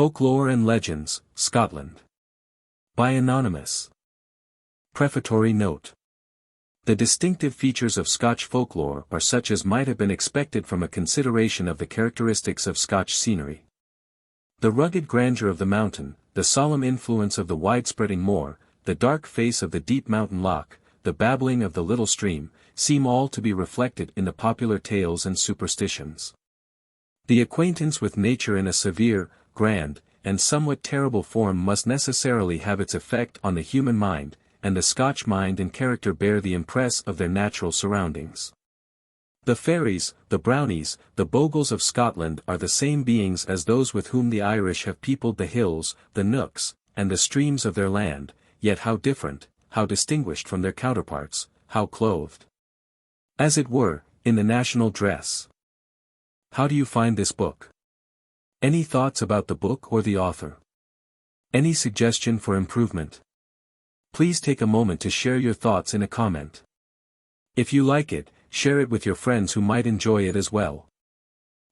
Folklore and Legends, Scotland. By Anonymous. Prefatory Note. The distinctive features of Scotch folklore are such as might have been expected from a consideration of the characteristics of Scotch scenery. The rugged grandeur of the mountain, the solemn influence of the wide-spreading moor, the dark face of the deep mountain loch, the babbling of the little stream, seem all to be reflected in the popular tales and superstitions. The acquaintance with nature in a severe, grand, and somewhat terrible form must necessarily have its effect on the human mind, and the Scotch mind and character bear the impress of their natural surroundings. The fairies, the brownies, the bogles of Scotland are the same beings as those with whom the Irish have peopled the hills, the nooks, and the streams of their land, yet how different, how distinguished from their counterparts, how clothed, as it were, in the national dress. How do you find this book? Any thoughts about the book or the author? Any suggestion for improvement? Please take a moment to share your thoughts in a comment. If you like it, share it with your friends who might enjoy it as well.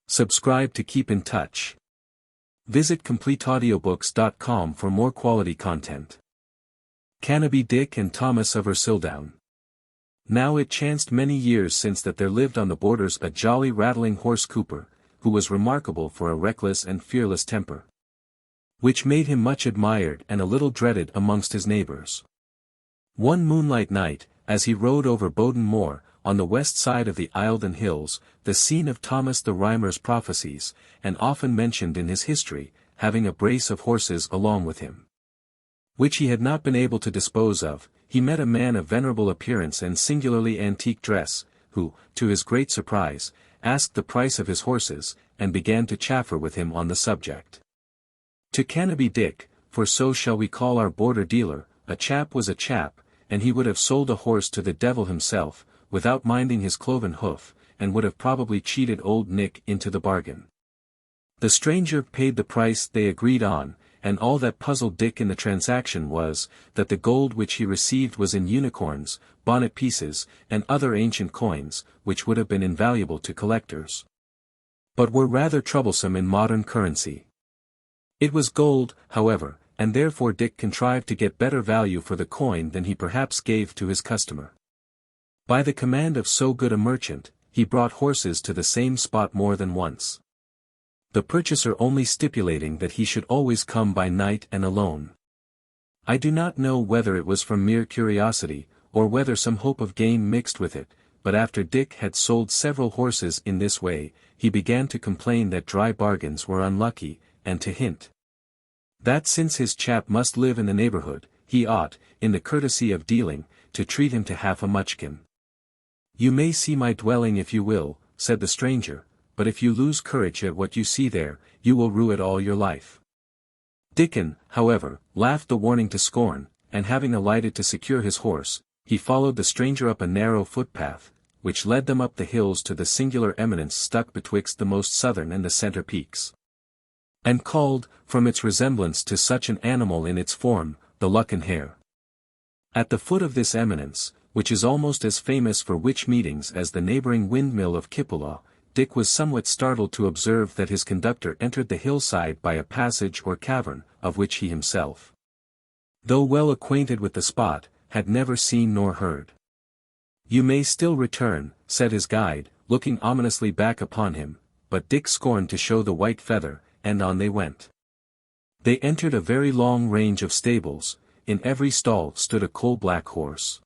Subscribe to keep in touch. Visit CompleteAudiobooks.com for more quality content. Canobie Dick and Thomas of Ercildoun. Now it chanced many years since that there lived on the borders a jolly rattling horse cooper, who was remarkable for a reckless and fearless temper, which made him much admired and a little dreaded amongst his neighbours. One moonlight night, as he rode over Bowden Moor, on the west side of the Eildon Hills, the scene of Thomas the Rhymer's prophecies, and often mentioned in his history, having a brace of horses along with him, which he had not been able to dispose of, he met a man of venerable appearance and singularly antique dress, who, to his great surprise, asked the price of his horses, and began to chaffer with him on the subject. To Canobie Dick, for so shall we call our border dealer, a chap was a chap, and he would have sold a horse to the devil himself, without minding his cloven hoof, and would have probably cheated old Nick into the bargain. The stranger paid the price they agreed on, and all that puzzled Dick in the transaction was, that the gold which he received was in unicorns, bonnet pieces, and other ancient coins, which would have been invaluable to collectors, but were rather troublesome in modern currency. It was gold, however, and therefore Dick contrived to get better value for the coin than he perhaps gave to his customer. By the command of so good a merchant, he brought horses to the same spot more than once, the purchaser only stipulating that he should always come by night and alone. I do not know whether it was from mere curiosity, or whether some hope of gain mixed with it, but after Dick had sold several horses in this way, he began to complain that dry bargains were unlucky, and to hint that since his chap must live in the neighbourhood, he ought, in the courtesy of dealing, to treat him to half a mutchkin. You may see my dwelling if you will, said the stranger, but if you lose courage at what you see there, you will rue it all your life. Dickon, however, laughed the warning to scorn, and having alighted to secure his horse, he followed the stranger up a narrow footpath, which led them up the hills to the singular eminence stuck betwixt the most southern and the centre peaks, and called, from its resemblance to such an animal in its form, the Lucken Hare. At the foot of this eminence, which is almost as famous for witch meetings as the neighbouring windmill of Kippawa, Dick was somewhat startled to observe that his conductor entered the hillside by a passage or cavern, of which he himself, though well acquainted with the spot, had never seen nor heard. You may still return, said his guide, looking ominously back upon him, but Dick scorned to show the white feather, and on they went. They entered a very long range of stables, in every stall stood a coal-black horse.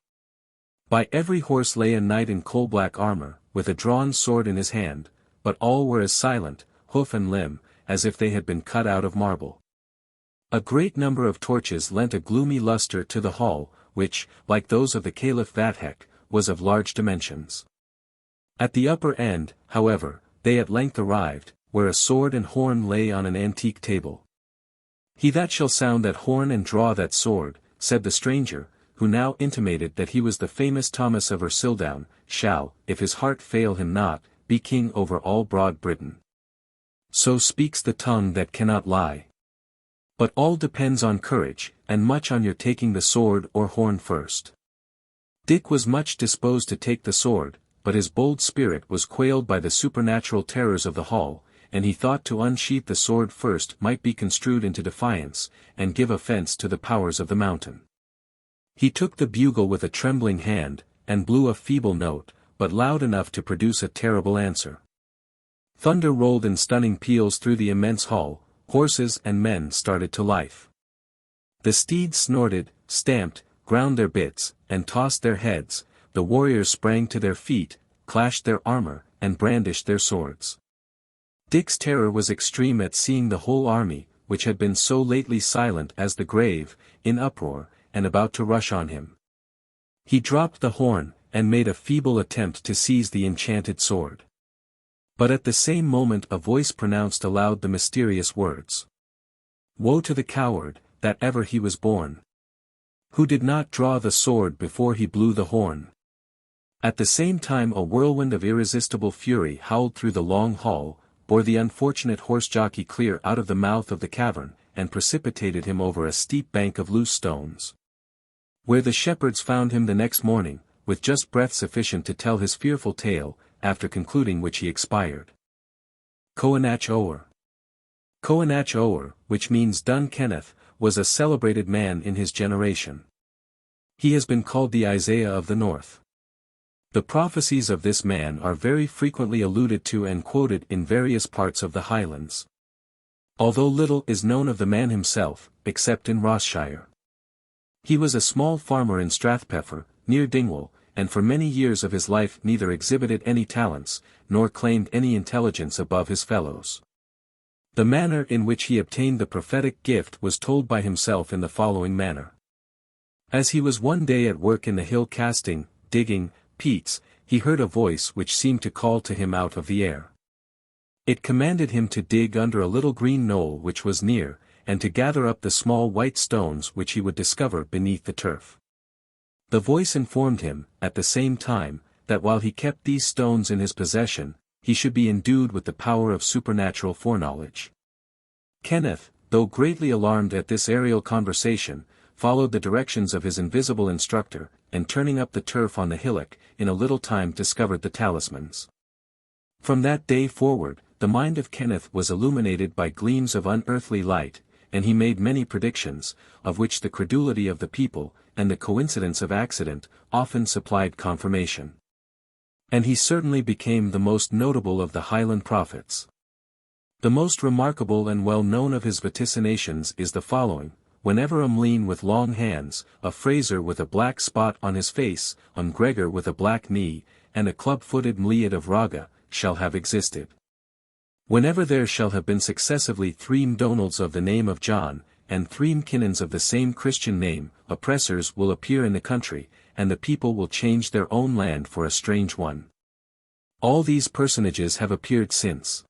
By every horse lay a knight in coal-black armour, with a drawn sword in his hand, but all were as silent, hoof and limb, as if they had been cut out of marble. A great number of torches lent a gloomy lustre to the hall, which, like those of the Caliph Vatech, was of large dimensions. At the upper end, however, they at length arrived, where a sword and horn lay on an antique table. He that shall sound that horn and draw that sword, said the stranger, who now intimated that he was the famous Thomas of Ercildoun, shall, if his heart fail him not, be king over all broad Britain. So speaks the tongue that cannot lie. But all depends on courage, and much on your taking the sword or horn first. Dick was much disposed to take the sword, but his bold spirit was quailed by the supernatural terrors of the hall, and he thought to unsheath the sword first might be construed into defiance, and give offence to the powers of the mountain. He took the bugle with a trembling hand, and blew a feeble note, but loud enough to produce a terrible answer. Thunder rolled in stunning peals through the immense hall, horses and men started to life. The steeds snorted, stamped, ground their bits, and tossed their heads, the warriors sprang to their feet, clashed their armor, and brandished their swords. Dick's terror was extreme at seeing the whole army, which had been so lately silent as the grave, in uproar, and about to rush on him. He dropped the horn, and made a feeble attempt to seize the enchanted sword. But at the same moment a voice pronounced aloud the mysterious words. "Woe to the coward, that ever he was born, who did not draw the sword before he blew the horn." At the same time a whirlwind of irresistible fury howled through the long hall, bore the unfortunate horse-jockey clear out of the mouth of the cavern, and precipitated him over a steep bank of loose stones, where the shepherds found him the next morning, with just breath sufficient to tell his fearful tale, after concluding which he expired. Coinnach Oer. Coinnach Oer, which means Dun Kenneth, was a celebrated man in his generation. He has been called the Isaiah of the North. The prophecies of this man are very frequently alluded to and quoted in various parts of the Highlands. Although little is known of the man himself, except in Rossshire. He was a small farmer in Strathpeffer, near Dingwall, and for many years of his life neither exhibited any talents, nor claimed any intelligence above his fellows. The manner in which he obtained the prophetic gift was told by himself in the following manner. As he was one day at work in the hill casting, digging, peats, he heard a voice which seemed to call to him out of the air. It commanded him to dig under a little green knoll which was near, and to gather up the small white stones which he would discover beneath the turf. The voice informed him, at the same time, that while he kept these stones in his possession, he should be endued with the power of supernatural foreknowledge. Kenneth, though greatly alarmed at this aerial conversation, followed the directions of his invisible instructor, and turning up the turf on the hillock, in a little time discovered the talismans. From that day forward, the mind of Kenneth was illuminated by gleams of unearthly light, and he made many predictions, of which the credulity of the people, and the coincidence of accident, often supplied confirmation. And he certainly became the most notable of the Highland prophets. The most remarkable and well known of his vaticinations is the following: "Whenever Mlean with long hands, a Fraser with a black spot on his face, Gregor with a black knee, and a club-footed Mlead of Raga, shall have existed. Whenever there shall have been successively 3 Donalds of the name of John, and 3 Kinnans of the same Christian name, oppressors will appear in the country, and the people will change their own land for a strange one. All these personages have appeared since.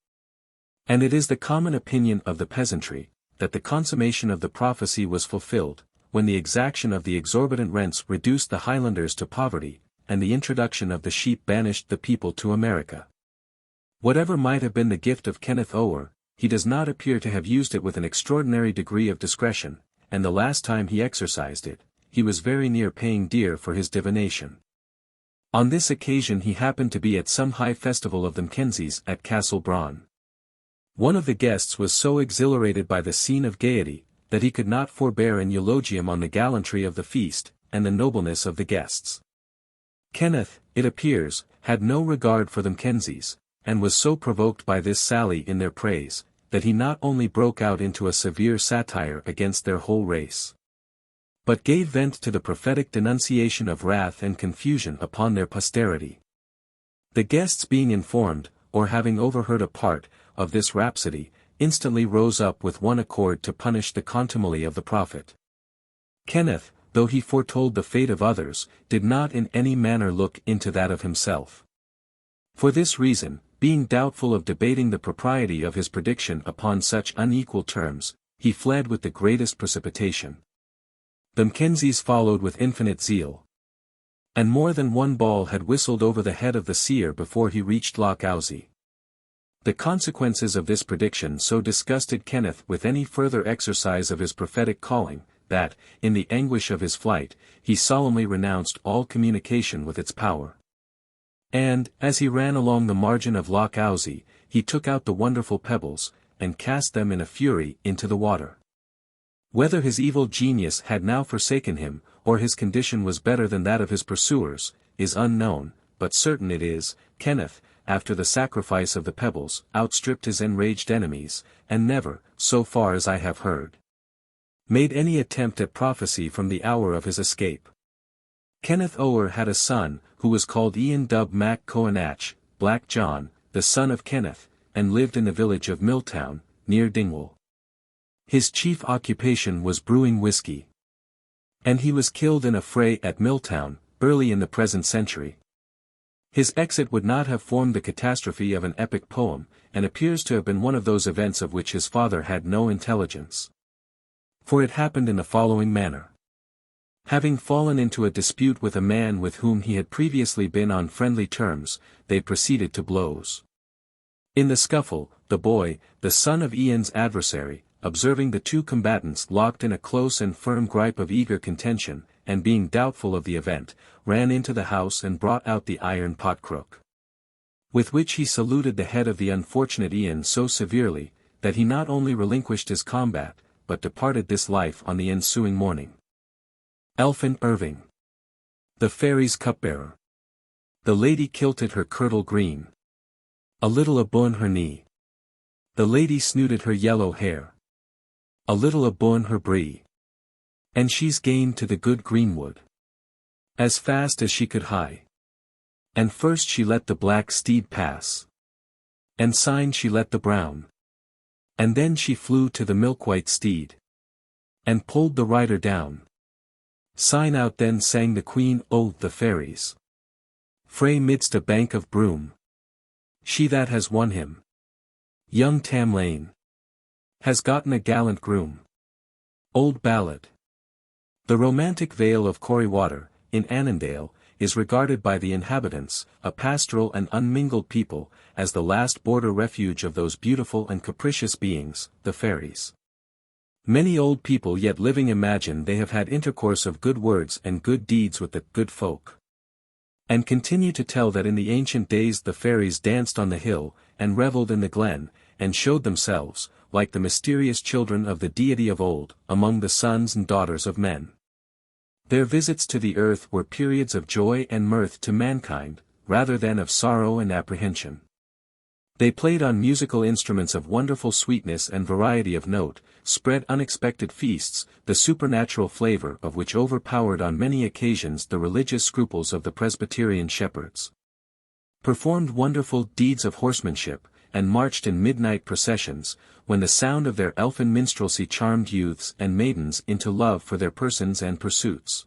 And it is the common opinion of the peasantry, that the consummation of the prophecy was fulfilled, when the exaction of the exorbitant rents reduced the Highlanders to poverty, and the introduction of the sheep banished the people to America. Whatever might have been the gift of Kenneth Oer, he does not appear to have used it with an extraordinary degree of discretion, and the last time he exercised it, he was very near paying dear for his divination. On this occasion he happened to be at some high festival of the Mackenzies at Castle Braun. One of the guests was so exhilarated by the scene of gaiety, that he could not forbear an eulogium on the gallantry of the feast, and the nobleness of the guests. Kenneth, it appears, had no regard for the Mackenzies, and was so provoked by this sally in their praise, that he not only broke out into a severe satire against their whole race, but gave vent to the prophetic denunciation of wrath and confusion upon their posterity. The guests being informed, or having overheard a part, of this rhapsody, instantly rose up with one accord to punish the contumely of the prophet. Kenneth, though he foretold the fate of others, did not in any manner look into that of himself. For this reason, being doubtful of debating the propriety of his prediction upon such unequal terms, he fled with the greatest precipitation. The Mackenzies followed with infinite zeal. And more than one ball had whistled over the head of the seer before he reached Loch Owsey. The consequences of this prediction so disgusted Kenneth with any further exercise of his prophetic calling, that, in the anguish of his flight, he solemnly renounced all communication with its power. And, as he ran along the margin of Loch Owsey, he took out the wonderful pebbles, and cast them in a fury into the water. Whether his evil genius had now forsaken him, or his condition was better than that of his pursuers, is unknown, but certain it is, Kenneth, after the sacrifice of the pebbles, outstripped his enraged enemies, and never, so far as I have heard, made any attempt at prophecy from the hour of his escape. Coinnach Oer had a son, who was called Ian Dub Mac Coinnach, Black John, the son of Kenneth, and lived in the village of Milltown, near Dingwall. His chief occupation was brewing whiskey. And he was killed in a fray at Milltown, early in the present century. His exit would not have formed the catastrophe of an epic poem, and appears to have been one of those events of which his father had no intelligence. For it happened in the following manner. Having fallen into a dispute with a man with whom he had previously been on friendly terms, they proceeded to blows. In the scuffle, the boy, the son of Ian's adversary, observing the two combatants locked in a close and firm gripe of eager contention, and being doubtful of the event, ran into the house and brought out the iron pot-crook, with which he saluted the head of the unfortunate Ian so severely, that he not only relinquished his combat, but departed this life on the ensuing morning. Elphin Irving. The Fairies' Cupbearer. The lady kilted her kirtle green, a little abune her knee. The lady snooted her yellow hair, a little abune her bree. And she's gane to the good greenwood, as fast as she could hie. And first she let the black steed pass, and syne she let the brown. And then she flew to the milk-white steed, and pulled the rider down. Syne out then sang the Queen o' the Fairies, frae midst a bank of broom. She that has won him, young Tam Lane, has gotten a gallant groom. Old Ballad. The romantic vale of Corrywater, in Annandale, is regarded by the inhabitants, a pastoral and unmingled people, as the last border refuge of those beautiful and capricious beings, the fairies. Many old people yet living imagine they have had intercourse of good words and good deeds with the good folk, and continue to tell that in the ancient days the fairies danced on the hill, and revelled in the glen, and showed themselves, like the mysterious children of the deity of old, among the sons and daughters of men. Their visits to the earth were periods of joy and mirth to mankind, rather than of sorrow and apprehension. They played on musical instruments of wonderful sweetness and variety of note, spread unexpected feasts, the supernatural flavor of which overpowered on many occasions the religious scruples of the Presbyterian shepherds. Performed wonderful deeds of horsemanship, and marched in midnight processions, when the sound of their elfin minstrelsy charmed youths and maidens into love for their persons and pursuits.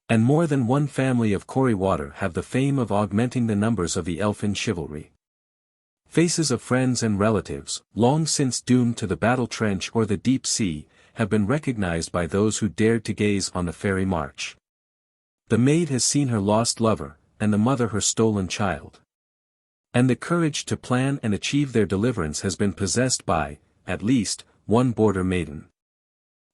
And more than one family of Corrywater have the fame of augmenting the numbers of the elfin chivalry. Faces of friends and relatives, long since doomed to the battle trench or the deep sea, have been recognized by those who dared to gaze on the fairy march. The maid has seen her lost lover, and the mother her stolen child. And the courage to plan and achieve their deliverance has been possessed by, at least, one border maiden.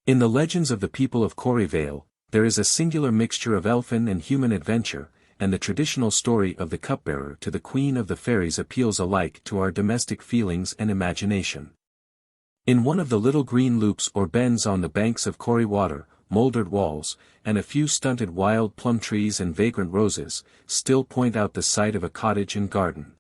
In the legends of the people of Corryvale, there is a singular mixture of elfin and human adventure, and the traditional story of the cupbearer to the Queen of the Fairies appeals alike to our domestic feelings and imagination. In one of the little green loops or bends on the banks of Corrywater, mouldered walls, and a few stunted wild plum trees and vagrant roses, still point out the site of a cottage and garden.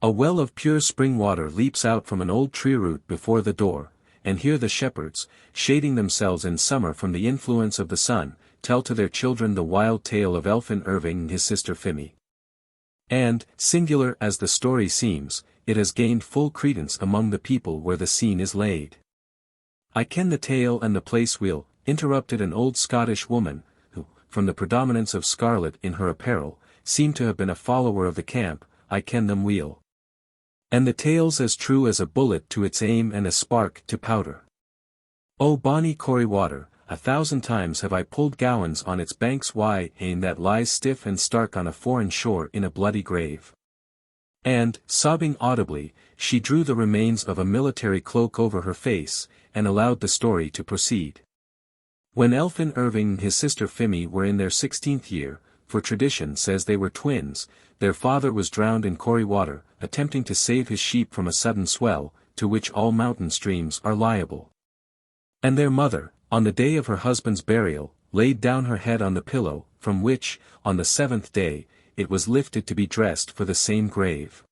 A well of pure spring water leaps out from an old tree root before the door, and here the shepherds, shading themselves in summer from the influence of the sun, tell to their children the wild tale of Elphin Irving and his sister Fimi. And, singular as the story seems, it has gained full credence among the people where the scene is laid. I ken the tale and the place weel, interrupted an old Scottish woman, who, from the predominance of scarlet in her apparel, seemed to have been a follower of the camp. I ken them weel. And the tale's as true as a bullet to its aim and a spark to powder. O bonny Corrywater, 1,000 times have I pulled gowans on its banks why ane that lies stiff and stark on a foreign shore in a bloody grave. And, sobbing audibly, she drew the remains of a military cloak over her face, and allowed the story to proceed. When Elphin Irving and his sister Fimi were in their 16th year, for tradition says they were twins. Their father was drowned in Corrie water, attempting to save his sheep from a sudden swell, to which all mountain streams are liable. And their mother, on the day of her husband's burial, laid down her head on the pillow, from which, on the 7th day, it was lifted to be dressed for the same grave.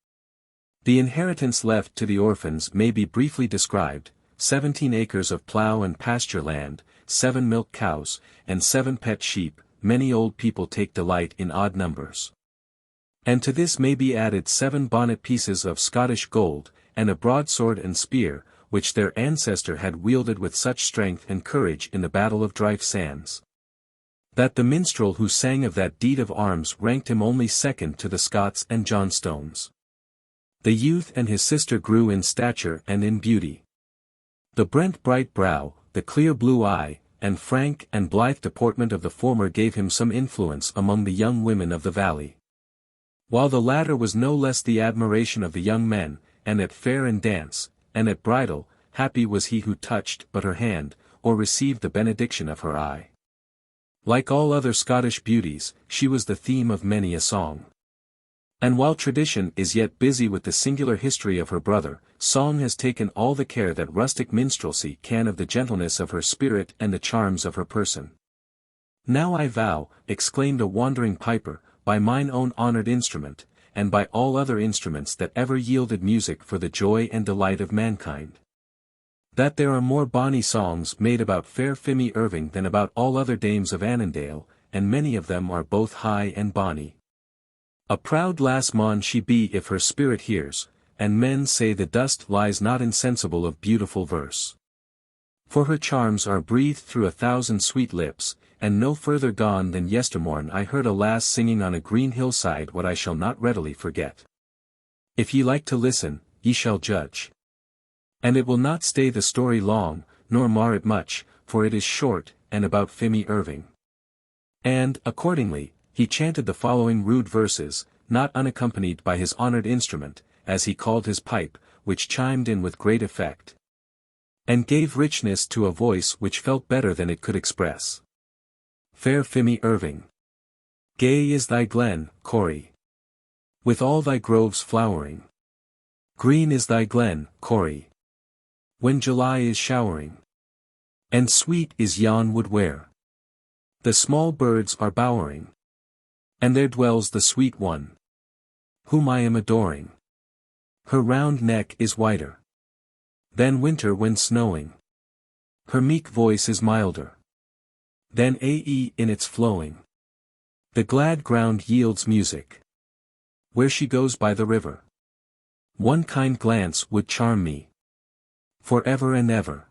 The inheritance left to the orphans may be briefly described: 17 acres of plough and pasture land, 7 milk cows, and 7 pet sheep. Many old people take delight in odd numbers. And to this may be added 7 bonnet pieces of Scottish gold, and a broadsword and spear, which their ancestor had wielded with such strength and courage in the Battle of Dryfe Sands, that the minstrel who sang of that deed of arms ranked him only second to the Scots and Johnstones. The youth and his sister grew in stature and in beauty. The brent bright brow, the clear blue eye, and frank and blithe deportment of the former gave him some influence among the young women of the valley, while the latter was no less the admiration of the young men, and at fair and dance, and at bridal, happy was he who touched but her hand, or received the benediction of her eye. Like all other Scottish beauties, she was the theme of many a song. And while tradition is yet busy with the singular history of her brother, song has taken all the care that rustic minstrelsy can of the gentleness of her spirit and the charms of her person. Now I vow, exclaimed a wandering piper, by mine own honoured instrument, and by all other instruments that ever yielded music for the joy and delight of mankind, that there are more bonny songs made about fair Elphin Irving than about all other dames of Annandale, and many of them are both high and bonny. A proud lass maun she be if her spirit hears, and men say the dust lies not insensible of beautiful verse. For her charms are breathed through 1,000 sweet lips, and no further gone than yestermorn I heard a lass singing on a green hillside what I shall not readily forget. If ye like to listen, ye shall judge. And it will not stay the story long, nor mar it much, for it is short, and about Elphin Irving. And, accordingly, he chanted the following rude verses, not unaccompanied by his honoured instrument, as he called his pipe, which chimed in with great effect, and gave richness to a voice which felt better than it could express. Fair Elphin Irving, gay is thy glen, Corrie, with all thy groves flowering. Green is thy glen, Corrie, when July is showering. And sweet is yon wood where the small birds are bowering, and there dwells the sweet one, whom I am adoring. Her round neck is whiter than winter when snowing. Her meek voice is milder than Ae in its flowing. The glad ground yields music where she goes by the river. One kind glance would charm me for ever and ever.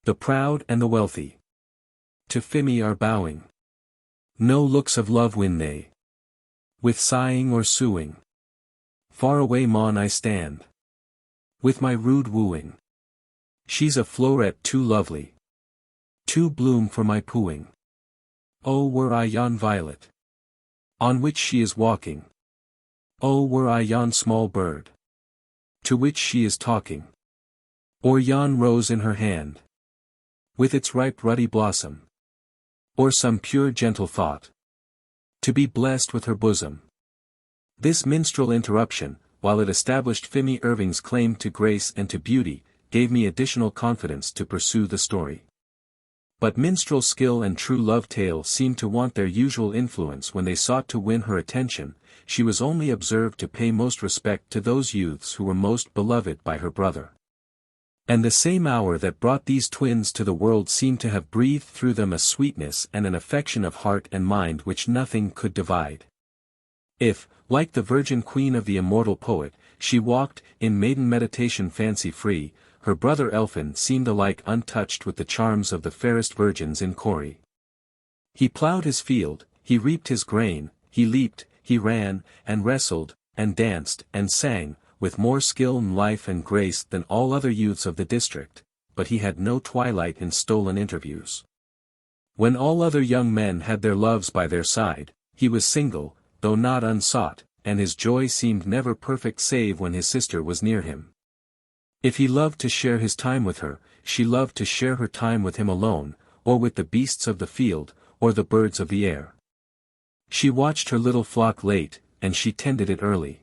The proud and the wealthy to Elphin are bowing. No looks of love win they, with sighing or suing. Far away maun I stand, with my rude wooing. She's a floweret too lovely, too bloom for my pooing. Oh, were I yon violet, on which she is walking. Oh, were I yon small bird, to which she is talking. Or yon rose in her hand, with its ripe ruddy blossom. Or some pure gentle thought, to be blessed with her bosom. This minstrel interruption, while it established Elphin Irving's claim to grace and to beauty, gave me additional confidence to pursue the story. But minstrel skill and true love tale seemed to want their usual influence when they sought to win her attention. She was only observed to pay most respect to those youths who were most beloved by her brother. And the same hour that brought these twins to the world seemed to have breathed through them a sweetness and an affection of heart and mind which nothing could divide. If, like the virgin queen of the immortal poet, she walked, in maiden meditation fancy free, her brother Elphin seemed alike untouched with the charms of the fairest virgins in Corrie. He ploughed his field, he reaped his grain, he leaped, he ran, and wrestled, and danced, and sang, with more skill in life and grace than all other youths of the district, but he had no twilight in stolen interviews. When all other young men had their loves by their side, he was single, though not unsought, and his joy seemed never perfect save when his sister was near him. If he loved to share his time with her, she loved to share her time with him alone, or with the beasts of the field, or the birds of the air. She watched her little flock late, and she tended it early.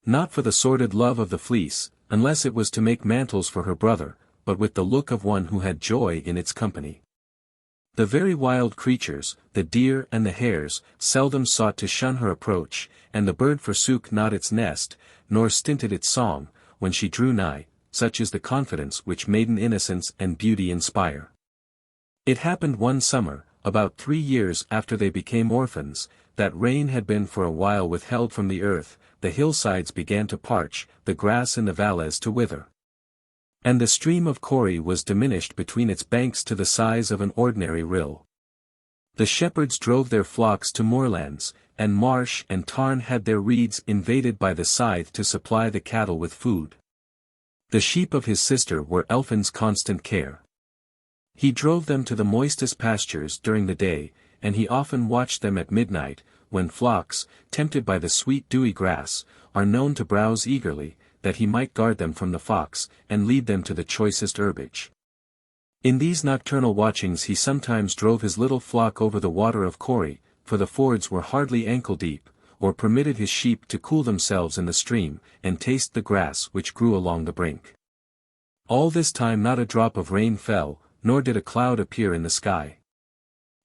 Not for the sordid love of the fleece, unless it was to make mantles for her brother, but with the look of one who had joy in its company. The very wild creatures, the deer and the hares, seldom sought to shun her approach, and the bird forsook not its nest, nor stinted its song, when she drew nigh, such is the confidence which maiden innocence and beauty inspire. It happened one summer, about 3 years after they became orphans, that rain had been for a while withheld from the earth, the hillsides began to parch, the grass in the valleys to wither. And the stream of Corey was diminished between its banks to the size of an ordinary rill. The shepherds drove their flocks to moorlands, and marsh and tarn had their reeds invaded by the scythe to supply the cattle with food. The sheep of his sister were Elphin's constant care. He drove them to the moistest pastures during the day, and he often watched them at midnight, when flocks, tempted by the sweet dewy grass, are known to browse eagerly, that he might guard them from the fox, and lead them to the choicest herbage. In these nocturnal watchings he sometimes drove his little flock over the water of Corey, for the fords were hardly ankle-deep, or permitted his sheep to cool themselves in the stream, and taste the grass which grew along the brink. All this time not a drop of rain fell, nor did a cloud appear in the sky.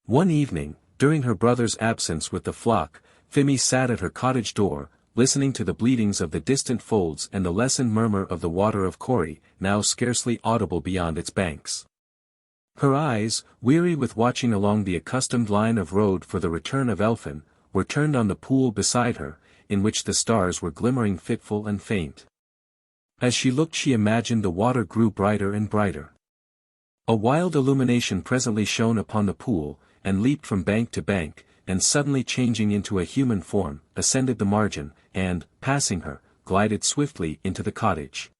One evening, during her brother's absence with the flock, Phemy sat at her cottage door, listening to the bleatings of the distant folds and the lessened murmur of the water of Corey, now scarcely audible beyond its banks. Her eyes, weary with watching along the accustomed line of road for the return of Elphin, were turned on the pool beside her, in which the stars were glimmering fitful and faint. As she looked she imagined the water grew brighter and brighter. A wild illumination presently shone upon the pool, and leaped from bank to bank, and suddenly changing into a human form, ascended the margin, and, passing her, glided swiftly into the cottage.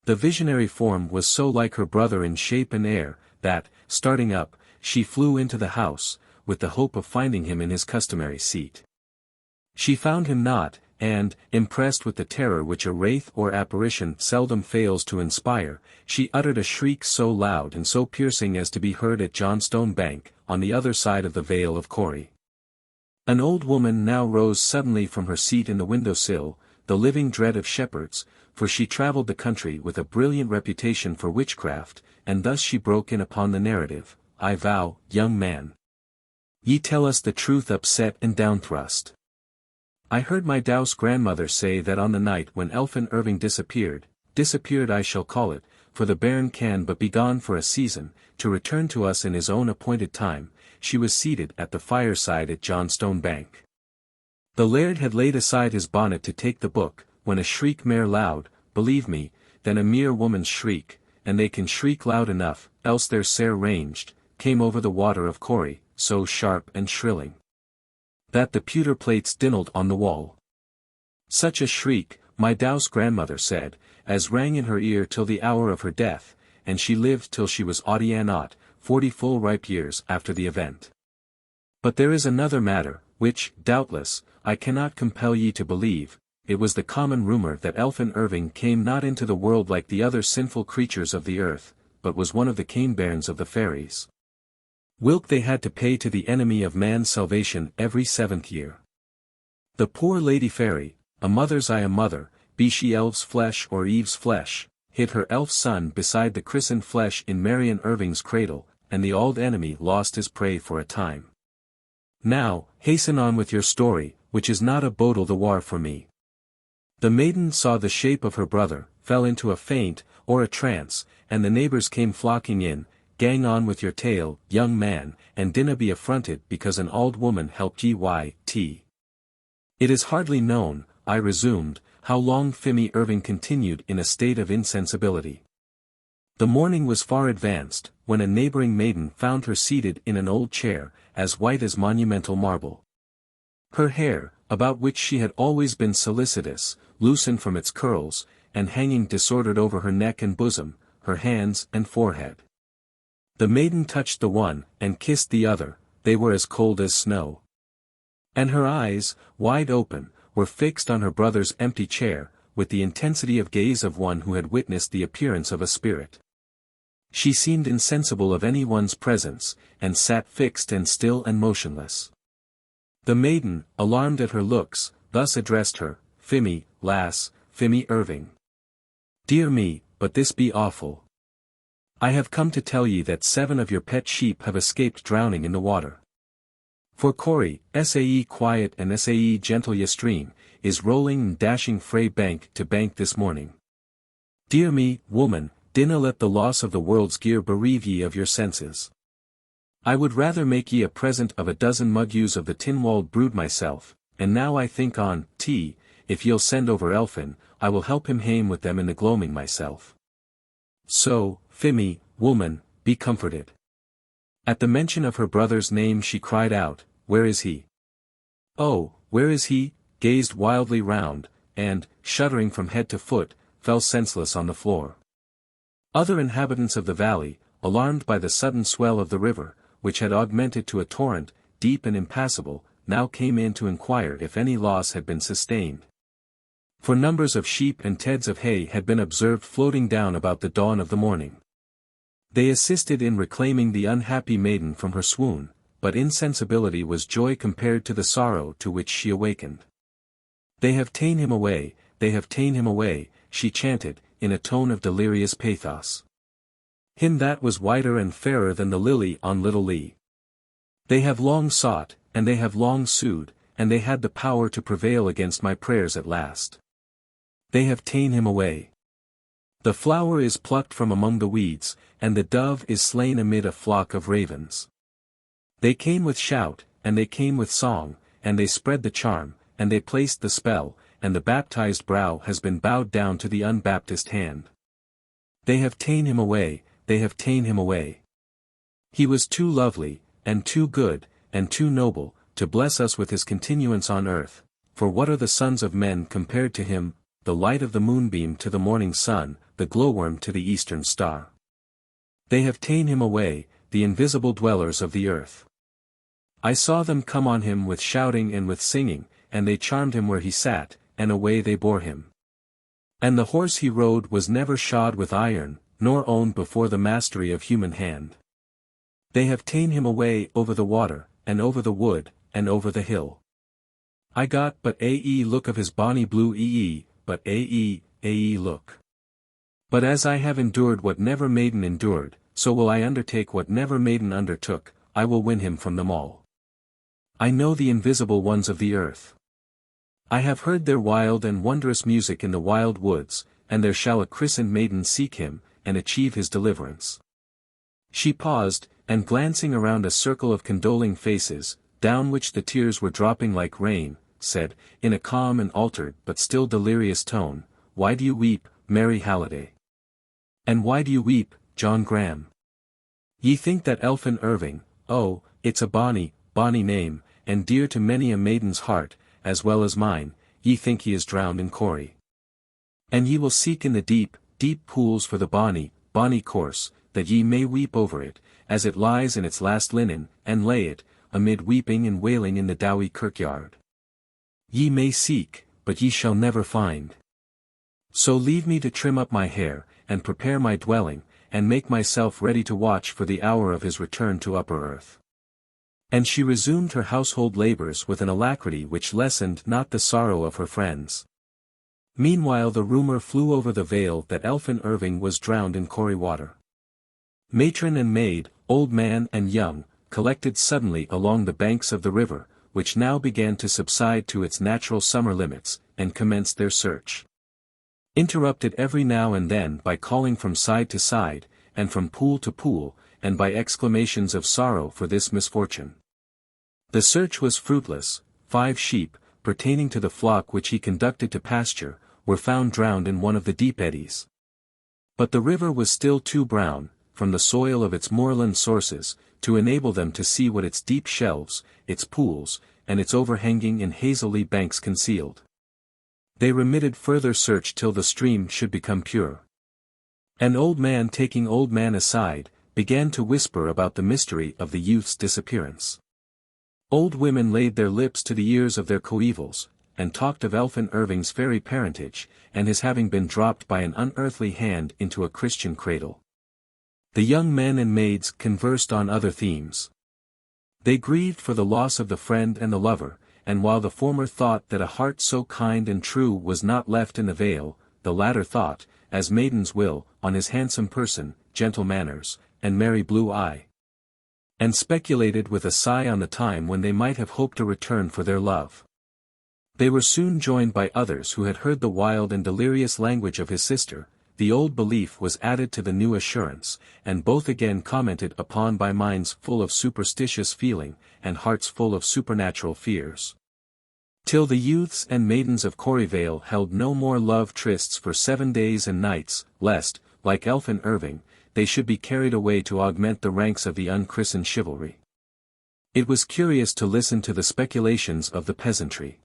The visionary form was so like her brother in shape and air, that, starting up, she flew into the house, with the hope of finding him in his customary seat. She found him not, and, impressed with the terror which a wraith or apparition seldom fails to inspire, she uttered a shriek so loud and so piercing as to be heard at Johnstone Bank, on the other side of the Vale of Corey. An old woman now rose suddenly from her seat in the window-sill, the living dread of shepherds, for she travelled the country with a brilliant reputation for witchcraft, and thus she broke in upon the narrative. "I vow, young man, ye tell us the truth upset and downthrust. I heard my douce grandmother say that on the night when Elphin Irving disappeared I shall call it, for the bairn can but be gone for a season, to return to us in his own appointed time, she was seated at the fireside at Johnstone Bank. The laird had laid aside his bonnet to take the book, when a shriek mair loud, believe me, than a mere woman's shriek, and they can shriek loud enough, else they're sair ranged, came over the water of Corey, so sharp and shrilling, that the pewter plates dinnelled on the wall. Such a shriek, my douce grandmother said, as rang in her ear till the hour of her death, and she lived till she was 80 40 full ripe years after the event. But there is another matter, which, doubtless, I cannot compel ye to believe. It was the common rumour that Elphin Irving came not into the world like the other sinful creatures of the earth, but was one of the cane-bairns of the fairies. Whilk they had to pay to the enemy of man's salvation every 7th year. The poor lady fairy, a mother's I a mother, be she elf's flesh or Eve's flesh, hid her elf son beside the christened flesh in Marian Irving's cradle, and the auld enemy lost his prey for a time. Now, hasten on with your story, which is not a bodle the war for me. The maiden saw the shape of her brother, fell into a faint, or a trance, and the neighbours came flocking in. Gang on with your tale, young man, and dinna be affronted because an auld woman helped ye y.t. It is hardly known, I resumed, how long Phemy Irving continued in a state of insensibility. The morning was far advanced, when a neighbouring maiden found her seated in an old chair, as white as monumental marble. Her hair, about which she had always been solicitous, loosened from its curls, and hanging disordered over her neck and bosom, her hands and forehead. The maiden touched the one, and kissed the other, they were as cold as snow. And her eyes, wide open, were fixed on her brother's empty chair, with the intensity of gaze of one who had witnessed the appearance of a spirit. She seemed insensible of any one's presence, and sat fixed and still and motionless. The maiden, alarmed at her looks, thus addressed her, "Fimmy, lass, Fimmy Irving. Dear me, but this be awful. I have come to tell ye that 7 of your pet sheep have escaped drowning in the water. For Corrie, sae quiet and sae gentle ye stream, is rolling and dashing frae bank to bank this morning. Dear me, woman, dinna let the loss of the world's gear bereave ye of your senses. I would rather make ye a present of 12 mug ewes of the tin-walled brood myself, and now I think on, if ye'll send over Elphin, I will help him hame with them in the gloaming myself. So, Fimmy, woman, be comforted." At the mention of her brother's name she cried out, "Where is he? Oh, where is he?" gazed wildly round, and, shuddering from head to foot, fell senseless on the floor. Other inhabitants of the valley, alarmed by the sudden swell of the river, which had augmented to a torrent, deep and impassable, now came in to inquire if any loss had been sustained. For numbers of sheep and teads of hay had been observed floating down about the dawn of the morning. They assisted in reclaiming the unhappy maiden from her swoon, but insensibility was joy compared to the sorrow to which she awakened. "They have ta'en him away, they have ta'en him away," she chanted, in a tone of delirious pathos. "Him that was whiter and fairer than the lily on Little Lea. They have long sought, and they have long sued, and they had the power to prevail against my prayers at last. They have ta'en him away. The flower is plucked from among the weeds, and the dove is slain amid a flock of ravens. They came with shout, and they came with song, and they spread the charm, and they placed the spell, and the baptized brow has been bowed down to the unbaptized hand. They have ta'en him away, they have ta'en him away. He was too lovely, and too good, and too noble, to bless us with his continuance on earth, for what are the sons of men compared to him, the light of the moonbeam to the morning sun, the glowworm to the eastern star. They have ta'en him away, the invisible dwellers of the earth. I saw them come on him with shouting and with singing, and they charmed him where he sat, and away they bore him. And the horse he rode was never shod with iron, nor owned before the mastery of human hand. They have ta'en him away over the water, and over the wood, and over the hill. I got but a look of his bonny blue but a look. But as I have endured what never maiden endured, so will I undertake what never maiden undertook, I will win him from them all. I know the invisible ones of the earth. I have heard their wild and wondrous music in the wild woods, and there shall a christened maiden seek him, and achieve his deliverance." She paused, and glancing around a circle of condoling faces, down which the tears were dropping like rain, said, in a calm and altered but still delirious tone, "Why do you weep, Mary Halliday? And why do you weep, John Graham? Ye think that Elphin Irving, oh, it's a bonny, bonny name, and dear to many a maiden's heart, as well as mine, ye think he is drowned in Corrie. And ye will seek in the deep, deep pools for the bonny, bonny corse, that ye may weep over it, as it lies in its last linen, and lay it, amid weeping and wailing in the dowie kirkyard. Ye may seek, but ye shall never find. So leave me to trim up my hair, and prepare my dwelling, and make myself ready to watch for the hour of his return to upper earth." And she resumed her household labors with an alacrity which lessened not the sorrow of her friends. Meanwhile the rumour flew over the vale that Elphin Irving was drowned in Corrie water. Matron and maid, old man and young, collected suddenly along the banks of the river, which now began to subside to its natural summer limits, and commenced their search. Interrupted every now and then by calling from side to side, and from pool to pool, and by exclamations of sorrow for this misfortune. The search was fruitless. 5 sheep, pertaining to the flock which he conducted to pasture, were found drowned in one of the deep eddies. But the river was still too brown, from the soil of its moorland sources, to enable them to see what its deep shelves, its pools, and its overhanging and hazily banks concealed. They remitted further search till the stream should become pure. An old man, taking old man aside, began to whisper about the mystery of the youth's disappearance. Old women laid their lips to the ears of their coevals, and talked of Elphin Irving's fairy parentage, and his having been dropped by an unearthly hand into a Christian cradle. The young men and maids conversed on other themes. They grieved for the loss of the friend and the lover, and while the former thought that a heart so kind and true was not left in the vale, the latter thought, as maidens will, on his handsome person, gentle manners, and merry blue eye. And speculated with a sigh on the time when they might have hoped a return for their love. They were soon joined by others who had heard the wild and delirious language of his sister. The old belief was added to the new assurance, and both again commented upon by minds full of superstitious feeling, and hearts full of supernatural fears. Till the youths and maidens of Corrievale held no more love trysts for 7 days and nights, lest, like Elphin Irving, they should be carried away to augment the ranks of the unchristened chivalry. It was curious to listen to the speculations of the peasantry.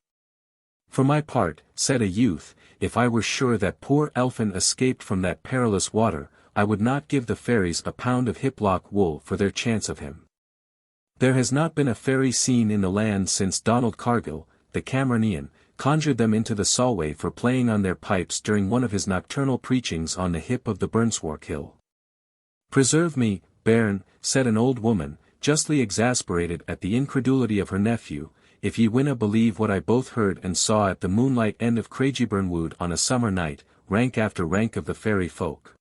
For my part, said a youth, if I were sure that poor Elphin escaped from that perilous water, I would not give the fairies a pound of hiplock wool for their chance of him. There has not been a fairy seen in the land since Donald Cargill, the Cameronian, conjured them into the Solway for playing on their pipes during one of his nocturnal preachings on the hip of the Burnswark Hill. Preserve me, bairn, said an old woman, justly exasperated at the incredulity of her nephew, if ye winna believe what I both heard and saw at the moonlight end of Craigieburnwood on a summer night, rank after rank of the fairy folk.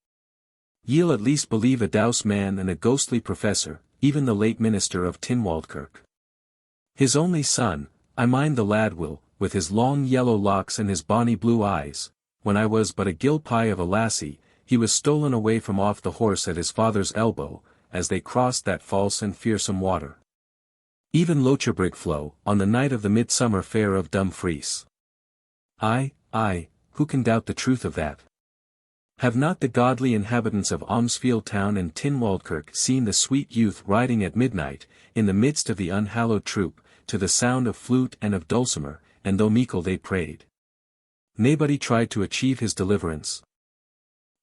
Ye'll at least believe a douse man and a ghostly professor, even the late minister of Tinwaldkirk. His only son, I mind the lad will, with his long yellow locks and his bonny blue eyes, when I was but a gill-pie of a lassie, he was stolen away from off the horse at his father's elbow, as they crossed that false and fearsome water. Even Locherbrigflow, on the night of the midsummer fair of Dumfries. Aye, who can doubt the truth of that? Have not the godly inhabitants of Almsfield Town and Tinwaldkirk seen the sweet youth riding at midnight, in the midst of the unhallowed troop, to the sound of flute and of dulcimer, and though meikle they prayed? Naebody tried to achieve his deliverance.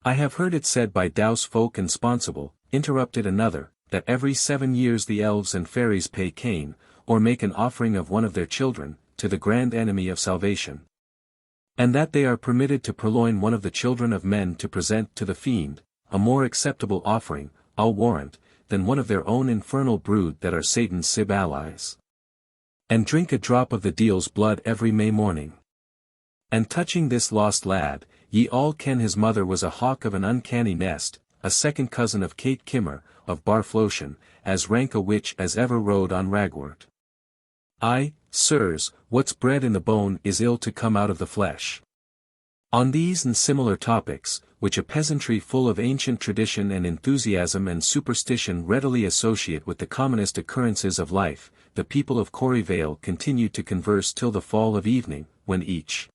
I have heard it said by douse folk and sponsible, interrupted another, that every 7 years the elves and fairies pay Cain, or make an offering of one of their children, to the grand enemy of salvation. And that they are permitted to purloin one of the children of men to present to the fiend, a more acceptable offering, I'll warrant, than one of their own infernal brood that are Satan's sib allies. And drink a drop of the deil's blood every May morning. And touching this lost lad, ye all ken his mother was a hawk of an uncanny nest, a second cousin of Kate Kimmer, of Barfloshan, as rank a witch as ever rode on ragwort. Aye, sirs, what's bred in the bone is ill to come out of the flesh. On these and similar topics, which a peasantry full of ancient tradition and enthusiasm and superstition readily associate with the commonest occurrences of life, the people of Corrievale continued to converse till the fall of evening, when each,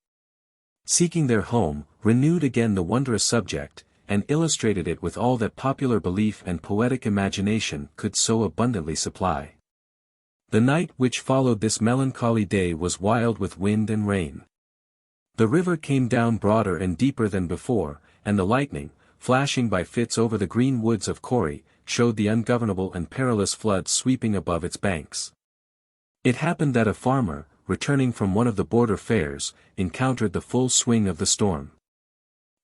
seeking their home, renewed again the wondrous subject, and illustrated it with all that popular belief and poetic imagination could so abundantly supply. The night which followed this melancholy day was wild with wind and rain. The river came down broader and deeper than before, and the lightning, flashing by fits over the green woods of Corrie, showed the ungovernable and perilous flood sweeping above its banks. It happened that a farmer, returning from one of the border fairs, encountered the full swing of the storm.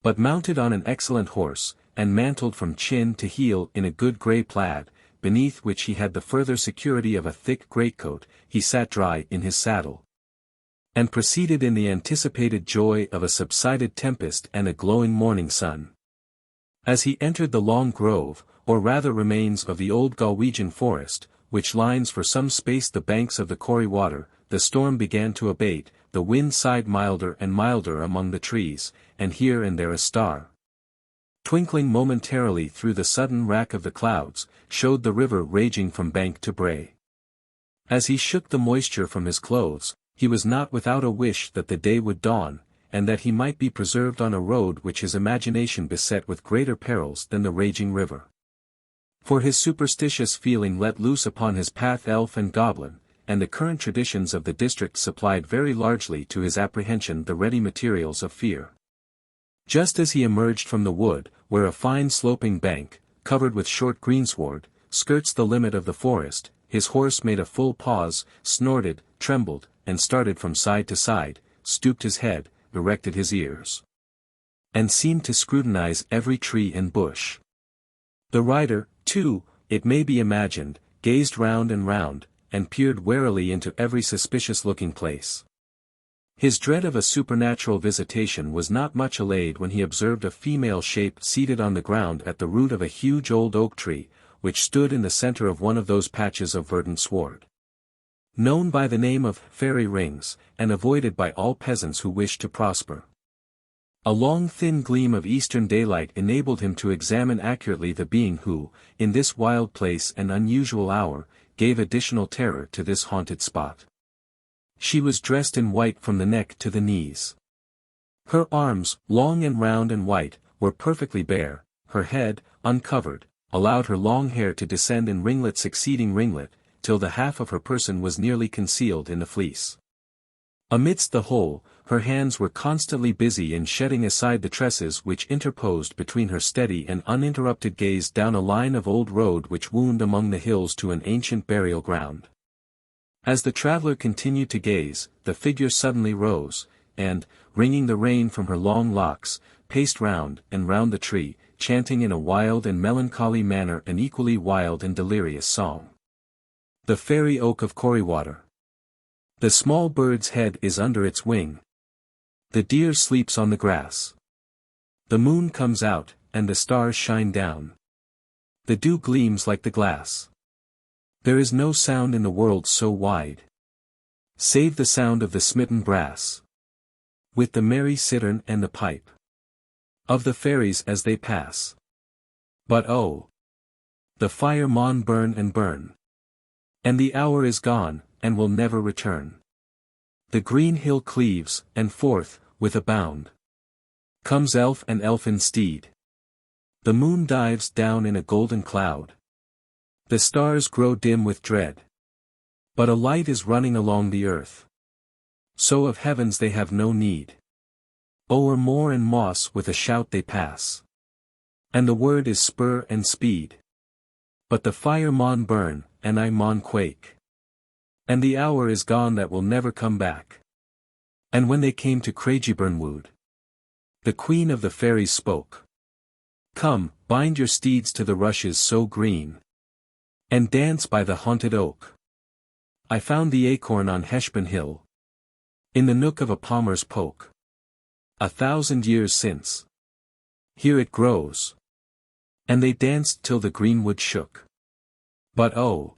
But mounted on an excellent horse, and mantled from chin to heel in a good grey plaid, beneath which he had the further security of a thick greatcoat, he sat dry in his saddle, and proceeded in the anticipated joy of a subsided tempest and a glowing morning sun. As he entered the long grove, or rather remains of the old Galwegian forest, which lines for some space the banks of the Corrie water, the storm began to abate, the wind sighed milder and milder among the trees, and here and there a star, twinkling momentarily through the sudden rack of the clouds, showed the river raging from bank to brae. As he shook the moisture from his clothes, he was not without a wish that the day would dawn, and that he might be preserved on a road which his imagination beset with greater perils than the raging river. For his superstitious feeling let loose upon his path elf and goblin, and the current traditions of the district supplied very largely to his apprehension the ready materials of fear. Just as he emerged from the wood, where a fine sloping bank, covered with short greensward, skirts the limit of the forest, his horse made a full pause, snorted, trembled, and started from side to side, stooped his head, erected his ears, and seemed to scrutinize every tree and bush. The rider, too, it may be imagined, gazed round and round, and peered warily into every suspicious-looking place. His dread of a supernatural visitation was not much allayed when he observed a female shape seated on the ground at the root of a huge old oak tree, which stood in the center of one of those patches of verdant sward, known by the name of fairy rings, and avoided by all peasants who wished to prosper. A long thin gleam of eastern daylight enabled him to examine accurately the being who, in this wild place and unusual hour, gave additional terror to this haunted spot. She was dressed in white from the neck to the knees. Her arms, long and round and white, were perfectly bare, her head, uncovered, allowed her long hair to descend in ringlet succeeding ringlet, till the half of her person was nearly concealed in the fleece. Amidst the whole, her hands were constantly busy in shedding aside the tresses which interposed between her steady and uninterrupted gaze down a line of old road which wound among the hills to an ancient burial ground. As the traveller continued to gaze, the figure suddenly rose, and, wringing the rain from her long locks, paced round and round the tree, chanting in a wild and melancholy manner an equally wild and delirious song. The fairy oak of Corrywater. The small bird's head is under its wing. The deer sleeps on the grass. The moon comes out, and the stars shine down. The dew gleams like the glass. There is no sound in the world so wide, save the sound of the smitten brass, with the merry cittern and the pipe of the fairies as they pass. But oh! The fire maun burn and burn, and the hour is gone, and will never return. The green hill cleaves, and forth, with a bound, comes elf and elfin steed. The moon dives down in a golden cloud. The stars grow dim with dread. But a light is running along the earth. So of heavens they have no need. O'er moor and moss with a shout they pass. And the word is spur and speed. But the fire maun burn, and I maun quake. And the hour is gone that will never come back. And when they came to Craigieburn Wood, the queen of the fairies spoke. Come, bind your steeds to the rushes so green, and dance by the haunted oak. I found the acorn on Heshbon Hill, in the nook of a palmer's poke. 1,000 years since. Here it grows. And they danced till the greenwood shook. But oh!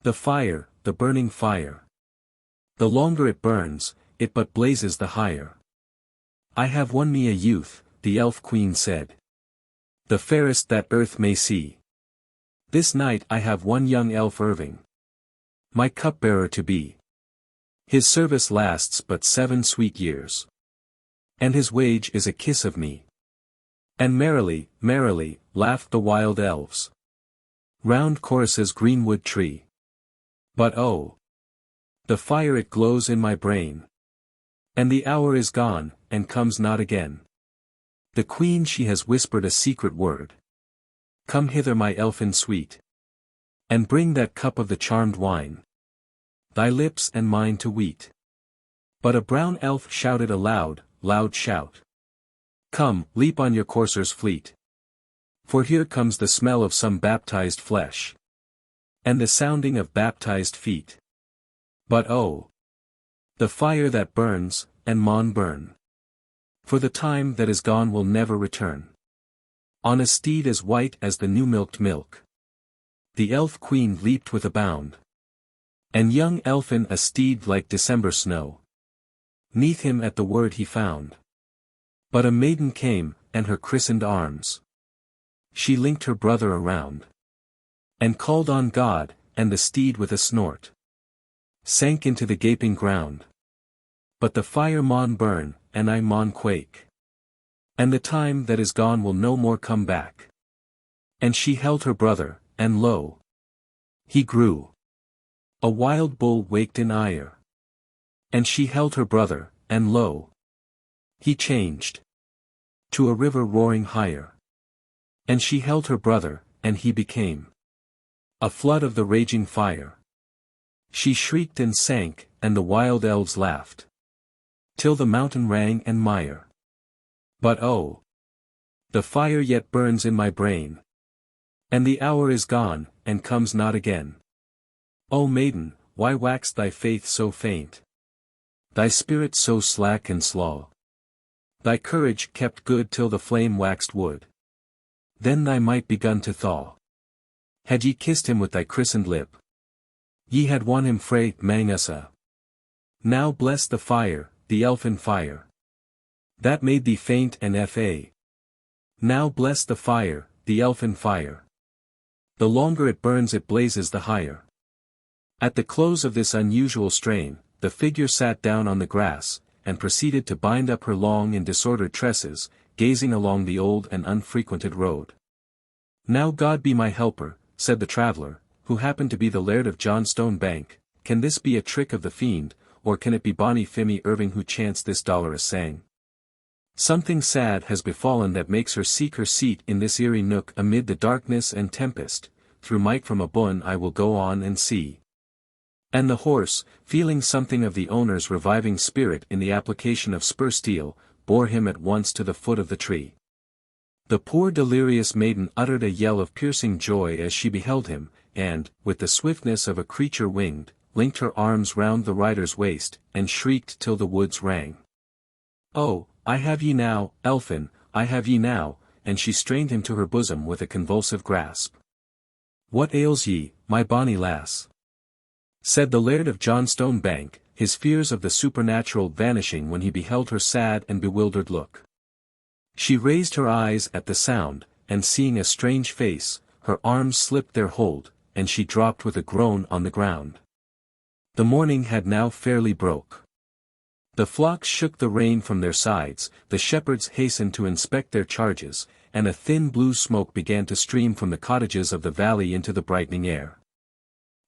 The fire, the burning fire. The longer it burns, it but blazes the higher. I have won me a youth, the elf queen said, the fairest that earth may see. This night I have one young elf Irving, my cupbearer to be. His service lasts but 7 sweet years, and his wage is a kiss of me. And merrily, merrily, laughed the wild elves round Chorus's greenwood tree. But oh! The fire it glows in my brain, and the hour is gone, and comes not again. The queen she has whispered a secret word. Come hither my elfin sweet, and bring that cup of the charmed wine, thy lips and mine to weet. But a brown elf shouted a loud, loud shout. Come, leap on your coursers fleet. For here comes the smell of some baptized flesh, and the sounding of baptized feet. But oh! The fire that burns, and maun burn. For the time that is gone will never return. On a steed as white as the new-milked milk, the elf queen leaped with a bound. And young Elphin a steed like December snow, 'neath him at the word he found. But a maiden came, and her christened arms she linked her brother around, and called on God, and the steed with a snort sank into the gaping ground. But the fire maun burn, and I maun quake. And the time that is gone will no more come back. And she held her brother, and lo! He grew a wild bull waked in ire. And she held her brother, and lo! He changed to a river roaring higher. And she held her brother, and he became a flood of the raging fire. She shrieked and sank, and the wild elves laughed, till the mountain rang and mire. But oh! The fire yet burns in my brain, and the hour is gone, and comes not again. O maiden, why waxed thy faith so faint? Thy spirit so slack and slaw? Thy courage kept good till the flame waxed wood. Then thy might begun to thaw. Had ye kissed him with thy christened lip, ye had won him frae Mangusa. Now bless the fire, the elfin fire, that made thee faint and fa. Now bless the fire, the elfin fire. The longer it burns it blazes the higher. At the close of this unusual strain, the figure sat down on the grass, and proceeded to bind up her long and disordered tresses, gazing along the old and unfrequented road. Now God be my helper, said the traveller, who happened to be the Laird of Johnstone Bank, can this be a trick of the fiend, or can it be bonny Fimy Irving who chants this dolorous sang? Something sad has befallen that makes her seek her seat in this eerie nook amid the darkness and tempest, through might from abun I will go on and see. And the horse, feeling something of the owner's reviving spirit in the application of spur steel, bore him at once to the foot of the tree. The poor delirious maiden uttered a yell of piercing joy as she beheld him, and, with the swiftness of a creature winged, linked her arms round the rider's waist, and shrieked till the woods rang. Oh, I have ye now, Elphin, I have ye now, and she strained him to her bosom with a convulsive grasp. What ails ye, my bonny lass? Said the Laird of Johnstone Bank, his fears of the supernatural vanishing when he beheld her sad and bewildered look. She raised her eyes at the sound, and seeing a strange face, her arms slipped their hold, and she dropped with a groan on the ground. The morning had now fairly broke. The flocks shook the rain from their sides, the shepherds hastened to inspect their charges, and a thin blue smoke began to stream from the cottages of the valley into the brightening air.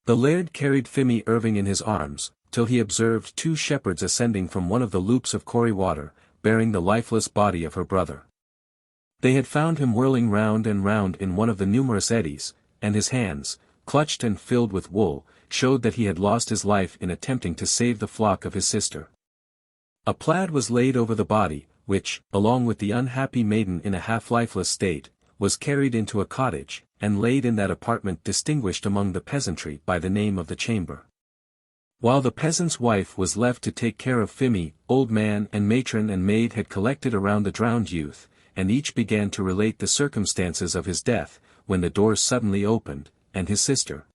The Laird carried Fimy Irving in his arms, till he observed two shepherds ascending from one of the loops of Corrie water, bearing the lifeless body of her brother. They had found him whirling round and round in one of the numerous eddies, and his hands, clutched and filled with wool, showed that he had lost his life in attempting to save the flock of his sister. A plaid was laid over the body, which, along with the unhappy maiden in a half-lifeless state, was carried into a cottage, and laid in that apartment distinguished among the peasantry by the name of the chamber. While the peasant's wife was left to take care of Fimy, old man and matron and maid had collected around the drowned youth, and each began to relate the circumstances of his death, when the doors suddenly opened, and his sister,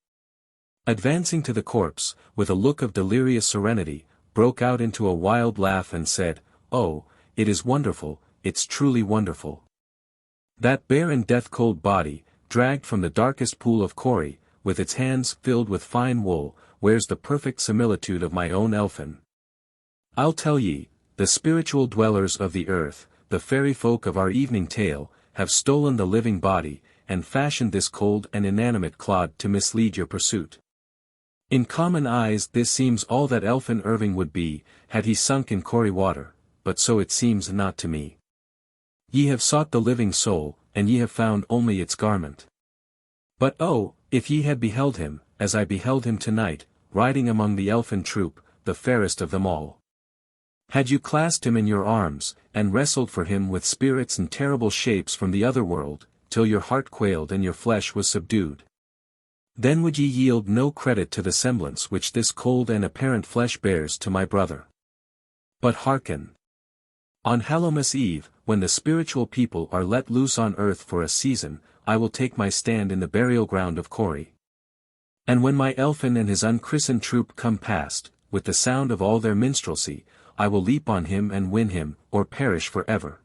advancing to the corpse, with a look of delirious serenity, broke out into a wild laugh and said, "Oh, it is wonderful, it's truly wonderful. That bare and death-cold body, dragged from the darkest pool of Corrie, with its hands filled with fine wool, wears the perfect similitude of my own Elphin. I'll tell ye, the spiritual dwellers of the earth, the fairy folk of our evening tale, have stolen the living body, and fashioned this cold and inanimate clod to mislead your pursuit. In common eyes this seems all that Elphin Irving would be, had he sunk in Corrie water, but so it seems not to me. Ye have sought the living soul, and ye have found only its garment. But oh, if ye had beheld him, as I beheld him tonight, riding among the elfin troop, the fairest of them all. Had you clasped him in your arms, and wrestled for him with spirits and terrible shapes from the other world, till your heart quailed and your flesh was subdued. Then would ye yield no credit to the semblance which this cold and apparent flesh bears to my brother. But hearken. On Hallowmas Eve, when the spiritual people are let loose on earth for a season, I will take my stand in the burial ground of Corrie. And when my Elphin and his unchristened troop come past, with the sound of all their minstrelsy, I will leap on him and win him, or perish for ever."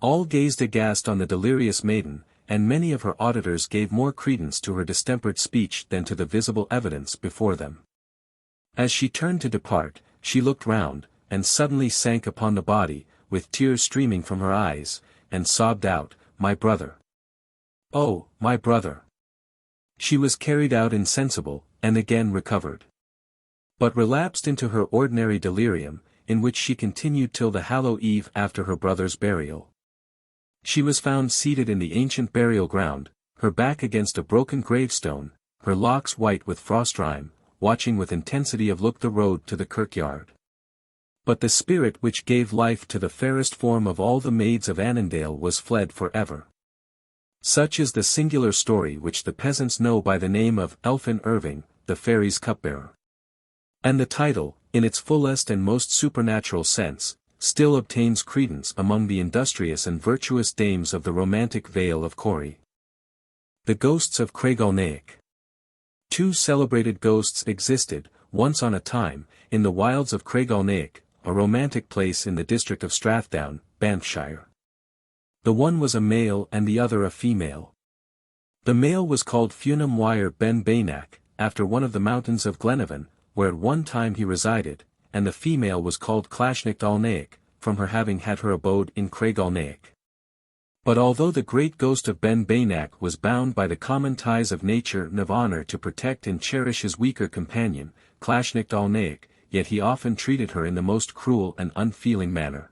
All gazed aghast on the delirious maiden, and many of her auditors gave more credence to her distempered speech than to the visible evidence before them. As she turned to depart, she looked round, and suddenly sank upon the body, with tears streaming from her eyes, and sobbed out, "My brother! Oh, my brother!" She was carried out insensible, and again recovered. But relapsed into her ordinary delirium, in which she continued till the Hallow Eve after her brother's burial. She was found seated in the ancient burial ground, her back against a broken gravestone, her locks white with frost-rime, watching with intensity of look the road to the kirkyard. But the spirit which gave life to the fairest form of all the maids of Annandale was fled for ever. Such is the singular story which the peasants know by the name of Elphin Irving, the Fairies' cupbearer. And the title, in its fullest and most supernatural sense, still obtains credence among the industrious and virtuous dames of the romantic Vale of Corey. The Ghosts of Craig-Aulnaic. Two celebrated ghosts existed, once on a time, in the wilds of Craig-Aulnaic, a romantic place in the district of Strathdown, Banffshire. The one was a male and the other a female. The male was called Fionnam Wyre Ben Bainac, after one of the mountains of Glenavon, where at one time he resided, and the female was called Coinnach Oer, from her having had her abode in Craig-Aulnaic. But although the great ghost of Ben Bainac was bound by the common ties of nature and of honour to protect and cherish his weaker companion, Coinnach Oer, yet he often treated her in the most cruel and unfeeling manner.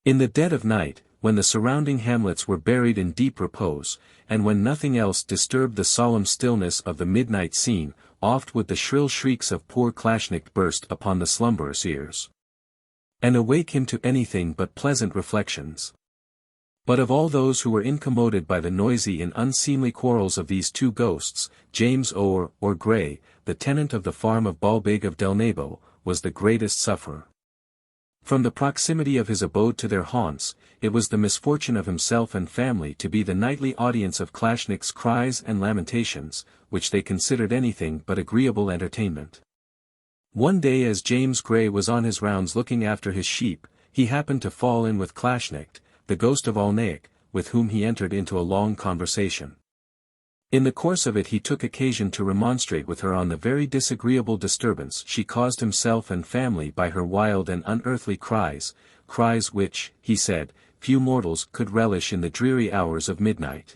In the dead of night, when the surrounding hamlets were buried in deep repose, and when nothing else disturbed the solemn stillness of the midnight scene, oft would the shrill shrieks of poor Coinnach burst upon the slumberous ears, and awake him to anything but pleasant reflections. But of all those who were incommoded by the noisy and unseemly quarrels of these two ghosts, James Oer, or Gray, the tenant of the farm of Balbeg of Delnabo, was the greatest sufferer. From the proximity of his abode to their haunts, it was the misfortune of himself and family to be the nightly audience of Coinnach's cries and lamentations, which they considered anything but agreeable entertainment. One day as James Gray was on his rounds looking after his sheep, he happened to fall in with Coinnach, the ghost of Aulnaic, with whom he entered into a long conversation. In the course of it he took occasion to remonstrate with her on the very disagreeable disturbance she caused himself and family by her wild and unearthly cries, cries which, he said, few mortals could relish in the dreary hours of midnight.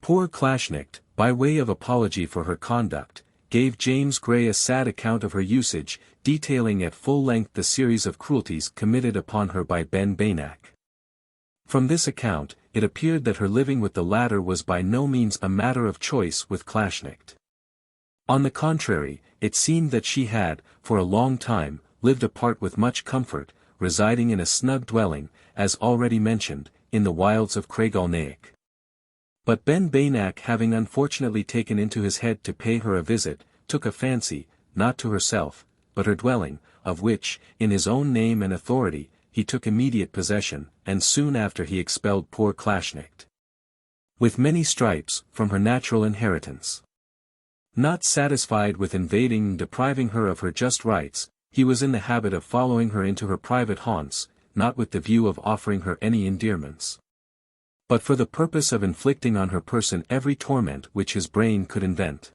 Poor Coinnach, by way of apology for her conduct, gave James Gray a sad account of her usage, detailing at full length the series of cruelties committed upon her by Ben Bainac. From this account, it appeared that her living with the latter was by no means a matter of choice with Coinnach. On the contrary, it seemed that she had, for a long time, lived apart with much comfort, residing in a snug dwelling, as already mentioned, in the wilds of Craig-Aulnaic. But Ben Bainac having unfortunately taken into his head to pay her a visit, took a fancy, not to herself, but her dwelling, of which, in his own name and authority, he took immediate possession, and soon after he expelled poor Coinnach, with many stripes, from her natural inheritance. Not satisfied with invading and depriving her of her just rights, he was in the habit of following her into her private haunts, not with the view of offering her any endearments, but for the purpose of inflicting on her person every torment which his brain could invent.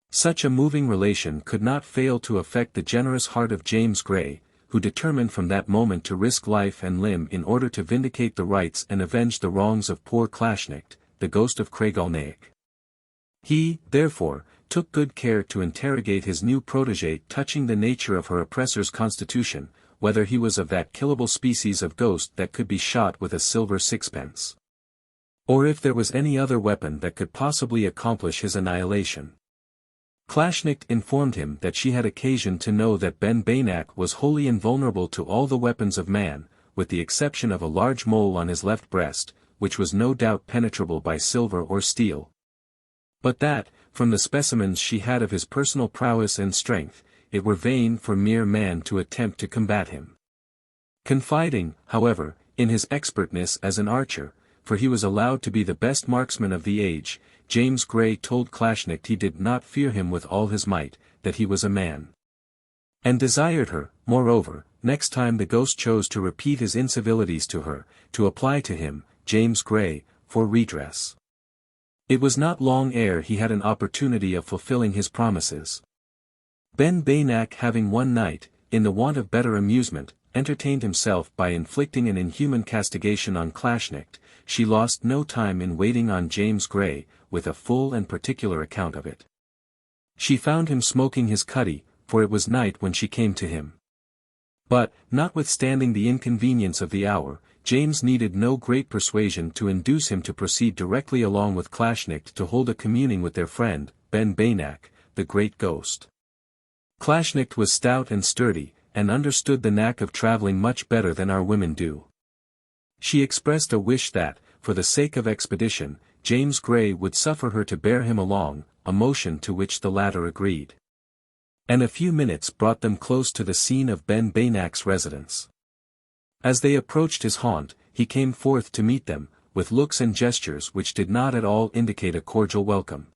Such a moving relation could not fail to affect the generous heart of James Gray, who determined from that moment to risk life and limb in order to vindicate the rights and avenge the wrongs of poor Coinnach, the ghost of Craig-Aulnaic. He, therefore, took good care to interrogate his new protégé touching the nature of her oppressor's constitution, whether he was of that killable species of ghost that could be shot with a silver sixpence, or if there was any other weapon that could possibly accomplish his annihilation. Coinnach informed him that she had occasion to know that Ben Bainac was wholly invulnerable to all the weapons of man, with the exception of a large mole on his left breast, which was no doubt penetrable by silver or steel. But that, from the specimens she had of his personal prowess and strength, it were vain for mere man to attempt to combat him. Confiding, however, in his expertness as an archer, for he was allowed to be the best marksman of the age, James Gray told Coinnach he did not fear him with all his might, that he was a man, and desired her, moreover, next time the ghost chose to repeat his incivilities to her, to apply to him, James Gray, for redress. It was not long ere he had an opportunity of fulfilling his promises. Ben Bainac having one night, in the want of better amusement, entertained himself by inflicting an inhuman castigation on Coinnach, she lost no time in waiting on James Gray, with a full and particular account of it. She found him smoking his cuddy, for it was night when she came to him. But, notwithstanding the inconvenience of the hour, James needed no great persuasion to induce him to proceed directly along with Coinnach to hold a communing with their friend, Ben Bainac, the great ghost. Coinnach was stout and sturdy, and understood the knack of travelling much better than our women do. She expressed a wish that, for the sake of expedition, James Gray would suffer her to bear him along, a motion to which the latter agreed. And a few minutes brought them close to the scene of Ben Bainach's residence. As they approached his haunt, he came forth to meet them, with looks and gestures which did not at all indicate a cordial welcome.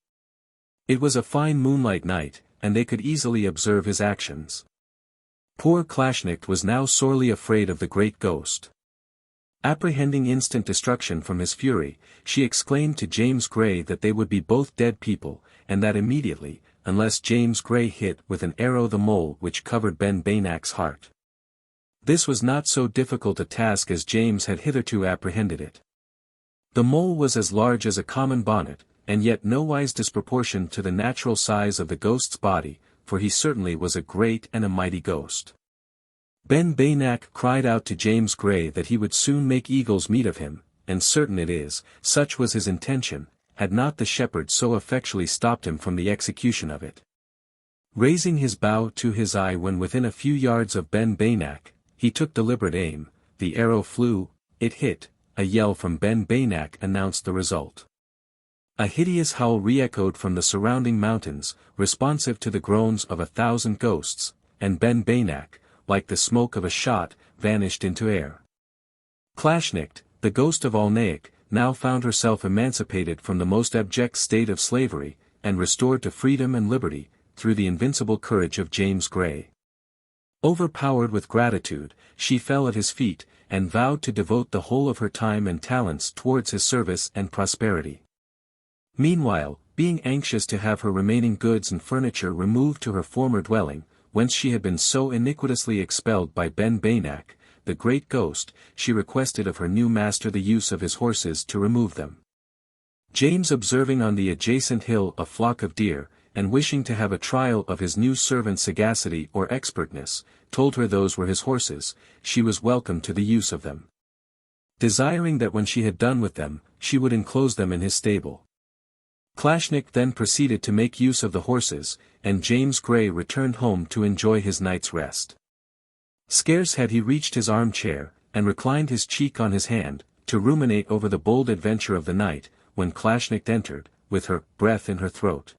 It was a fine moonlight night, and they could easily observe his actions. Poor Clashnicht was now sorely afraid of the great ghost. Apprehending instant destruction from his fury, she exclaimed to James Gray that they would be both dead people, and that immediately, unless James Gray hit with an arrow the mole which covered Ben Bainach's heart. This was not so difficult a task as James had hitherto apprehended it. The mole was as large as a common bonnet, and yet nowise disproportioned to the natural size of the ghost's body, for he certainly was a great and a mighty ghost. Ben Bainach cried out to James Gray that he would soon make eagle's meat of him, and certain it is, such was his intention, had not the shepherd so effectually stopped him from the execution of it. Raising his bow to his eye when within a few yards of Ben Bainach, he took deliberate aim, the arrow flew, it hit, a yell from Ben Bainach announced the result. A hideous howl re-echoed from the surrounding mountains, responsive to the groans of 1,000 ghosts, and Ben Bainach, like the smoke of a shot, vanished into air. Clashnicht, the ghost of Aulnaic, now found herself emancipated from the most abject state of slavery, and restored to freedom and liberty, through the invincible courage of James Gray. Overpowered with gratitude, she fell at his feet, and vowed to devote the whole of her time and talents towards his service and prosperity. Meanwhile, being anxious to have her remaining goods and furniture removed to her former dwelling, whence she had been so iniquitously expelled by Ben Bainach, the great ghost, she requested of her new master the use of his horses to remove them. James, observing on the adjacent hill a flock of deer, and wishing to have a trial of his new servant's sagacity or expertness, told her those were his horses, she was welcome to the use of them. Desiring that when she had done with them, she would enclose them in his stable. Clashnicht then proceeded to make use of the horses, and James Gray returned home to enjoy his night's rest. Scarce had he reached his armchair, and reclined his cheek on his hand, to ruminate over the bold adventure of the night, when Clashnicht entered, with her breath in her throat,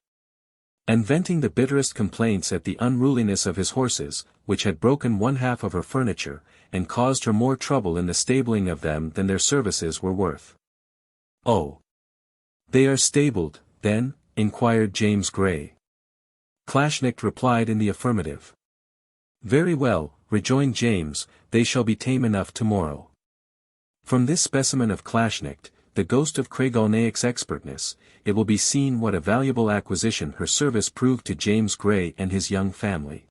and venting the bitterest complaints at the unruliness of his horses, which had broken one half of her furniture, and caused her more trouble in the stabling of them than their services were worth. "Oh! They are stabled, then?" inquired James Gray. Clashnicht replied in the affirmative. "Very well," rejoined James, "they shall be tame enough tomorrow." From this specimen of Clashnicht, the ghost of Craig-Aulnaic's expertness, it will be seen what a valuable acquisition her service proved to James Gray and his young family.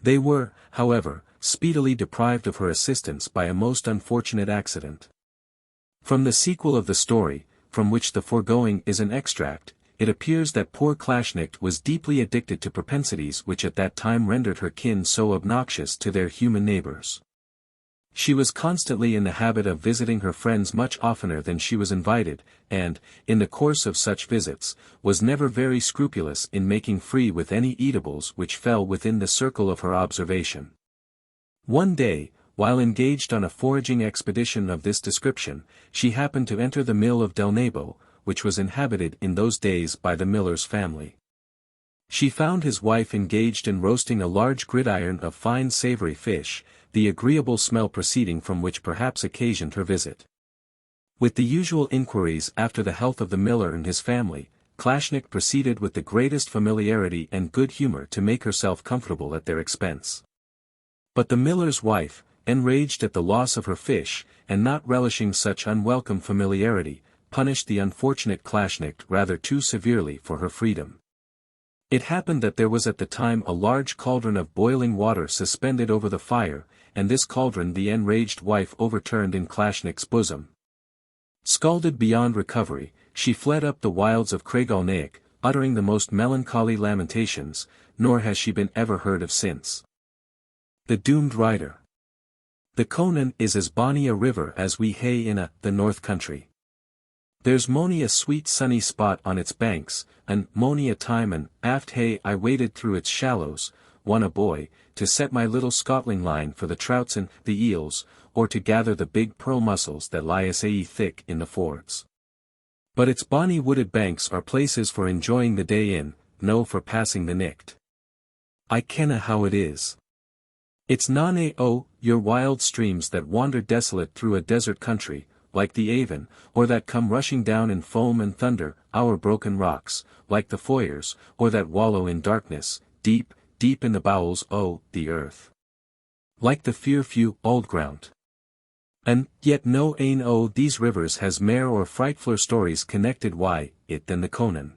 They were, however, speedily deprived of her assistance by a most unfortunate accident. From the sequel of the story, from which the foregoing is an extract, it appears that poor Clashnicht was deeply addicted to propensities which at that time rendered her kin so obnoxious to their human neighbors. She was constantly in the habit of visiting her friends much oftener than she was invited, and, in the course of such visits, was never very scrupulous in making free with any eatables which fell within the circle of her observation. One day, while engaged on a foraging expedition of this description, she happened to enter the mill of Delnabo, which was inhabited in those days by the miller's family. She found his wife engaged in roasting a large gridiron of fine savoury fish, the agreeable smell proceeding from which perhaps occasioned her visit. With the usual inquiries after the health of the miller and his family, Clashnicht proceeded with the greatest familiarity and good humour to make herself comfortable at their expense. But the miller's wife, enraged at the loss of her fish, and not relishing such unwelcome familiarity, punished the unfortunate Clashnicht rather too severely for her freedom. It happened that there was at the time a large cauldron of boiling water suspended over the fire, and this cauldron the enraged wife overturned in Clashnicht's bosom. Scalded beyond recovery, she fled up the wilds of Craig-Aulnaic, uttering the most melancholy lamentations, nor has she been ever heard of since. The Doomed Rider. The Conan is as bonny a river as we hae in the north country. There's mony a sweet sunny spot on its banks, and mony a time and aft hae I waded through its shallows, one a boy, to set my little scotling line for the trouts and the eels, or to gather the big pearl mussels that lie as thick in the fords. But its bonny wooded banks are places for enjoying the day in, no for passing the nicht. I kenna how it is. It's none o, your wild streams that wander desolate through a desert country, like the Avon, or that come rushing down in foam and thunder, our broken rocks, like the foyers, or that wallow in darkness, deep, deep in the bowels o' the earth. Like the few old ground. And, yet no ane o' these rivers has mair or frightfuler stories connected wi' it than the Conan.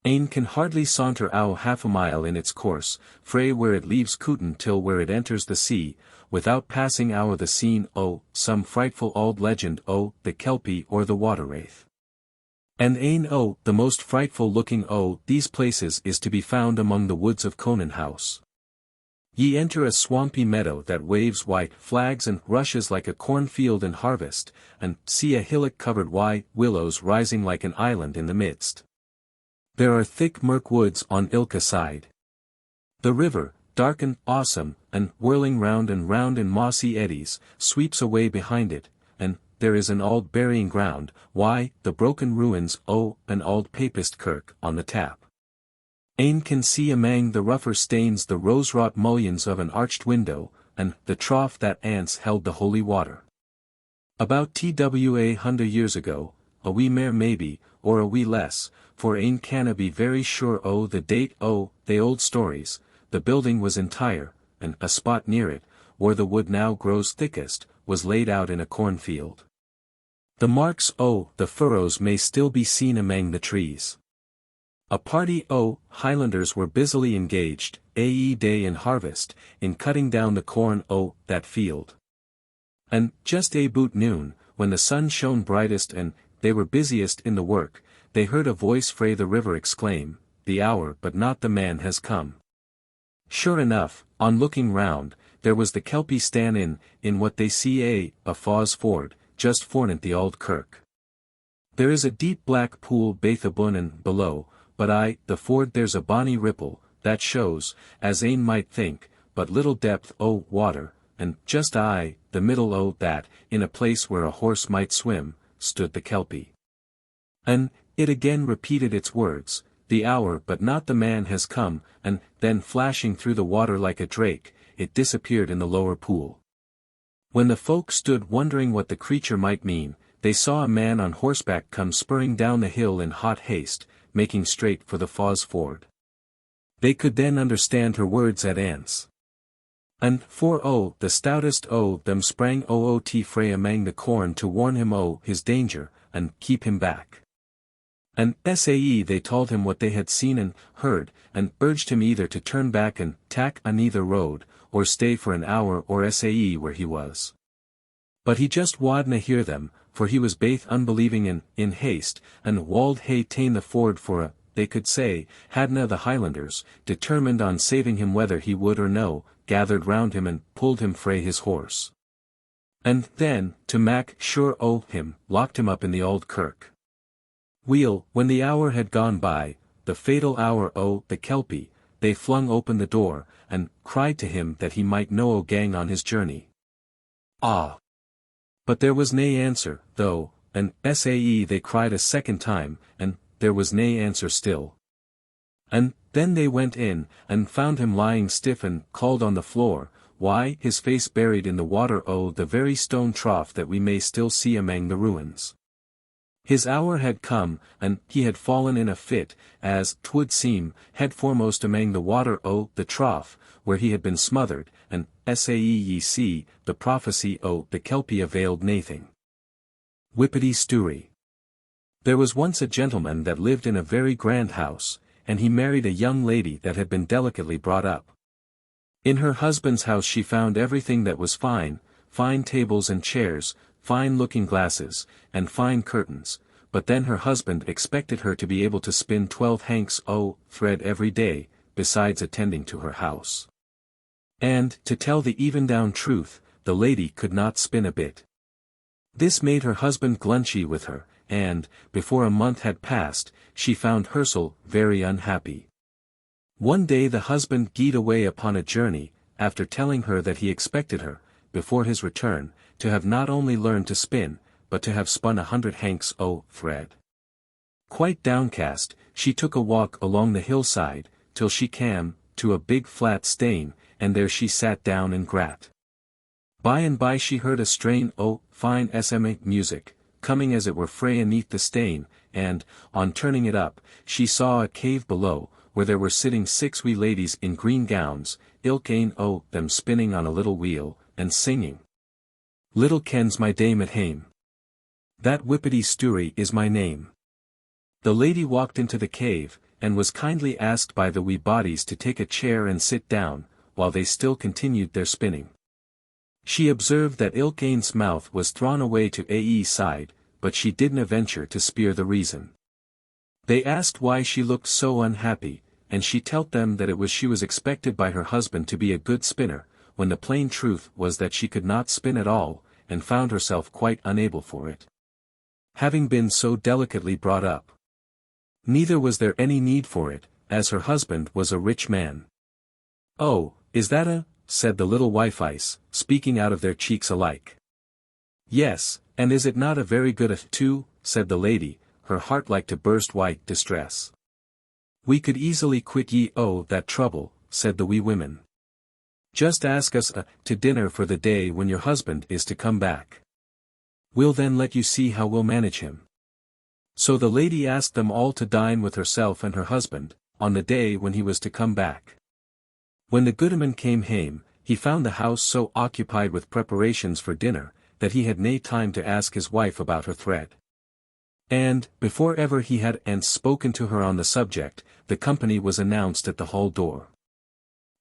Ane can hardly saunter out half a mile in its course, frae where it leaves Cooten till where it enters the sea, without passing ower the scene o' some frightful old legend o' the Kelpie or the water wraith. And ane o' the most frightful looking o' these places is to be found among the woods of Conan House. Ye enter a swampy meadow that waves white flags and rushes like a cornfield in harvest, and see a hillock covered wi' willows rising like an island in the midst. There are thick mirk woods on ilka side. The river, dark and awesome, and whirling round and round in mossy eddies, sweeps away behind it, and there is an auld burying ground, why, the broken ruins o' an auld papist kirk on the tap. Ane can see amang the rougher stains the rose-wrought mullions of an arched window, and the trough that ants held the holy water. About twa 100 years ago, a wee mair maybe, or a wee less, for ane canna be very sure o' the date o' the old stories, the building was entire, and a spot near it, where the wood now grows thickest, was laid out in a cornfield. The marks o' the furrows may still be seen amang the trees. A party o' Highlanders were busily engaged, day in harvest, in cutting down the corn o' that field. And, just aboot noon, when the sun shone brightest and they were busiest in the work, they heard a voice frae the river exclaim, "The hour but not the man has come." Sure enough, on looking round, there was the Kelpie Stane in what they see a Faw's Ford, just fornint the auld kirk. There is a deep black pool baith abune and below, but the ford there's a bonny ripple, that shows, as ane might think, but little depth o' water, and just the middle o' that, in a place where a horse might swim, stood the Kelpie. And, it again repeated its words, "The hour but not the man has come," and, then flashing through the water like a drake, it disappeared in the lower pool. When the folk stood wondering what the creature might mean, they saw a man on horseback come spurring down the hill in hot haste, making straight for the Faw's Ford. They could then understand her words at ance. And, the stoutest o' them sprang oot frae amang the corn to warn him o' his danger, and keep him back. And they told him what they had seen and heard, and urged him either to turn back and tack on either road, or stay for an hour or where he was. But he just wadna hear them, for he was baith unbelieving and in haste, and wald hae ta'en the ford for they could say, hadna the Highlanders, determined on saving him whether he would or no, gathered round him and pulled him frae his horse. And then, to mak sure o' him, locked him up in the old kirk. Weel, when the hour had gone by, the fatal hour o' the Kelpie, they flung open the door, and cried to him that he might no gang on his journey. Ah! But there was nae answer, though, and they cried a second time, and there was nae answer still. And then they went in, and found him lying stiff and cold on the floor, why, his face buried in the water o' the very stone trough that we may still see amang the ruins. His hour had come, and he had fallen in a fit, as 'twould seem, head foremost amang the water o' the trough, where he had been smothered, and ye see, the prophecy o' the Kelpie availed naething. Whippety Stourie. There was once a gentleman that lived in a very grand house, and he married a young lady that had been delicately brought up. In her husband's house she found everything that was fine tables and chairs, fine looking glasses, and fine curtains, but then her husband expected her to be able to spin 12 hanks o' thread every day, besides attending to her house. And, to tell the even-down truth, the lady could not spin a bit. This made her husband glunchy with her, and, before a month had passed, she found Ercildoun very unhappy. One day the husband gied away upon a journey, after telling her that he expected her, before his return, to have not only learned to spin, but to have spun 100 hanks o' thread. Quite downcast, she took a walk along the hillside, till she came to a big flat stane, and there she sat down and grat. By and by she heard a strain o' fine SMA music, coming as it were frae aneath the stane, and, on turning it up, she saw a cave below, where there were sitting 6 wee ladies in green gowns, ilk ane o' them spinning on a little wheel, and singing. Little kens my dame at hame. That Whippety Stourie is my name. The lady walked into the cave, and was kindly asked by the wee bodies to take a chair and sit down, while they still continued their spinning. She observed that ilk ane's mouth was thrown away to ae side, but she didna venture to speir the reason. They asked why she looked so unhappy, and she telt them that it was she was expected by her husband to be a good spinner, when the plain truth was that she could not spin at all, and found herself quite unable for it, having been so delicately brought up. Neither was there any need for it, as her husband was a rich man. "Oh, is that a?" said the little wife-ice, speaking out of their cheeks alike. "Yes, and is it not a very good a too?" said the lady, her heart like to burst white distress. "We could easily quit ye o' that trouble," said the wee women. "Just ask us to dinner for the day when your husband is to come back. We'll then let you see how we'll manage him." So the lady asked them all to dine with herself and her husband, on the day when he was to come back. When the goodman came hame, he found the house so occupied with preparations for dinner, that he had nae time to ask his wife about her thread. And, before ever he had spoken to her on the subject, the company was announced at the hall door.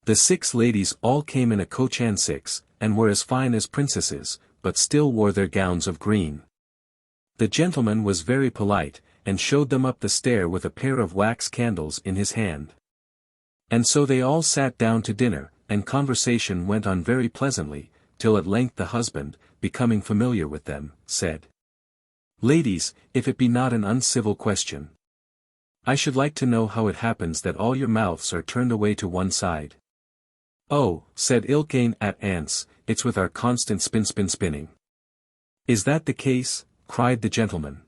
The 6 ladies all came in a coach and 6, and were as fine as princesses, but still wore their gowns of green. The gentleman was very polite, and showed them up the stair with a pair of wax candles in his hand. And so they all sat down to dinner, and conversation went on very pleasantly, till at length the husband, becoming familiar with them, said, "Ladies, if it be not an uncivil question, I should like to know how it happens that all your mouths are turned away to one side." "Oh," said ilk ane at ance, "it's with our constant spinning." "Is that the case?" cried the gentleman.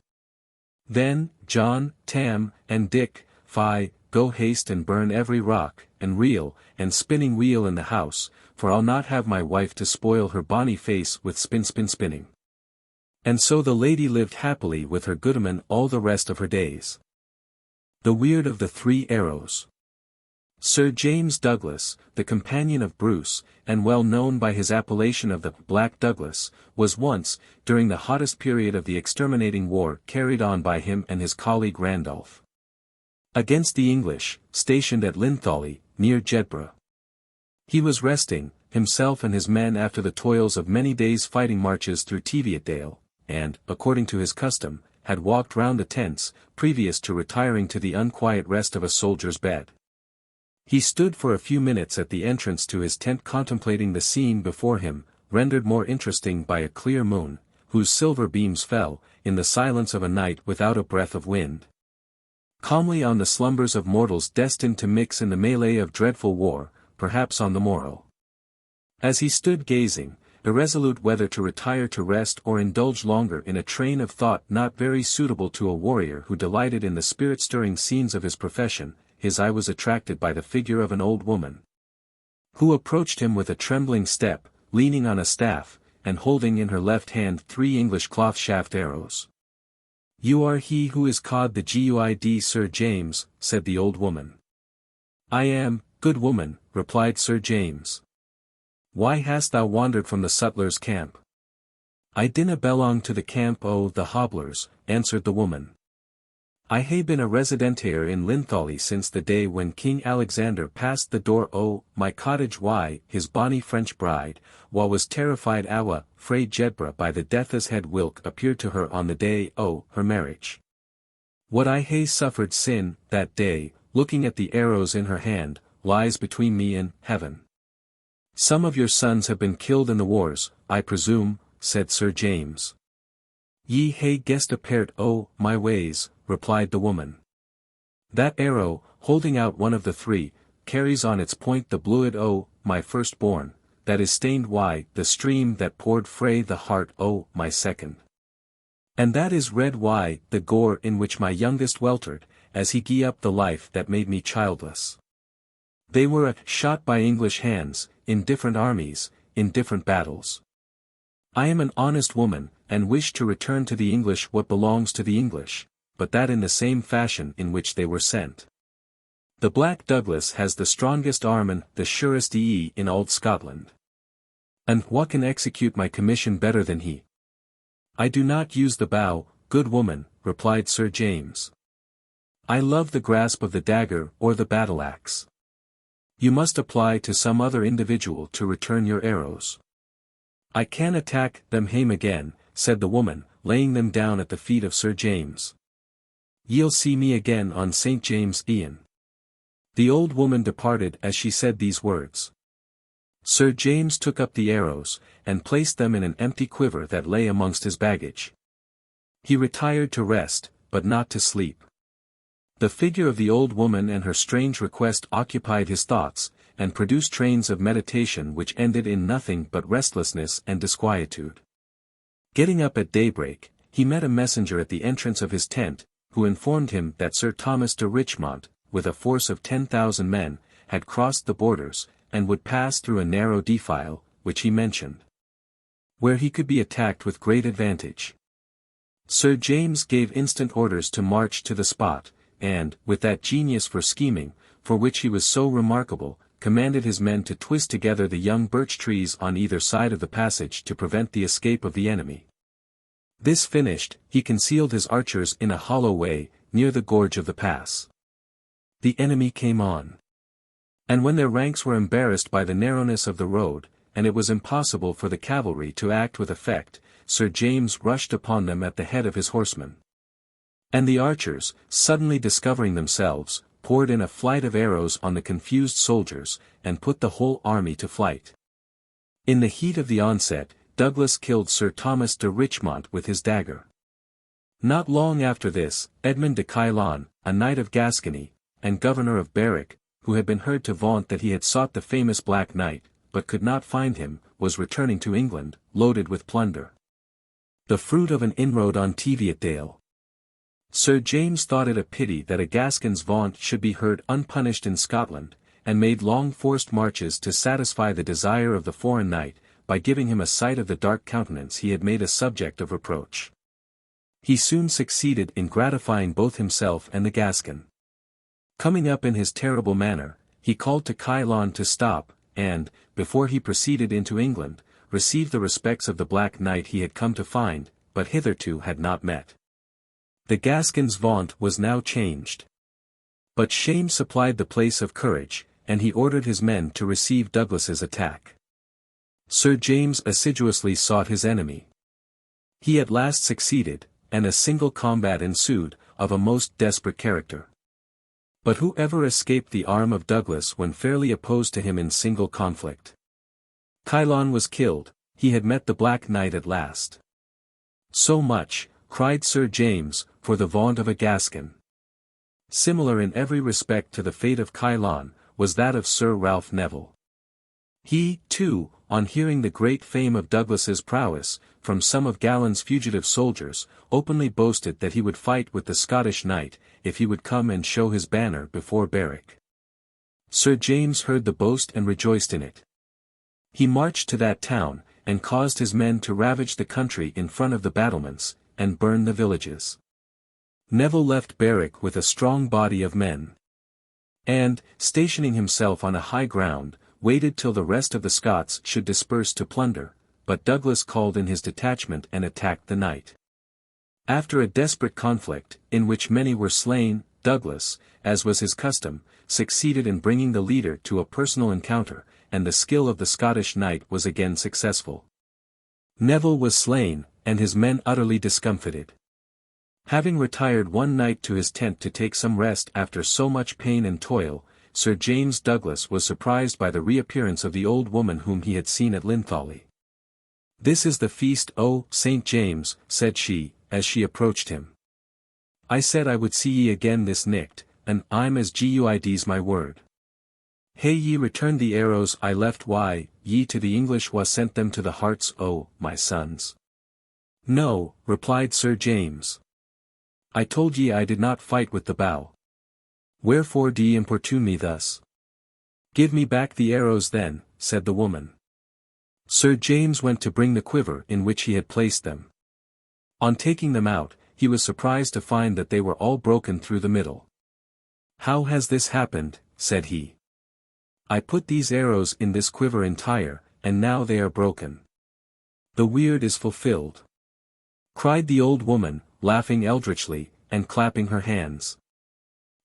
"Then, John, Tam, and Dick, fie, go haste and burn every rock, and reel, and spinning wheel in the house, for I'll not have my wife to spoil her bonny face with spinning." And so the lady lived happily with her goodman all the rest of her days. The Weird of the 3 Arrows. Sir James Douglas, the companion of Bruce, and well known by his appellation of the Black Douglas, was once, during the hottest period of the exterminating war carried on by him and his colleague Randolph against the English, stationed at Linthally, near Jedburgh. He was resting, himself and his men after the toils of many days' fighting marches through Teviotdale, and, according to his custom, had walked round the tents, previous to retiring to the unquiet rest of a soldier's bed. He stood for a few minutes at the entrance to his tent contemplating the scene before him, rendered more interesting by a clear moon, whose silver beams fell, in the silence of a night without a breath of wind, calmly on the slumbers of mortals destined to mix in the melee of dreadful war, perhaps on the morrow. As he stood gazing, irresolute whether to retire to rest or indulge longer in a train of thought not very suitable to a warrior who delighted in the spirit-stirring scenes of his profession, his eye was attracted by the figure of an old woman, who approached him with a trembling step, leaning on a staff, and holding in her left hand 3 English cloth shaft arrows. "You are he who is called the Guid Sir James," said the old woman. "I am, good woman," replied Sir James. "Why hast thou wandered from the sutler's camp?" "I dinna belong to the camp o' the hobblers," answered the woman. "I hae been a residentaire in Linthally since the day when King Alexander passed the door o' my cottage wi' his bonny French bride, wha was terrified awa frae Jedburgh by the death's head whilk appeared to her on the day o' her marriage. What I hae suffered sin, that day, looking at the arrows in her hand, lies between me and heaven." "Some of your sons have been killed in the wars, I presume," said Sir James. "Ye hae guessed a pairt o' my ways," replied the woman. "That arrow, holding out one of the 3, carries on its point the bluid o' my firstborn, that is stained wi' the stream that poured frae the heart o' my second. And that is red why, the gore in which my youngest weltered, as he gie up the life that made me childless. They were shot by English hands, in different armies, in different battles. I am an honest woman, and wish to return to the English what belongs to the English, but that in the same fashion in which they were sent. The Black Douglas has the strongest arm and the surest ee in all Scotland. And what can execute my commission better than he? I do not use the bow, good woman, replied Sir James. I love the grasp of the dagger or the battle-axe. You must apply to some other individual to return your arrows. I can attack them hame again, said the woman, laying them down at the feet of Sir James. Ye'll see me again on St. James' E'en. The old woman departed as she said these words. Sir James took up the arrows, and placed them in an empty quiver that lay amongst his baggage. He retired to rest, but not to sleep. The figure of the old woman and her strange request occupied his thoughts, and produced trains of meditation which ended in nothing but restlessness and disquietude. Getting up at daybreak, he met a messenger at the entrance of his tent, who informed him that Sir Thomas de Richmont, with a force of 10,000 men, had crossed the borders, and would pass through a narrow defile, which he mentioned, where he could be attacked with great advantage. Sir James gave instant orders to march to the spot, and, with that genius for scheming, for which he was so remarkable, commanded his men to twist together the young birch trees on either side of the passage to prevent the escape of the enemy. This finished, he concealed his archers in a hollow way, near the gorge of the pass. The enemy came on. And when their ranks were embarrassed by the narrowness of the road, and it was impossible for the cavalry to act with effect, Sir James rushed upon them at the head of his horsemen. And the archers, suddenly discovering themselves, poured in a flight of arrows on the confused soldiers, and put the whole army to flight. In the heat of the onset, Douglas killed Sir Thomas de Richmont with his dagger. Not long after this, Edmund de Caerleon, a knight of Gascony, and governor of Berwick, who had been heard to vaunt that he had sought the famous Black Knight, but could not find him, was returning to England, loaded with plunder. The fruit of an inroad on Teviotdale. Sir James thought it a pity that a Gascon's vaunt should be heard unpunished in Scotland, and made long forced marches to satisfy the desire of the foreign knight, by giving him a sight of the dark countenance he had made a subject of reproach. He soon succeeded in gratifying both himself and the Gascon. Coming up in his terrible manner, he called to Caerleon to stop, and, before he proceeded into England, received the respects of the Black Knight he had come to find, but hitherto had not met. The Gascon's vaunt was now changed. But shame supplied the place of courage, and he ordered his men to receive Douglas's attack. Sir James assiduously sought his enemy. He at last succeeded, and a single combat ensued, of a most desperate character. But who ever escaped the arm of Douglas when fairly opposed to him in single conflict? Caerleon was killed, he had met the Black Knight at last. So much, cried Sir James, for the vaunt of a Gascon. Similar in every respect to the fate of Caerleon, was that of Sir Ralph Neville. He, too, on hearing the great fame of Douglas's prowess, from some of Gallen's fugitive soldiers, openly boasted that he would fight with the Scottish knight, if he would come and show his banner before Berwick. Sir James heard the boast and rejoiced in it. He marched to that town, and caused his men to ravage the country in front of the battlements, and burn the villages. Neville left Berwick with a strong body of men. And, stationing himself on a high ground, waited till the rest of the Scots should disperse to plunder, but Douglas called in his detachment and attacked the knight. After a desperate conflict, in which many were slain, Douglas, as was his custom, succeeded in bringing the leader to a personal encounter, and the skill of the Scottish knight was again successful. Neville was slain, and his men utterly discomfited. Having retired one night to his tent to take some rest after so much pain and toil, Sir James Douglas was surprised by the reappearance of the old woman whom he had seen at Linthawley. "This is the feast, O St. James," said she, as she approached him. "I said I would see ye again this nicht, and I'm as guid's my word. Hae ye returned the arrows I left? Why, ye to the English wa sent them to the hearts, O, my sons. No, replied Sir James. I told ye I did not fight with the bow. Wherefore do ye importune me thus? Give me back the arrows then, said the woman. Sir James went to bring the quiver in which he had placed them. On taking them out, he was surprised to find that they were all broken through the middle. How has this happened? Said he. I put these arrows in this quiver entire, and now they are broken. The weird is fulfilled. Cried the old woman, laughing eldritchly, and clapping her hands.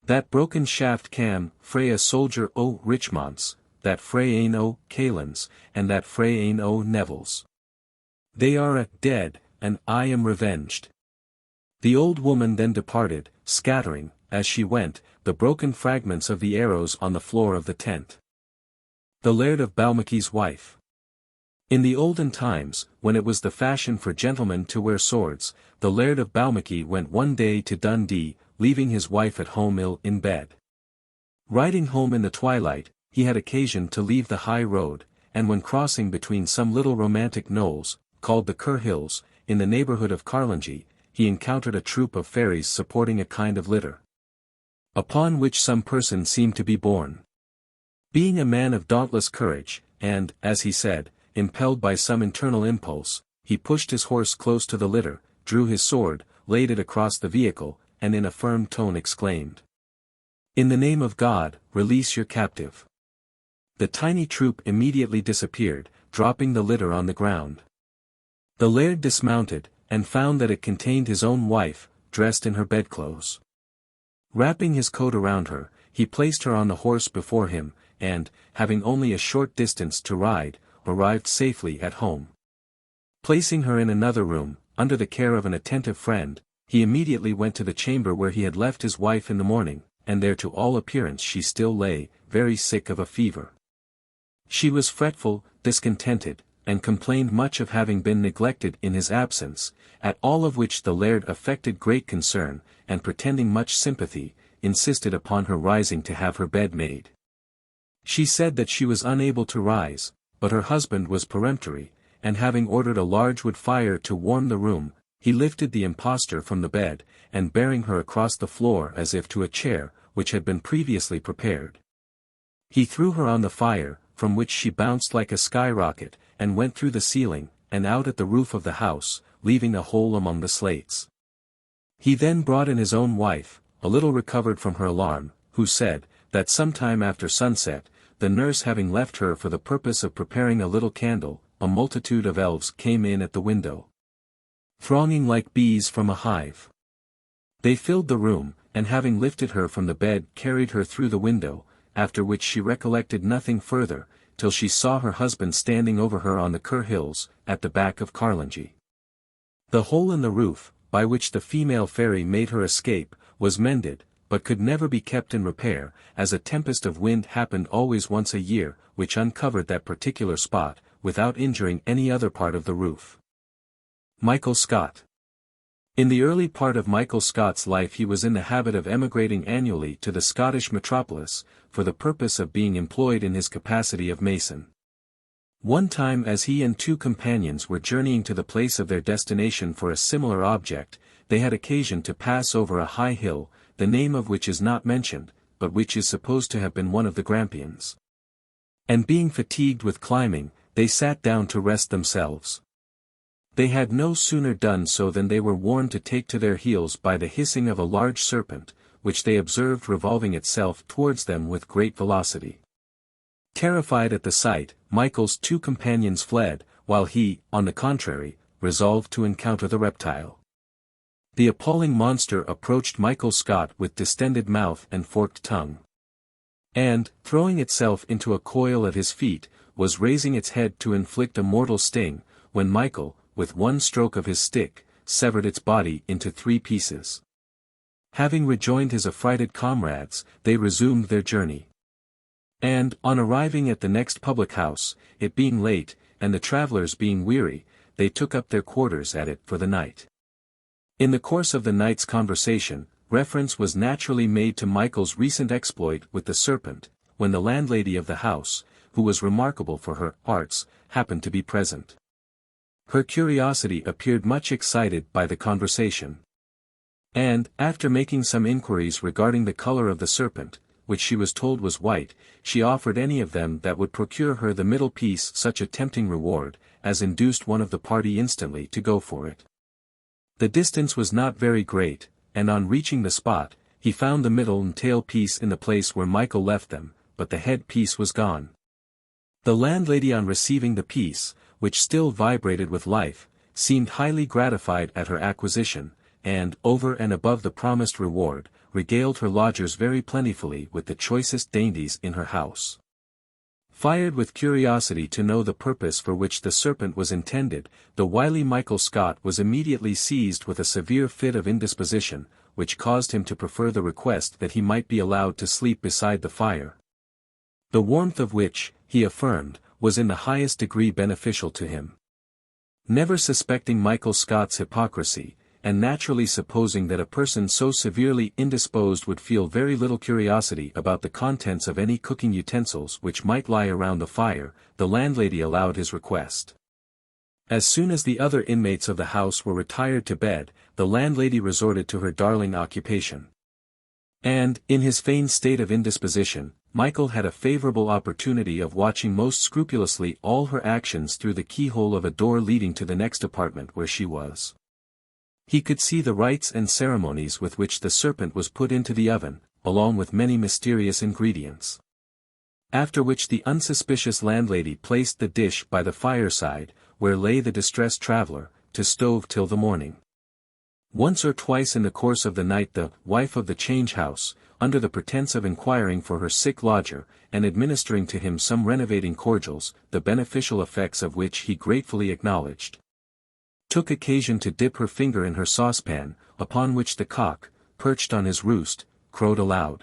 That broken shaft cam, frae a soldier o' Richmont's, that frae ane o' Callan's, and that frae ane o' Neville's. They are dead, and I am revenged. The old woman then departed, scattering, as she went, the broken fragments of the arrows on the floor of the tent. The Laird of Balmachie's wife. In the olden times, when it was the fashion for gentlemen to wear swords, the Laird of Balmachie went one day to Dundee, leaving his wife at home ill in bed. Riding home in the twilight, he had occasion to leave the high road, and when crossing between some little romantic knolls, called the Ker Hills, in the neighbourhood of Carlingford, he encountered a troop of fairies supporting a kind of litter, upon which some person seemed to be borne. Being a man of dauntless courage, and, as he said, impelled by some internal impulse, he pushed his horse close to the litter, drew his sword, laid it across the vehicle, and in a firm tone exclaimed, "In the name of God, release your captive." The tiny troop immediately disappeared, dropping the litter on the ground. The Laird dismounted, and found that it contained his own wife, dressed in her bedclothes. Wrapping his coat around her, he placed her on the horse before him, and, having only a short distance to ride, arrived safely at home. Placing her in another room, under the care of an attentive friend, he immediately went to the chamber where he had left his wife in the morning, and there to all appearance she still lay, very sick of a fever. She was fretful, discontented, and complained much of having been neglected in his absence, at all of which the Laird affected great concern, and pretending much sympathy, insisted upon her rising to have her bed made. She said that she was unable to rise, but her husband was peremptory, and having ordered a large wood fire to warm the room, he lifted the impostor from the bed, and bearing her across the floor as if to a chair, which had been previously prepared, he threw her on the fire, from which she bounced like a skyrocket, and went through the ceiling, and out at the roof of the house, leaving a hole among the slates. He then brought in his own wife, a little recovered from her alarm, who said, that some time after sunset, the nurse having left her for the purpose of preparing a little candle, a multitude of elves came in at the window, thronging like bees from a hive. They filled the room, and having lifted her from the bed carried her through the window, after which she recollected nothing further, till she saw her husband standing over her on the Ker Hills, at the back of Carlingford. The hole in the roof, by which the female fairy made her escape, was mended, but could never be kept in repair, as a tempest of wind happened always once a year, which uncovered that particular spot, without injuring any other part of the roof. Michael Scott. In the early part of Michael Scott's life he was in the habit of emigrating annually to the Scottish metropolis, for the purpose of being employed in his capacity of mason. One time as he and two companions were journeying to the place of their destination for a similar object, they had occasion to pass over a high hill, the name of which is not mentioned, but which is supposed to have been one of the Grampians. And being fatigued with climbing, they sat down to rest themselves. They had no sooner done so than they were warned to take to their heels by the hissing of a large serpent, which they observed revolving itself towards them with great velocity. Terrified at the sight, Michael's two companions fled, while he, on the contrary, resolved to encounter the reptile. The appalling monster approached Michael Scott with distended mouth and forked tongue, and, throwing itself into a coil at his feet, was raising its head to inflict a mortal sting, when Michael, with one stroke of his stick, severed its body into 3 pieces. Having rejoined his affrighted comrades, they resumed their journey. And, on arriving at the next public house, it being late, and the travellers being weary, they took up their quarters at it for the night. In the course of the night's conversation, reference was naturally made to Michael's recent exploit with the serpent, when the landlady of the house, who was remarkable for her arts, happened to be present. Her curiosity appeared much excited by the conversation. And, after making some inquiries regarding the color of the serpent, which she was told was white, she offered any of them that would procure her the middle piece such a tempting reward, as induced one of the party instantly to go for it. The distance was not very great, and on reaching the spot, he found the middle and tail piece in the place where Michael left them, but the head piece was gone. The landlady, on receiving the piece, which still vibrated with life, seemed highly gratified at her acquisition, and, over and above the promised reward, regaled her lodgers very plentifully with the choicest dainties in her house. Fired with curiosity to know the purpose for which the serpent was intended, the wily Michael Scott was immediately seized with a severe fit of indisposition, which caused him to prefer the request that he might be allowed to sleep beside the fire. The warmth of which, he affirmed, was in the highest degree beneficial to him. Never suspecting Michael Scott's hypocrisy, and naturally supposing that a person so severely indisposed would feel very little curiosity about the contents of any cooking utensils which might lie around the fire, the landlady allowed his request. As soon as the other inmates of the house were retired to bed, the landlady resorted to her darling occupation. And, in his feigned state of indisposition, Michael had a favorable opportunity of watching most scrupulously all her actions through the keyhole of a door leading to the next apartment where she was. He could see the rites and ceremonies with which the serpent was put into the oven, along with many mysterious ingredients. After which the unsuspicious landlady placed the dish by the fireside, where lay the distressed traveller, to stove till the morning. Once or twice in the course of the night the wife of the change-house, under the pretence of inquiring for her sick lodger, and administering to him some renovating cordials, the beneficial effects of which he gratefully acknowledged, took occasion to dip her finger in her saucepan, upon which the cock, perched on his roost, crowed aloud.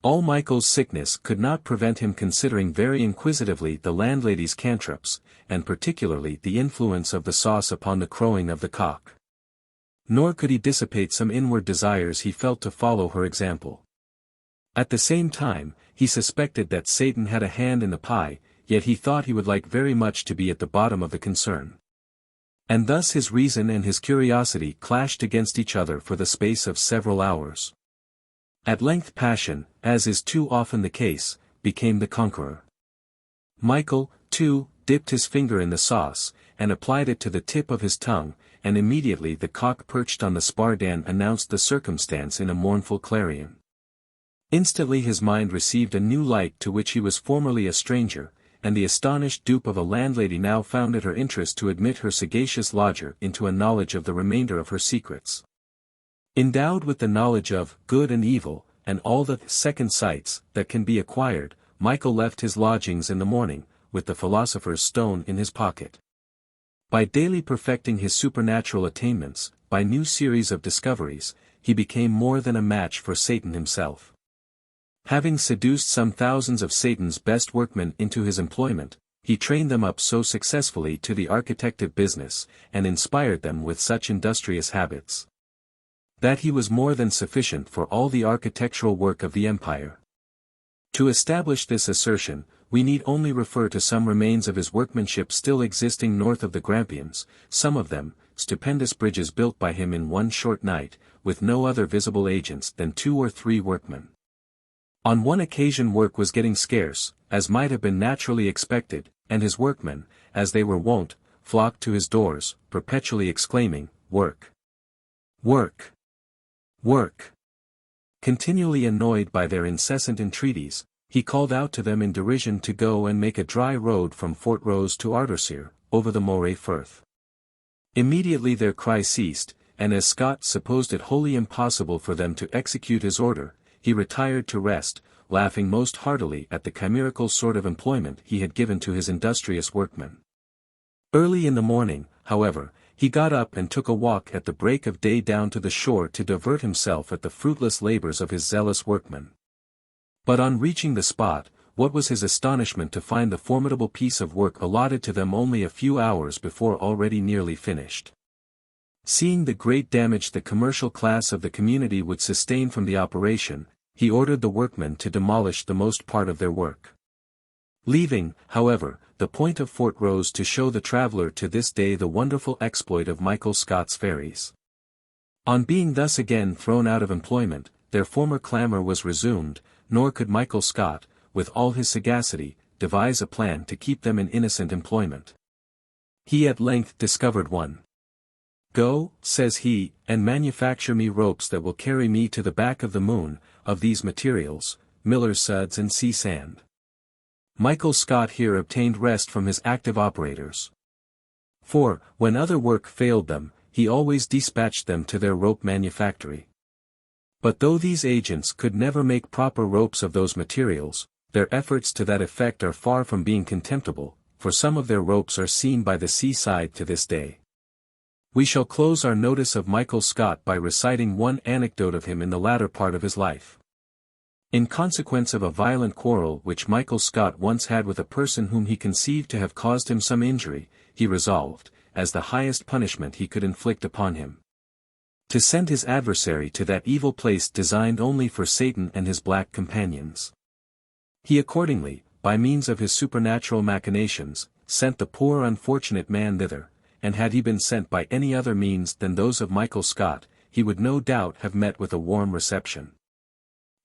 All Michael's sickness could not prevent him considering very inquisitively the landlady's cantrips, and particularly the influence of the sauce upon the crowing of the cock. Nor could he dissipate some inward desires he felt to follow her example. At the same time, he suspected that Satan had a hand in the pie, yet he thought he would like very much to be at the bottom of the concern. And thus his reason and his curiosity clashed against each other for the space of several hours. At length passion, as is too often the case, became the conqueror. Michael, too, dipped his finger in the sauce, and applied it to the tip of his tongue, and immediately the cock perched on the spardan announced the circumstance in a mournful clarion. Instantly his mind received a new light to which he was formerly a stranger, and the astonished dupe of a landlady now found it her interest to admit her sagacious lodger into a knowledge of the remainder of her secrets. Endowed with the knowledge of good and evil, and all the second sights that can be acquired, Michael left his lodgings in the morning, with the philosopher's stone in his pocket. By daily perfecting his supernatural attainments, by new series of discoveries, he became more than a match for Satan himself. Having seduced some thousands of Satan's best workmen into his employment, he trained them up so successfully to the architective business, and inspired them with such industrious habits, that he was more than sufficient for all the architectural work of the empire. To establish this assertion, we need only refer to some remains of his workmanship still existing north of the Grampians, some of them, stupendous bridges built by him in one short night, with no other visible agents than 2 or 3 workmen. On one occasion work was getting scarce, as might have been naturally expected, and his workmen, as they were wont, flocked to his doors, perpetually exclaiming, "Work! Work! Work!" Continually annoyed by their incessant entreaties, he called out to them in derision to go and make a dry road from Fort Rose to Ardersier, over the Moray Firth. Immediately their cry ceased, and as Scott supposed it wholly impossible for them to execute his order, he retired to rest, laughing most heartily at the chimerical sort of employment he had given to his industrious workmen. Early in the morning, however, he got up and took a walk at the break of day down to the shore to divert himself at the fruitless labors of his zealous workmen. But on reaching the spot, what was his astonishment to find the formidable piece of work allotted to them only a few hours before already nearly finished. Seeing the great damage the commercial class of the community would sustain from the operation, he ordered the workmen to demolish the most part of their work. Leaving, however, the point of Fort rose to show the traveller to this day the wonderful exploit of Michael Scott's fairies. On being thus again thrown out of employment, their former clamour was resumed, nor could Michael Scott, with all his sagacity, devise a plan to keep them in innocent employment. He at length discovered one. "Go," says he, "and manufacture me ropes that will carry me to the back of the moon, of these materials, miller's suds and sea sand." Michael Scott here obtained rest from his active operators. For, when other work failed them, he always dispatched them to their rope manufactory. But though these agents could never make proper ropes of those materials, their efforts to that effect are far from being contemptible, for some of their ropes are seen by the seaside to this day. We shall close our notice of Michael Scott by reciting one anecdote of him in the latter part of his life. In consequence of a violent quarrel which Michael Scott once had with a person whom he conceived to have caused him some injury, he resolved, as the highest punishment he could inflict upon him, to send his adversary to that evil place designed only for Satan and his black companions. He accordingly, by means of his supernatural machinations, sent the poor unfortunate man thither, and had he been sent by any other means than those of Michael Scott, he would no doubt have met with a warm reception.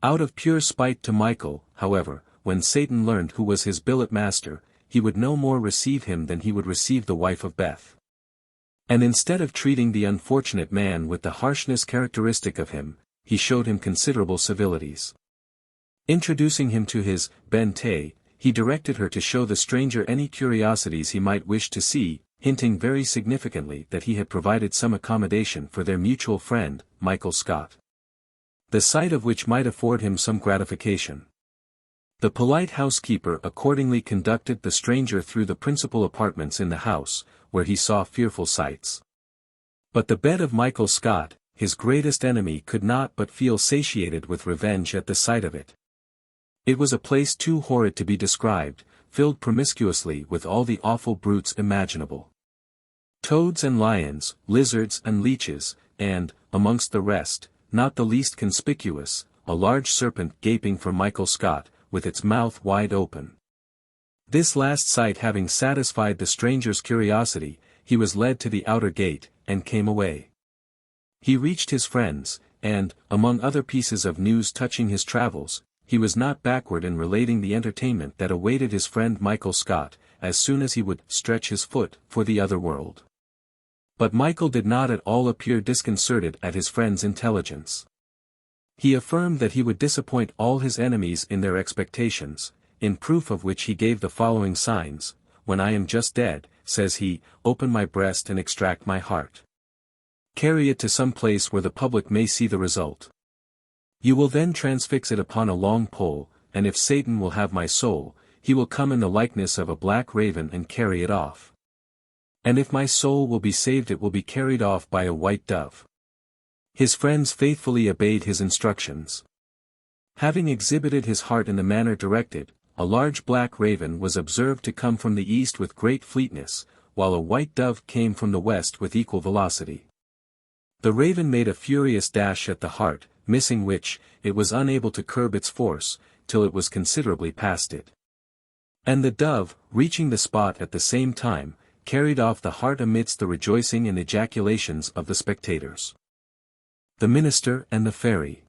Out of pure spite to Michael, however, when Satan learned who was his billet master, he would no more receive him than he would receive the wife of Beth. And instead of treating the unfortunate man with the harshness characteristic of him, he showed him considerable civilities. Introducing him to his bente, he directed her to show the stranger any curiosities he might wish to see, hinting very significantly that he had provided some accommodation for their mutual friend, Michael Scott, the sight of which might afford him some gratification. The polite housekeeper accordingly conducted the stranger through the principal apartments in the house, where he saw fearful sights. But the bed of Michael Scott, his greatest enemy, could not but feel satiated with revenge at the sight of it. It was a place too horrid to be described, filled promiscuously with all the awful brutes imaginable. Toads and lions, lizards and leeches, and, amongst the rest, not the least conspicuous, a large serpent gaping for Michael Scott, with its mouth wide open. This last sight having satisfied the stranger's curiosity, he was led to the outer gate, and came away. He reached his friends, and, among other pieces of news touching his travels, he was not backward in relating the entertainment that awaited his friend Michael Scott, as soon as he would stretch his foot for the other world. But Michael did not at all appear disconcerted at his friend's intelligence. He affirmed that he would disappoint all his enemies in their expectations, in proof of which he gave the following signs: "When I am just dead," says he, "open my breast and extract my heart. Carry it to some place where the public may see the result. You will then transfix it upon a long pole, and if Satan will have my soul, he will come in the likeness of a black raven and carry it off. And if my soul will be saved, it will be carried off by a white dove." His friends faithfully obeyed his instructions. Having exhibited his heart in the manner directed, a large black raven was observed to come from the east with great fleetness, while a white dove came from the west with equal velocity. The raven made a furious dash at the heart, missing which, it was unable to curb its force, till it was considerably past it. And the dove, reaching the spot at the same time, carried off the heart amidst the rejoicing and ejaculations of the spectators. The Minister and the Fairy.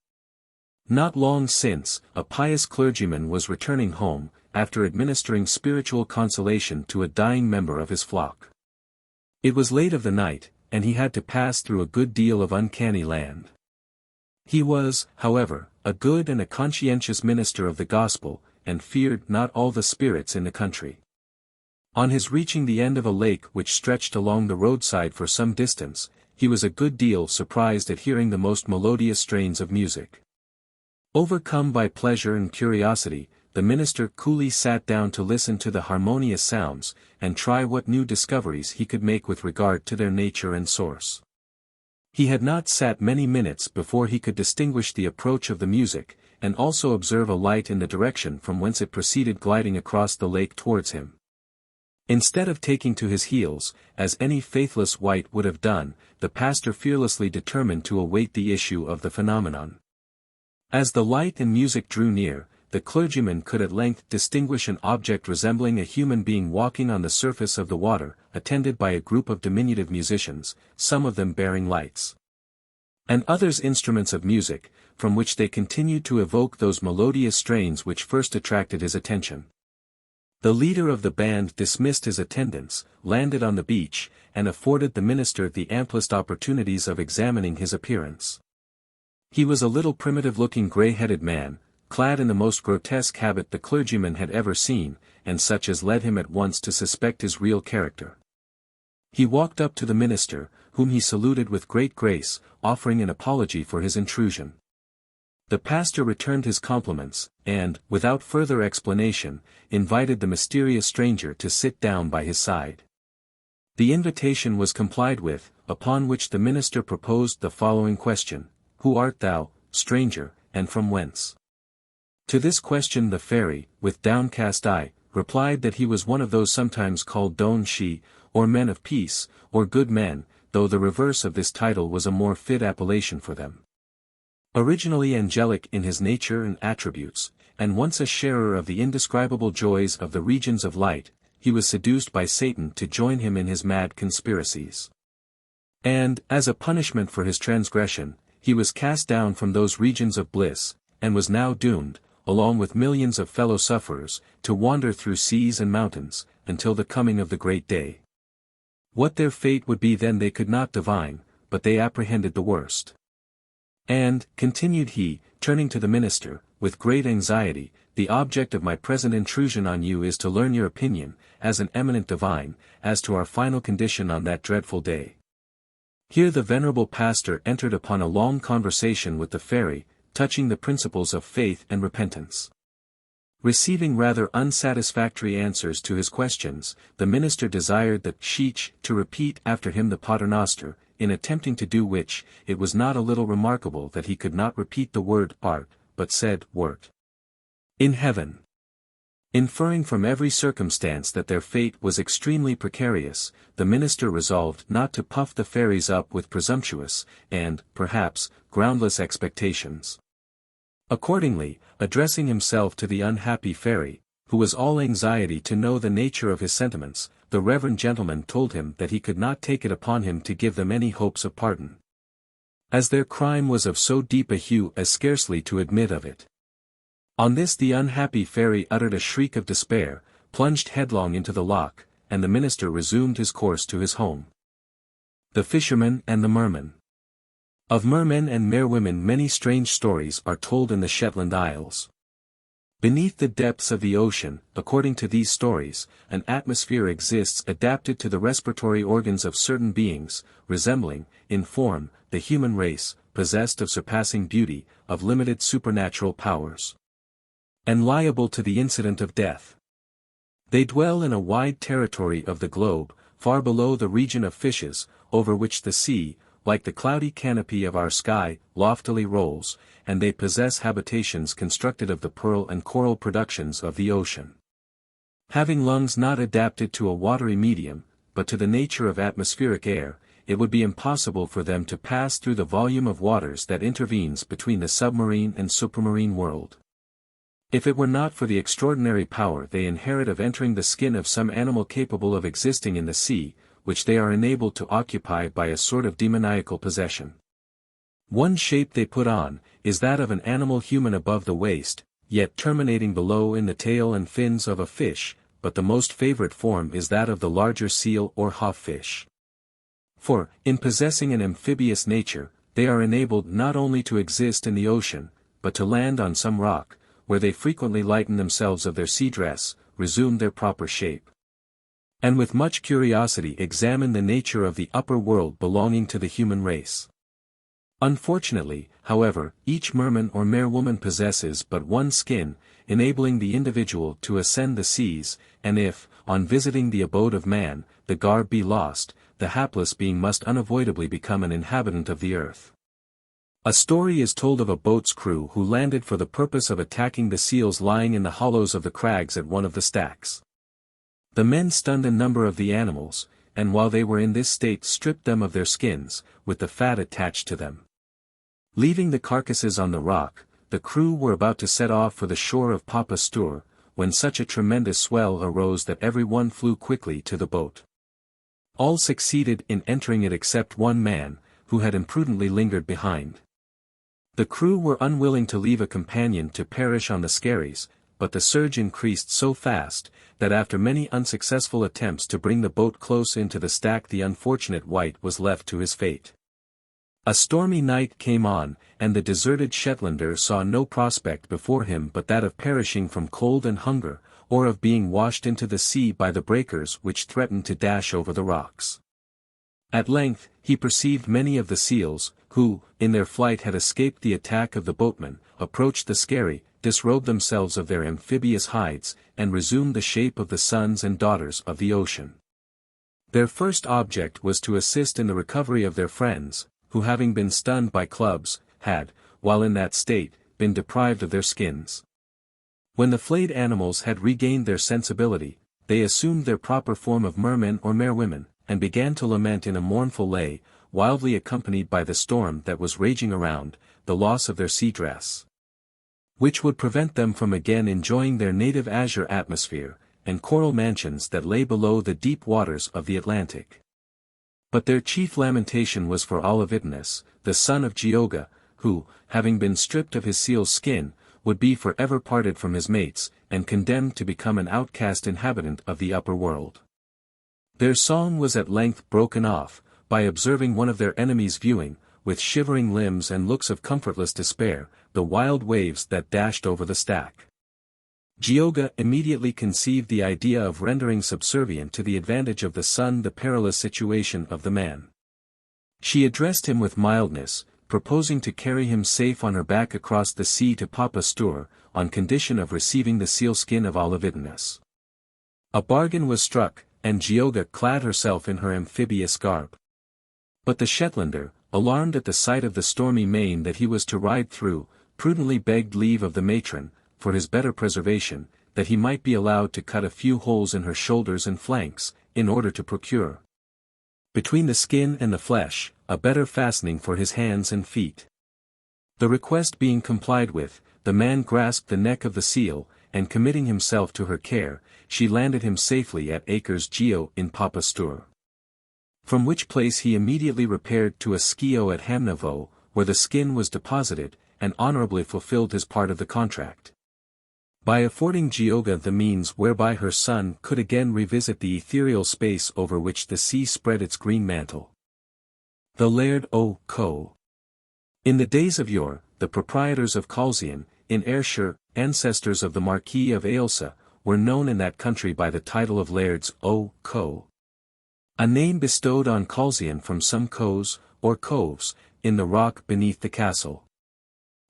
Not long since, a pious clergyman was returning home, after administering spiritual consolation to a dying member of his flock. It was late of the night, and he had to pass through a good deal of uncanny land. He was, however, a good and a conscientious minister of the gospel, and feared not all the spirits in the country. On his reaching the end of a lake which stretched along the roadside for some distance, he was a good deal surprised at hearing the most melodious strains of music. Overcome by pleasure and curiosity, the minister coolly sat down to listen to the harmonious sounds, and try what new discoveries he could make with regard to their nature and source. He had not sat many minutes before he could distinguish the approach of the music, and also observe a light in the direction from whence it proceeded gliding across the lake towards him. Instead of taking to his heels, as any faithless wight would have done, the pastor fearlessly determined to await the issue of the phenomenon. As the light and music drew near, the clergyman could at length distinguish an object resembling a human being walking on the surface of the water, attended by a group of diminutive musicians, some of them bearing lights, and others instruments of music, from which they continued to evoke those melodious strains which first attracted his attention. The leader of the band dismissed his attendants, landed on the beach, and afforded the minister the amplest opportunities of examining his appearance. He was a little primitive-looking grey-headed man, clad in the most grotesque habit the clergyman had ever seen, and such as led him at once to suspect his real character. He walked up to the minister, whom he saluted with great grace, offering an apology for his intrusion. The pastor returned his compliments, and, without further explanation, invited the mysterious stranger to sit down by his side. The invitation was complied with, upon which the minister proposed the following question: "Who art thou, stranger, and from whence?" To this question the fairy, with downcast eye, replied that he was one of those sometimes called Daoine Shie, or men of peace, or good men, though the reverse of this title was a more fit appellation for them. Originally angelic in his nature and attributes, and once a sharer of the indescribable joys of the regions of light, he was seduced by Satan to join him in his mad conspiracies. And, as a punishment for his transgression, he was cast down from those regions of bliss, and was now doomed, along with millions of fellow sufferers, to wander through seas and mountains, until the coming of the great day. What their fate would be then they could not divine, but they apprehended the worst. And, continued he, turning to the minister, with great anxiety, the object of my present intrusion on you is to learn your opinion, as an eminent divine, as to our final condition on that dreadful day. Here the venerable pastor entered upon a long conversation with the fairy, touching the principles of faith and repentance. Receiving rather unsatisfactory answers to his questions, the minister desired the sheech to repeat after him the paternoster, in attempting to do which, it was not a little remarkable that he could not repeat the word art, but said wert. In heaven. Inferring from every circumstance that their fate was extremely precarious, the minister resolved not to puff the fairies up with presumptuous, and, perhaps, groundless expectations. Accordingly, addressing himself to the unhappy fairy, who was all anxiety to know the nature of his sentiments, the reverend gentleman told him that he could not take it upon him to give them any hopes of pardon, as their crime was of so deep a hue as scarcely to admit of it. On this the unhappy fairy uttered a shriek of despair, plunged headlong into the loch, and the minister resumed his course to his home. The Fisherman and the Merman. Of mermen and merwomen many strange stories are told in the Shetland Isles. Beneath the depths of the ocean, according to these stories, an atmosphere exists adapted to the respiratory organs of certain beings, resembling, in form, the human race, possessed of surpassing beauty, of limited supernatural powers, and liable to the incident of death. They dwell in a wide territory of the globe, far below the region of fishes, over which the sea, like the cloudy canopy of our sky, loftily rolls, and they possess habitations constructed of the pearl and coral productions of the ocean. Having lungs not adapted to a watery medium, but to the nature of atmospheric air, it would be impossible for them to pass through the volume of waters that intervenes between the submarine and supramarine world. If it were not for the extraordinary power they inherit of entering the skin of some animal capable of existing in the sea, which they are enabled to occupy by a sort of demoniacal possession. One shape they put on, is that of an animal human above the waist, yet terminating below in the tail and fins of a fish, but the most favorite form is that of the larger seal or hawfish. For, in possessing an amphibious nature, they are enabled not only to exist in the ocean, but to land on some rock, where they frequently lighten themselves of their sea dress, resume their proper shape, and with much curiosity examine the nature of the upper world belonging to the human race. Unfortunately, however, each merman or merwoman possesses but one skin, enabling the individual to ascend the seas, and if, on visiting the abode of man, the garb be lost, the hapless being must unavoidably become an inhabitant of the earth. A story is told of a boat's crew who landed for the purpose of attacking the seals lying in the hollows of the crags at one of the stacks. The men stunned a number of the animals, and while they were in this state stripped them of their skins, with the fat attached to them. Leaving the carcasses on the rock, the crew were about to set off for the shore of Papa Stourie, when such a tremendous swell arose that every one flew quickly to the boat. All succeeded in entering it except one man, who had imprudently lingered behind. The crew were unwilling to leave a companion to perish on the skerries, but the surge increased so fast, that after many unsuccessful attempts to bring the boat close into the stack the unfortunate wight was left to his fate. A stormy night came on, and the deserted Shetlander saw no prospect before him but that of perishing from cold and hunger, or of being washed into the sea by the breakers which threatened to dash over the rocks. At length, he perceived many of the seals, who, in their flight had escaped the attack of the boatmen, approach the skerry, disrobe themselves of their amphibious hides, and resume the shape of the sons and daughters of the ocean. Their first object was to assist in the recovery of their friends, who having been stunned by clubs, had, while in that state, been deprived of their skins. When the flayed animals had regained their sensibility, they assumed their proper form of mermen or merwomen, and began to lament in a mournful lay, wildly accompanied by the storm that was raging around, the loss of their sea dress, which would prevent them from again enjoying their native azure atmosphere, and coral mansions that lay below the deep waters of the Atlantic. But their chief lamentation was for Olividnus, the son of Geoga, who, having been stripped of his seal's skin, would be for ever parted from his mates, and condemned to become an outcast inhabitant of the upper world. Their song was at length broken off, by observing one of their enemies viewing, with shivering limbs and looks of comfortless despair, the wild waves that dashed over the stack. Geoga immediately conceived the idea of rendering subservient to the advantage of the sun the perilous situation of the man. She addressed him with mildness, proposing to carry him safe on her back across the sea to Papa Stourie, on condition of receiving the sealskin of Olividnus. A bargain was struck, and Geoga clad herself in her amphibious garb. But the Shetlander, alarmed at the sight of the stormy main that he was to ride through, prudently begged leave of the matron, for his better preservation, that he might be allowed to cut a few holes in her shoulders and flanks, in order to procure, between the skin and the flesh, a better fastening for his hands and feet. The request being complied with, the man grasped the neck of the seal, and committing himself to her care, she landed him safely at Acres Geo in Papa Stourie. From which place he immediately repaired to a skio at Hamnavoe, where the skin was deposited, and honorably fulfilled his part of the contract, by affording Geoga the means whereby her son could again revisit the ethereal space over which the sea spread its green mantle. The Laird O Co. In the days of yore, the proprietors of Colzian, in Ayrshire, ancestors of the Marquis of Ailsa, were known in that country by the title of Lairds O Co. A name bestowed on Colzian from some coes, or coves, in the rock beneath the castle.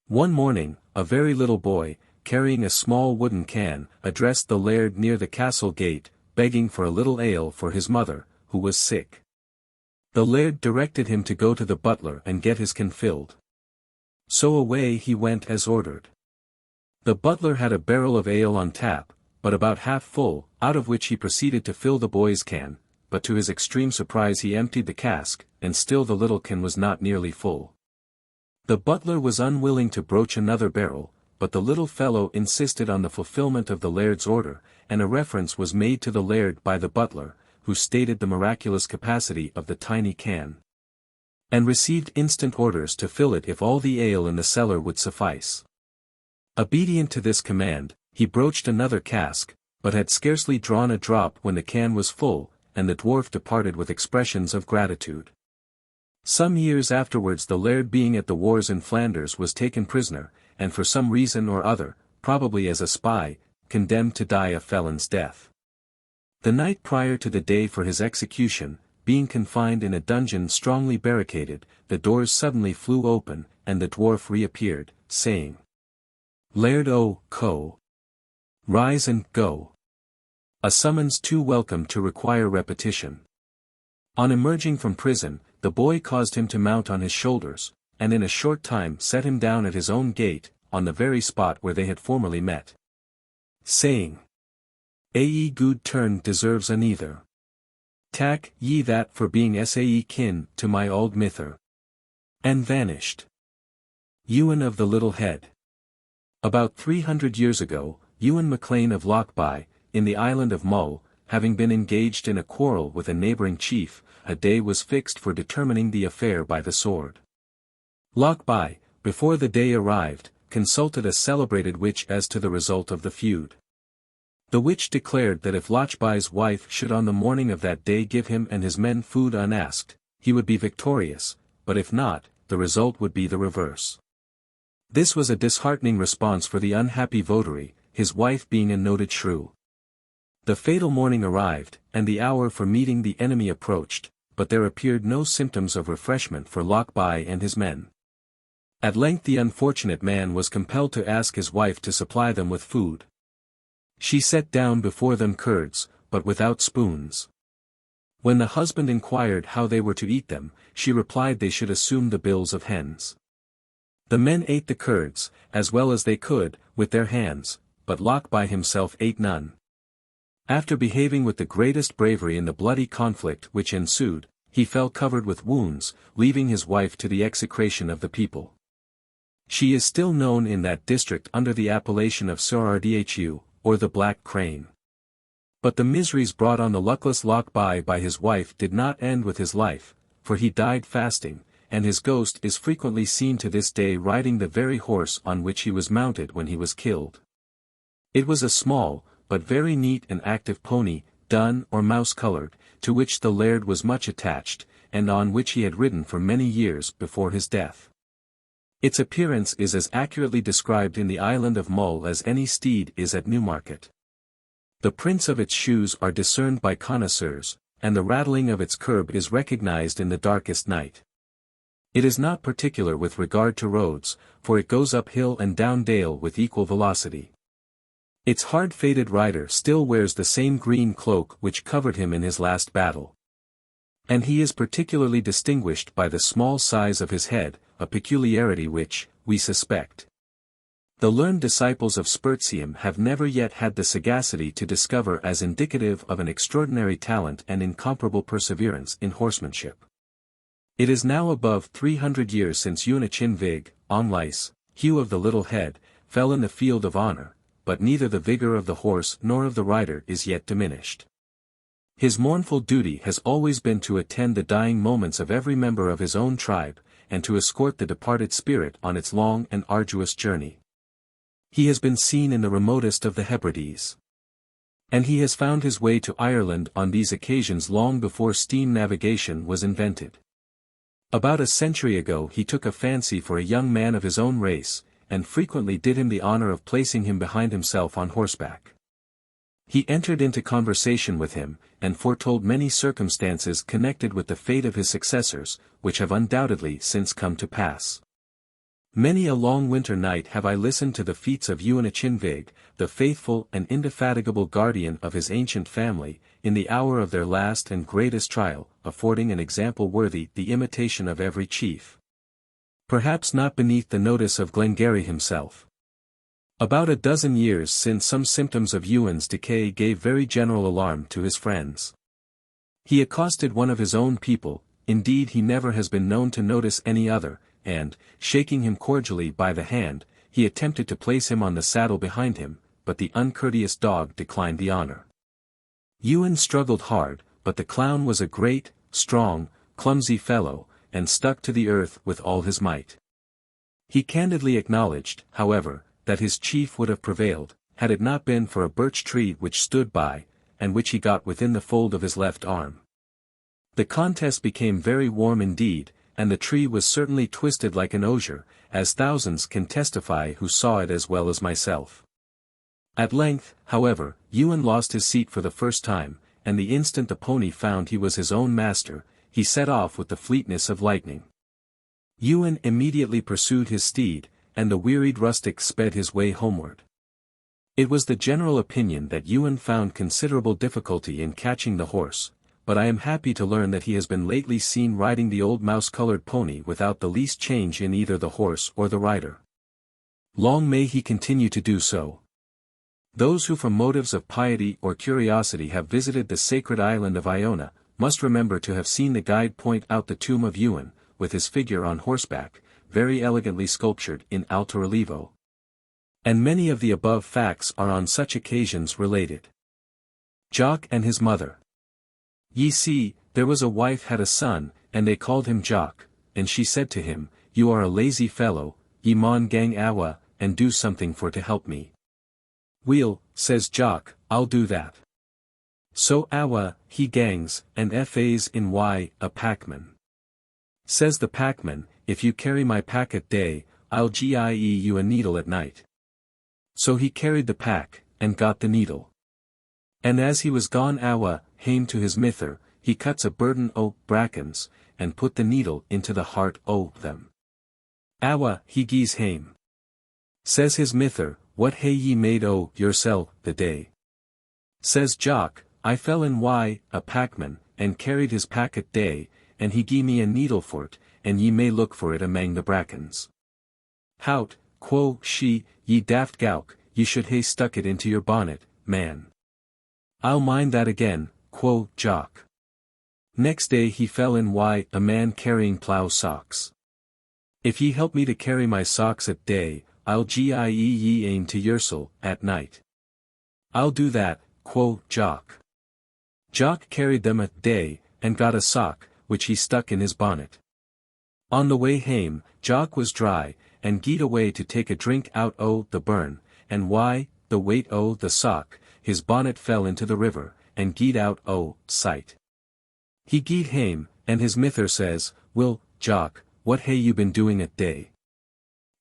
One morning, a very little boy, carrying a small wooden can, addressed the laird near the castle gate, begging for a little ale for his mother, who was sick. The laird directed him to go to the butler and get his can filled. So away he went as ordered. The butler had a barrel of ale on tap, but about half full, out of which he proceeded to fill the boy's can, but to his extreme surprise he emptied the cask, and still the little can was not nearly full. The butler was unwilling to broach another barrel, but the little fellow insisted on the fulfillment of the laird's order, and a reference was made to the laird by the butler, who stated the miraculous capacity of the tiny can, and received instant orders to fill it if all the ale in the cellar would suffice. Obedient to this command, he broached another cask, but had scarcely drawn a drop when the can was full, and the dwarf departed with expressions of gratitude. Some years afterwards the laird being at the wars in Flanders was taken prisoner, and for some reason or other, probably as a spy, condemned to die a felon's death. The night prior to the day for his execution, being confined in a dungeon strongly barricaded, the doors suddenly flew open, and the dwarf reappeared, saying, "Laird O Co. Rise and go." A summons too welcome to require repetition. On emerging from prison, the boy caused him to mount on his shoulders, and in a short time set him down at his own gate, on the very spot where they had formerly met, saying, "Ye good turn deserves another. Tak ye that for being sae kin to my old mither." And vanished. Ewen of the Little Head. About 300 years ago, Ewen MacLean of Lochbuy, in the island of Mull, having been engaged in a quarrel with a neighbouring chief, a day was fixed for determining the affair by the sword. Lochbuy, before the day arrived, consulted a celebrated witch as to the result of the feud. The witch declared that if Lochbuy's wife should on the morning of that day give him and his men food unasked, he would be victorious, but if not, the result would be the reverse. This was a disheartening response for the unhappy votary, his wife being a noted shrew. The fatal morning arrived, and the hour for meeting the enemy approached, but there appeared no symptoms of refreshment for Lochbuy and his men. At length the unfortunate man was compelled to ask his wife to supply them with food. She set down before them curds, but without spoons. When the husband inquired how they were to eat them, she replied they should assume the bills of hens. The men ate the curds, as well as they could, with their hands, but Lochbuy himself ate none. After behaving with the greatest bravery in the bloody conflict which ensued, he fell covered with wounds, leaving his wife to the execration of the people. She is still known in that district under the appellation of Sordhu, or the Black Crane. But the miseries brought on the luckless Lochbuy by his wife did not end with his life, for he died fasting, and his ghost is frequently seen to this day riding the very horse on which he was mounted when he was killed. It was a small, but very neat and active pony, dun or mouse-coloured, to which the laird was much attached, and on which he had ridden for many years before his death. Its appearance is as accurately described in the island of Mull as any steed is at Newmarket. The prints of its shoes are discerned by connoisseurs, and the rattling of its curb is recognized in the darkest night. It is not particular with regard to roads, for it goes up hill and down dale with equal velocity. Its hard-faded rider still wears the same green cloak which covered him in his last battle. And he is particularly distinguished by the small size of his head, a peculiarity which, we suspect, the learned disciples of Spurzheim have never yet had the sagacity to discover as indicative of an extraordinary talent and incomparable perseverance in horsemanship. It is now above 300 years since Ewen Vig, on lice, Hugh of the Little Head, fell in the field of honour, but neither the vigour of the horse nor of the rider is yet diminished. His mournful duty has always been to attend the dying moments of every member of his own tribe, and to escort the departed spirit on its long and arduous journey. He has been seen in the remotest of the Hebrides. And he has found his way to Ireland on these occasions long before steam navigation was invented. About a century ago he took a fancy for a young man of his own race, and frequently did him the honour of placing him behind himself on horseback. He entered into conversation with him, and foretold many circumstances connected with the fate of his successors, which have undoubtedly since come to pass. Many a long winter night have I listened to the feats of Ewen Vig, the faithful and indefatigable guardian of his ancient family, in the hour of their last and greatest trial, affording an example worthy the imitation of every chief. Perhaps not beneath the notice of Glengarry himself. About a dozen years since some symptoms of Ewen's decay gave very general alarm to his friends. He accosted one of his own people, indeed he never has been known to notice any other, and, shaking him cordially by the hand, he attempted to place him on the saddle behind him, but the uncourteous dog declined the honour. Ewen struggled hard, but the clown was a great, strong, clumsy fellow, and stuck to the earth with all his might. He candidly acknowledged, however, that his chief would have prevailed, had it not been for a birch tree which stood by, and which he got within the fold of his left arm. The contest became very warm indeed, and the tree was certainly twisted like an osier, as thousands can testify who saw it as well as myself. At length, however, Ewen lost his seat for the first time, and the instant the pony found he was his own master, he set off with the fleetness of lightning. Ewen immediately pursued his steed, and the wearied rustic sped his way homeward. It was the general opinion that Ewen found considerable difficulty in catching the horse, but I am happy to learn that he has been lately seen riding the old mouse-coloured pony without the least change in either the horse or the rider. Long may he continue to do so. Those who from motives of piety or curiosity have visited the sacred island of Iona, must remember to have seen the guide point out the tomb of Ewen, with his figure on horseback, very elegantly sculptured in alto relievo. And many of the above facts are on such occasions related. Jock and his mother. Ye see, there was a wife had a son, and they called him Jock, and she said to him, You are a lazy fellow, ye maun gang awa, and do something for to help me. Weel, says Jock, I'll do that. So awa, he gangs, and fa's in y, a packman. Says the packman, If you carry my pack at day, I'll gie you a needle at night. So he carried the pack, and got the needle. And as he was gone awa, hame to his mither, he cuts a burden o' brackens, and put the needle into the heart o' them. Awa, he gies hame. Says his mither, What hae ye made o' yoursel, the day? Says Jock, I fell in y, a packman, and carried his pack at day, and he gie me a needle for't, and ye may look for it amang the brackens. Hout, quo she, ye daft gowk, ye should hae stuck it into your bonnet, man. I'll mind that again, quo Jock. Next day he fell in y, a man carrying plough socks. If ye help me to carry my socks at day, I'll gie ye aim to yoursel, at night. I'll do that, quo Jock. Jock carried them at day, and got a sock, which he stuck in his bonnet. On the way hame, Jock was dry, and gied away to take a drink out o' the burn, and why, the weight o' the sock, his bonnet fell into the river, and gied out o' sight. He gied hame, and his mither says, Will, Jock, what hae you been doing at day?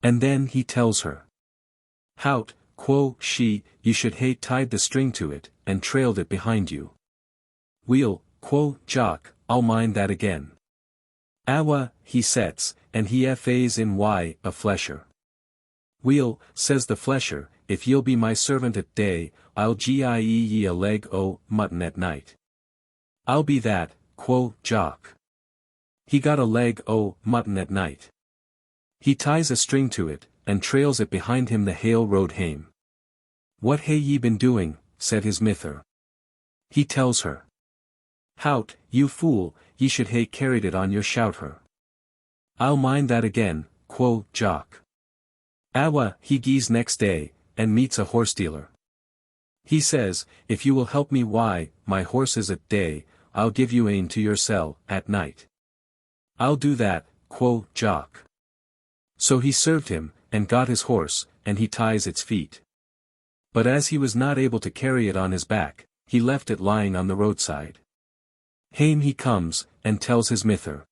And then he tells her. Hout, quo she, you should hae tied the string to it, and trailed it behind you. Weel, quo Jock, I'll mind that again. Awa, he sets, and he fa's in y, a flesher. Weel, says the flesher, if ye'll be my servant at day, I'll gie ye a leg o' mutton at night. I'll be that, quo Jock. He got a leg o' mutton at night. He ties a string to it, and trails it behind him the hale road hame. What hae ye been doing, said his mither. He tells her. Hout, you fool, ye should hae carried it on your shout her. I'll mind that again, quo Jock. Awa, he gies next day, and meets a horse dealer. He says, If you will help me why, my horses at day, I'll give you ane to yoursel, at night. I'll do that, quo Jock. So he served him, and got his horse, and he ties its feet. But as he was not able to carry it on his back, he left it lying on the roadside. Hame he comes, and tells his mither.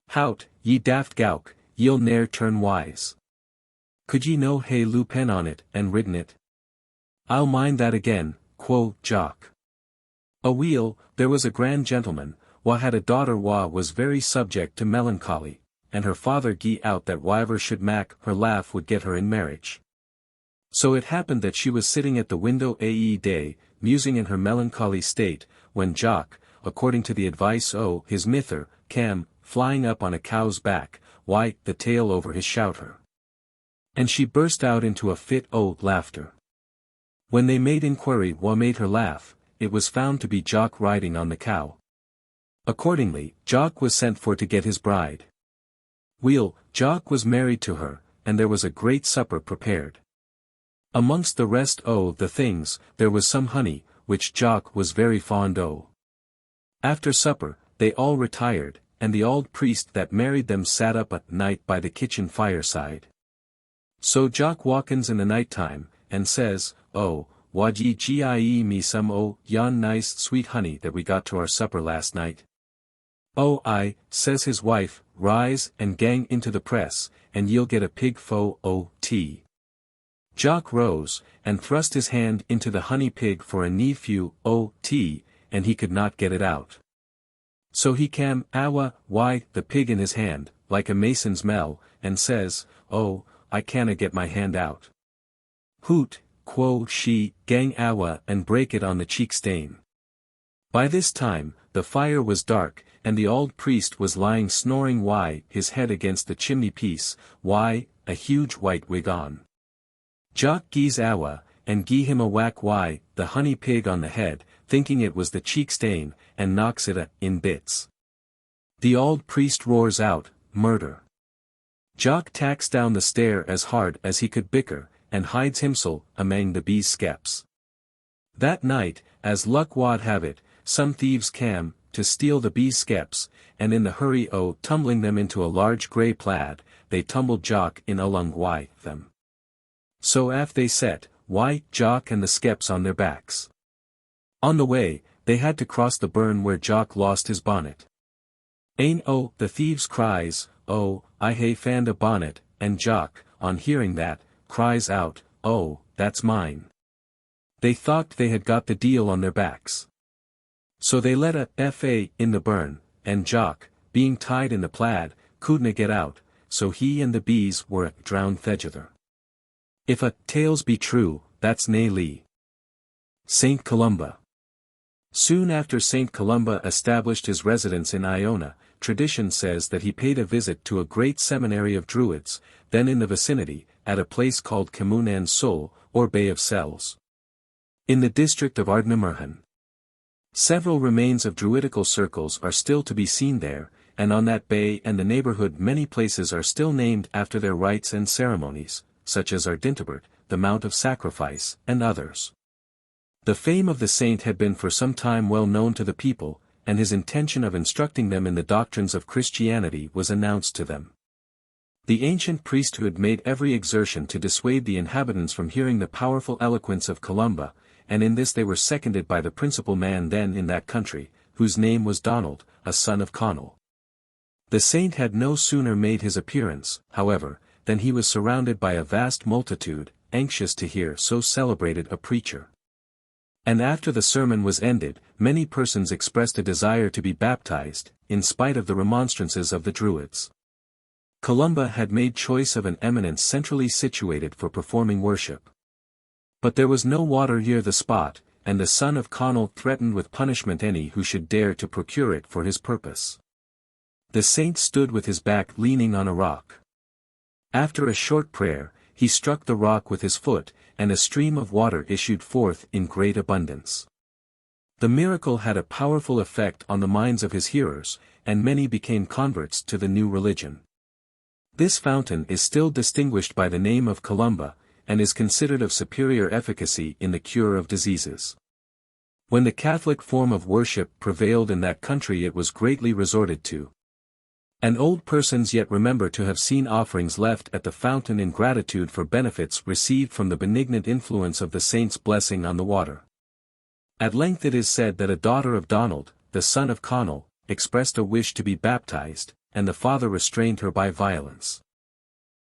Hout, ye daft gowk, ye'll ne'er turn wise. Could ye no hae pen on it, and ridden it? I'll mind that again, quo Jock. Aweel, there was a grand gentleman, wha had a daughter wha was very subject to melancholy, and her father gie out that whatever should mak her laugh would get her in marriage. So it happened that she was sitting at the window ae day, musing in her melancholy state, when Jock, according to the advice o' his mither, cam, flying up on a cow's back, why, the tail over his shouter. And she burst out into a fit o' laughter. When they made inquiry what made her laugh, it was found to be Jock riding on the cow. Accordingly, Jock was sent for to get his bride. Weel, Jock was married to her, and there was a great supper prepared. Amongst the rest o' the things, there was some honey, which Jock was very fond o'. After supper, they all retired, and the auld priest that married them sat up at night by the kitchen fireside. So Jock wakens in the night time, and says, Oh, wad ye gie me some o' yon nice sweet honey that we got to our supper last night? Oh aye, says his wife, rise and gang into the press, and ye'll get a pig fo' o' tea. Jock rose, and thrust his hand into the honey pig for a neefu o' tea, and he could not get it out. So he cam awa, why, the pig in his hand, like a mason's mell, and says, Oh, I canna get my hand out. Hoot, quo she, gang awa and break it on the cheek stain. By this time, the fire was dark, and the auld priest was lying snoring why, his head against the chimney piece, why, a huge white wig on. Jock gies awa, and gie him a whack why, the honey pig on the head, thinking it was the cheek stain, and knocks it in bits. The auld priest roars out, Murder. Jock tacks down the stair as hard as he could bicker, and hides himself amang the bees' skeps. That night, as luck wad have it, some thieves cam, to steal the bees' skeps, and in the hurry o' tumbling them into a large grey plaid, they tumbled Jock in along wi' them. So af they set, Jock and the skeps on their backs. On the way, they had to cross the burn where Jock lost his bonnet. Ane o' the thieves cries, "Oh, I hae fand a bonnet," and Jock, on hearing that, cries out, "Oh, that's mine." They thought they had got the deal on their backs. So they let a fa in the burn, and Jock, being tied in the plaid, couldna get out, so he and the bees were drowned thegither. If tales be true, that's nae lee. St. Columba. Soon after St. Columba established his residence in Iona, tradition says that he paid a visit to a great seminary of Druids, then in the vicinity, at a place called Camunan Sol, or Bay of Cells, in the district of Ardnamurchan. Several remains of Druidical circles are still to be seen there, and on that bay and the neighborhood many places are still named after their rites and ceremonies, such as Ardintibert, the Mount of Sacrifice, and others. The fame of the saint had been for some time well known to the people, and his intention of instructing them in the doctrines of Christianity was announced to them. The ancient priesthood made every exertion to dissuade the inhabitants from hearing the powerful eloquence of Columba, and in this they were seconded by the principal man then in that country, whose name was Donald, a son of Conall. The saint had no sooner made his appearance, however, than he was surrounded by a vast multitude, anxious to hear so celebrated a preacher. And after the sermon was ended, many persons expressed a desire to be baptized, in spite of the remonstrances of the Druids. Columba had made choice of an eminence centrally situated for performing worship. But there was no water near the spot, and the son of Conall threatened with punishment any who should dare to procure it for his purpose. The saint stood with his back leaning on a rock. After a short prayer, he struck the rock with his foot, and a stream of water issued forth in great abundance. The miracle had a powerful effect on the minds of his hearers, and many became converts to the new religion. This fountain is still distinguished by the name of Columba, and is considered of superior efficacy in the cure of diseases. When the Catholic form of worship prevailed in that country it was greatly resorted to. And old persons yet remember to have seen offerings left at the fountain in gratitude for benefits received from the benignant influence of the saint's blessing on the water. At length it is said that a daughter of Donald, the son of Conall, expressed a wish to be baptized, and the father restrained her by violence.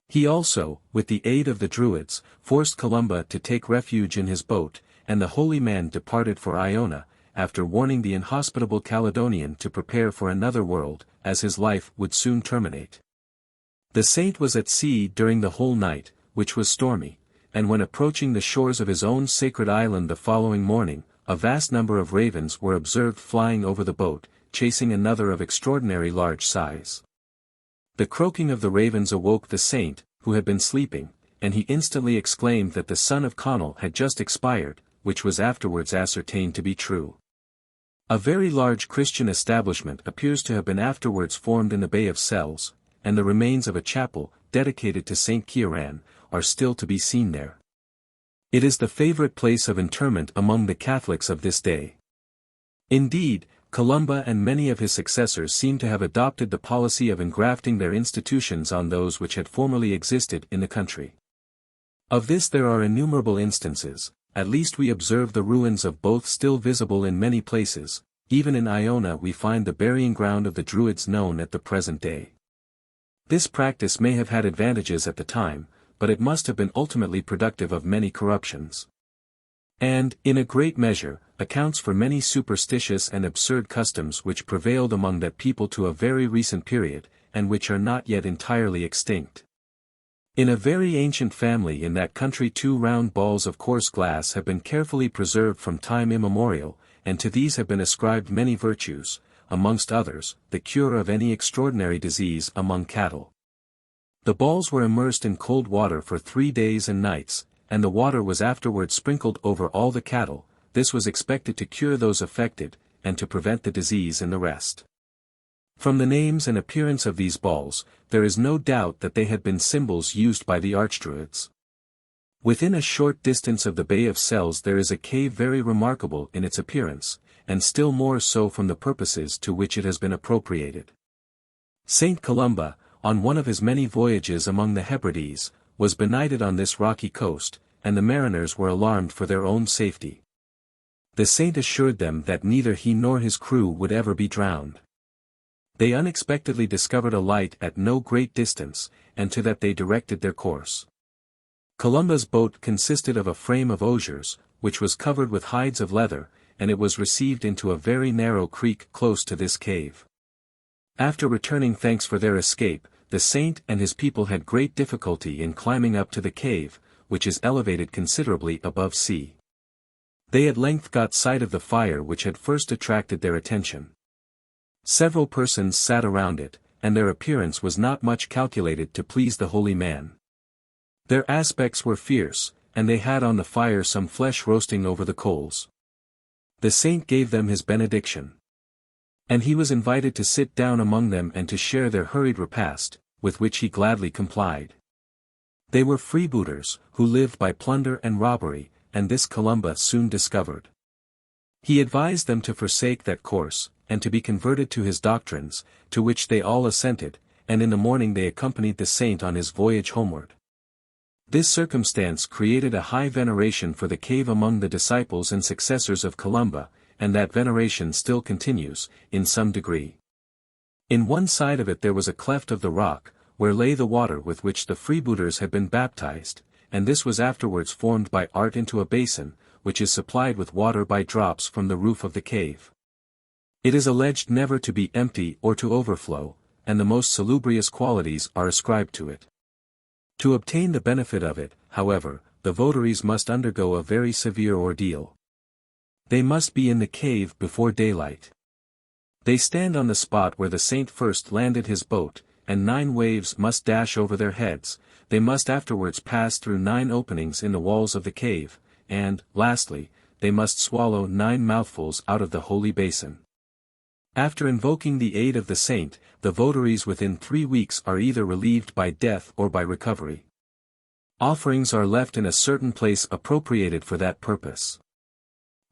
He also, with the aid of the Druids, forced Columba to take refuge in his boat, and the holy man departed for Iona, after warning the inhospitable Caledonian to prepare for another world, as his life would soon terminate. The saint was at sea during the whole night, which was stormy, and when approaching the shores of his own sacred island the following morning, a vast number of ravens were observed flying over the boat, chasing another of extraordinary large size. The croaking of the ravens awoke the saint, who had been sleeping, and he instantly exclaimed that the son of Conall had just expired, which was afterwards ascertained to be true. A very large Christian establishment appears to have been afterwards formed in the Bay of Cells, and the remains of a chapel, dedicated to St. Ciaran, are still to be seen there. It is the favorite place of interment among the Catholics of this day. Indeed, Columba and many of his successors seem to have adopted the policy of engrafting their institutions on those which had formerly existed in the country. Of this there are innumerable instances. At least we observe the ruins of both still visible in many places. Even in Iona we find the burying ground of the Druids known at the present day. This practice may have had advantages at the time, but it must have been ultimately productive of many corruptions. And, in a great measure, accounts for many superstitious and absurd customs which prevailed among that people to a very recent period, and which are not yet entirely extinct. In a very ancient family in that country 2 round balls of coarse glass have been carefully preserved from time immemorial, and to these have been ascribed many virtues, amongst others, the cure of any extraordinary disease among cattle. The balls were immersed in cold water for 3 days and nights, and the water was afterwards sprinkled over all the cattle. This was expected to cure those affected, and to prevent the disease in the rest. From the names and appearance of these balls, there is no doubt that they had been symbols used by the archdruids. Within a short distance of the Bay of Cells there is a cave very remarkable in its appearance, and still more so from the purposes to which it has been appropriated. Saint Columba, on one of his many voyages among the Hebrides, was benighted on this rocky coast, and the mariners were alarmed for their own safety. The saint assured them that neither he nor his crew would ever be drowned. They unexpectedly discovered a light at no great distance, and to that they directed their course. Columba's boat consisted of a frame of osiers, which was covered with hides of leather, and it was received into a very narrow creek close to this cave. After returning thanks for their escape, the saint and his people had great difficulty in climbing up to the cave, which is elevated considerably above sea. They at length got sight of the fire which had first attracted their attention. Several persons sat around it, and their appearance was not much calculated to please the holy man. Their aspects were fierce, and they had on the fire some flesh roasting over the coals. The saint gave them his benediction. And he was invited to sit down among them and to share their hurried repast, with which he gladly complied. They were freebooters, who lived by plunder and robbery, and this Columba soon discovered. He advised them to forsake that course, and to be converted to his doctrines, to which they all assented, and in the morning they accompanied the saint on his voyage homeward. This circumstance created a high veneration for the cave among the disciples and successors of Columba, and that veneration still continues, in some degree. In one side of it there was a cleft of the rock, where lay the water with which the freebooters had been baptized, and this was afterwards formed by art into a basin, which is supplied with water by drops from the roof of the cave. It is alleged never to be empty or to overflow, and the most salubrious qualities are ascribed to it. To obtain the benefit of it, however, the votaries must undergo a very severe ordeal. They must be in the cave before daylight. They stand on the spot where the saint first landed his boat, and 9 waves must dash over their heads. They must afterwards pass through 9 openings in the walls of the cave, and, lastly, they must swallow 9 mouthfuls out of the holy basin. After invoking the aid of the saint, the votaries within 3 weeks are either relieved by death or by recovery. Offerings are left in a certain place appropriated for that purpose.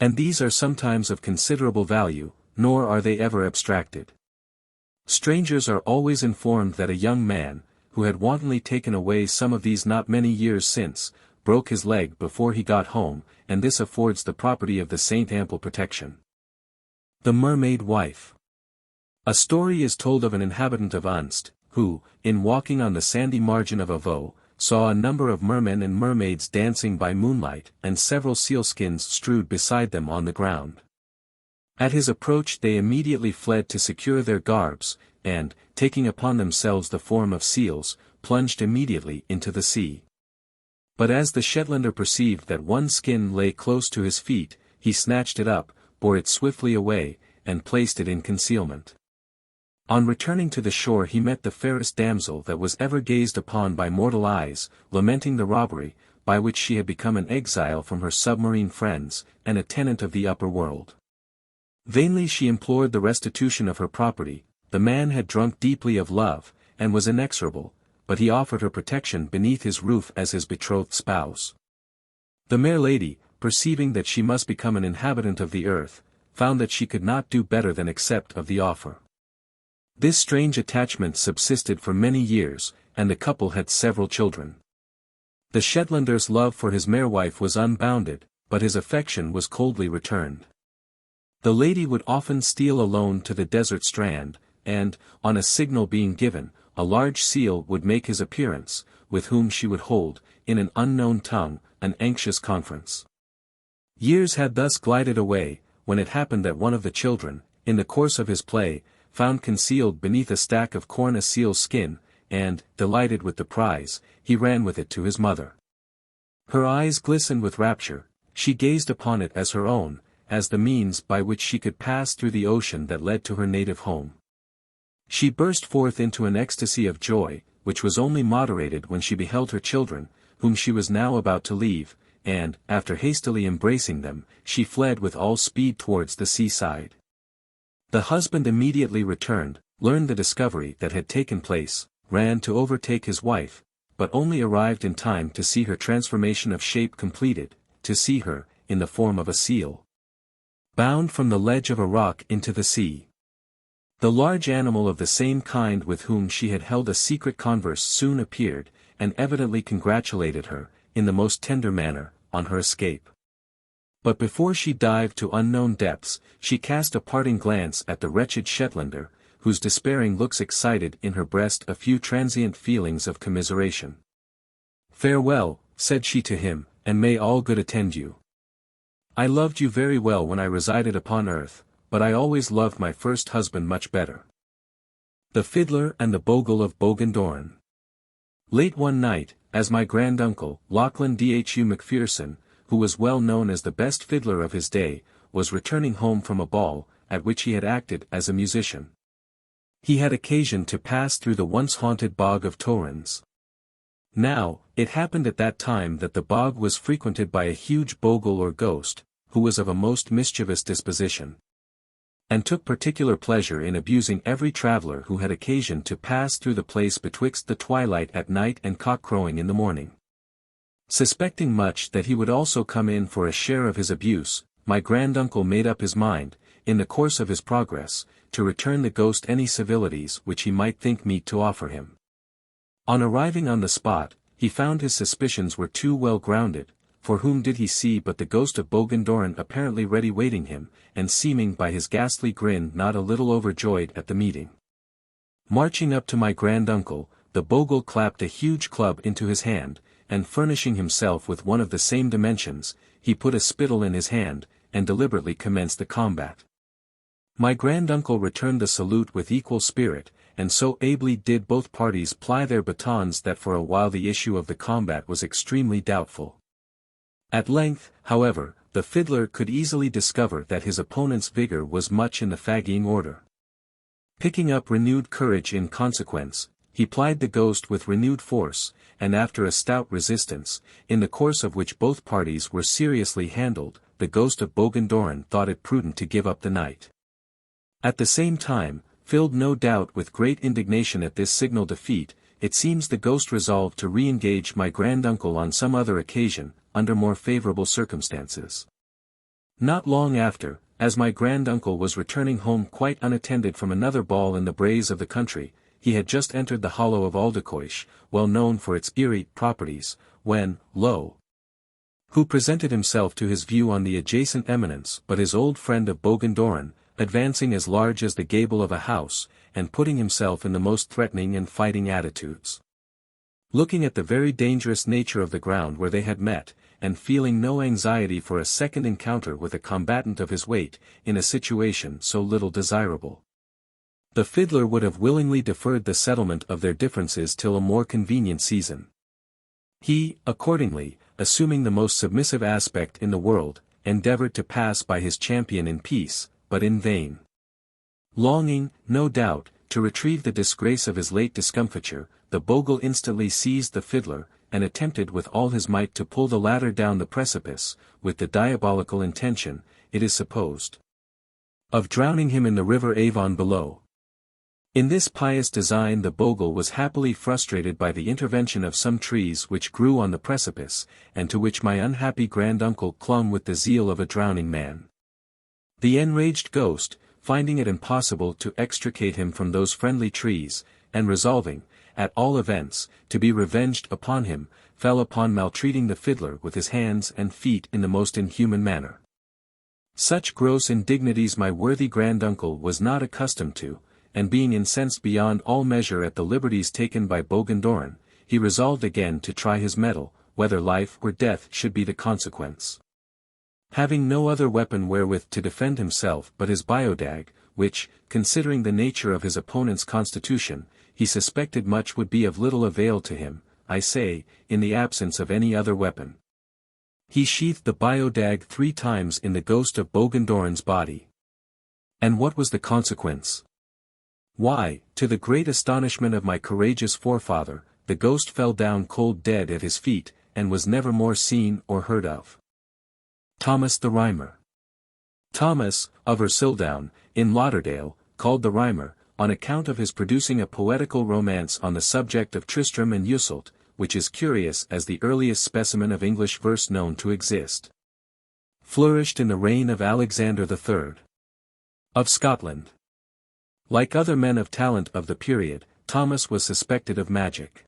And these are sometimes of considerable value, nor are they ever abstracted. Strangers are always informed that a young man, who had wantonly taken away some of these not many years since, broke his leg before he got home, and this affords the property of the saint ample protection. The Mermaid Wife. A story is told of an inhabitant of Unst, who, in walking on the sandy margin of a Vaux, saw a number of mermen and mermaids dancing by moonlight and several sealskins strewed beside them on the ground. At his approach they immediately fled to secure their garbs, and, taking upon themselves the form of seals, plunged immediately into the sea. But as the Shetlander perceived that one skin lay close to his feet, he snatched it up, bore it swiftly away, and placed it in concealment. On returning to the shore he met the fairest damsel that was ever gazed upon by mortal eyes, lamenting the robbery, by which she had become an exile from her submarine friends, and a tenant of the upper world. Vainly she implored the restitution of her property. The man had drunk deeply of love, and was inexorable, but he offered her protection beneath his roof as his betrothed spouse. The mere lady, perceiving that she must become an inhabitant of the earth, found that she could not do better than accept of the offer. This strange attachment subsisted for many years, and the couple had several children. The Shetlander's love for his mere wife was unbounded, but his affection was coldly returned. The lady would often steal alone to the desert strand, and, on a signal being given, a large seal would make his appearance, with whom she would hold, in an unknown tongue, an anxious conference. Years had thus glided away, when it happened that one of the children, in the course of his play, found concealed beneath a stack of corn a seal's skin, and, delighted with the prize, he ran with it to his mother. Her eyes glistened with rapture, she gazed upon it as her own, as the means by which she could pass through the ocean that led to her native home. She burst forth into an ecstasy of joy, which was only moderated when she beheld her children, whom she was now about to leave, and, after hastily embracing them, she fled with all speed towards the seaside. The husband immediately returned, learned the discovery that had taken place, ran to overtake his wife, but only arrived in time to see her transformation of shape completed, to see her, in the form of a seal, bound from the ledge of a rock into the sea. The large animal of the same kind with whom she had held a secret converse soon appeared, and evidently congratulated her, in the most tender manner, on her escape. But before she dived to unknown depths, she cast a parting glance at the wretched Shetlander, whose despairing looks excited in her breast a few transient feelings of commiseration. "Farewell," said she to him, "and may all good attend you. I loved you very well when I resided upon earth, but I always loved my first husband much better." The Fiddler and the Bogle of Bogandoran. Late one night, as my granduncle, Lachlan Dhu Macpherson, who was well known as the best fiddler of his day, was returning home from a ball, at which he had acted as a musician, he had occasion to pass through the once haunted bog of Torrens. Now, it happened at that time that the bog was frequented by a huge bogle or ghost, who was of a most mischievous disposition, and took particular pleasure in abusing every traveller who had occasion to pass through the place betwixt the twilight at night and cock-crowing in the morning. Suspecting much that he would also come in for a share of his abuse, my granduncle made up his mind, in the course of his progress, to return the ghost any civilities which he might think meet to offer him. On arriving on the spot, he found his suspicions were too well grounded, for whom did he see but the ghost of Bogandoran apparently ready waiting him, and seeming by his ghastly grin not a little overjoyed at the meeting. Marching up to my granduncle, the bogle clapped a huge club into his hand, and furnishing himself with one of the same dimensions, he put a spittle in his hand, and deliberately commenced the combat. My granduncle returned the salute with equal spirit, and so ably did both parties ply their batons that for a while the issue of the combat was extremely doubtful. At length, however, the fiddler could easily discover that his opponent's vigour was much in the fagging order. Picking up renewed courage in consequence, he plied the ghost with renewed force, and after a stout resistance, in the course of which both parties were seriously handled, the ghost of Bogandoran thought it prudent to give up the night. At the same time, filled no doubt with great indignation at this signal defeat, it seems the ghost resolved to re-engage my granduncle on some other occasion, under more favourable circumstances. Not long after, as my granduncle was returning home quite unattended from another ball in the braes of the country, he had just entered the hollow of Aldecoish, well known for its eerie properties, when, lo! Who presented himself to his view on the adjacent eminence but his old friend of Bogandoran, advancing as large as the gable of a house, and putting himself in the most threatening and fighting attitudes. Looking at the very dangerous nature of the ground where they had met, and feeling no anxiety for a second encounter with a combatant of his weight, in a situation so little desirable, the fiddler would have willingly deferred the settlement of their differences till a more convenient season. He, accordingly, assuming the most submissive aspect in the world, endeavoured to pass by his champion in peace, but in vain. Longing, no doubt, to retrieve the disgrace of his late discomfiture, the bogle instantly seized the fiddler, and attempted with all his might to pull the latter down the precipice, with the diabolical intention, it is supposed, of drowning him in the river Avon below. In this pious design the bogle was happily frustrated by the intervention of some trees which grew on the precipice, and to which my unhappy granduncle clung with the zeal of a drowning man. The enraged ghost, finding it impossible to extricate him from those friendly trees, and resolving, at all events, to be revenged upon him, fell upon maltreating the fiddler with his hands and feet in the most inhuman manner. Such gross indignities my worthy granduncle was not accustomed to, and being incensed beyond all measure at the liberties taken by Bogandoran, he resolved again to try his mettle, whether life or death should be the consequence. Having no other weapon wherewith to defend himself but his biodag, which, considering the nature of his opponent's constitution, he suspected much would be of little avail to him, I say, in the absence of any other weapon, he sheathed the biodag 3 times in the ghost of Bogandoran's body. And what was the consequence? Why, to the great astonishment of my courageous forefather, the ghost fell down cold dead at his feet, and was never more seen or heard of. Thomas the Rhymer. Thomas, of Ercildoun, in Lauderdale, called the Rhymer, on account of his producing a poetical romance on the subject of Tristram and Iseult, which is curious as the earliest specimen of English verse known to exist. Flourished in the reign of Alexander III. Of Scotland. Like other men of talent of the period, Thomas was suspected of magic.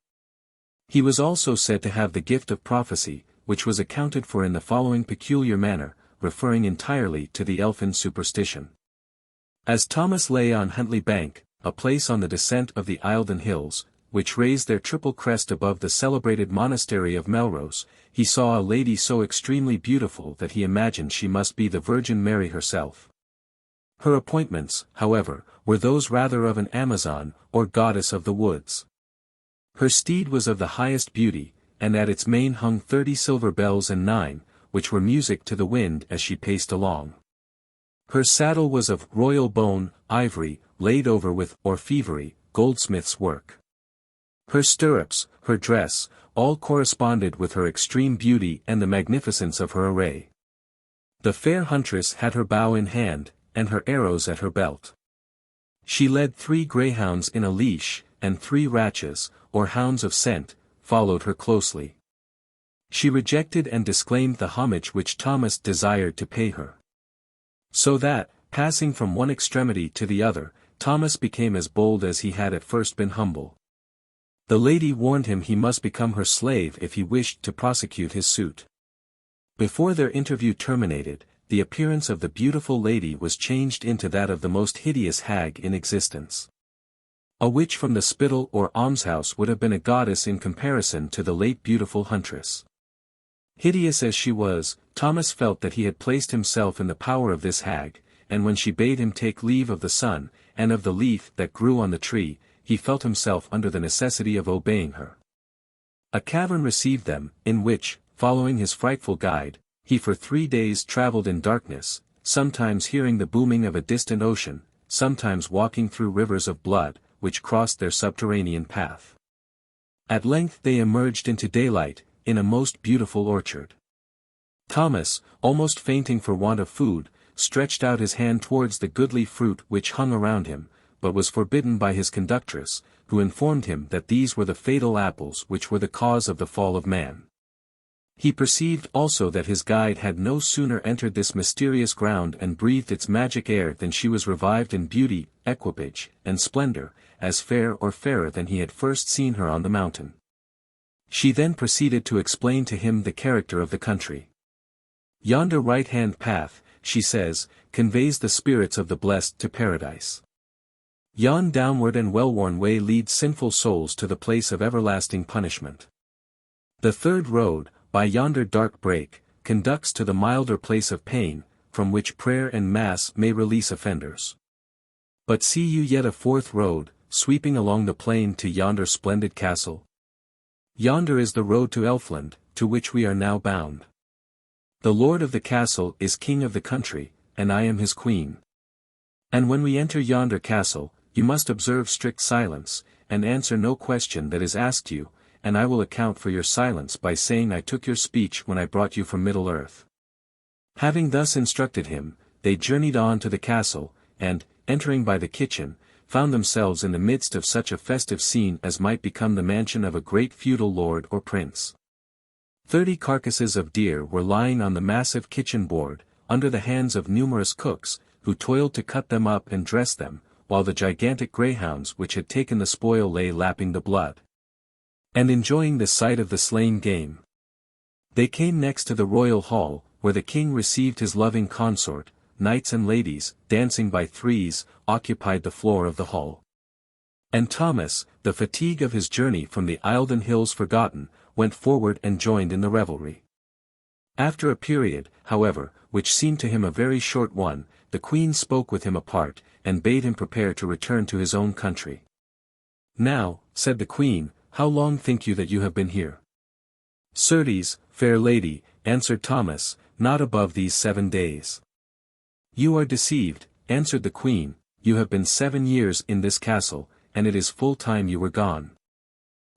He was also said to have the gift of prophecy, which was accounted for in the following peculiar manner, referring entirely to the elfin superstition. As Thomas lay on Huntly Bank, a place on the descent of the Eildon Hills, which raised their triple crest above the celebrated monastery of Melrose, he saw a lady so extremely beautiful that he imagined she must be the Virgin Mary herself. Her appointments, however, were those rather of an Amazon, or goddess of the woods. Her steed was of the highest beauty, and at its mane hung 30 silver bells and 9, which were music to the wind as she paced along. Her saddle was of royal bone, ivory, laid over with orfevery, goldsmith's work. Her stirrups, her dress, all corresponded with her extreme beauty and the magnificence of her array. The fair huntress had her bow in hand, and her arrows at her belt. She led 3 greyhounds in a leash, and 3 ratchas, or hounds of scent, followed her closely. She rejected and disclaimed the homage which Thomas desired to pay her. So that, passing from one extremity to the other, Thomas became as bold as he had at first been humble. The lady warned him he must become her slave if he wished to prosecute his suit. Before their interview terminated, the appearance of the beautiful lady was changed into that of the most hideous hag in existence. A witch from the spittle or almshouse would have been a goddess in comparison to the late beautiful huntress. Hideous as she was, Thomas felt that he had placed himself in the power of this hag, and when she bade him take leave of the sun, and of the leaf that grew on the tree, he felt himself under the necessity of obeying her. A cavern received them, in which, following his frightful guide, he for 3 days travelled in darkness, sometimes hearing the booming of a distant ocean, sometimes walking through rivers of blood, which crossed their subterranean path. At length they emerged into daylight, in a most beautiful orchard. Thomas, almost fainting for want of food, stretched out his hand towards the goodly fruit which hung around him, but was forbidden by his conductress, who informed him that these were the fatal apples which were the cause of the fall of man. He perceived also that his guide had no sooner entered this mysterious ground and breathed its magic air than she was revived in beauty, equipage, and splendor, as fair or fairer than he had first seen her on the mountain. She then proceeded to explain to him the character of the country. Yonder right-hand path, she says, conveys the spirits of the blessed to paradise. Yon downward and well-worn way leads sinful souls to the place of everlasting punishment. The third road, by yonder dark break, conducts to the milder place of pain, from which prayer and mass may release offenders. But see you yet a fourth road, sweeping along the plain to yonder splendid castle? Yonder is the road to Elfland, to which we are now bound. The lord of the castle is king of the country, and I am his queen. And when we enter yonder castle, you must observe strict silence, and answer no question that is asked you, and I will account for your silence by saying I took your speech when I brought you from Middle-earth. Having thus instructed him, they journeyed on to the castle, and, entering by the kitchen, found themselves in the midst of such a festive scene as might become the mansion of a great feudal lord or prince. 30 carcasses of deer were lying on the massive kitchen board, under the hands of numerous cooks, who toiled to cut them up and dress them, while the gigantic greyhounds which had taken the spoil lay lapping the blood, and enjoying the sight of the slain game. They came next to the royal hall, where the king received his loving consort. Knights and ladies, dancing by threes, occupied the floor of the hall. And Thomas, the fatigue of his journey from the Eildon Hills forgotten, went forward and joined in the revelry. After a period, however, which seemed to him a very short one, the queen spoke with him apart, and bade him prepare to return to his own country. Now, said the queen, how long think you that you have been here? Certes, fair lady, answered Thomas, not above these 7 days. You are deceived, answered the queen, you have been 7 years in this castle, and it is full time you were gone.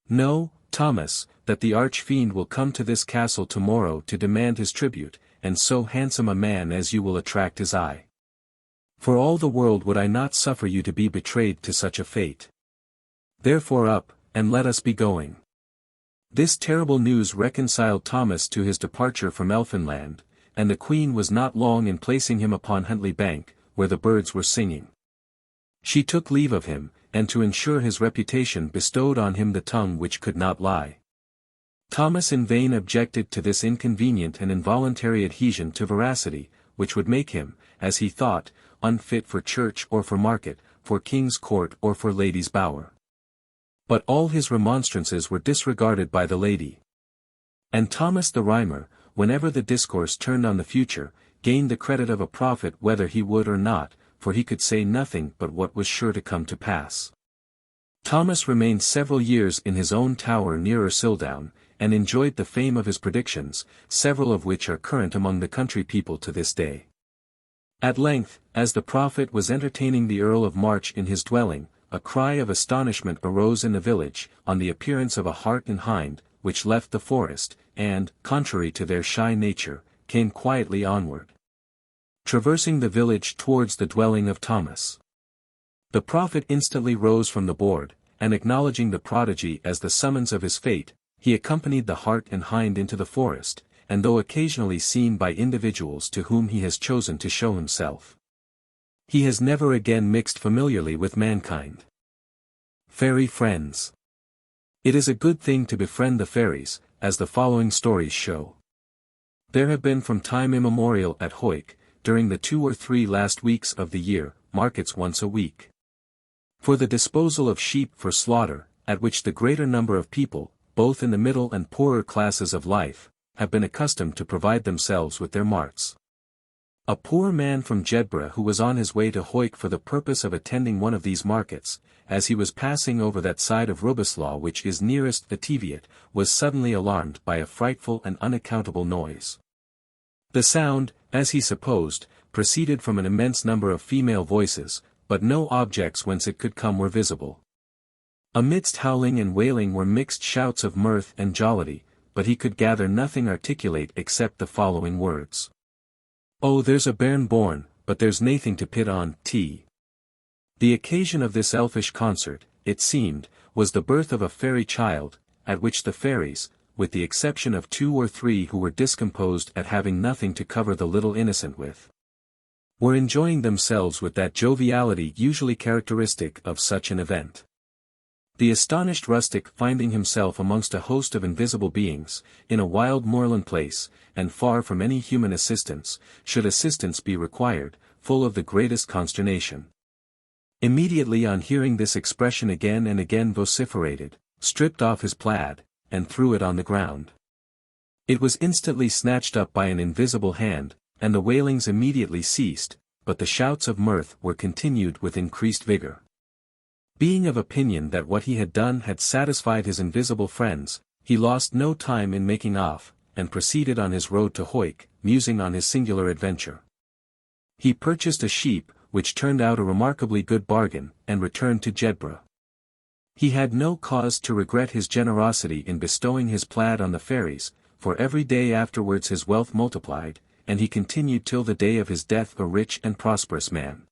Know, Thomas, that the arch-fiend will come to this castle tomorrow to demand his tribute, and so handsome a man as you will attract his eye. For all the world would I not suffer you to be betrayed to such a fate. Therefore up, and let us be going. This terrible news reconciled Thomas to his departure from Elfinland, and the Queen was not long in placing him upon Huntly Bank, where the birds were singing. She took leave of him, and to ensure his reputation bestowed on him the tongue which could not lie. Thomas in vain objected to this inconvenient and involuntary adhesion to veracity, which would make him, as he thought, unfit for church or for market, for king's court or for lady's bower. But all his remonstrances were disregarded by the lady. And Thomas the Rhymer, whenever the discourse turned on the future, gained the credit of a prophet whether he would or not, for he could say nothing but what was sure to come to pass. Thomas remained several years in his own tower near Ercildoun, and enjoyed the fame of his predictions, several of which are current among the country people to this day. At length, as the prophet was entertaining the Earl of March in his dwelling, a cry of astonishment arose in the village, on the appearance of a hart and hind, which left the forest, and, contrary to their shy nature, came quietly onward, traversing the village towards the dwelling of Thomas. The prophet instantly rose from the board, and acknowledging the prodigy as the summons of his fate, he accompanied the hart and hind into the forest, and though occasionally seen by individuals to whom he has chosen to show himself, he has never again mixed familiarly with mankind. Fairy friends. It is a good thing to befriend the fairies, as the following stories show. There have been from time immemorial at Hawick, during the 2 or 3 last weeks of the year, markets once a week, for the disposal of sheep for slaughter, at which the greater number of people, both in the middle and poorer classes of life, have been accustomed to provide themselves with their marts. A poor man from Jedburgh who was on his way to Hawick for the purpose of attending one of these markets, as he was passing over that side of Rubislaw which is nearest the Teviot, was suddenly alarmed by a frightful and unaccountable noise. The sound, as he supposed, proceeded from an immense number of female voices, but no objects whence it could come were visible. Amidst howling and wailing were mixed shouts of mirth and jollity, but he could gather nothing articulate except the following words. "Oh, there's a bairn born, but there's naething to pit on, t." The occasion of this elfish concert, it seemed, was the birth of a fairy child, at which the fairies, with the exception of 2 or 3 who were discomposed at having nothing to cover the little innocent with, were enjoying themselves with that joviality usually characteristic of such an event. The astonished rustic finding himself amongst a host of invisible beings, in a wild moorland place, and far from any human assistance, should assistance be required, full of the greatest consternation, immediately on hearing this expression again and again vociferated, stripped off his plaid, and threw it on the ground. It was instantly snatched up by an invisible hand, and the wailings immediately ceased, but the shouts of mirth were continued with increased vigor. Being of opinion that what he had done had satisfied his invisible friends, he lost no time in making off, and proceeded on his road to Hawick, musing on his singular adventure. He purchased a sheep, which turned out a remarkably good bargain, and returned to Jedburgh. He had no cause to regret his generosity in bestowing his plaid on the fairies, for every day afterwards his wealth multiplied, and he continued till the day of his death a rich and prosperous man.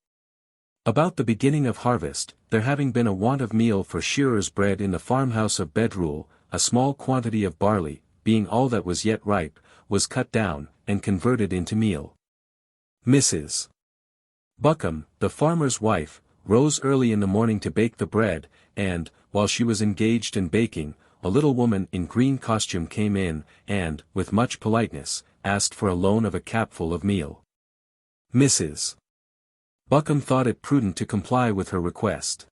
About the beginning of harvest, there having been a want of meal for shearers' bread in the farmhouse of Bedrule, a small quantity of barley, being all that was yet ripe, was cut down, and converted into meal. Mrs. Buckham, the farmer's wife, rose early in the morning to bake the bread, and, while she was engaged in baking, a little woman in green costume came in, and, with much politeness, asked for a loan of a capful of meal. Mrs. Buckham thought it prudent to comply with her request.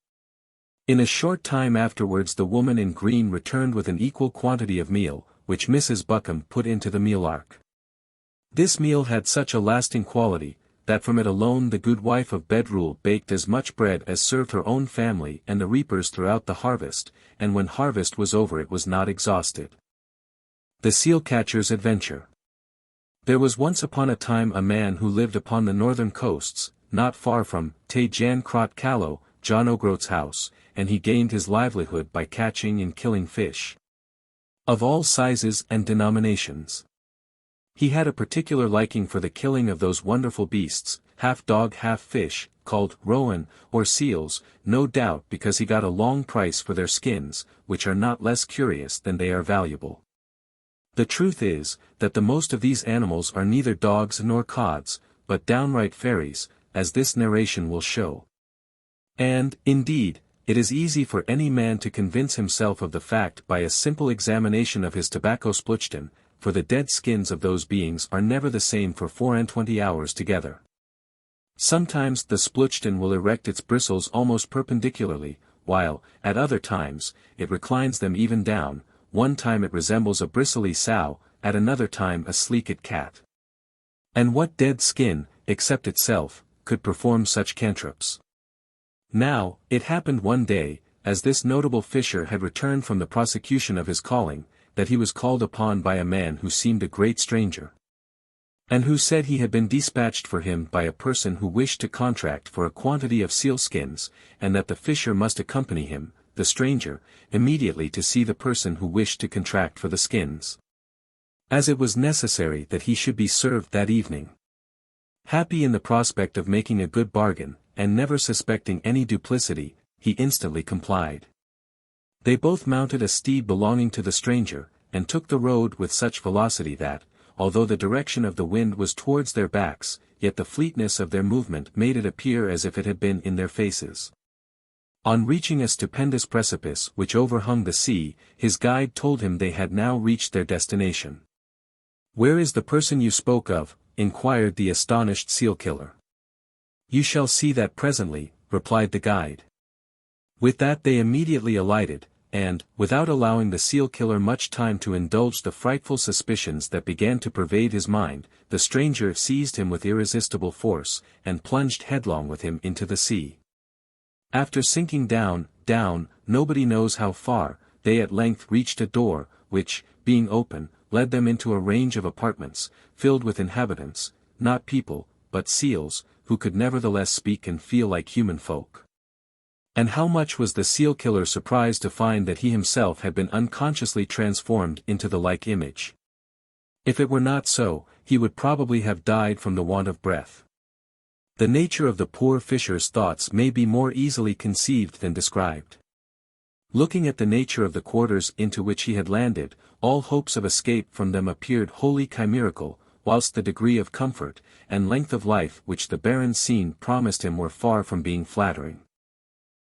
In a short time afterwards the woman in green returned with an equal quantity of meal, which Mrs. Buckham put into the meal-ark. This meal had such a lasting quality, that from it alone the good wife of Bedrule baked as much bread as served her own family and the reapers throughout the harvest, and when harvest was over it was not exhausted. The Seal-catcher's Adventure. There was once upon a time a man who lived upon the northern coasts, not far from Te Jan Crot Callow, John O'Groat's house, and he gained his livelihood by catching and killing fish of all sizes and denominations. He had a particular liking for the killing of those wonderful beasts, half dog half fish, called rowan, or seals, no doubt because he got a long price for their skins, which are not less curious than they are valuable. The truth is, that the most of these animals are neither dogs nor cods, but downright fairies, as this narration will show. And, indeed, it is easy for any man to convince himself of the fact by a simple examination of his tobacco spluchten, for the dead skins of those beings are never the same for 24 hours together. Sometimes the spluchten will erect its bristles almost perpendicularly, while, at other times, it reclines them even down. One time it resembles a bristly sow, at another time a sleeked cat. And what dead skin, except itself, could perform such cantrips? Now, it happened one day, as this notable fisher had returned from the prosecution of his calling, that he was called upon by a man who seemed a great stranger, and who said he had been dispatched for him by a person who wished to contract for a quantity of sealskins, and that the fisher must accompany him, the stranger, immediately to see the person who wished to contract for the skins, as it was necessary that he should be served that evening. Happy in the prospect of making a good bargain, and never suspecting any duplicity, he instantly complied. They both mounted a steed belonging to the stranger, and took the road with such velocity that, although the direction of the wind was towards their backs, yet the fleetness of their movement made it appear as if it had been in their faces. On reaching a stupendous precipice which overhung the sea, his guide told him they had now reached their destination. "Where is the person you spoke of?" inquired the astonished seal-killer. "You shall see that presently," replied the guide. With that they immediately alighted, and, without allowing the seal-killer much time to indulge the frightful suspicions that began to pervade his mind, the stranger seized him with irresistible force, and plunged headlong with him into the sea. After sinking down, nobody knows how far, they at length reached a door, which, being open, led them into a range of apartments, filled with inhabitants, not people, but seals, who could nevertheless speak and feel like human folk. And how much was the seal-killer surprised to find that he himself had been unconsciously transformed into the like image. If it were not so, he would probably have died from the want of breath. The nature of the poor fisher's thoughts may be more easily conceived than described. Looking at the nature of the quarters into which he had landed, all hopes of escape from them appeared wholly chimerical, whilst the degree of comfort, and length of life which the barren scene promised him were far from being flattering.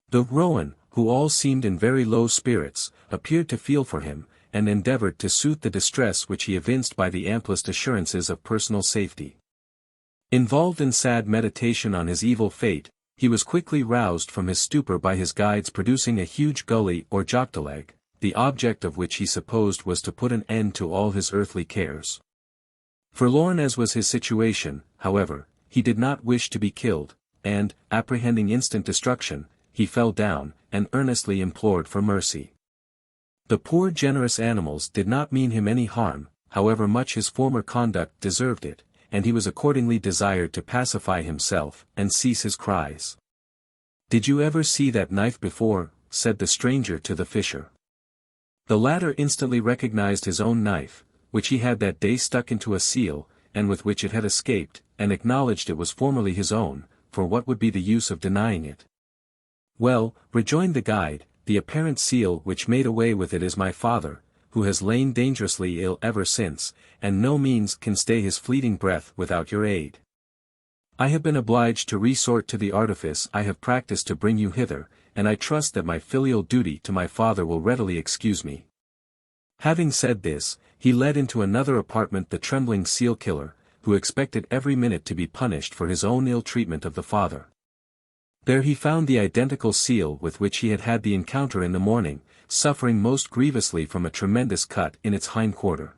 The rowan, who all seemed in very low spirits, appeared to feel for him, and endeavoured to soothe the distress which he evinced by the amplest assurances of personal safety. Involved in sad meditation on his evil fate, he was quickly roused from his stupor by his guides producing a huge gully or joctaleg, the object of which he supposed was to put an end to all his earthly cares. Forlorn as was his situation, however, he did not wish to be killed, and, apprehending instant destruction, he fell down, and earnestly implored for mercy. The poor generous animals did not mean him any harm, however much his former conduct deserved it, and he was accordingly desired to pacify himself, and cease his cries. "Did you ever see that knife before?" said the stranger to the fisher. The latter instantly recognized his own knife, which he had that day stuck into a seal, and with which it had escaped, and acknowledged it was formerly his own, for what would be the use of denying it? "Well," rejoined the guide, "the apparent seal which made away with it is my father, who has lain dangerously ill ever since, and no means can stay his fleeting breath without your aid. I have been obliged to resort to the artifice I have practiced to bring you hither, and I trust that my filial duty to my father will readily excuse me." Having said this, he led into another apartment the trembling seal-killer, who expected every minute to be punished for his own ill treatment of the father. There he found the identical seal with which he had had the encounter in the morning, suffering most grievously from a tremendous cut in its hind quarter.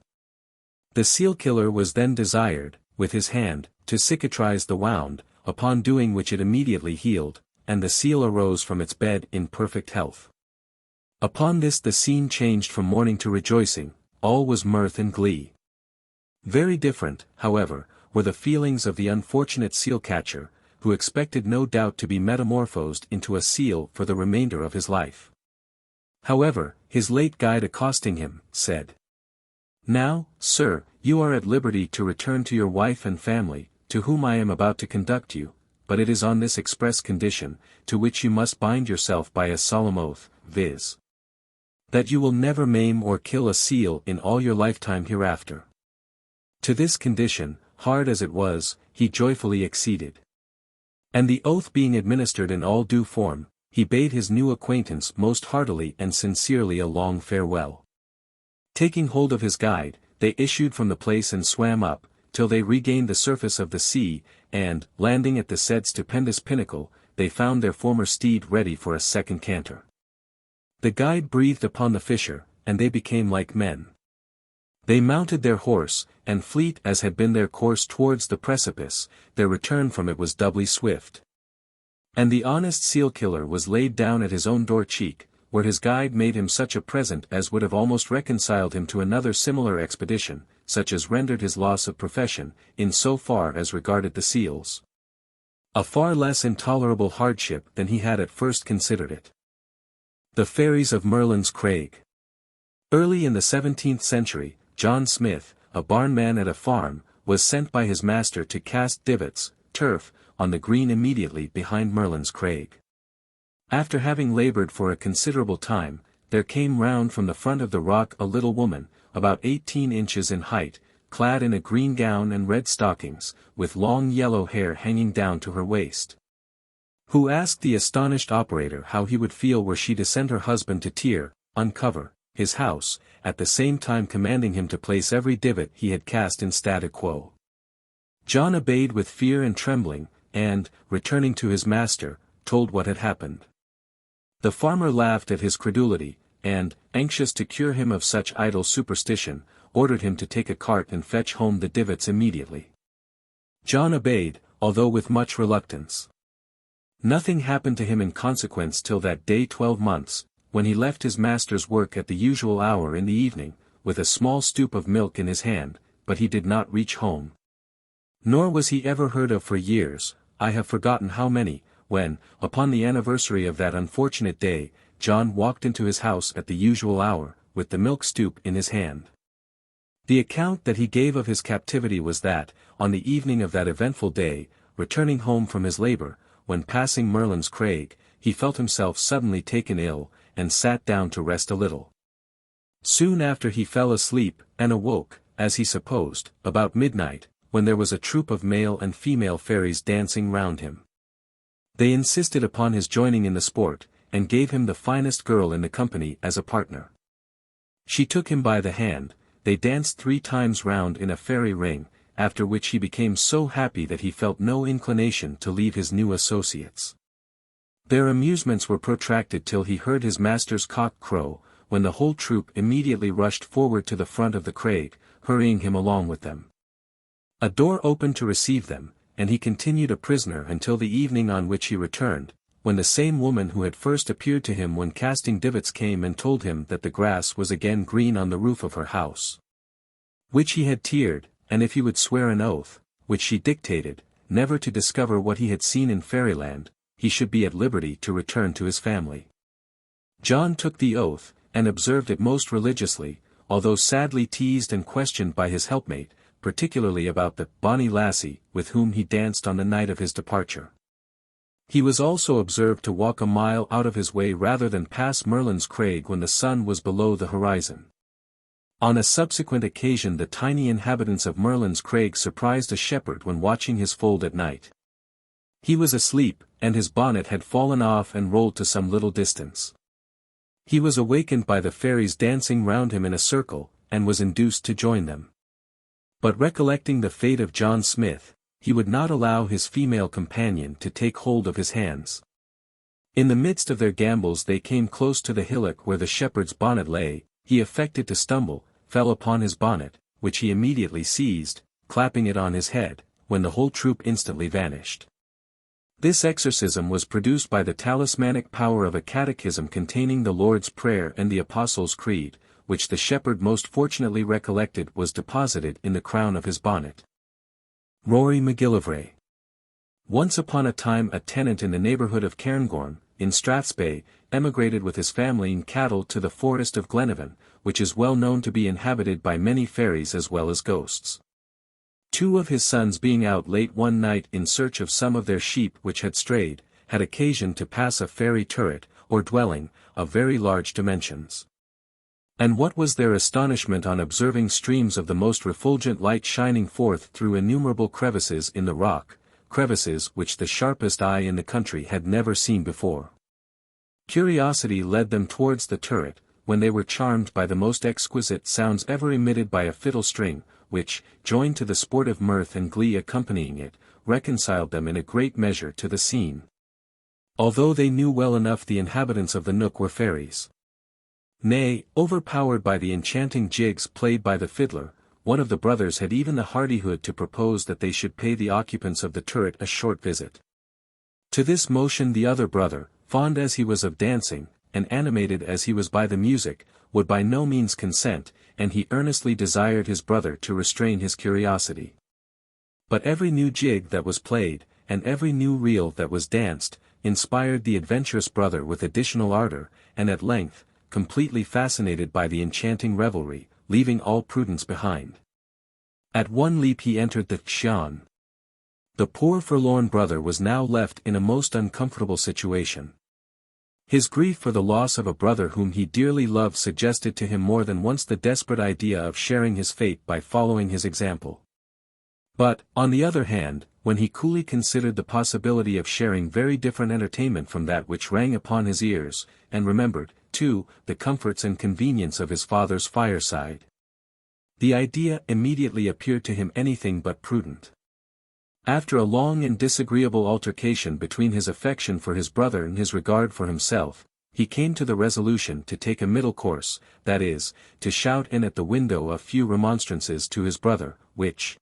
The seal-killer was then desired, with his hand, to cicatrize the wound, upon doing which it immediately healed, and the seal arose from its bed in perfect health. Upon this the scene changed from mourning to rejoicing, all was mirth and glee. Very different, however, were the feelings of the unfortunate seal-catcher, who expected no doubt to be metamorphosed into a seal for the remainder of his life. However, his late guide accosting him, said, "Now, sir, you are at liberty to return to your wife and family, to whom I am about to conduct you, but it is on this express condition, to which you must bind yourself by a solemn oath, viz. That you will never maim or kill a seal in all your lifetime hereafter. To this condition, hard as it was, he joyfully acceded. And the oath being administered in all due form, he bade his new acquaintance most heartily and sincerely a long farewell. Taking hold of his guide, they issued from the place and swam up, till they regained the surface of the sea, and, landing at the said stupendous pinnacle, they found their former steed ready for a second canter. The guide breathed upon the fisher, and they became like men. They mounted their horse, and fleet as had been their course towards the precipice, their return from it was doubly swift. And the honest seal-killer was laid down at his own door cheek, where his guide made him such a present as would have almost reconciled him to another similar expedition, such as rendered his loss of profession, in so far as regarded the seals, a far less intolerable hardship than he had at first considered it. The Fairies of Merlin's Craig. Early in the 17th century, John Smith, a barnman at a farm, was sent by his master to cast divots, turf, on the green immediately behind Merlin's Craig. After having laboured for a considerable time, there came round from the front of the rock a little woman, about 18 inches in height, clad in a green gown and red stockings, with long yellow hair hanging down to her waist. Who asked the astonished operator how he would feel were she to send her husband to tear, uncover, his house, at the same time commanding him to place every divot he had cast in statu quo. John obeyed with fear and trembling, and, returning to his master, told what had happened. The farmer laughed at his credulity, and, anxious to cure him of such idle superstition, ordered him to take a cart and fetch home the divots immediately. John obeyed, although with much reluctance. Nothing happened to him in consequence till that day 12 months, when he left his master's work at the usual hour in the evening, with a small stoup of milk in his hand, but he did not reach home. Nor was he ever heard of for years, I have forgotten how many, when, upon the anniversary of that unfortunate day, John walked into his house at the usual hour, with the milk stoup in his hand. The account that he gave of his captivity was that, on the evening of that eventful day, returning home from his labour, when passing Merlin's Craig, he felt himself suddenly taken ill, and sat down to rest a little. Soon after he fell asleep, and awoke, as he supposed, about midnight, when there was a troop of male and female fairies dancing round him. They insisted upon his joining in the sport, and gave him the finest girl in the company as a partner. She took him by the hand, they danced 3 times round in a fairy ring, after which he became so happy that he felt no inclination to leave his new associates. Their amusements were protracted till he heard his master's cock crow, when the whole troop immediately rushed forward to the front of the Craig, hurrying him along with them. A door opened to receive them, and he continued a prisoner until the evening on which he returned, when the same woman who had first appeared to him when casting divots came and told him that the grass was again green on the roof of her house, which he had tiered, and if he would swear an oath, which she dictated, never to discover what he had seen in fairyland, he should be at liberty to return to his family. John took the oath, and observed it most religiously, although sadly teased and questioned by his helpmate, particularly about the bonny lassie with whom he danced on the night of his departure. He was also observed to walk a mile out of his way rather than pass Merlin's Craig when the sun was below the horizon. On a subsequent occasion the tiny inhabitants of Merlin's Craig surprised a shepherd when watching his fold at night. He was asleep, and his bonnet had fallen off and rolled to some little distance. He was awakened by the fairies dancing round him in a circle, and was induced to join them. But recollecting the fate of John Smith, he would not allow his female companion to take hold of his hands. In the midst of their gambols they came close to the hillock where the shepherd's bonnet lay. He affected to stumble, fell upon his bonnet, which he immediately seized, clapping it on his head, when the whole troop instantly vanished. This exorcism was produced by the talismanic power of a catechism containing the Lord's Prayer and the Apostles' Creed, which the shepherd most fortunately recollected was deposited in the crown of his bonnet. Rory Macgillivray. Once upon a time a tenant in the neighbourhood of Cairngorm, in Strathspey, emigrated with his family and cattle to the forest of Glenavon, which is well known to be inhabited by many fairies as well as ghosts. Two of his sons being out late one night in search of some of their sheep which had strayed, had occasion to pass a fairy turret, or dwelling, of very large dimensions. And what was their astonishment on observing streams of the most refulgent light shining forth through innumerable crevices in the rock, crevices which the sharpest eye in the country had never seen before. Curiosity led them towards the turret, when they were charmed by the most exquisite sounds ever emitted by a fiddle string, which, joined to the sportive mirth and glee accompanying it, reconciled them in a great measure to the scene. Although they knew well enough the inhabitants of the nook were fairies. Nay, overpowered by the enchanting jigs played by the fiddler, one of the brothers had even the hardihood to propose that they should pay the occupants of the turret a short visit. To this motion the other brother, fond as he was of dancing, and animated as he was by the music, would by no means consent, and he earnestly desired his brother to restrain his curiosity. But every new jig that was played, and every new reel that was danced, inspired the adventurous brother with additional ardor, and at length, completely fascinated by the enchanting revelry, leaving all prudence behind. At one leap he entered the xian. The poor forlorn brother was now left in a most uncomfortable situation. His grief for the loss of a brother whom he dearly loved suggested to him more than once the desperate idea of sharing his fate by following his example. But, on the other hand, when he coolly considered the possibility of sharing very different entertainment from that which rang upon his ears, and remembered, too, the comforts and convenience of his father's fireside, the idea immediately appeared to him anything but prudent. After a long and disagreeable altercation between his affection for his brother and his regard for himself, he came to the resolution to take a middle course, that is, to shout in at the window a few remonstrances to his brother, which,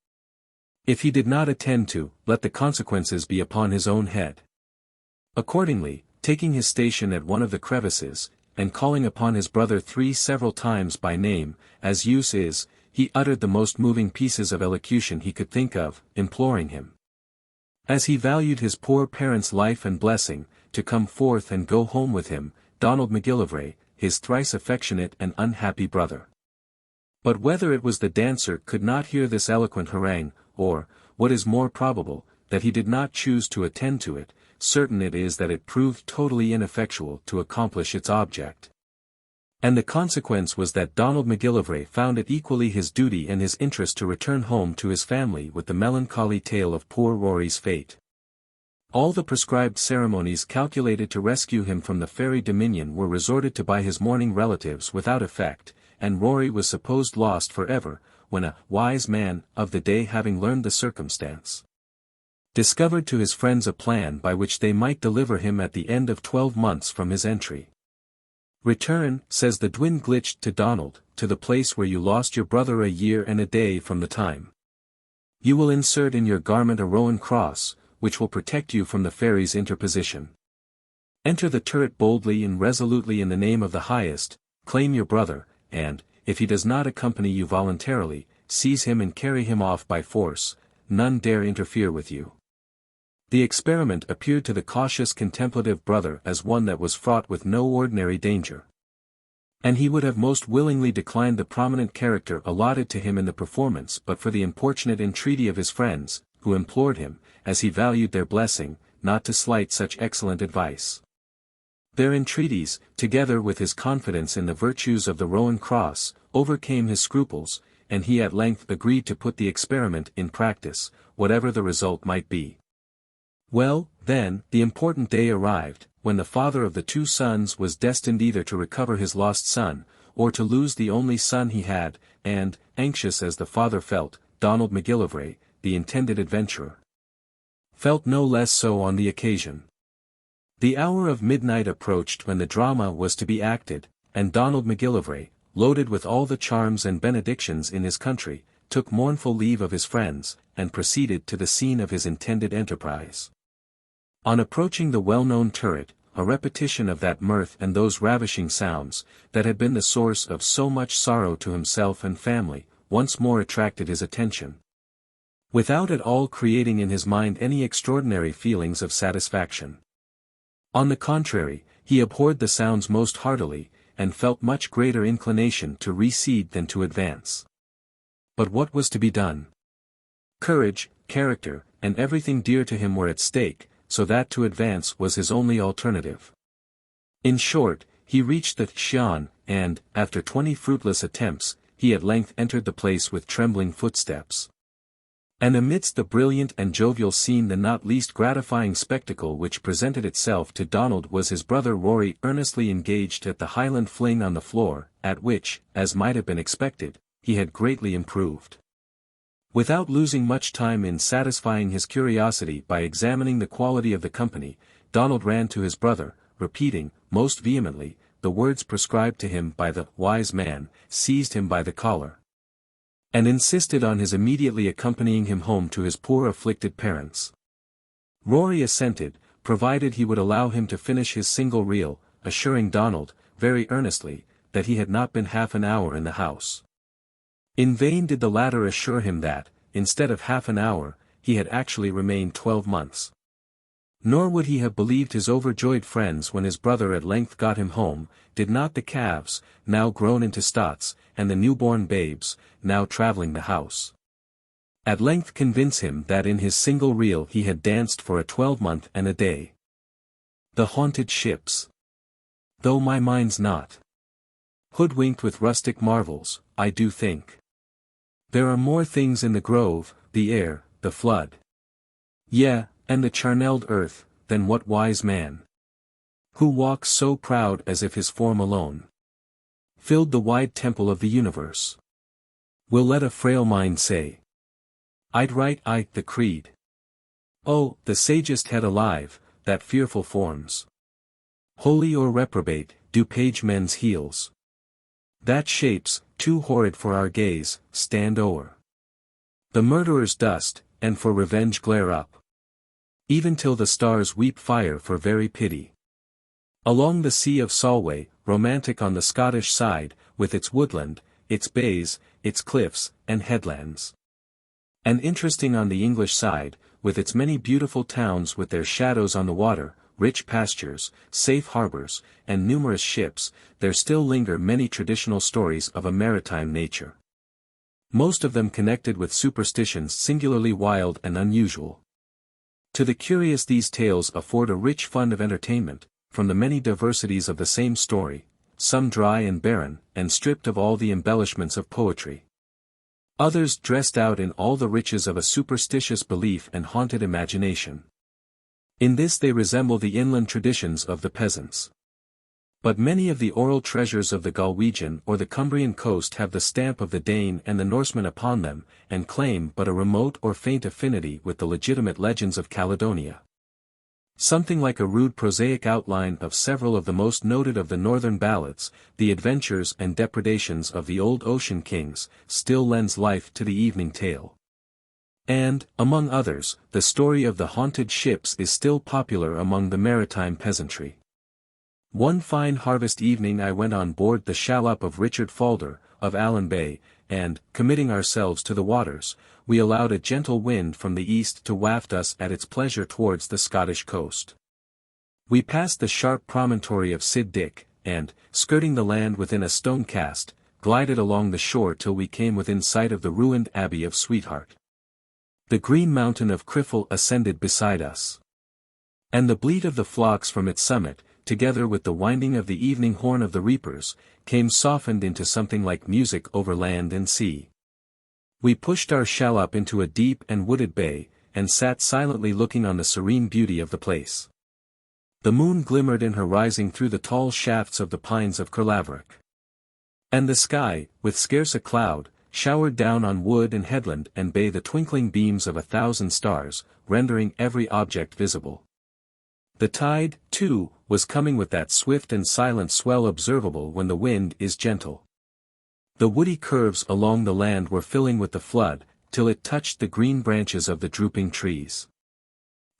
if he did not attend to, let the consequences be upon his own head. Accordingly, taking his station at one of the crevices, and calling upon his brother several times by name, as use is, he uttered the most moving pieces of elocution he could think of, imploring him, as he valued his poor parent's life and blessing, to come forth and go home with him, Donald Macgillivray, his thrice affectionate and unhappy brother. But whether it was the dancer could not hear this eloquent harangue, or, what is more probable, that he did not choose to attend to it, certain it is that it proved totally ineffectual to accomplish its object. And the consequence was that Donald Macgillivray found it equally his duty and his interest to return home to his family with the melancholy tale of poor Rory's fate. All the prescribed ceremonies calculated to rescue him from the fairy dominion were resorted to by his mourning relatives without effect, and Rory was supposed lost forever, when a wise man of the day, having learned the circumstance, discovered to his friends a plan by which they might deliver him at the end of 12 months from his entry. "Return," says the Dwyn glitched to Donald, "to the place where you lost your brother a year and a day from the time. You will insert in your garment a rowan cross, which will protect you from the fairies' interposition. Enter the turret boldly and resolutely in the name of the highest, claim your brother, and, if he does not accompany you voluntarily, seize him and carry him off by force, none dare interfere with you." The experiment appeared to the cautious contemplative brother as one that was fraught with no ordinary danger. And he would have most willingly declined the prominent character allotted to him in the performance but for the importunate entreaty of his friends, who implored him, as he valued their blessing, not to slight such excellent advice. Their entreaties, together with his confidence in the virtues of the rowan cross, overcame his scruples, and he at length agreed to put the experiment in practice, whatever the result might be. Well, then, the important day arrived, when the father of the two sons was destined either to recover his lost son, or to lose the only son he had, and, anxious as the father felt, Donald Macgillivray, the intended adventurer, felt no less so on the occasion. The hour of midnight approached when the drama was to be acted, and Donald Macgillivray, loaded with all the charms and benedictions in his country, took mournful leave of his friends, and proceeded to the scene of his intended enterprise. On approaching the well-known turret, a repetition of that mirth and those ravishing sounds, that had been the source of so much sorrow to himself and family, once more attracted his attention, without at all creating in his mind any extraordinary feelings of satisfaction. On the contrary, he abhorred the sounds most heartily, and felt much greater inclination to recede than to advance. But what was to be done? Courage, character, and everything dear to him were at stake, so that to advance was his only alternative. In short, he reached the Xian, and, after 20 fruitless attempts, he at length entered the place with trembling footsteps. And amidst the brilliant and jovial scene the not least gratifying spectacle which presented itself to Donald was his brother Rory earnestly engaged at the Highland fling on the floor, at which, as might have been expected, he had greatly improved. Without losing much time in satisfying his curiosity by examining the quality of the company, Donald ran to his brother, repeating, most vehemently, the words prescribed to him by the wise man, seized him by the collar, and insisted on his immediately accompanying him home to his poor afflicted parents. Rory assented, provided he would allow him to finish his single reel, assuring Donald, very earnestly, that he had not been half an hour in the house. In vain did the latter assure him that, instead of half an hour, he had actually remained 12 months. Nor would he have believed his overjoyed friends when his brother at length got him home, did not the calves, now grown into stots, and the newborn babes, now travelling the house, at length convince him that in his single reel he had danced for a 12-month and a day. The haunted ships. Though my mind's not hoodwinked with rustic marvels, I do think there are more things in the grove, the air, the flood, yea, and the charnelled earth, than what wise man, who walks so proud as if his form alone filled the wide temple of the universe, will let a frail mind say, I'd write the creed. Oh, the sagest head alive, that fearful forms, holy or reprobate, do page men's heels, that shapes, too horrid for our gaze, stand o'er the murderer's dust, and for revenge glare up, even till the stars weep fire for very pity. Along the Sea of Solway, romantic on the Scottish side, with its woodland, its bays, its cliffs, and headlands, and interesting on the English side, with its many beautiful towns with their shadows on the water, rich pastures, safe harbours, and numerous ships, there still linger many traditional stories of a maritime nature, most of them connected with superstitions singularly wild and unusual. To the curious these tales afford a rich fund of entertainment, from the many diversities of the same story, some dry and barren, and stripped of all the embellishments of poetry. Others dressed out in all the riches of a superstitious belief and haunted imagination. In this they resemble the inland traditions of the peasants. But many of the oral treasures of the Galwegian or the Cumbrian coast have the stamp of the Dane and the Norseman upon them, and claim but a remote or faint affinity with the legitimate legends of Caledonia. Something like a rude prosaic outline of several of the most noted of the northern ballads, the adventures and depredations of the old ocean kings, still lends life to the evening tale. And, among others, the story of the haunted ships is still popular among the maritime peasantry. One fine harvest evening I went on board the shallop of Richard Falder, of Allen Bay, and, committing ourselves to the waters, we allowed a gentle wind from the east to waft us at its pleasure towards the Scottish coast. We passed the sharp promontory of Sid Dick, and, skirting the land within a stone cast, glided along the shore till we came within sight of the ruined Abbey of Sweetheart. The green mountain of Criffel ascended beside us, and the bleat of the flocks from its summit, together with the winding of the evening horn of the reapers, came softened into something like music over land and sea. We pushed our shallop into a deep and wooded bay, and sat silently looking on the serene beauty of the place. The moon glimmered in her rising through the tall shafts of the pines of Carlaverock, and the sky, with scarce a cloud, showered down on wood and headland and bay the twinkling beams of 1,000 stars, rendering every object visible. The tide, too, was coming with that swift and silent swell observable when the wind is gentle. The woody curves along the land were filling with the flood, till it touched the green branches of the drooping trees,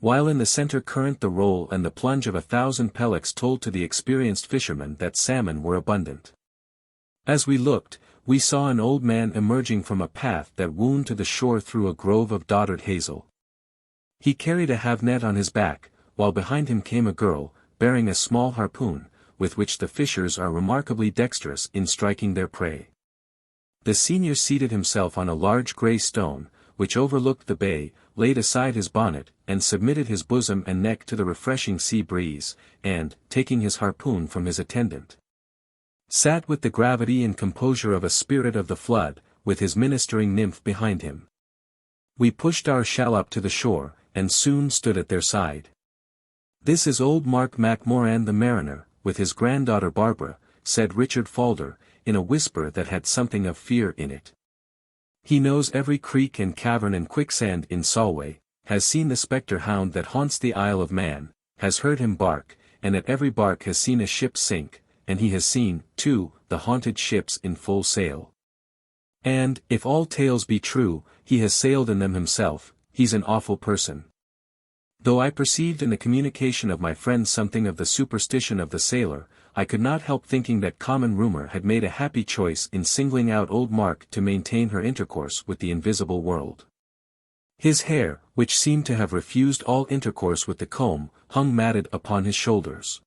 while in the centre current the roll and the plunge of 1,000 pellets told to the experienced fishermen that salmon were abundant. As we looked, we saw an old man emerging from a path that wound to the shore through a grove of doddered hazel. He carried a have-net on his back, while behind him came a girl, bearing a small harpoon, with which the fishers are remarkably dexterous in striking their prey. The senior seated himself on a large grey stone, which overlooked the bay, laid aside his bonnet, and submitted his bosom and neck to the refreshing sea breeze, and, taking his harpoon from his attendant, sat with the gravity and composure of a spirit of the flood, with his ministering nymph behind him. We pushed our shallop to the shore, and soon stood at their side. "This is old Mark MacMorran the mariner, with his granddaughter Barbara," said Richard Falder, in a whisper that had something of fear in it. "He knows every creek and cavern and quicksand in Solway, has seen the spectre hound that haunts the Isle of Man, has heard him bark, and at every bark has seen a ship sink, and he has seen, too, the haunted ships in full sail. And, if all tales be true, he has sailed in them himself. He's an awful person." Though I perceived in the communication of my friend something of the superstition of the sailor, I could not help thinking that common rumour had made a happy choice in singling out old Mark to maintain her intercourse with the invisible world. His hair, which seemed to have refused all intercourse with the comb, hung matted upon his shoulders.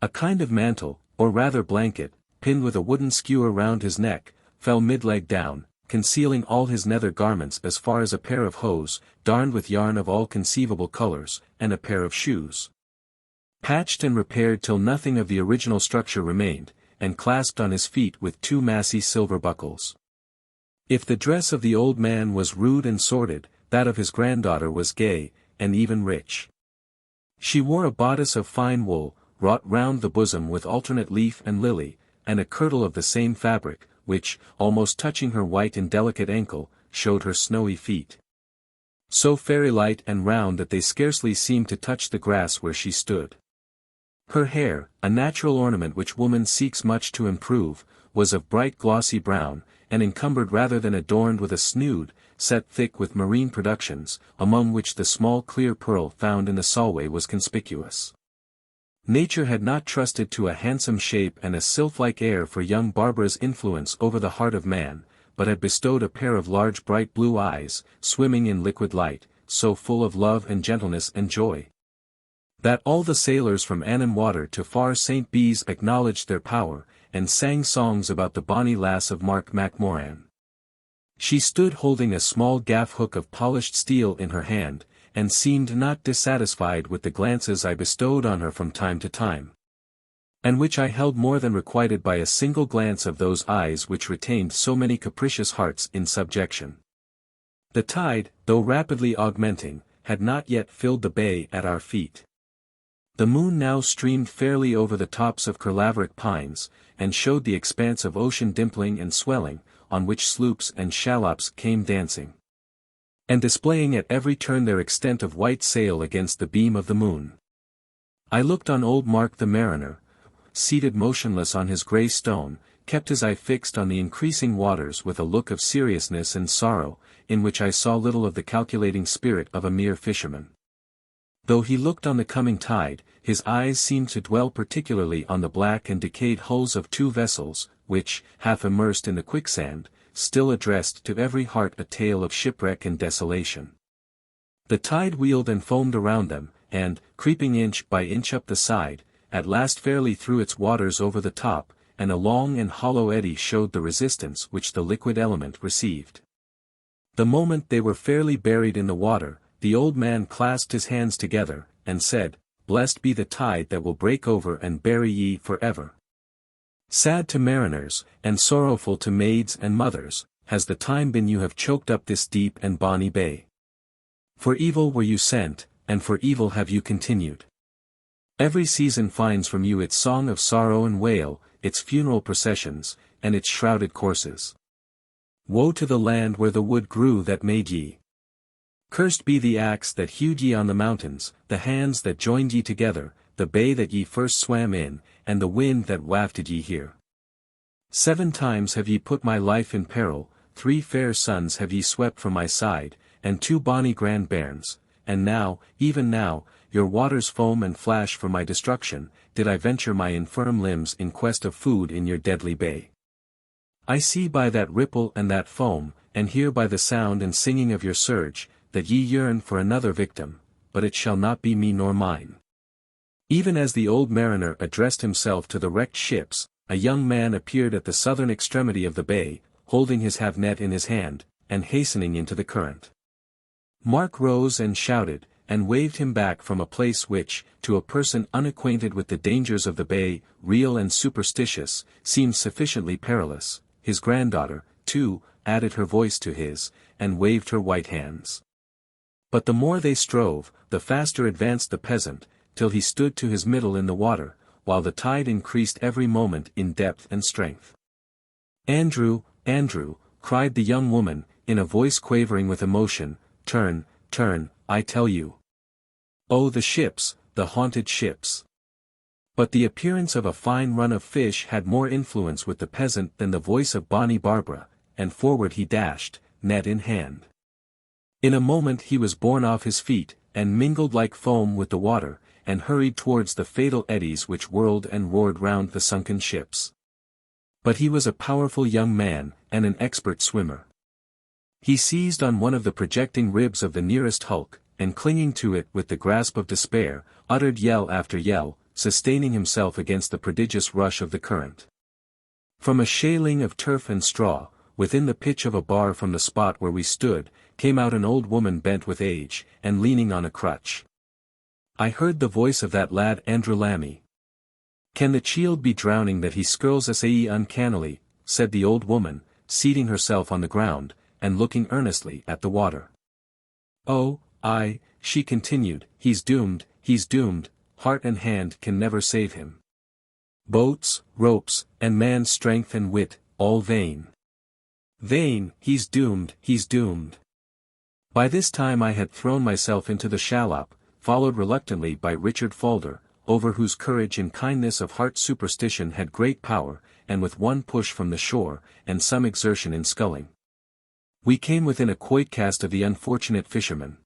A kind of mantle, or rather blanket, pinned with a wooden skewer round his neck, fell mid-leg down, concealing all his nether garments as far as a pair of hose, darned with yarn of all conceivable colours, and a pair of shoes, patched and repaired till nothing of the original structure remained, and clasped on his feet with two massy silver buckles. If the dress of the old man was rude and sordid, that of his granddaughter was gay, and even rich. She wore a bodice of fine wool, wrought round the bosom with alternate leaf and lily, and a kirtle of the same fabric, which, almost touching her white and delicate ankle, showed her snowy feet, so fairy-light and round that they scarcely seemed to touch the grass where she stood. Her hair, a natural ornament which woman seeks much to improve, was of bright glossy brown, and encumbered rather than adorned with a snood, set thick with marine productions, among which the small clear pearl found in the Solway was conspicuous. Nature had not trusted to a handsome shape and a sylph-like air for young Barbara's influence over the heart of man, but had bestowed a pair of large bright blue eyes, swimming in liquid light, so full of love and gentleness and joy, that all the sailors from Annan Water to far St. Bees acknowledged their power, and sang songs about the bonny lass of Mark MacMorran. She stood holding a small gaff hook of polished steel in her hand, and seemed not dissatisfied with the glances I bestowed on her from time to time, and which I held more than requited by a single glance of those eyes which retained so many capricious hearts in subjection. The tide, though rapidly augmenting, had not yet filled the bay at our feet. The moon now streamed fairly over the tops of Kerlaverick pines, and showed the expanse of ocean dimpling and swelling, on which sloops and shallops came dancing, and displaying at every turn their extent of white sail against the beam of the moon. I looked on old Mark the mariner, seated motionless on his grey stone, kept his eye fixed on the increasing waters with a look of seriousness and sorrow, in which I saw little of the calculating spirit of a mere fisherman. Though he looked on the coming tide, his eyes seemed to dwell particularly on the black and decayed hulls of two vessels, which, half immersed in the quicksand, still addressed to every heart a tale of shipwreck and desolation. The tide wheeled and foamed around them, and, creeping inch by inch up the side, at last fairly threw its waters over the top, and a long and hollow eddy showed the resistance which the liquid element received. The moment they were fairly buried in the water, the old man clasped his hands together, and said, "Blessed be the tide that will break over and bury ye for ever. Sad to mariners, and sorrowful to maids and mothers, has the time been you have choked up this deep and bonny bay. For evil were you sent, and for evil have you continued. Every season finds from you its song of sorrow and wail, its funeral processions, and its shrouded courses. Woe to the land where the wood grew that made ye. Cursed be the axe that hewed ye on the mountains, the hands that joined ye together, the bay that ye first swam in, and the wind that wafted ye here. 7 times have ye put my life in peril, 3 fair sons have ye swept from my side, and 2 bonny grand bairns, and now, even now, your waters foam and flash for my destruction, did I venture my infirm limbs in quest of food in your deadly bay. I see by that ripple and that foam, and hear by the sound and singing of your surge, that ye yearn for another victim, but it shall not be me nor mine." Even as the old mariner addressed himself to the wrecked ships, a young man appeared at the southern extremity of the bay, holding his have-net in his hand, and hastening into the current. Mark rose and shouted, and waved him back from a place which, to a person unacquainted with the dangers of the bay, real and superstitious, seemed sufficiently perilous. His granddaughter, too, added her voice to his, and waved her white hands. But the more they strove, the faster advanced the peasant, till he stood to his middle in the water, while the tide increased every moment in depth and strength. "Andrew, Andrew," cried the young woman, in a voice quavering with emotion, "turn, turn, I tell you. Oh, the ships, the haunted ships." But the appearance of a fine run of fish had more influence with the peasant than the voice of bonny Barbara, and forward he dashed, net in hand. In a moment he was borne off his feet, and mingled like foam with the water, and hurried towards the fatal eddies which whirled and roared round the sunken ships. But he was a powerful young man, and an expert swimmer. He seized on one of the projecting ribs of the nearest hulk, and clinging to it with the grasp of despair, uttered yell after yell, sustaining himself against the prodigious rush of the current. From a shaling of turf and straw, within the pitch of a bar from the spot where we stood, came out an old woman bent with age, and leaning on a crutch. I heard the voice of that lad Andrew Lammy. "Can the chield be drowning that he skirls us aye uncannily?" said the old woman, seating herself on the ground, and looking earnestly at the water. "Oh, aye," she continued, he's doomed, heart and hand can never save him. Boats, ropes, and man's strength and wit, all vain. Vain, he's doomed, he's doomed." By this time I had thrown myself into the shallop, followed reluctantly by Richard Falder, over whose courage and kindness of heart superstition had great power, and with one push from the shore, and some exertion in sculling, we came within a quoit cast of the unfortunate fisherman.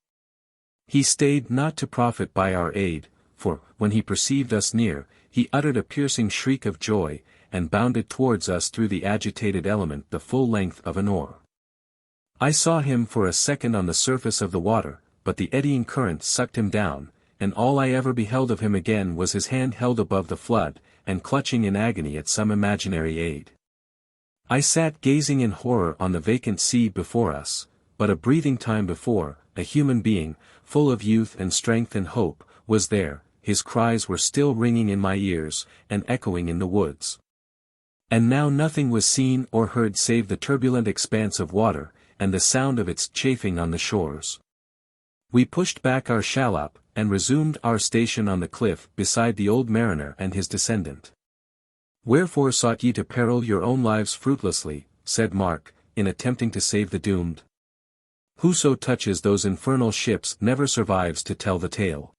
He stayed not to profit by our aid, for, when he perceived us near, he uttered a piercing shriek of joy, and bounded towards us through the agitated element the full length of an oar. I saw him for a second on the surface of the water, but the eddying current sucked him down, and all I ever beheld of him again was his hand held above the flood, and clutching in agony at some imaginary aid. I sat gazing in horror on the vacant sea before us, but a breathing time before, a human being, full of youth and strength and hope, was there. His cries were still ringing in my ears, and echoing in the woods. And now nothing was seen or heard save the turbulent expanse of water, and the sound of its chafing on the shores. We pushed back our shallop, and resumed our station on the cliff beside the old mariner and his descendant. "Wherefore sought ye to peril your own lives fruitlessly," said Mark, in attempting to save the doomed. "Whoso touches those infernal ships never survives to tell the tale.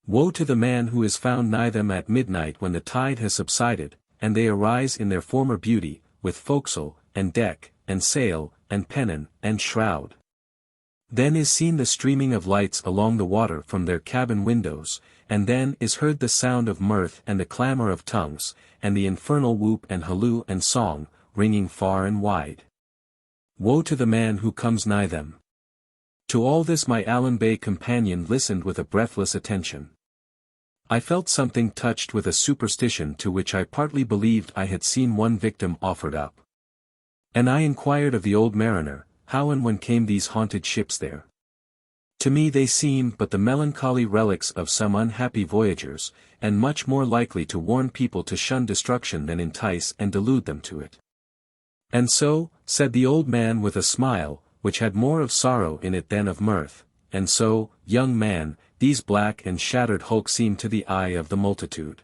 Woe to the man who is found nigh them at midnight when the tide has subsided, and they arise in their former beauty, with forecastle, and deck, and sail, and pennon, and shroud. Then is seen the streaming of lights along the water from their cabin windows, and then is heard the sound of mirth and the clamour of tongues, and the infernal whoop and halloo and song, ringing far and wide. Woe to the man who comes nigh them." To all this my Allan Bay companion listened with a breathless attention. I felt something touched with a superstition to which I partly believed I had seen one victim offered up. And I inquired of the old mariner, how and when came these haunted ships there. To me they seemed but the melancholy relics of some unhappy voyagers, and much more likely to warn people to shun destruction than entice and delude them to it. "And so," said the old man with a smile, which had more of sorrow in it than of mirth, "and so, young man, these black and shattered hulks seem to the eye of the multitude.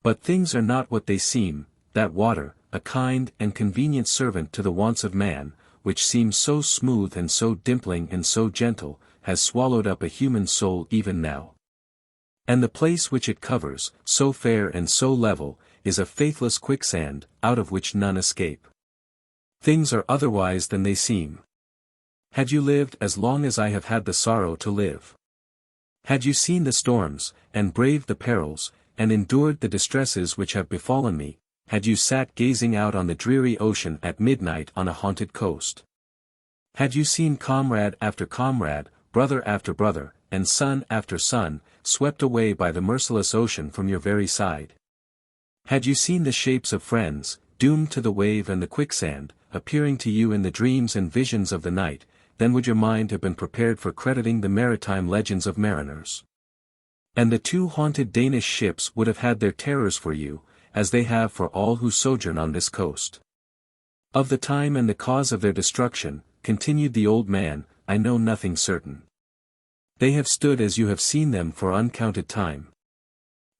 But things are not what they seem. That water, a kind and convenient servant to the wants of man, which seems so smooth and so dimpling and so gentle, has swallowed up a human soul even now. And the place which it covers, so fair and so level, is a faithless quicksand, out of which none escape. Things are otherwise than they seem. Had you lived as long as I have had the sorrow to live? Had you seen the storms, and braved the perils, and endured the distresses which have befallen me, had you sat gazing out on the dreary ocean at midnight on a haunted coast? Had you seen comrade after comrade, brother after brother, and son after son, swept away by the merciless ocean from your very side? Had you seen the shapes of friends, doomed to the wave and the quicksand, appearing to you in the dreams and visions of the night, then would your mind have been prepared for crediting the maritime legends of mariners. And the 2 haunted Danish ships would have had their terrors for you, as they have for all who sojourn on this coast. Of the time and the cause of their destruction, continued the old man, I know nothing certain. They have stood as you have seen them for uncounted time.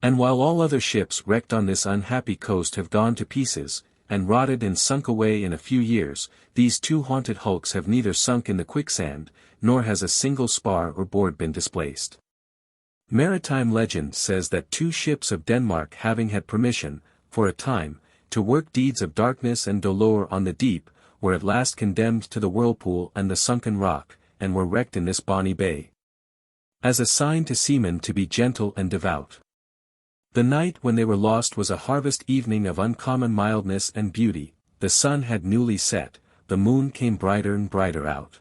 And while all other ships wrecked on this unhappy coast have gone to pieces, and rotted and sunk away in a few years, these 2 haunted hulks have neither sunk in the quicksand, nor has a single spar or board been displaced. Maritime legend says that 2 ships of Denmark having had permission, for a time, to work deeds of darkness and dolour on the deep, were at last condemned to the whirlpool and the sunken rock, and were wrecked in this bonny bay. As a sign to seamen to be gentle and devout. The night when they were lost was a harvest evening of uncommon mildness and beauty, the sun had newly set, the moon came brighter and brighter out.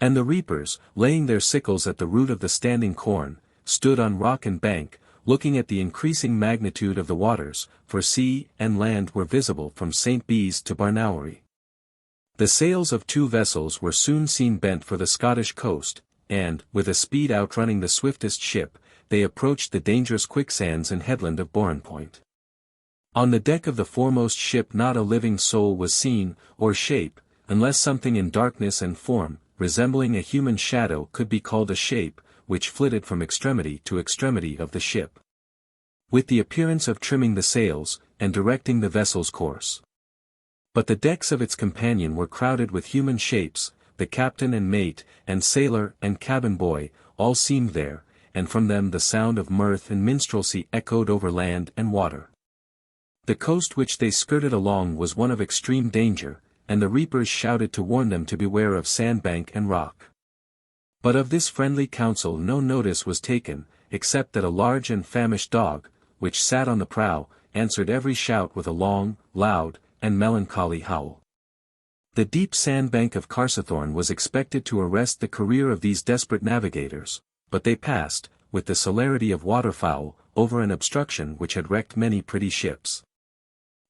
And the reapers, laying their sickles at the root of the standing corn, stood on rock and bank, looking at the increasing magnitude of the waters, for sea and land were visible from St. Bees to Barnowry. The sails of 2 vessels were soon seen bent for the Scottish coast, and, with a speed outrunning the swiftest ship, they approached the dangerous quicksands and headland of Borenpoint. On the deck of the foremost ship not a living soul was seen, or shape, unless something in darkness and form, resembling a human shadow could be called a shape, which flitted from extremity to extremity of the ship, with the appearance of trimming the sails, and directing the vessel's course. But the decks of its companion were crowded with human shapes, the captain and mate, and sailor and cabin boy, all seemed there, and from them the sound of mirth and minstrelsy echoed over land and water. The coast which they skirted along was one of extreme danger, and the reapers shouted to warn them to beware of sandbank and rock. But of this friendly counsel no notice was taken, except that a large and famished dog, which sat on the prow, answered every shout with a long, loud, and melancholy howl. The deep sandbank of Carsithorn was expected to arrest the career of these desperate navigators, but they passed, with the celerity of waterfowl, over an obstruction which had wrecked many pretty ships.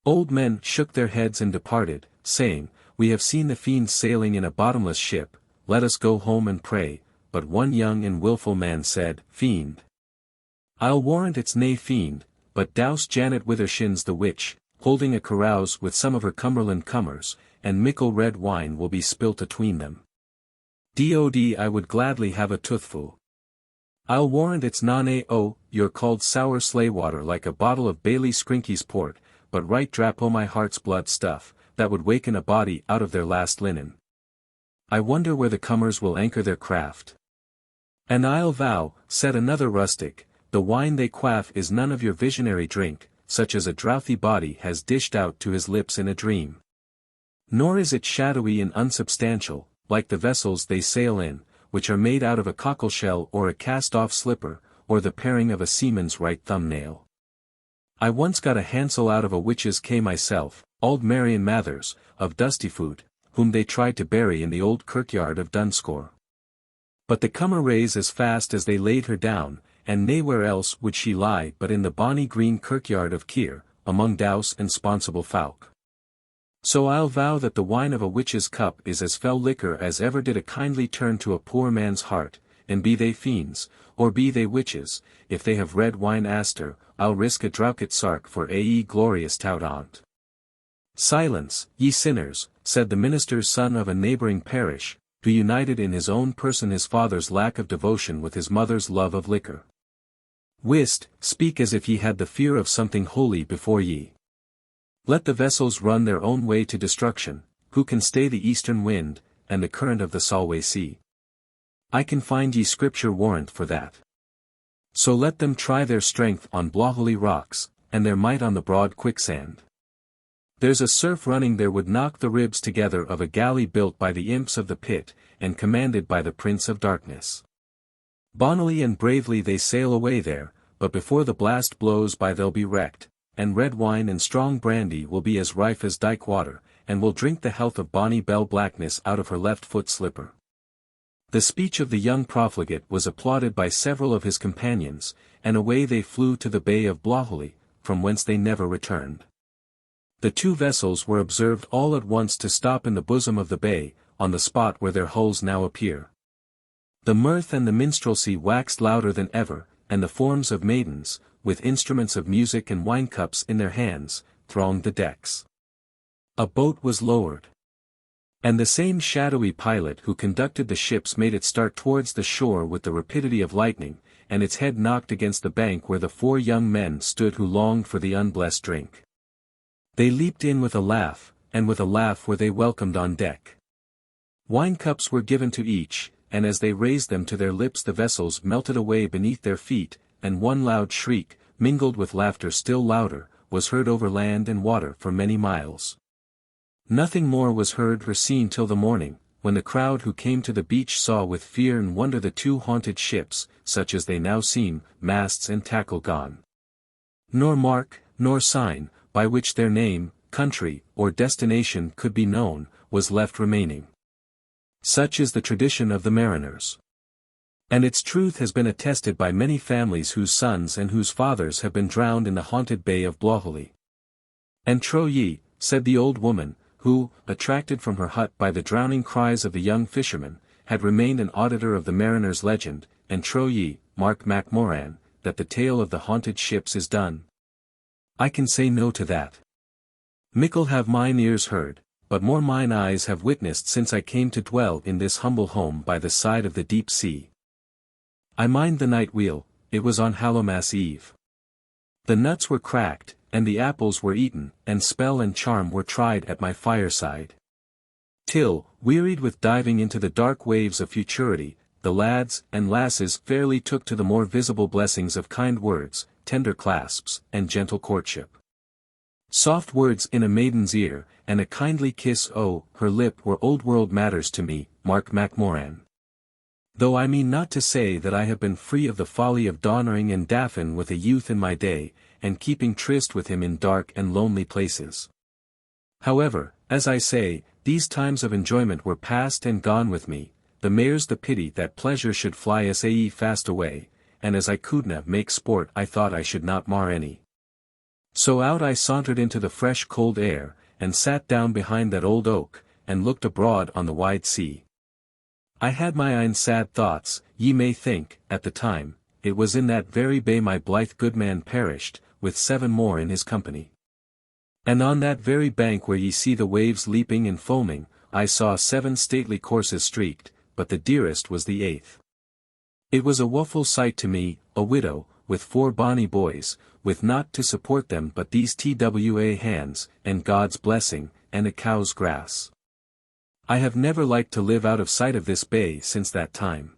Old men shook their heads and departed, saying, We have seen the fiends sailing in a bottomless ship, let us go home and pray, but one young and wilful man said, Fiend. I'll warrant it's nae fiend, but douse Janet Withershins the witch, holding a carouse with some of her Cumberland cummers, and mickle red wine will be spilt atween them. Dod I would gladly have a toothful. I'll warrant it's nane o, you're called sour slaywater like a bottle of Bailey Skrinky's port, but right drap o' my heart's blood stuff, that would waken a body out of their last linen. I wonder where the cummers will anchor their craft. And I'll vow, said another rustic, the wine they quaff is none of your visionary drink, such as a drouthy body has dished out to his lips in a dream. Nor is it shadowy and unsubstantial, like the vessels they sail in, which are made out of a cockleshell or a cast-off slipper, or the paring of a seaman's right thumbnail. I once got a hansel out of a witch's K myself, auld Marian Mathers, of Dustyfoot, whom they tried to bury in the old kirkyard of Dunscore. But the cummer raised as fast as they laid her down, and naywhere else would she lie but in the bonny green kirkyard of Keir, among douse and sponsible folk. So I'll vow that the wine of a witch's cup is as fell liquor as ever did a kindly turn to a poor man's heart, and be they fiends, or be they witches, if they have red wine aster, I'll risk a draught sark for a glorious tout on't. Silence, ye sinners, said the minister's son of a neighbouring parish, who united in his own person his father's lack of devotion with his mother's love of liquor. Whist, speak as if ye had the fear of something holy before ye. Let the vessels run their own way to destruction, who can stay the eastern wind, and the current of the Solway Sea? I can find ye scripture warrant for that. So let them try their strength on Blohelly rocks, and their might on the broad quicksand. There's a surf running there would knock the ribs together of a galley built by the imps of the pit, and commanded by the Prince of Darkness. Bonnily and bravely they sail away there, but before the blast blows by they'll be wrecked, and red wine and strong brandy will be as rife as dyke water, and will drink the health of bonny Bell Blackness out of her left foot slipper. The speech of the young profligate was applauded by several of his companions, and away they flew to the bay of Blohelly, from whence they never returned. The two vessels were observed all at once to stop in the bosom of the bay, on the spot where their hulls now appear. The mirth and the minstrelsy waxed louder than ever, and the forms of maidens, with instruments of music and wine-cups in their hands, thronged the decks. A boat was lowered. And the same shadowy pilot who conducted the ships made it start towards the shore with the rapidity of lightning, and its head knocked against the bank where the four young men stood who longed for the unblessed drink. They leaped in with a laugh, and with a laugh were they welcomed on deck. Wine-cups were given to each, and as they raised them to their lips the vessels melted away beneath their feet, and one loud shriek, mingled with laughter still louder, was heard over land and water for many miles. Nothing more was heard or seen till the morning, when the crowd who came to the beach saw with fear and wonder the two haunted ships, such as they now seem, masts and tackle gone. Nor mark, nor sign, by which their name, country, or destination could be known, was left remaining. Such is the tradition of the mariners. And its truth has been attested by many families whose sons and whose fathers have been drowned in the haunted bay of Balmachie. And trow ye, said the old woman, who, attracted from her hut by the drowning cries of the young fisherman, had remained an auditor of the mariner's legend, and trow ye, Mark MacMorran, that the tale of the haunted ships is done? I can say no to that. Mickle have mine ears heard, but more mine eyes have witnessed since I came to dwell in this humble home by the side of the deep sea. I mind the night wheel, it was on Hallowmas Eve. The nuts were cracked, and the apples were eaten, and spell and charm were tried at my fireside. Till, wearied with diving into the dark waves of futurity, the lads and lasses fairly took to the more visible blessings of kind words, tender clasps, and gentle courtship. Soft words in a maiden's ear, and a kindly kiss her lip were old-world matters to me, Mark MacMorran. Though I mean not to say that I have been free of the folly of dawnering and daffin with a youth in my day, and keeping tryst with him in dark and lonely places. However, as I say, these times of enjoyment were past and gone with me, the mare's the pity that pleasure should fly sae fast away, and as I couldna make sport I thought I should not mar any. So out I sauntered into the fresh cold air, and sat down behind that old oak, and looked abroad on the wide sea. I had my ain sad thoughts, ye may think, at the time, it was in that very bay my blithe goodman perished, with 7 more in his company. And on that very bank where ye see the waves leaping and foaming, I saw 7 stately courses streaked, but the dearest was the 8th. It was a woeful sight to me, a widow, with 4 bonny boys, with naught to support them but these twa hands, and God's blessing, and a cow's grass. I have never liked to live out of sight of this bay since that time.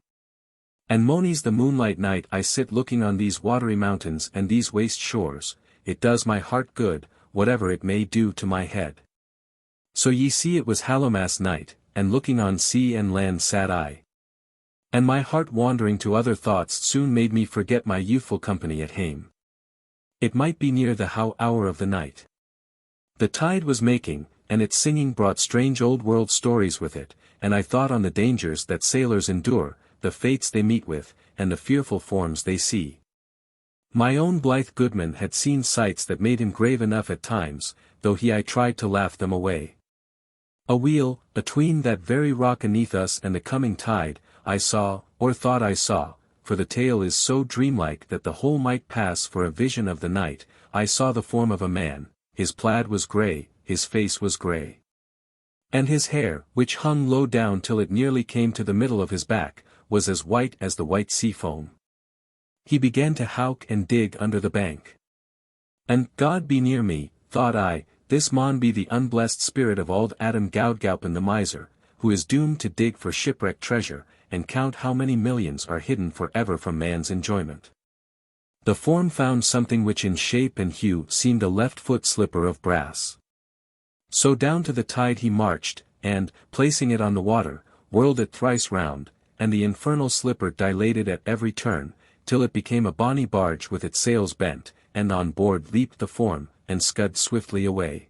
And mony's the moonlight night I sit looking on these watery mountains and these waste shores, it does my heart good, whatever it may do to my head. So ye see it was Hallowmas night, and looking on sea and land sat I. And my heart wandering to other thoughts soon made me forget my youthful company at hame. It might be near the hour of the night. The tide was making, and its singing brought strange old-world stories with it, and I thought on the dangers that sailors endure, the fates they meet with, and the fearful forms they see. My own blithe goodman had seen sights that made him grave enough at times, though I tried to laugh them away. A wheel, atween that very rock aneath us and the coming tide, I saw, or thought I saw, for the tale is so dreamlike that the whole might pass for a vision of the night. I saw the form of a man, his plaid was grey, his face was grey. And his hair, which hung low down till it nearly came to the middle of his back, was as white as the white sea foam. He began to howk and dig under the bank. And, God be near me, thought I, this maun be the unblessed spirit of auld Adam Gaudgaupen the miser, who is doomed to dig for shipwrecked treasure, and count how many millions are hidden for ever from man's enjoyment. The form found something which in shape and hue seemed a left-foot slipper of brass. So down to the tide he marched, and, placing it on the water, whirled it thrice round, and the infernal slipper dilated at every turn, till it became a bonny barge with its sails bent, and on board leaped the form, and scud swiftly away.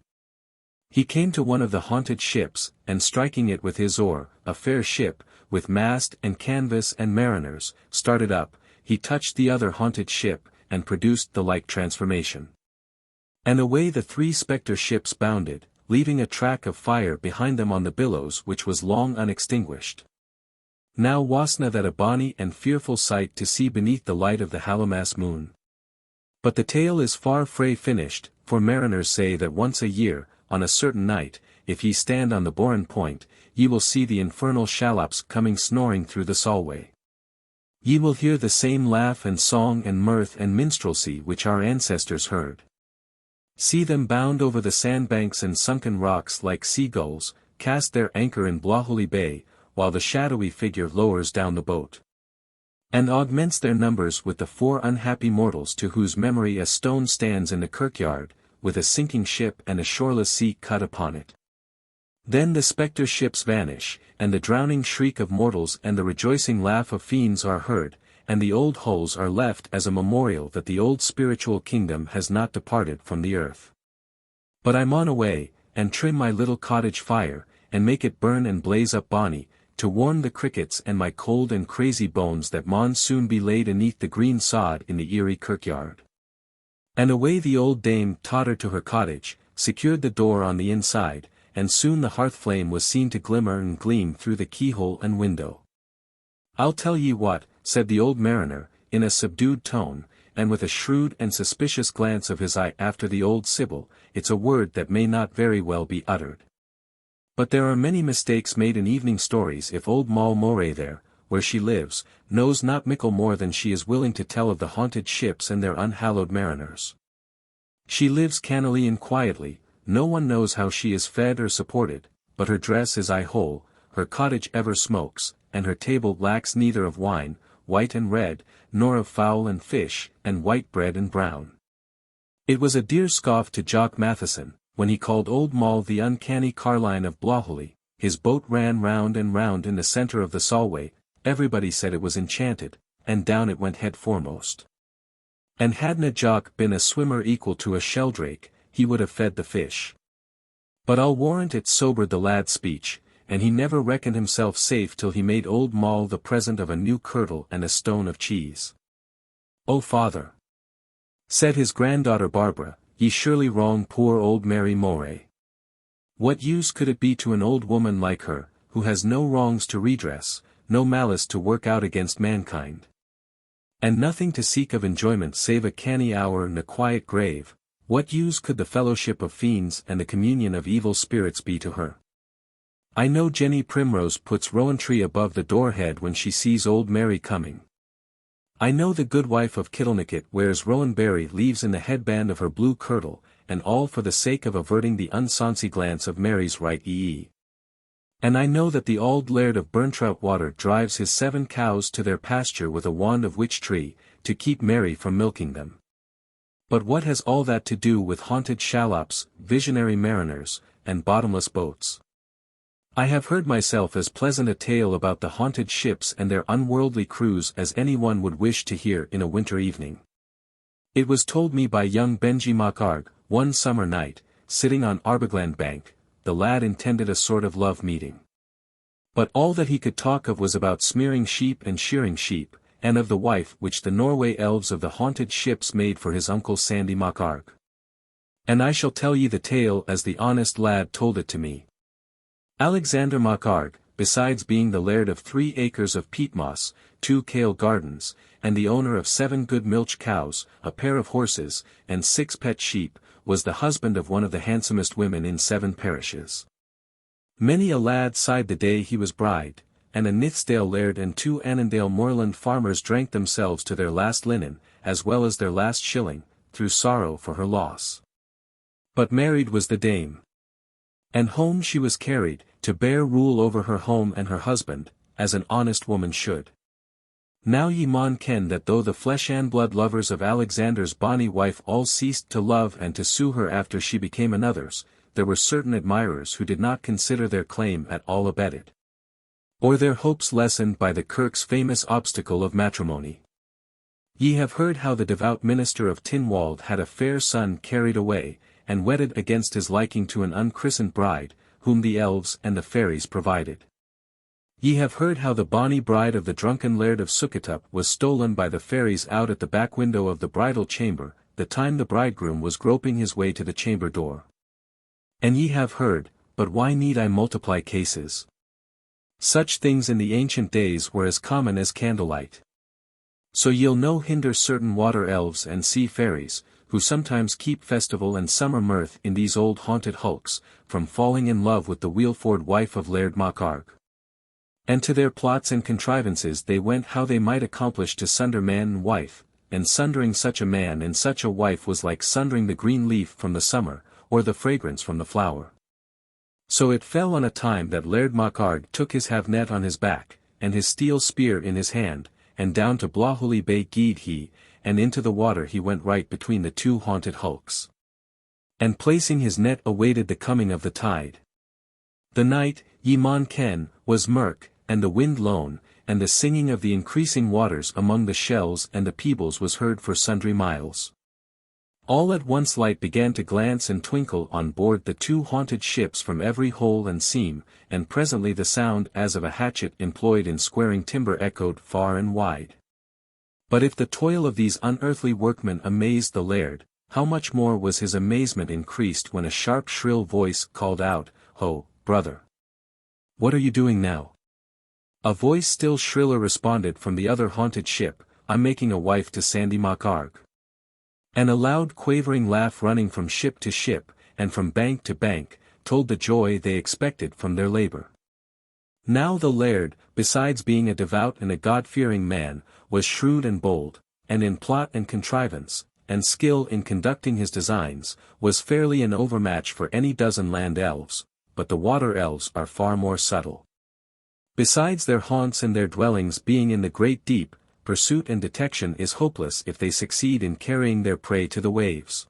He came to one of the haunted ships, and striking it with his oar, a fair ship, with mast and canvas and mariners, started up, he touched the other haunted ship, and produced the like transformation. And away the three spectre ships bounded, leaving a track of fire behind them on the billows which was long unextinguished. Now wasna that a bonny and fearful sight to see beneath the light of the Hallowmas moon. But the tale is far frae finished, for mariners say that once a year, on a certain night, if ye stand on the Boran Point, ye will see the infernal shallops coming snoring through the Solway. Ye will hear the same laugh and song and mirth and minstrelsy which our ancestors heard. See them bound over the sandbanks and sunken rocks like seagulls, cast their anchor in Blohelly Bay, while the shadowy figure lowers down the boat. And augments their numbers with the four unhappy mortals to whose memory a stone stands in the kirkyard, with a sinking ship and a shoreless sea cut upon it. Then the spectre ships vanish, and the drowning shriek of mortals and the rejoicing laugh of fiends are heard, and the old hulls are left as a memorial that the old spiritual kingdom has not departed from the earth. But I maun away, and trim my little cottage fire, and make it burn and blaze up bonny, to warm the crickets and my cold and crazy bones that maun soon be laid aneath the green sod in the eerie kirkyard. And away the old dame tottered to her cottage, secured the door on the inside, and soon the hearth flame was seen to glimmer and gleam through the keyhole and window. "I'll tell ye what," said the old mariner, in a subdued tone, and with a shrewd and suspicious glance of his eye after the old sibyl, "it's a word that may not very well be uttered. But there are many mistakes made in evening stories if old Moll Moray there, where she lives, knows not mickle more than she is willing to tell of the haunted ships and their unhallowed mariners. She lives cannily and quietly, no one knows how she is fed or supported, but her dress is whole, her cottage ever smokes, and her table lacks neither of wine, white and red, nor of fowl and fish, and white bread and brown." It was a dear scoff to Jock Matheson, when he called old Moll the uncanny Carline of Blohelly. His boat ran round and round in the centre of the Solway, everybody said it was enchanted, and down it went head foremost. And hadna Jock been a swimmer equal to a sheldrake, he would have fed the fish. But I'll warrant it sobered the lad's speech, and he never reckoned himself safe till he made old Moll the present of a new kirtle and a stone of cheese. "Oh father," said his granddaughter Barbara, "ye surely wrong poor old Mary Moray. What use could it be to an old woman like her, who has no wrongs to redress, no malice to work out against mankind, and nothing to seek of enjoyment save a canny hour in a quiet grave? What use could the fellowship of fiends and the communion of evil spirits be to her? I know Jenny Primrose puts rowan tree above the door-head when she sees old Mary coming. I know the good wife of Kittlenicot wears rowan berry leaves in the headband of her blue kirtle, and all for the sake of averting the unsonsy glance of Mary's right ee. And I know that the auld Laird of Burntroutwater drives his 7 cows to their pasture with a wand of witch tree, to keep Mary from milking them. But what has all that to do with haunted shallops, visionary mariners, and bottomless boats? I have heard myself as pleasant a tale about the haunted ships and their unworldly crews as any one would wish to hear in a winter evening. It was told me by young Benjie Macharg, one summer night, sitting on Arbogland bank. The lad intended a sort of love meeting. But all that he could talk of was about smearing sheep and shearing sheep, and of the wife which the Norway elves of the haunted ships made for his uncle Sandy Macharg. And I shall tell ye the tale as the honest lad told it to me. Alexander Macharg, besides being the laird of 3 acres of peat moss, 2 kale gardens, and the owner of 7 good milch cows, a pair of horses, and 6 pet sheep, was the husband of one of the handsomest women in 7 parishes. Many a lad sighed the day he was bride, and a Nithsdale laird and 2 Annandale moorland farmers drank themselves to their last linen, as well as their last shilling, through sorrow for her loss. But married was the dame. And home she was carried, to bear rule over her home and her husband, as an honest woman should. Now ye maun ken that though the flesh and blood lovers of Alexander's bonny wife all ceased to love and to sue her after she became another's, there were certain admirers who did not consider their claim at all abetted, or their hopes lessened by the Kirk's famous obstacle of matrimony. Ye have heard how the devout minister of Tynwald had a fair son carried away, and wedded against his liking to an unchristened bride, whom the elves and the fairies provided. Ye have heard how the bonny bride of the drunken Laird of Succinct was stolen by the fairies out at the back window of the bridal chamber, the time the bridegroom was groping his way to the chamber door. And ye have heard, but why need I multiply cases? Such things in the ancient days were as common as candlelight. So ye'll no hinder certain water elves and sea fairies, who sometimes keep festival and summer mirth in these old haunted hulks, from falling in love with the Wheelford wife of Laird Macgillivray. And to their plots and contrivances they went how they might accomplish to sunder man and wife, and sundering such a man and such a wife was like sundering the green leaf from the summer, or the fragrance from the flower. So it fell on a time that Laird Macgillivray took his have-net on his back, and his steel spear in his hand, and down to Blahooley Bay gied he, and into the water he went right between the two haunted hulks. And placing his net awaited the coming of the tide. The night, ye maun ken, was mirk, and the wind lone, and the singing of the increasing waters among the shells and the peebles was heard for sundry miles. All at once light began to glance and twinkle on board the two haunted ships from every hole and seam, and presently the sound as of a hatchet employed in squaring timber echoed far and wide. But if the toil of these unearthly workmen amazed the laird, how much more was his amazement increased when a sharp shrill voice called out, "Ho, brother! What are you doing now?" A voice still shriller responded from the other haunted ship, "I'm making a wife to Sandy Macgillivray." And a loud quavering laugh running from ship to ship, and from bank to bank, told the joy they expected from their labor. Now the laird, besides being a devout and a God-fearing man, was shrewd and bold, and in plot and contrivance, and skill in conducting his designs, was fairly an overmatch for any dozen land elves, but the water elves are far more subtle. Besides their haunts and their dwellings being in the great deep, pursuit and detection is hopeless if they succeed in carrying their prey to the waves.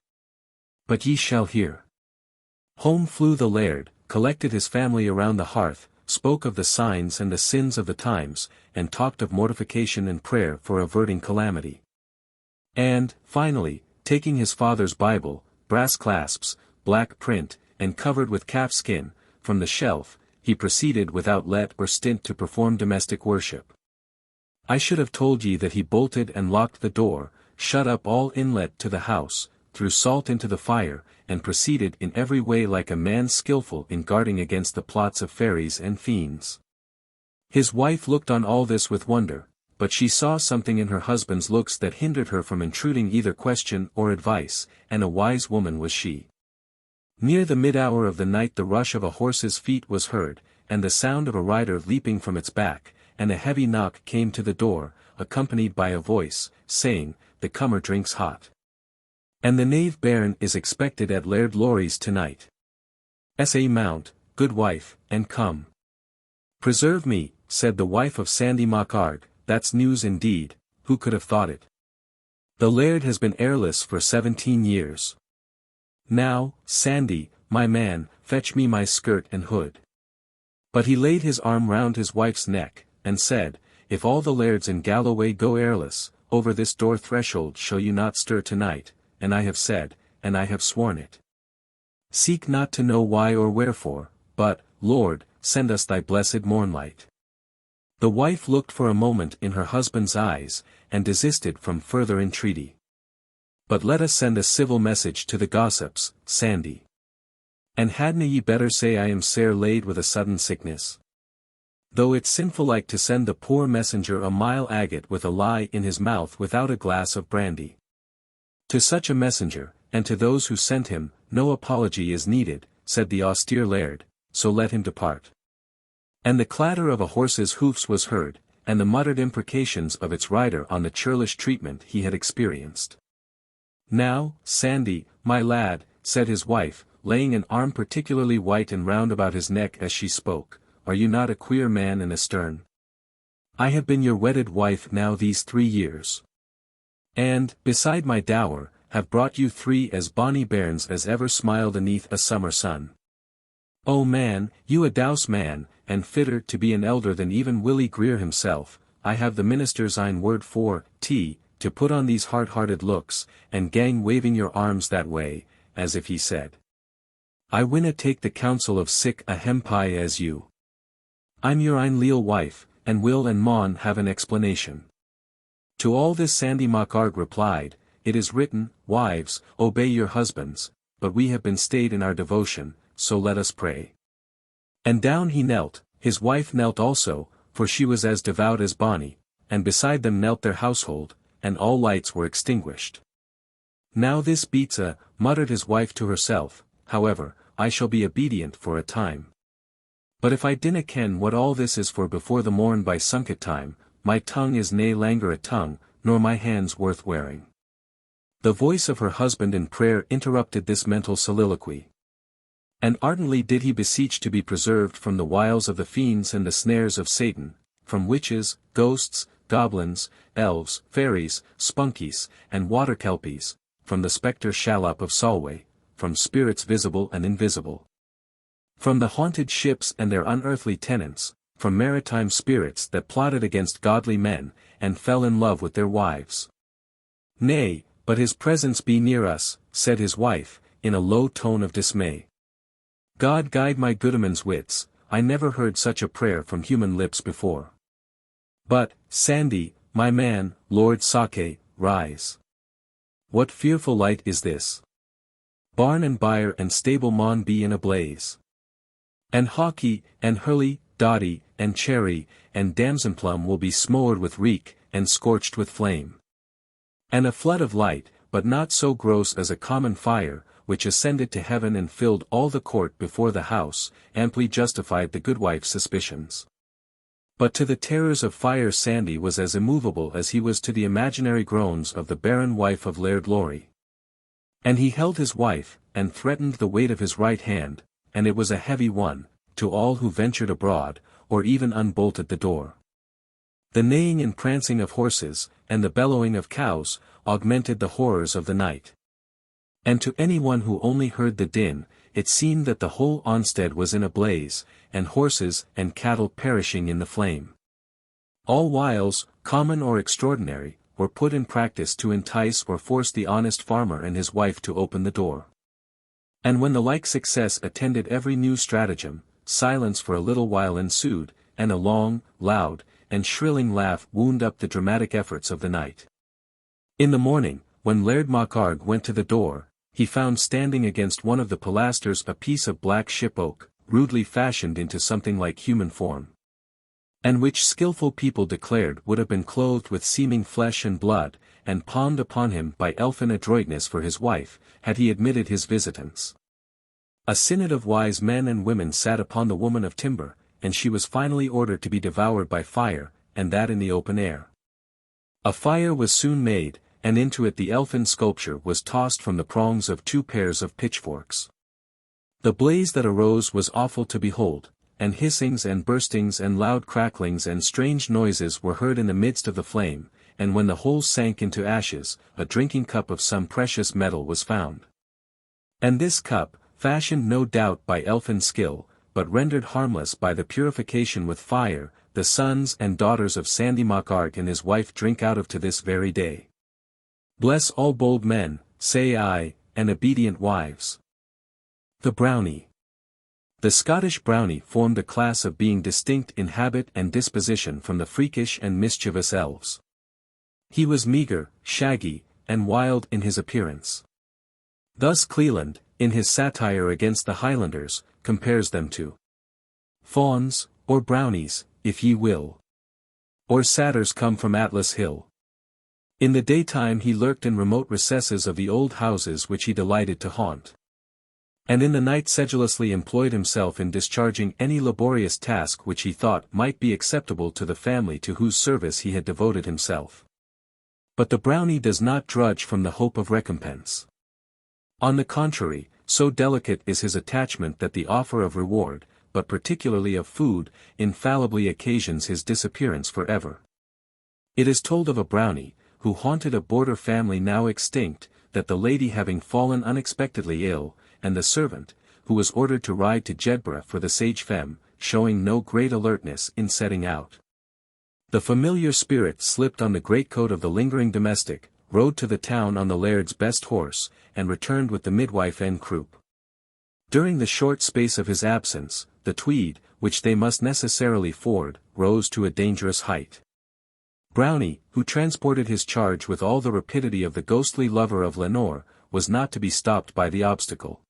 But ye shall hear. Home flew the laird, collected his family around the hearth, spoke of the signs and the sins of the times, and talked of mortification and prayer for averting calamity. And, finally, taking his father's Bible, brass clasps, black print, and covered with calf skin, from the shelf, he proceeded without let or stint to perform domestic worship. I should have told ye that he bolted and locked the door, shut up all inlet to the house, threw salt into the fire, and proceeded in every way like a man skilful in guarding against the plots of fairies and fiends. His wife looked on all this with wonder, but she saw something in her husband's looks that hindered her from intruding either question or advice, and a wise woman was she. Near the mid-hour of the night the rush of a horse's feet was heard, and the sound of a rider leaping from its back, and a heavy knock came to the door, accompanied by a voice, saying, "The comer drinks hot. And the knave bairn is expected at Laird Laurie's tonight. Sa mount, good wife, and come." "Preserve me," said the wife of Sandy Macgillivray, "that's news indeed, who could have thought it? The laird has been heirless for 17 years. Now, Sandy, my man, fetch me my skirt and hood." But he laid his arm round his wife's neck, and said, "If all the lairds in Galloway go heirless, over this door threshold shall you not stir tonight, and I have said, and I have sworn it. Seek not to know why or wherefore, but, Lord, send us thy blessed mornlight." The wife looked for a moment in her husband's eyes, and desisted from further entreaty. "But let us send a civil message to the gossips, Sandy. And hadna ye better say I am sair laid with a sudden sickness? Though it's sinful like to send the poor messenger a mile agate with a lie in his mouth without a glass of brandy. To such a messenger, and to those who sent him, no apology is needed," said the austere laird, "so let him depart." And the clatter of a horse's hoofs was heard, and the muttered imprecations of its rider on the churlish treatment he had experienced. "Now, Sandy, my lad," said his wife, laying an arm particularly white and round about his neck as she spoke, "are you not a queer man and a stern? I have been your wedded wife now these 3 years. And, beside my dower, have brought you 3 as bonny bairns as ever smiled aneath a summer sun. Oh man, you a douce man, and fitter to be an elder than even Willie Greer himself, I have the minister's ain word for, to put on these hard-hearted looks, and gang waving your arms that way, as if he said, I winna take the counsel of sic a hempie as you. I'm your ain leal wife, and will and maun have an explanation." To all this Sandy Macgillivray replied, it is written, Wives, obey your husbands, but we have been stayed in our devotion, so let us pray. And down he knelt, his wife knelt also, for she was as devout as Bonnie, and beside them knelt their household, and all lights were extinguished. Now this beats a, muttered his wife to herself, however, I shall be obedient for a time. But if I dinna ken what all this is for before the morn by sunket time, my tongue is nae langer a tongue, nor my hands worth wearing. The voice of her husband in prayer interrupted this mental soliloquy. And ardently did he beseech to be preserved from the wiles of the fiends and the snares of Satan, from witches, ghosts, goblins, elves, fairies, spunkies, and water-kelpies, from the spectre shallop of Solway, from spirits visible and invisible. From the haunted ships and their unearthly tenants, from maritime spirits that plotted against godly men, and fell in love with their wives. Nay, but his presence be near us, said his wife, in a low tone of dismay. God guide my goodman's wits, I never heard such a prayer from human lips before. But, Sandy, my man, Lord Sake, rise. What fearful light is this? Barn and byre and stable maun be in a blaze. And Hawkie, and Hurley, Dotty, and Cherry, and Damsonplum will be smothered with reek, and scorched with flame. And a flood of light, but not so gross as a common fire, which ascended to heaven and filled all the court before the house, amply justified the goodwife's suspicions. But to the terrors of fire Sandy was as immovable as he was to the imaginary groans of the barren wife of Laird Lory. And he held his wife, and threatened the weight of his right hand, and it was a heavy one, to all who ventured abroad, or even unbolted the door. The neighing and prancing of horses, and the bellowing of cows, augmented the horrors of the night. And to anyone who only heard the din, it seemed that the whole onstead was in a blaze, and horses and cattle perishing in the flame. All wiles, common or extraordinary, were put in practice to entice or force the honest farmer and his wife to open the door. And when the like success attended every new stratagem, silence for a little while ensued, and a long, loud, and shrilling laugh wound up the dramatic efforts of the night. In the morning, when Laird Macgillivray went to the door, he found standing against one of the pilasters a piece of black ship oak, rudely fashioned into something like human form. And which skilful people declared would have been clothed with seeming flesh and blood, and palmed upon him by elfin adroitness for his wife, had he admitted his visitants. A synod of wise men and women sat upon the woman of timber, and she was finally ordered to be devoured by fire, and that in the open air. A fire was soon made, and into it the elfin sculpture was tossed from the prongs of 2 pairs of pitchforks. The blaze that arose was awful to behold, and hissings and burstings and loud cracklings and strange noises were heard in the midst of the flame, and when the whole sank into ashes, a drinking cup of some precious metal was found. And this cup, fashioned no doubt by elfin skill, but rendered harmless by the purification with fire, the sons and daughters of Sandy Macgillivray and his wife drink out of to this very day. Bless all bold men, say I, and obedient wives. The Brownie. The Scottish Brownie formed a class of being distinct in habit and disposition from the freakish and mischievous elves. He was meagre, shaggy, and wild in his appearance. Thus Cleland, in his satire against the Highlanders, compares them to fawns, or brownies, if ye will. Or satyrs come from Atlas Hill. In the daytime he lurked in remote recesses of the old houses which he delighted to haunt. And in the night sedulously employed himself in discharging any laborious task which he thought might be acceptable to the family to whose service he had devoted himself. But the Brownie does not drudge from the hope of recompense. On the contrary, so delicate is his attachment that the offer of reward, but particularly of food, infallibly occasions his disappearance forever. It is told of a Brownie, who haunted a border family now extinct, that the lady having fallen unexpectedly ill, and the servant, who was ordered to ride to Jedburgh for the sage femme, showing no great alertness in setting out. The familiar spirit slipped on the greatcoat of the lingering domestic, rode to the town on the laird's best horse, and returned with the midwife en croupe. During the short space of his absence, the Tweed, which they must necessarily ford, rose to a dangerous height. Brownie, who transported his charge with all the rapidity of the ghostly lover of Lenore, was not to be stopped by the obstacle.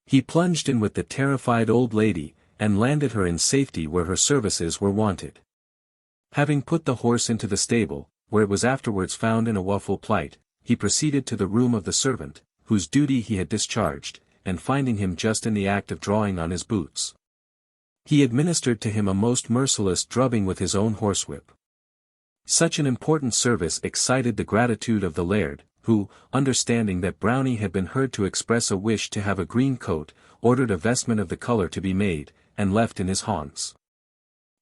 He plunged in with the terrified old lady, and landed her in safety where her services were wanted. Having put the horse into the stable, where it was afterwards found in a woeful plight, he proceeded to the room of the servant, whose duty he had discharged, and finding him just in the act of drawing on his boots, he administered to him a most merciless drubbing with his own horsewhip. Such an important service excited the gratitude of the laird, who, understanding that Brownie had been heard to express a wish to have a green coat, ordered a vestment of the colour to be made, and left in his haunts.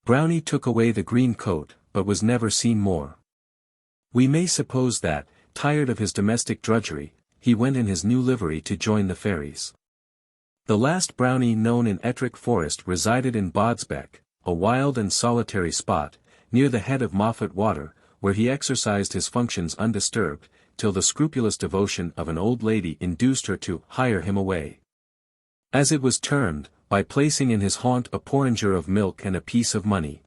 Brownie took away the green coat, but was never seen more. We may suppose that, tired of his domestic drudgery, he went in his new livery to join the fairies. The last Brownie known in Ettrick Forest resided in Bodsbeck, a wild and solitary spot, near the head of Moffat Water, where he exercised his functions undisturbed, till the scrupulous devotion of an old lady induced her to hire him away, as it was termed, by placing in his haunt a porringer of milk and a piece of money.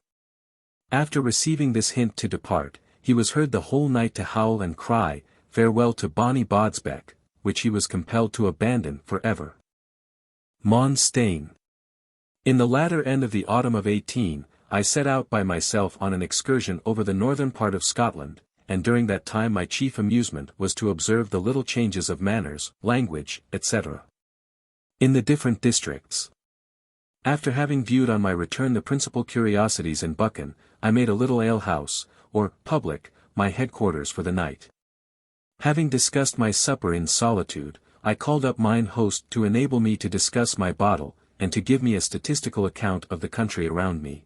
After receiving this hint to depart, he was heard the whole night to howl and cry, farewell to bonny Bodsbeck, which he was compelled to abandon for ever. Mauns Stane. In the latter end of the autumn of 18, I set out by myself on an excursion over the northern part of Scotland, and during that time my chief amusement was to observe the little changes of manners, language, etc. in the different districts. After having viewed on my return the principal curiosities in Buchan, I made a little ale-house, or public, my headquarters for the night. Having discussed my supper in solitude, I called up mine host to enable me to discuss my bottle, and to give me a statistical account of the country around me.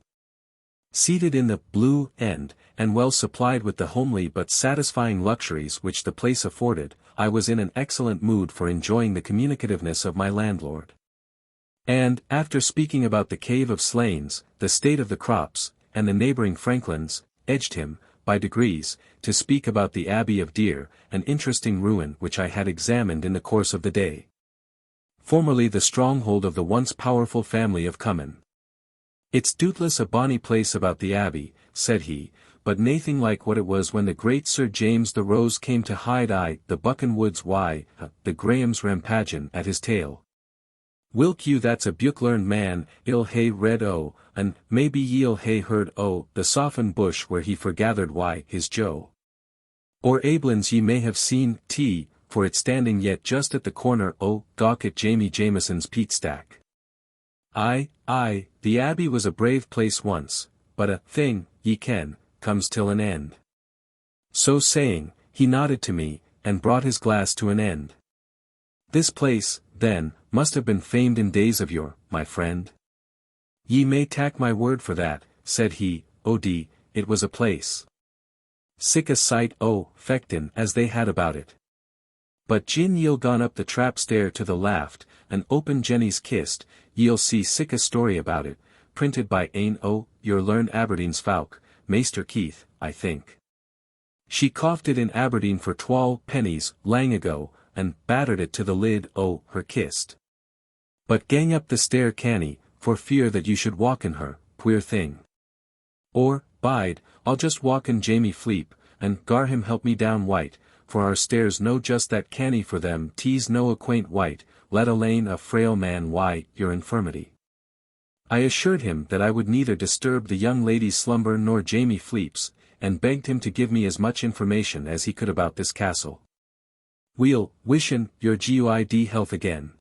Seated in the Blue End, and well supplied with the homely but satisfying luxuries which the place afforded, I was in an excellent mood for enjoying the communicativeness of my landlord. And, after speaking about the cave of Slains, the state of the crops, and the neighbouring Franklands, edged him, by degrees, to speak about the Abbey of Deer, an interesting ruin which I had examined in the course of the day. Formerly the stronghold of the once powerful family of Cummin. It's doubtless a bonny place about the Abbey, said he, but naething like what it was when the great Sir James the Rose came to hide the Buchan woods the Graham's rampageon at his tail. Wilk you that's a buick-learned man, ill hae read and maybe ye'll hae heard the softened bush where he forgathered his Joe. Or Aiblins ye may have seen, for it's standing yet just at the corner gawk at Jamie Jameson's peat stack. Aye, the Abbey was a brave place once, but a thing, ye ken, comes till an end. So saying, he nodded to me, and brought his glass to an end. This place, then, must have been famed in days of yore, my friend. Ye may tak my word for that, said he, it was a place. Sic a sight fectin as they had about it. But gin ye'll gone up the trap stair to the laft, and open Jenny's kist, ye'll see sic a story about it, printed by ane your learned Aberdeen's folk, Maister Keith, I think. She coughed it in Aberdeen for 12 pennies, lang ago, and battered it to the lid her kist. But gang up the stair canny, for fear that you should walk in her, queer thing. Or, bide, I'll just walk in Jamie Fleep, and gar him help me down white, for our stairs no just that canny for them tees no acquaint white, let alane a frail man your infirmity. I assured him that I would neither disturb the young lady's slumber nor Jamie Fleep's, and begged him to give me as much information as he could about this castle. We'll wishin' your good health again.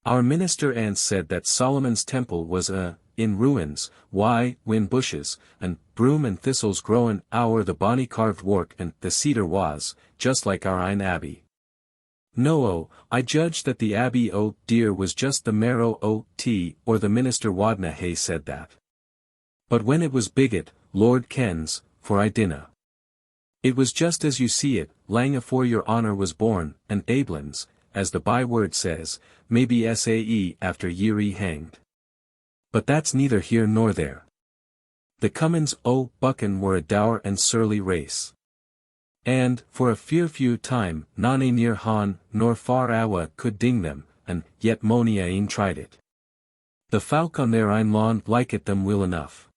Our minister aunt said that Solomon's temple was in ruins, when bushes, and broom and thistles growin' ower the bonny carved work and the cedar was, just like our ain abbey. No I judged that the Abbey Deer was just the marrow or the minister wadna hae said that. But when it was bigot, Lord kens, for I dinna. It was just as you see it, lang afore your honour was born, and Aiblins, as the byword says, maybe sae after ye're hanged. But that's neither here nor there. The Cummins Buchan were a dour and surly race. And, for a few time, none near Han, nor far awa could ding them, and yet mony ane tried it. The folk on their ain lawn liked them weel enough.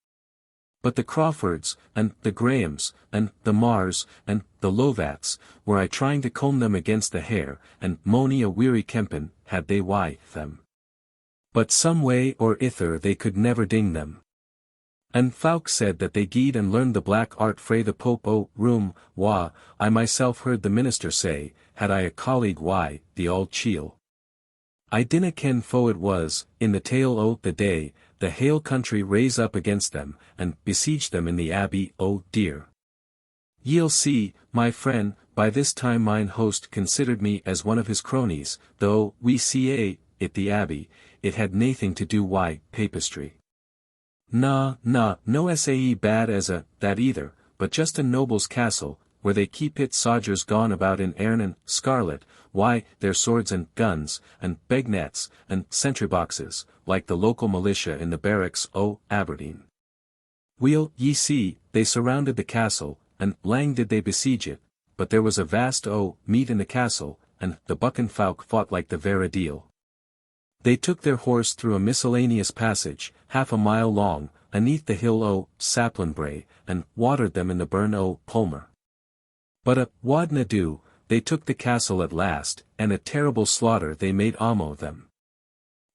But the Crawfords, and the Grahams, and the Mars, and the Lovats, were I trying to comb them against the hair, and mony a weary kempen, had they them. But some way or ither they could never ding them. And folk said that they gied and learned the black art frae the Pope o' Room, I myself heard the minister say, had I a colleague the auld chiel. I dinna ken fo it was, in the tale o' the day, the hale country raise up against them, and besiege them in the abbey, dear. Ye'll see, my friend, by this time mine host considered me as one of his cronies, though, we ca, it the abbey, it had naething to do papistry. No sae bad as that either, but just a noble's castle, where they keep it sodgers gone about in Ernan, scarlet, their swords and guns, and bagnets, and sentry-boxes, like the local militia in the barracks o' Aberdeen. Weel, ye see, they surrounded the castle, and lang did they besiege it, but there was a vast meat in the castle, and the buchan folk fought like the vera deal. They took their horse through a miscellaneous passage, half a mile long, aneath the hill o' Saplinbrae, and watered them in the burn o' Pulmer. But wad na do, they took the castle at last, and a terrible slaughter they made amo them.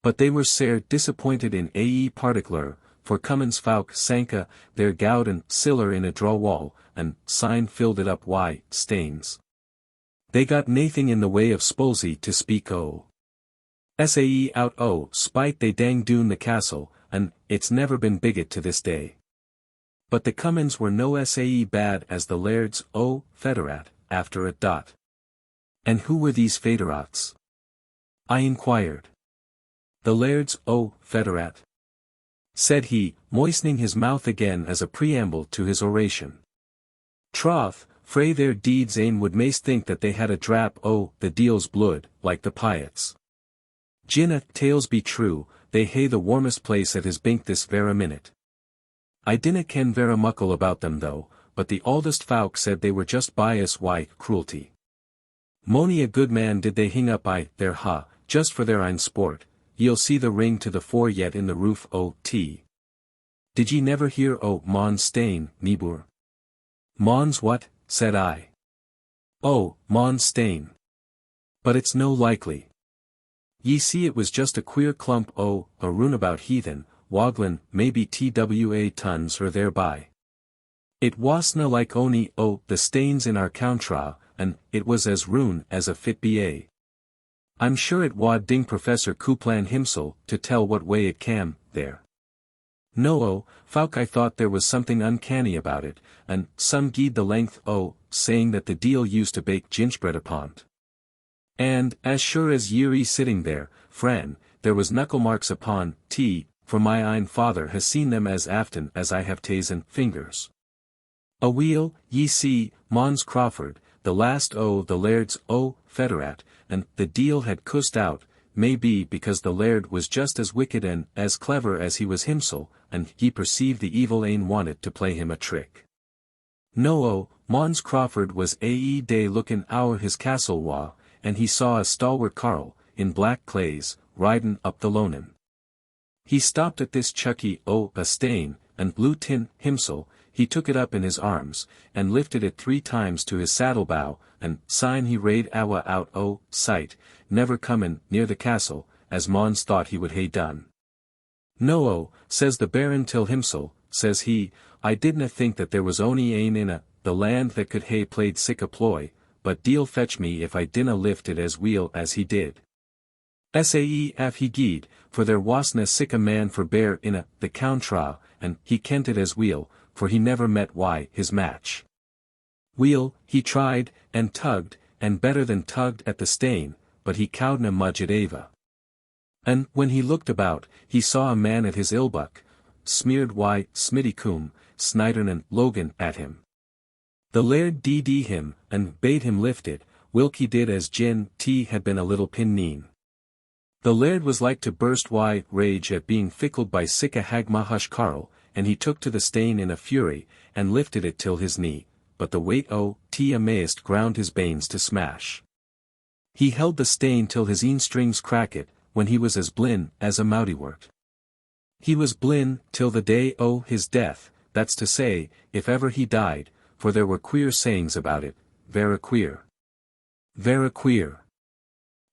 But they were sair disappointed in ae particular, for Cummins folk sanka their goud and siller in a draw wall, and syne filled it up stains. They got naething in the way of spolsy to speak o'. Sae out spite they dang doon the castle, and it's never been bigot to this day. But the Cummins were no sae bad as the Lairds o Federat, after a dot. And who were these Federats? I inquired. The Lairds o Federat, said he, moistening his mouth again as a preamble to his oration. Troth, frae their deeds ane would maist think that they had a drap o' the deil's blood, like the Piets. Gin tales be true, they hae the warmest place at his bink this vera minute. I dinna ken vera muckle about them though, but the oldest folk said they were just bias cruelty. Mony a good man did they hing up their just for their ein sport, ye'll see the ring to the fore yet in the roof o' Did ye never hear o' Mauns Stane, Niebuhr? Mauns what, said I. Oh, Mauns Stane. But it's no likely. Ye see it was just a queer clump o' a runabout heathen, waglin maybe twa tons or thereby. It wasna like ony o' the Stanes in our countra, and it was as rune as a fit ba. I'm sure it wad ding Professor Couplan himsel to tell what way it cam, there. No folk I thought there was something uncanny about it, and some gied the length saying that the deil used to bake gingerbread upon't. And, as sure as ye're sitting there, Fran, there was knuckle marks upon for my ein father has seen them as aften as I have taes and fingers. Aweel, ye see, Mons Crawford, the last o' the Lairds o' Federat, and the deil had cussed out, may be because the Laird was just as wicked and as clever as he was himsel, and he perceived the evil ane wanted to play him a trick. No Mons Crawford was ae day lookin' ower his castle and he saw a stalwart carle, in black clays, ridin' up the loanin. He stopped at this chucky o' a stane, and blew tin himsel, he took it up in his arms, and lifted it 3 times to his saddle-bow, and syne he rade awa out o' sight, never comin' near the castle, as Mons thought he would hae done. No says the Baron till himsel, says he, I didna think that there was ony ane in the land that could hae played sic a ploy, but deil fetch me if I dinna lift it as weel as he did. Sae af he gied, for there wasna sic a man for bear in the countra, and he kent it as weel, for he never met his match. Weel, he tried, and tugged, and better than tugged at the Stane, but he cowdna mudge at Ava. And, when he looked about, he saw a man at his ilbuck, smeared Smitty Coombe, Snydern and Logan at him. The Laird dd him, and bade him lift it, whilk he did as gin had been a little pinneen. The Laird was like to burst rage at being fickled by sic a hagmahush carle, and he took to the Stane in a fury, and lifted it till his knee, but the weight amaist ground his banes to smash. He held the Stane till his een strings crackit, when he was as blin as a moudywort. He was blin till the day his death, that's to say, if ever he died, for there were queer sayings about it, vera queer. Vera queer.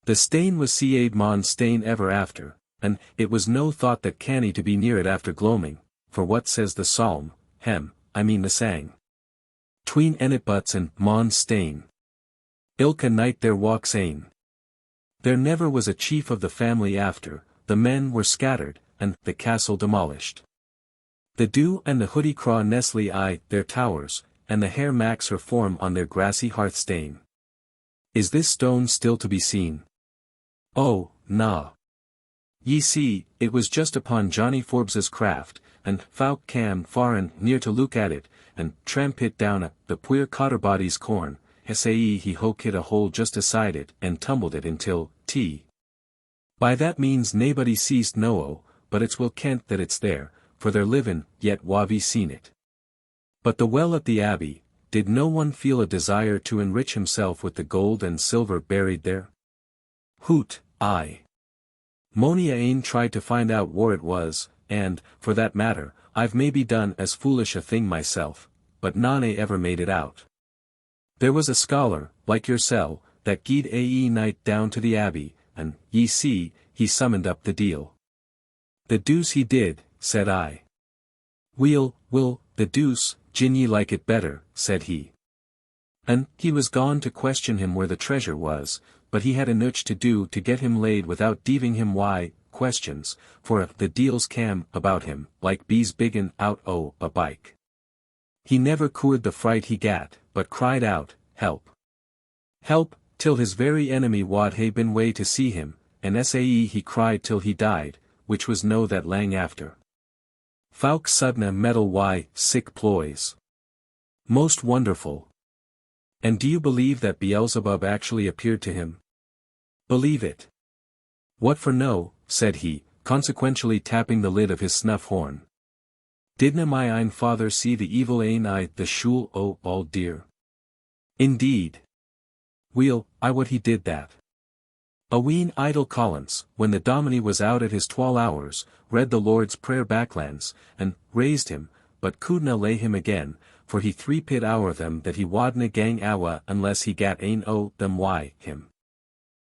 The Stane was seaed Mauns Stane ever after, and it was no thought that canny to be near it after gloaming, for what says the psalm, I mean the sang. Tween Ennetbutts and Mauns Stane. Ilka night there walks ane. There never was a chief of the family after, the men were scattered, and the castle demolished. The dew and the hoodie craw nestle their towers, and the hare max her form on their grassy hearthstane. Is this stone still to be seen? Oh, na. Ye see, it was just upon Johnny Forbes's craft, and folk cam far and near to look at it, and tramp it down the puir cotterbody's corn, sae he hoke it a hole just aside it and tumbled it until, By that means naebody seest know, but it's well kent that it's there, for they're livin' yet whae seen it. But the well at the abbey, did no one feel a desire to enrich himself with the gold and silver buried there? Hoot, aye. Mony a ane tried to find out where it was, and, for that matter, I've maybe done as foolish a thing myself, but none ever made it out. There was a scholar, like yoursel, that gied a night down to the abbey, and, ye see, he summoned up the deal. The deuce he did, said I. Will, the deuce, gin ye like it better, said he. And he was gone to question him where the treasure was, but he had enough to do to get him laid without deaving him why, questions, for the deals cam about him, like bees biggin out o' a bike. He never coored the fright he gat, but cried out, help. Help, till his very enemy wad hae been way to see him, and sae he cried till he died, which was no that lang after. Folk sudna meddle why, sick ploys. Most wonderful. And do you believe that Beelzebub actually appeared to him? Believe it. What for no, said he, consequentially tapping the lid of his snuff horn. Didna my ein father see the evil ane the shule o' all dear? Indeed. Weel, I what he did that. A ween idle Collins, when the Dominie was out at his 12 hours, read the Lord's Prayer backlands, and raised him, but couldna lay him again, for he 3 hour them that he wadna gang awa unless he gat ane o' them why him.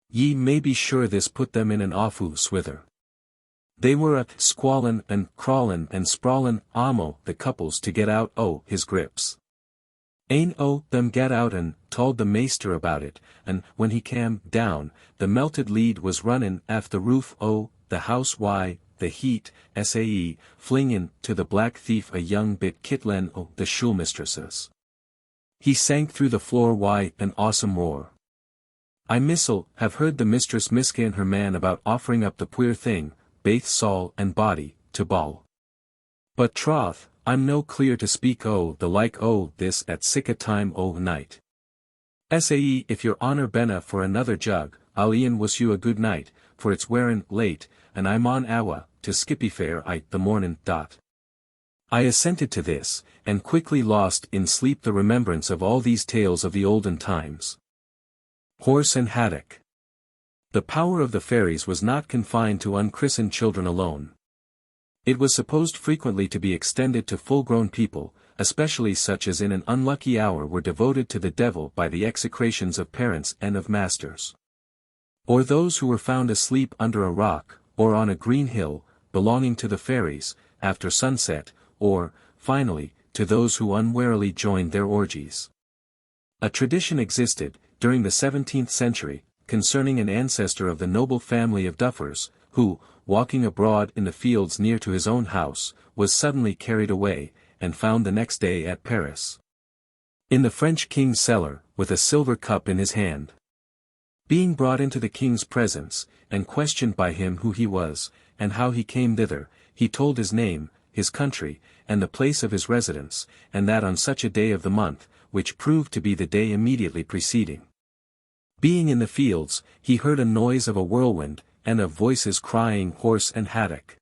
Ye may be sure this put them in an awfu' swither. They were at squallin' and crawlin' and sprawlin' amo the couples to get out o' his grips. Ane o' them gat out and told the maester about it, and when he cam down, the melted lead was runnin' aff the roof o' the house why, the heat, sae, flingin' to the black thief a young bit kitlen o' the schoolmistresses. He sank through the floor why an awesome roar. I missel have heard the mistress miscan her man about offering up the puir thing, baith soul and body, to ball. But troth, I'm no clear to speak o' the like o' this at sic a time o' night. Sae if your honour benna for another jug, I'll e'en wish you a good night, for it's wearin' late, and I'm on awa, to Skippyfair the mornin'. I assented to this, and quickly lost in sleep the remembrance of all these tales of the olden times. Horse and Hattock. The power of the fairies was not confined to unchristened children alone. It was supposed frequently to be extended to full-grown people, especially such as in an unlucky hour were devoted to the devil by the execrations of parents and of masters. Or those who were found asleep under a rock, or on a green hill, belonging to the fairies, after sunset, or, finally, to those who unwarily joined their orgies. A tradition existed, during the 17th century, concerning an ancestor of the noble family of Duffers, who, walking abroad in the fields near to his own house, was suddenly carried away, and found the next day at Paris. In the French king's cellar, with a silver cup in his hand. Being brought into the king's presence, and questioned by him who he was, and how he came thither, he told his name, his country, and the place of his residence, and that on such a day of the month, which proved to be the day immediately preceding. Being in the fields, he heard a noise of a whirlwind, and of voices crying horse and haddock.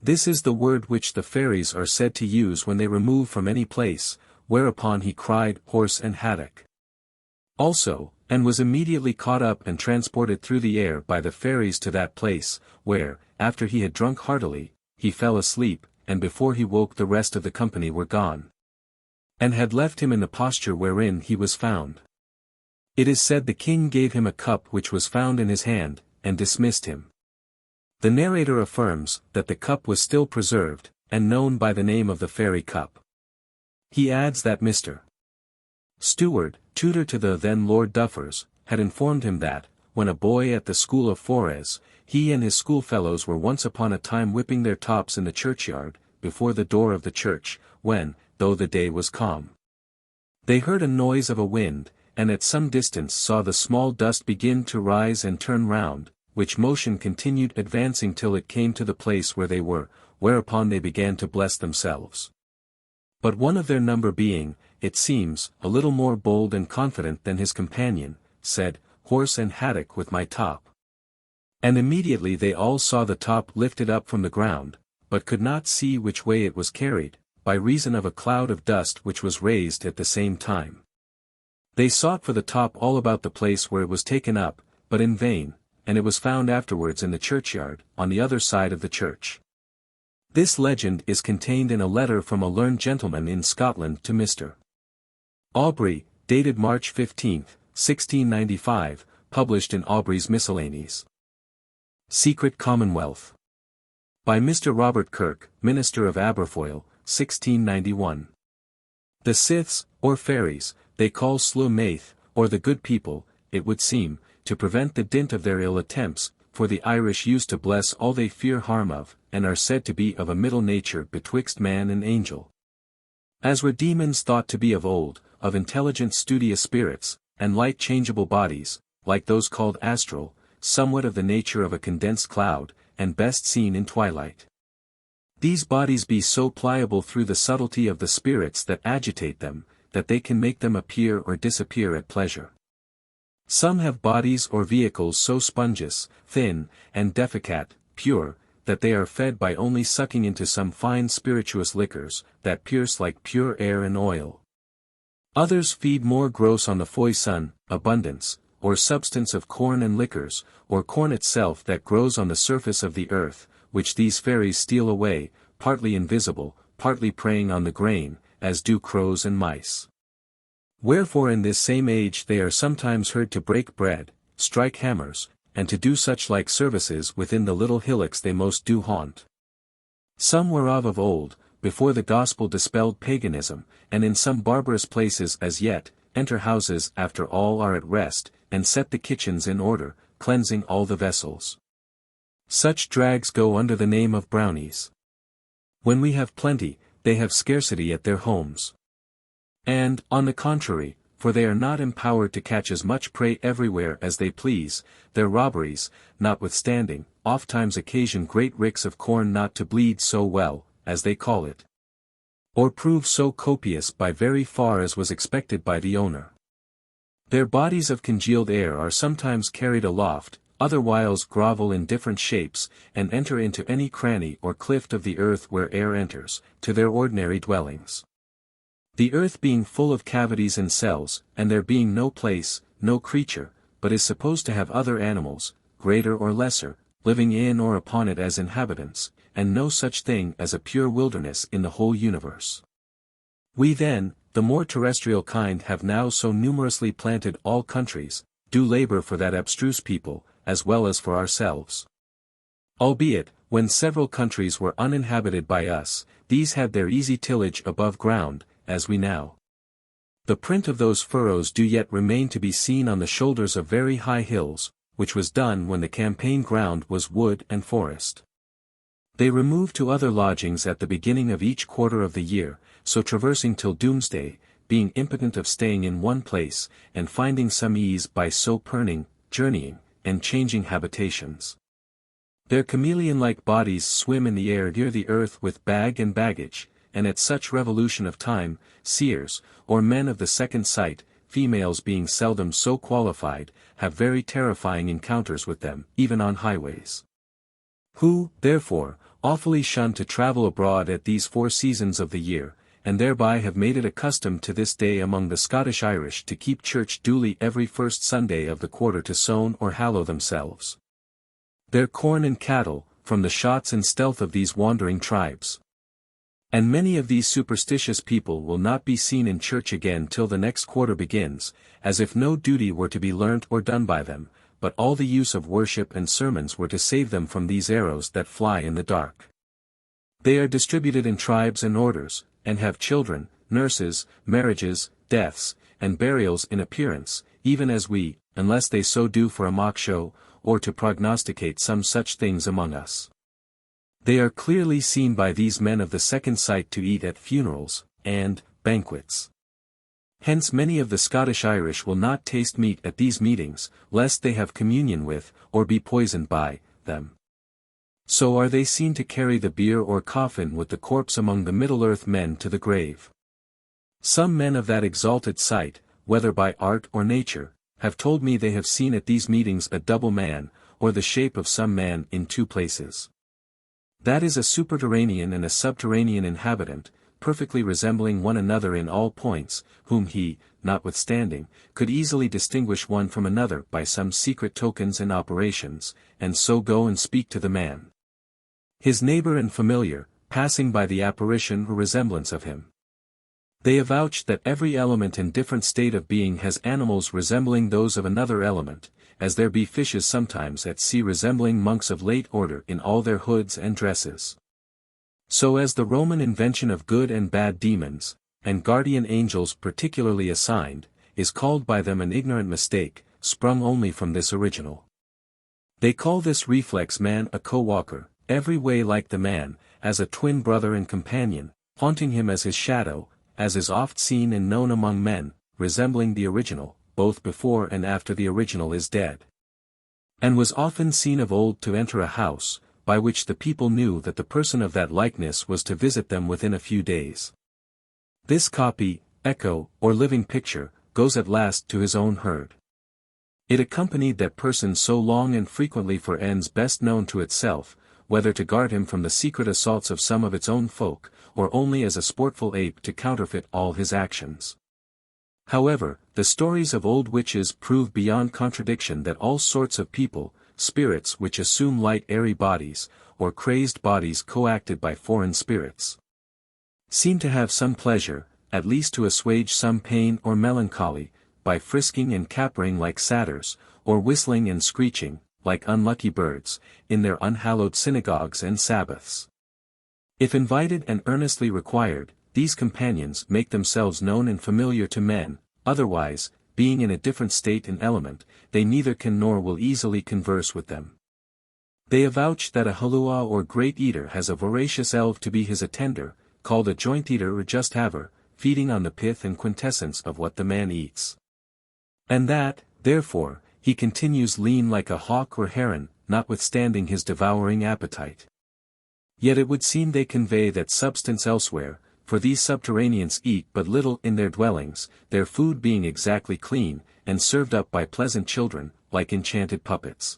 This is the word which the fairies are said to use when they remove from any place, whereupon he cried horse and haddock. Also, and was immediately caught up and transported through the air by the fairies to that place, where, after he had drunk heartily, he fell asleep, and before he woke the rest of the company were gone, and had left him in the posture wherein he was found. It is said the king gave him a cup which was found in his hand, and dismissed him. The narrator affirms that the cup was still preserved, and known by the name of the Fairy Cup. He adds that Mr. Steward, tutor to the then Lord Duffers, had informed him that, when a boy at the school of Forres, he and his schoolfellows were once upon a time whipping their tops in the churchyard, before the door of the church, when, though the day was calm, they heard a noise of a wind, and at some distance saw the small dust begin to rise and turn round, which motion continued advancing till it came to the place where they were, whereupon they began to bless themselves. But one of their number being, it seems, a little more bold and confident than his companion, said, "Horse and Hattock with my top." And immediately they all saw the top lifted up from the ground, but could not see which way it was carried, by reason of a cloud of dust which was raised at the same time. They sought for the top all about the place where it was taken up, but in vain, and it was found afterwards in the churchyard, on the other side of the church. This legend is contained in a letter from a learned gentleman in Scotland to Mr. Aubrey, dated March 15, 1695, published in Aubrey's Miscellanies. Secret Commonwealth. By Mr. Robert Kirk, Minister of Aberfoyle, 1691. The Siths, or Fairies, they call Slua Maith, or the good people, it would seem, to prevent the dint of their ill attempts, for the Irish used to bless all they fear harm of, and are said to be of a middle nature betwixt man and angel. As were demons thought to be of old, of intelligent studious spirits, and light changeable bodies, like those called astral, somewhat of the nature of a condensed cloud, and best seen in twilight. These bodies be so pliable through the subtlety of the spirits that agitate them, that they can make them appear or disappear at pleasure. Some have bodies or vehicles so spongious, thin, and defecate, pure, that they are fed by only sucking into some fine spirituous liquors, that pierce like pure air and oil. Others feed more gross on the foison, abundance, or substance of corn and liquors, or corn itself that grows on the surface of the earth, which these fairies steal away, partly invisible, partly preying on the grain, as do crows and mice. Wherefore in this same age they are sometimes heard to break bread, strike hammers, and to do such like services within the little hillocks they most do haunt. Some whereof of old, before the gospel dispelled paganism, and in some barbarous places as yet, enter houses after all are at rest, and set the kitchens in order, cleansing all the vessels. Such drags go under the name of brownies. When we have plenty, they have scarcity at their homes. And, on the contrary, for they are not empowered to catch as much prey everywhere as they please, their robberies, notwithstanding, ofttimes occasion great ricks of corn not to bleed so well, as they call it, or prove so copious by very far as was expected by the owner. Their bodies of congealed air are sometimes carried aloft, otherwhiles grovel in different shapes, and enter into any cranny or clift of the earth where air enters, to their ordinary dwellings. The earth being full of cavities and cells, and there being no place, no creature, but is supposed to have other animals, greater or lesser, living in or upon it as inhabitants, and no such thing as a pure wilderness in the whole universe. We then, the more terrestrial kind have now so numerously planted all countries, do labor for that abstruse people, as well as for ourselves. Albeit, when several countries were uninhabited by us, these had their easy tillage above ground, as we now. The print of those furrows do yet remain to be seen on the shoulders of very high hills, which was done when the campaign ground was wood and forest. They removed to other lodgings at the beginning of each quarter of the year, so traversing till doomsday, being impotent of staying in one place, and finding some ease by so perning, journeying, and changing habitations. Their chameleon-like bodies swim in the air near the earth with bag and baggage, and at such revolution of time, seers, or men of the second sight, females being seldom so qualified, have very terrifying encounters with them, even on highways. Who, therefore, awfully shun to travel abroad at these 4 seasons of the year, and thereby have made it a custom to this day among the Scottish Irish to keep church duly every first Sunday of the quarter to sown or hallow themselves. Their corn and cattle, from the shots and stealth of these wandering tribes. And many of these superstitious people will not be seen in church again till the next quarter begins, as if no duty were to be learnt or done by them, but all the use of worship and sermons were to save them from these arrows that fly in the dark. They are distributed in tribes and orders, and have children, nurses, marriages, deaths, and burials in appearance, even as we, unless they so do for a mock show, or to prognosticate some such things among us. They are clearly seen by these men of the second sight to eat at funerals, and banquets. Hence many of the Scottish Irish will not taste meat at these meetings, lest they have communion with, or be poisoned by, them. So are they seen to carry the bier or coffin with the corpse among the Middle-earth men to the grave. Some men of that exalted sight, whether by art or nature, have told me they have seen at these meetings a double man, or the shape of some man in two places. That is a superterranean and a subterranean inhabitant, perfectly resembling one another in all points, whom he, notwithstanding, could easily distinguish one from another by some secret tokens and operations, and so go and speak to the man, his neighbor and familiar, passing by the apparition or resemblance of him. They avouch that every element in different state of being has animals resembling those of another element, as there be fishes sometimes at sea resembling monks of late order in all their hoods and dresses. So as the Roman invention of good and bad demons, and guardian angels particularly assigned, is called by them an ignorant mistake, sprung only from this original. They call this reflex man a co-walker, every way like the man, as a twin brother and companion, haunting him as his shadow, as is oft seen and known among men, resembling the original, both before and after the original is dead. And was often seen of old to enter a house, by which the people knew that the person of that likeness was to visit them within a few days. This copy, echo, or living picture, goes at last to his own herd. It accompanied that person so long and frequently for ends best known to itself, whether to guard him from the secret assaults of some of its own folk, or only as a sportful ape to counterfeit all his actions. However, the stories of old witches prove beyond contradiction that all sorts of people, spirits which assume light airy bodies, or crazed bodies coacted by foreign spirits, seem to have some pleasure, at least to assuage some pain or melancholy, by frisking and capering like satyrs, or whistling and screeching, like unlucky birds, in their unhallowed synagogues and Sabbaths. If invited and earnestly required, these companions make themselves known and familiar to men, otherwise, being in a different state and element, they neither can nor will easily converse with them. They avouch that a halua or great eater has a voracious elf to be his attender, called a joint eater or just haver, feeding on the pith and quintessence of what the man eats. And that, therefore, he continues lean like a hawk or heron, notwithstanding his devouring appetite. Yet it would seem they convey that substance elsewhere, for these subterraneans eat but little in their dwellings, their food being exactly clean, and served up by pleasant children, like enchanted puppets.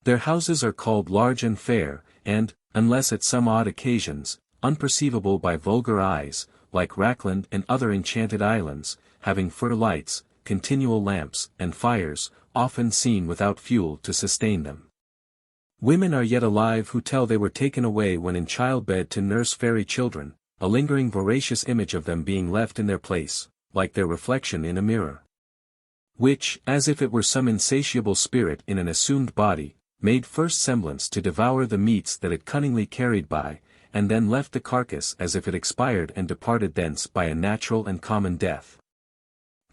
Their houses are called large and fair, and, unless at some odd occasions, unperceivable by vulgar eyes, like Rackland and other enchanted islands, having fir lights, continual lamps, and fires, often seen without fuel to sustain them. Women are yet alive who tell they were taken away when in childbed to nurse fairy children, a lingering voracious image of them being left in their place, like their reflection in a mirror, which, as if it were some insatiable spirit in an assumed body, made first semblance to devour the meats that it cunningly carried by, and then left the carcass as if it expired and departed thence by a natural and common death.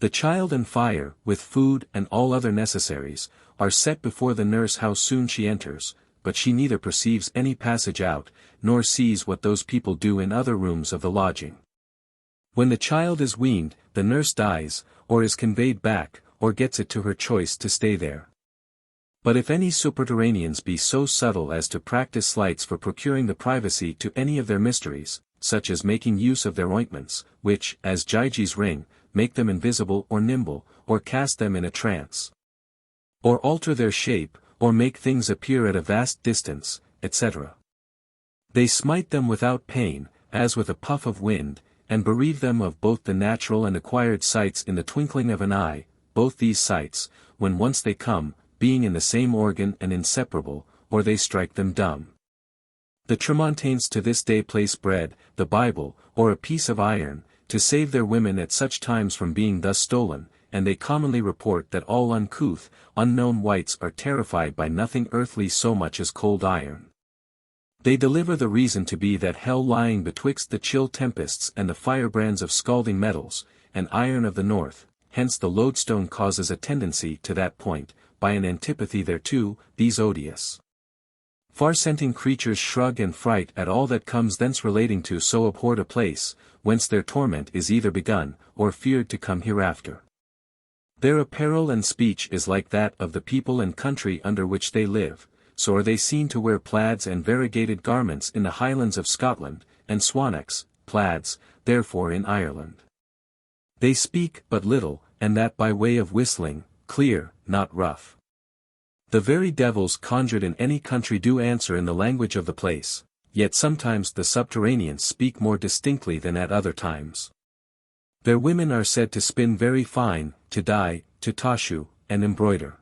The child and fire, with food and all other necessaries, are set before the nurse how soon she enters, but she neither perceives any passage out, nor sees what those people do in other rooms of the lodging. When the child is weaned, the nurse dies, or is conveyed back, or gets it to her choice to stay there. But if any superterraneans be so subtle as to practice sleights for procuring the privacy to any of their mysteries, such as making use of their ointments, which, as Gyges ring, make them invisible or nimble, or cast them in a trance, or alter their shape, or make things appear at a vast distance, etc. They smite them without pain, as with a puff of wind, and bereave them of both the natural and acquired sights in the twinkling of an eye, both these sights, when once they come, being in the same organ and inseparable, or they strike them dumb. The Tremontaines to this day place bread, the Bible, or a piece of iron, to save their women at such times from being thus stolen, and they commonly report that all uncouth, unknown wights are terrified by nothing earthly so much as cold iron. They deliver the reason to be that hell lying betwixt the chill tempests and the firebrands of scalding metals, and iron of the north, hence the lodestone causes a tendency to that point, by an antipathy thereto, these odious far-scenting creatures shrug and fright at all that comes thence relating to so abhorred a place, whence their torment is either begun, or feared to come hereafter. Their apparel and speech is like that of the people and country under which they live, so are they seen to wear plaids and variegated garments in the Highlands of Scotland, and swannocks, plaids, therefore in Ireland. They speak but little, and that by way of whistling, clear, not rough. The very devils conjured in any country do answer in the language of the place, yet sometimes the subterraneans speak more distinctly than at other times. Their women are said to spin very fine, to dye, to toshu, and embroider.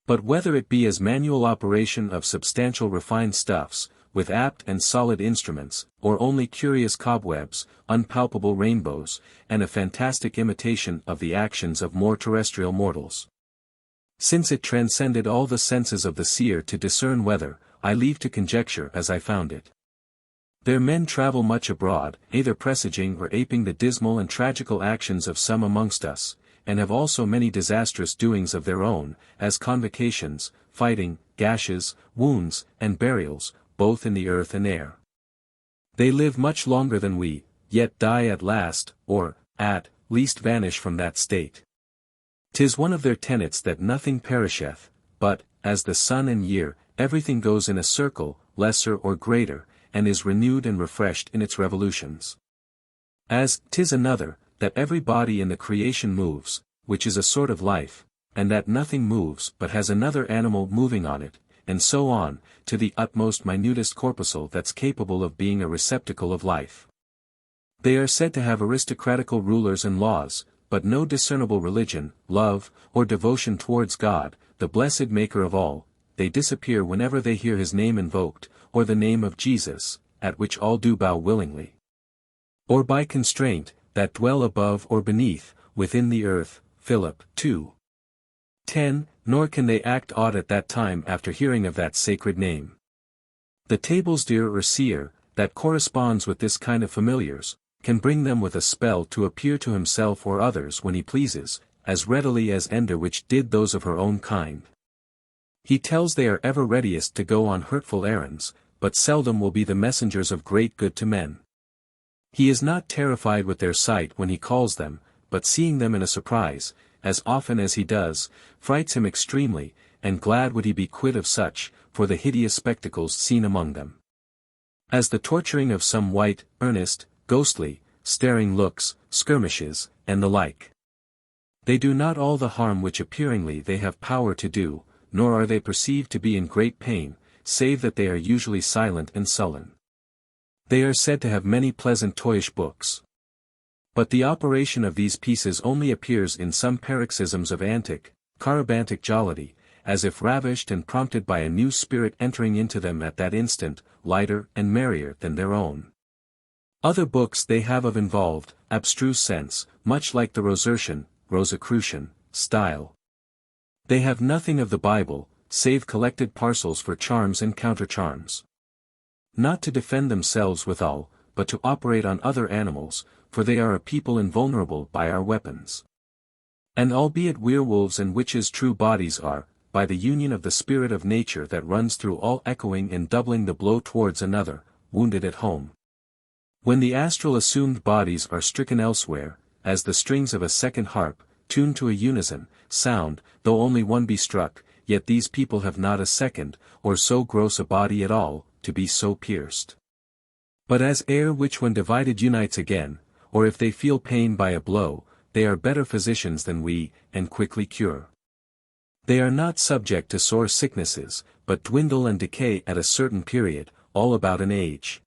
But whether it be as manual operation of substantial refined stuffs, with apt and solid instruments, or only curious cobwebs, unpalpable rainbows, and a fantastic imitation of the actions of more terrestrial mortals. Since it transcended all the senses of the seer to discern whether, I leave to conjecture as I found it. Their men travel much abroad, either presaging or aping the dismal and tragical actions of some amongst us, and have also many disastrous doings of their own, as convocations, fighting, gashes, wounds, and burials, both in the earth and air. They live much longer than we, yet die at last, or, at least vanish from that state. 'Tis one of their tenets that nothing perisheth, but, as the sun and year, everything goes in a circle, lesser or greater, and is renewed and refreshed in its revolutions. As 'tis another, that every body in the creation moves, which is a sort of life, and that nothing moves but has another animal moving on it, and so on, to the utmost minutest corpuscle that's capable of being a receptacle of life. They are said to have aristocratical rulers and laws, but no discernible religion, love, or devotion towards God, the blessed Maker of all. They disappear whenever they hear his name invoked, or the name of Jesus, at which all do bow willingly. Or by constraint, that dwell above or beneath, within the earth, Philip 2:10, nor can they act aught at that time after hearing of that sacred name. The tablesdeer or seer, that corresponds with this kind of familiars, can bring them with a spell to appear to himself or others when he pleases, as readily as Ender which did those of her own kind. He tells they are ever readiest to go on hurtful errands, but seldom will be the messengers of great good to men. He is not terrified with their sight when he calls them, but seeing them in a surprise, as often as he does, frights him extremely, and glad would he be quit of such, for the hideous spectacles seen among them. As the torturing of some white, earnest, ghostly, staring looks, skirmishes, and the like. They do not all the harm which appearingly they have power to do, nor are they perceived to be in great pain, save that they are usually silent and sullen. They are said to have many pleasant toyish books. But the operation of these pieces only appears in some paroxysms of antic, carabantic jollity, as if ravished and prompted by a new spirit entering into them at that instant, lighter and merrier than their own. Other books they have of involved, abstruse sense, much like the Rosicrucian, style. They have nothing of the Bible, save collected parcels for charms and countercharms. Not to defend themselves withal, but to operate on other animals, for they are a people invulnerable by our weapons. And albeit werewolves and witches' true bodies are, by the union of the spirit of nature that runs through all echoing and doubling the blow towards another, wounded at home. When the astral assumed bodies are stricken elsewhere, as the strings of a second harp, tuned to a unison, sound, though only one be struck, yet these people have not a second, or so gross a body at all, to be so pierced. But as air which when divided unites again, or if they feel pain by a blow, they are better physicians than we, and quickly cure. They are not subject to sore sicknesses, but dwindle and decay at a certain period, all about an age.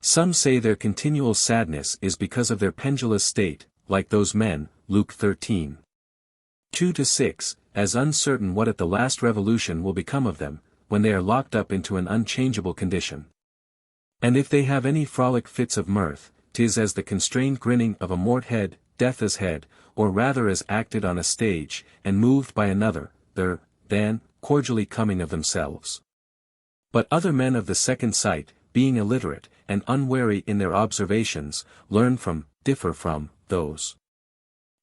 Some say their continual sadness is because of their pendulous state, like those men, Luke 13:2-6, as uncertain what at the last revolution will become of them, when they are locked up into an unchangeable condition. And if they have any frolic fits of mirth, 'tis as the constrained grinning of a mort head, death's head, or rather as acted on a stage, and moved by another, than, cordially coming of themselves. But other men of the second sight, being illiterate, and unwary in their observations, differ from, those.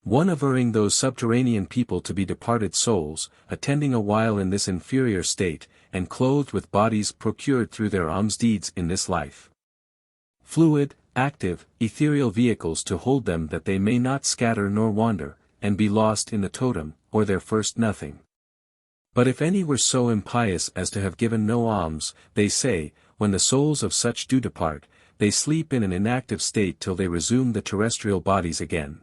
One averring those subterranean people to be departed souls, attending a while in this inferior state, and clothed with bodies procured through their almsdeeds in this life. Fluid, active, ethereal vehicles to hold them that they may not scatter nor wander, and be lost in the totem, or their first nothing. But if any were so impious as to have given no alms, they say, when the souls of such do depart, they sleep in an inactive state till they resume the terrestrial bodies again.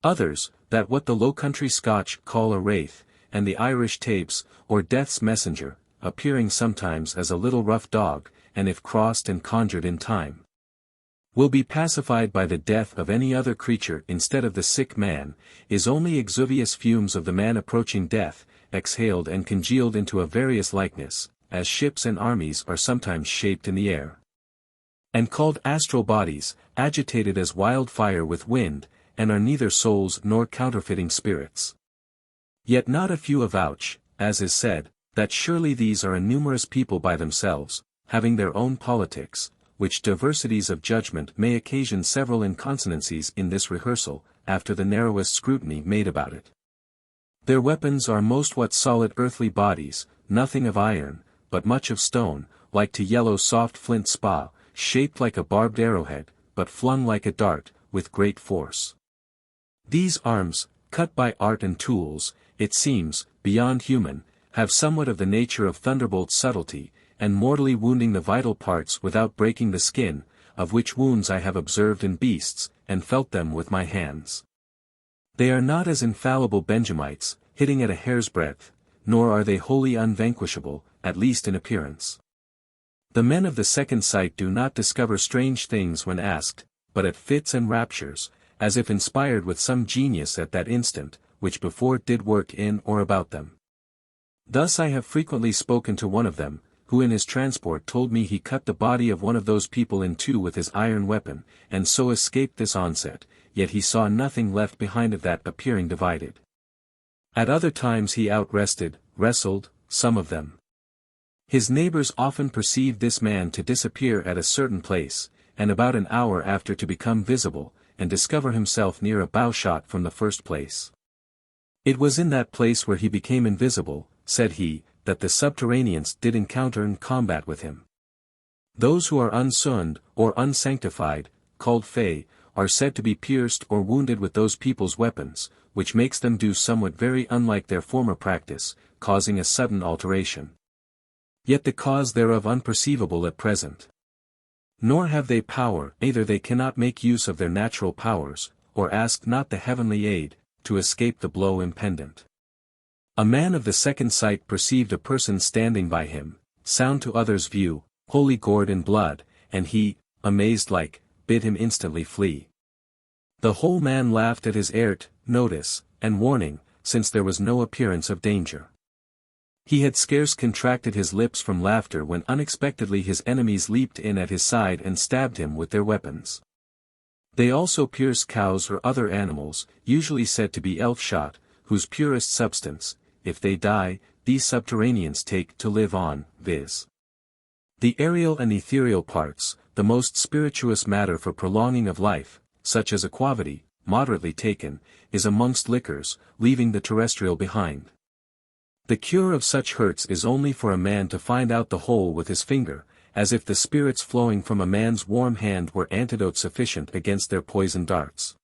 Others, that what the Low Country Scotch call a wraith, and the Irish tapes, or death's messenger, appearing sometimes as a little rough dog, and if crossed and conjured in time, will be pacified by the death of any other creature instead of the sick man, is only exuvious fumes of the man approaching death, exhaled and congealed into a various likeness, as ships and armies are sometimes shaped in the air, and called astral bodies, agitated as wildfire with wind, and are neither souls nor counterfeiting spirits. Yet not a few avouch, as is said, that surely these are a numerous people by themselves, having their own politics, which diversities of judgment may occasion several inconsonancies in this rehearsal, after the narrowest scrutiny made about it. Their weapons are most what solid earthly bodies, nothing of iron, but much of stone, like to yellow soft flint spa, shaped like a barbed arrowhead, but flung like a dart, with great force. These arms, cut by art and tools, it seems, beyond human, have somewhat of the nature of thunderbolt subtlety, and mortally wounding the vital parts without breaking the skin, of which wounds I have observed in beasts, and felt them with my hands. They are not as infallible Benjamites, hitting at a hair's breadth, nor are they wholly unvanquishable, at least in appearance. The men of the second sight do not discover strange things when asked, but at fits and raptures, as if inspired with some genius at that instant, which before did work in or about them. Thus I have frequently spoken to one of them, who in his transport told me he cut the body of one of those people in two with his iron weapon, and so escaped this onset, yet he saw nothing left behind of that appearing divided. At other times he wrestled, some of them. His neighbors often perceived this man to disappear at a certain place, and about an hour after to become visible, and discover himself near a bow-shot from the first place. It was in that place where he became invisible, said he, that the subterraneans did encounter and combat with him. Those who are unsunned, or unsanctified, called Fae, are said to be pierced or wounded with those people's weapons, which makes them do somewhat very unlike their former practice, causing a sudden alteration. Yet the cause thereof unperceivable at present. Nor have they power, either they cannot make use of their natural powers, or ask not the heavenly aid, to escape the blow impendent. A man of the second sight perceived a person standing by him, sound to others' view, wholly gored in blood, and he, amazed like, bid him instantly flee. The whole man laughed at his notice, and warning, since there was no appearance of danger. He had scarce contracted his lips from laughter when unexpectedly his enemies leaped in at his side and stabbed him with their weapons. They also pierce cows or other animals, usually said to be elf-shot, whose purest substance, if they die, these subterraneans take to live on, viz. The aerial and ethereal parts, the most spirituous matter for prolonging of life, such as aquavity, moderately taken, is amongst liquors, leaving the terrestrial behind. The cure of such hurts is only for a man to find out the hole with his finger, as if the spirits flowing from a man's warm hand were antidote sufficient against their poison darts.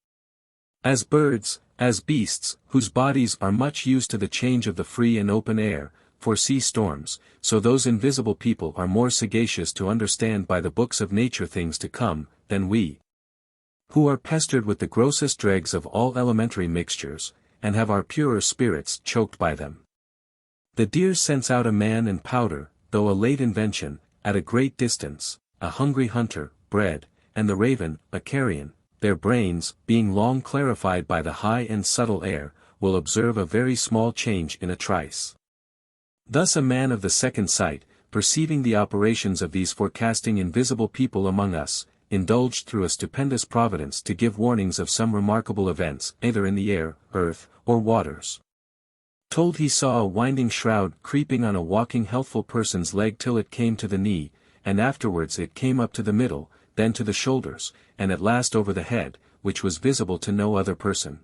As birds, as beasts, whose bodies are much used to the change of the free and open air, foresee storms, so those invisible people are more sagacious to understand by the books of nature things to come, than we, who are pestered with the grossest dregs of all elementary mixtures, and have our purer spirits choked by them. The deer scents out a man and powder, though a late invention, at a great distance, a hungry hunter, bred, and the raven, a carrion, their brains, being long clarified by the high and subtle air, will observe a very small change in a trice. Thus a man of the second sight, perceiving the operations of these forecasting invisible people among us, indulged through a stupendous providence to give warnings of some remarkable events, either in the air, earth, or waters. Told he saw a winding shroud creeping on a walking healthful person's leg till it came to the knee, and afterwards it came up to the middle, then to the shoulders, and at last over the head, which was visible to no other person.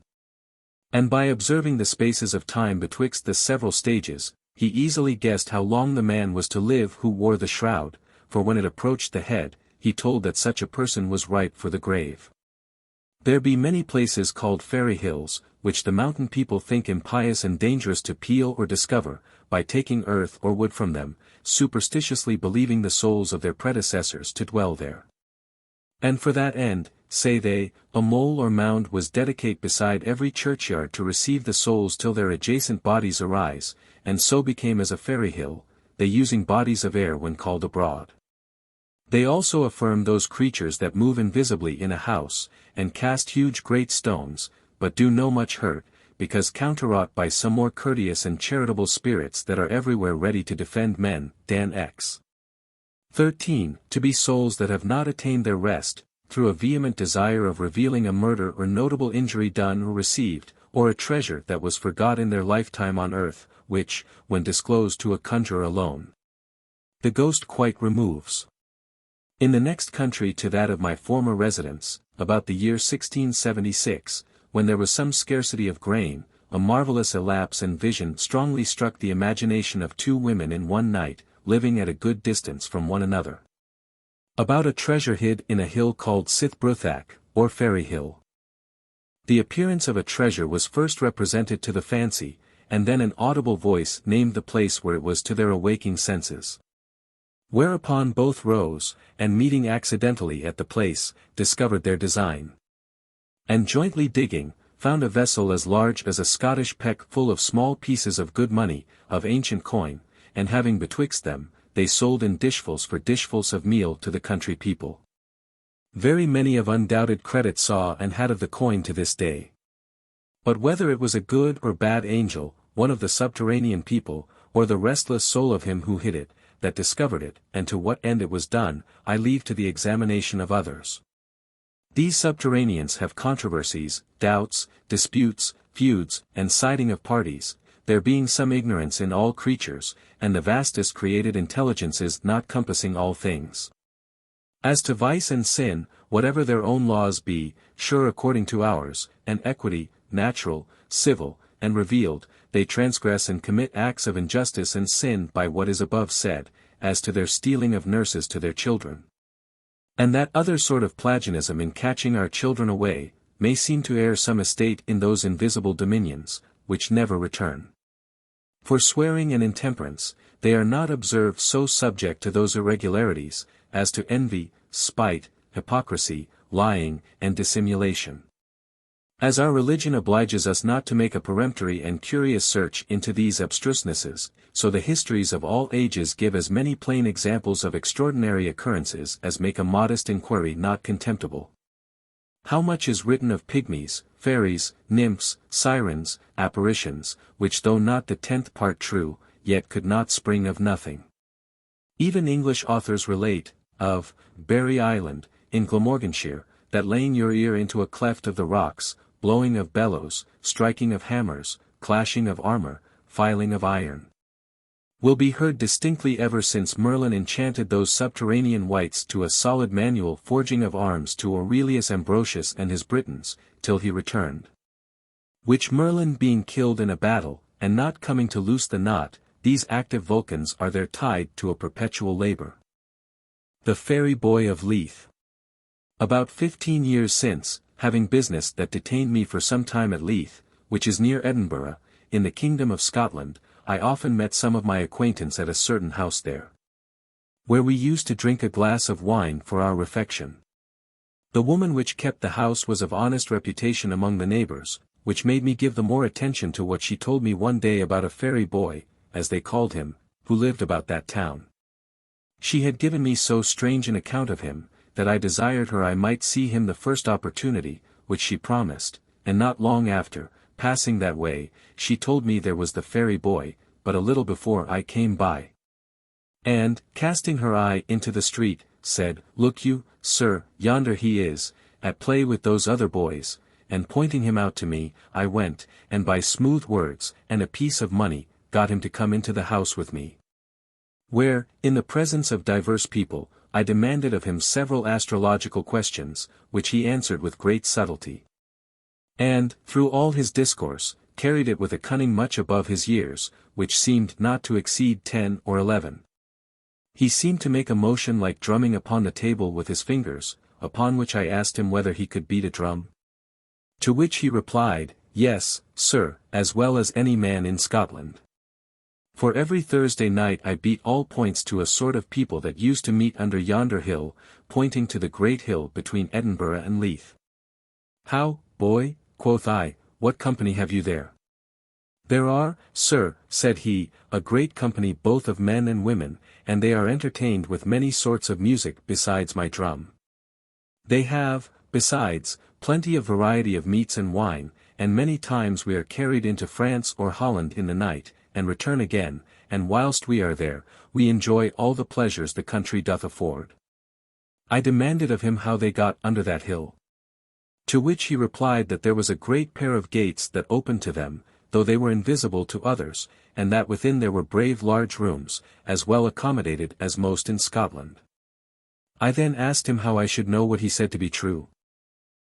And by observing the spaces of time betwixt the several stages, he easily guessed how long the man was to live who wore the shroud, for when it approached the head, he told that such a person was ripe for the grave. There be many places called fairy hills, which the mountain people think impious and dangerous to peel or discover, by taking earth or wood from them, superstitiously believing the souls of their predecessors to dwell there. And for that end, say they, a mole or mound was dedicate beside every churchyard to receive the souls till their adjacent bodies arise, and so became as a fairy hill, they using bodies of air when called abroad. They also affirm those creatures that move invisibly in a house, and cast huge great stones, but do no much hurt, because counterwrought by some more courteous and charitable spirits that are everywhere ready to defend men. Dan X. 13. To be souls that have not attained their rest, through a vehement desire of revealing a murder or notable injury done or received, or a treasure that was forgot in their lifetime on earth, which, when disclosed to a conjurer alone, the ghost quite removes. In the next country to that of my former residence, about the year 1676, when there was some scarcity of grain, a marvellous elapse and vision strongly struck the imagination of two women in one night, living at a good distance from one another, about a treasure hid in a hill called Sithbruthach, or Fairy Hill. The appearance of a treasure was first represented to the fancy, and then an audible voice named the place where it was to their awaking senses. Whereupon both rose, and meeting accidentally at the place, discovered their design. And jointly digging, found a vessel as large as a Scottish peck full of small pieces of good money, of ancient coin, and having betwixt them, they sold in dishfuls for dishfuls of meal to the country people. Very many of undoubted credit saw and had of the coin to this day. But whether it was a good or bad angel, one of the subterranean people, or the restless soul of him who hid it, that discovered it, and to what end it was done, I leave to the examination of others. These subterraneans have controversies, doubts, disputes, feuds, and siding of parties, there being some ignorance in all creatures, and the vastest created intelligences not compassing all things. As to vice and sin, whatever their own laws be, sure according to ours, and equity, natural, civil, and revealed, they transgress and commit acts of injustice and sin by what is above said, as to their stealing of nurses to their children. And that other sort of plagianism in catching our children away, may seem to heir some estate in those invisible dominions, which never return. For swearing and intemperance, they are not observed so subject to those irregularities, as to envy, spite, hypocrisy, lying, and dissimulation. As our religion obliges us not to make a peremptory and curious search into these abstrusenesses, so the histories of all ages give as many plain examples of extraordinary occurrences as make a modest inquiry not contemptible. How much is written of pygmies, fairies, nymphs, sirens, apparitions, which though not the 10th part true, yet could not spring of nothing. Even English authors relate, of Berry Island, in Glamorganshire, that laying your ear into a cleft of the rocks, blowing of bellows, striking of hammers, clashing of armor, filing of iron, will be heard distinctly ever since Merlin enchanted those subterranean wights to a solid manual forging of arms to Aurelius Ambrosius and his Britons, till he returned. Which Merlin being killed in a battle, and not coming to loose the knot, these active Vulcans are there tied to a perpetual labor. The Fairy Boy of Leith. About 15 years since, having business that detained me for some time at Leith, which is near Edinburgh, in the kingdom of Scotland, I often met some of my acquaintance at a certain house there, where we used to drink a glass of wine for our refection. The woman which kept the house was of honest reputation among the neighbors, which made me give the more attention to what she told me one day about a fairy boy, as they called him, who lived about that town. She had given me so strange an account of him, that I desired her I might see him the first opportunity, which she promised, and not long after, passing that way, she told me there was the fairy boy, but a little before I came by. and, casting her eye into the street, said, "Look you, sir, yonder he is, at play with those other boys," and pointing him out to me, I went, and by smooth words, and a piece of money, got him to come into the house with me. Where, in the presence of divers people, I demanded of him several astrological questions, which he answered with great subtlety. And, through all his discourse, carried it with a cunning much above his years, which seemed not to exceed 10 or 11. He seemed to make a motion like drumming upon the table with his fingers, upon which I asked him whether he could beat a drum. To which he replied, "Yes, sir, as well as any man in Scotland. For every Thursday night I beat all points to a sort of people that used to meet under yonder hill," pointing to the great hill between Edinburgh and Leith. "How, boy," quoth I, "what company have you there?" "There are, sir," said he, "a great company both of men and women, and they are entertained with many sorts of music besides my drum. They have, besides, plenty of variety of meats and wine, and many times we are carried into France or Holland in the night, and return again, and whilst we are there, we enjoy all the pleasures the country doth afford." I demanded of him how they got under that hill. To which he replied that there was a great pair of gates that opened to them, though they were invisible to others, and that within there were brave large rooms, as well accommodated as most in Scotland. I then asked him how I should know what he said to be true.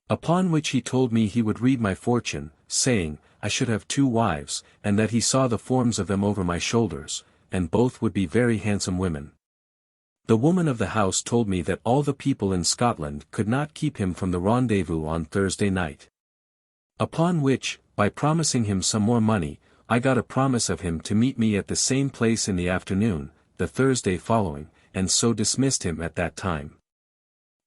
Upon which he told me he would read my fortune, saying, I should have 2 wives, and that he saw the forms of them over my shoulders, and both would be very handsome women. The woman of the house told me that all the people in Scotland could not keep him from the rendezvous on Thursday night. Upon which, by promising him some more money, I got a promise of him to meet me at the same place in the afternoon, the Thursday following, and so dismissed him at that time.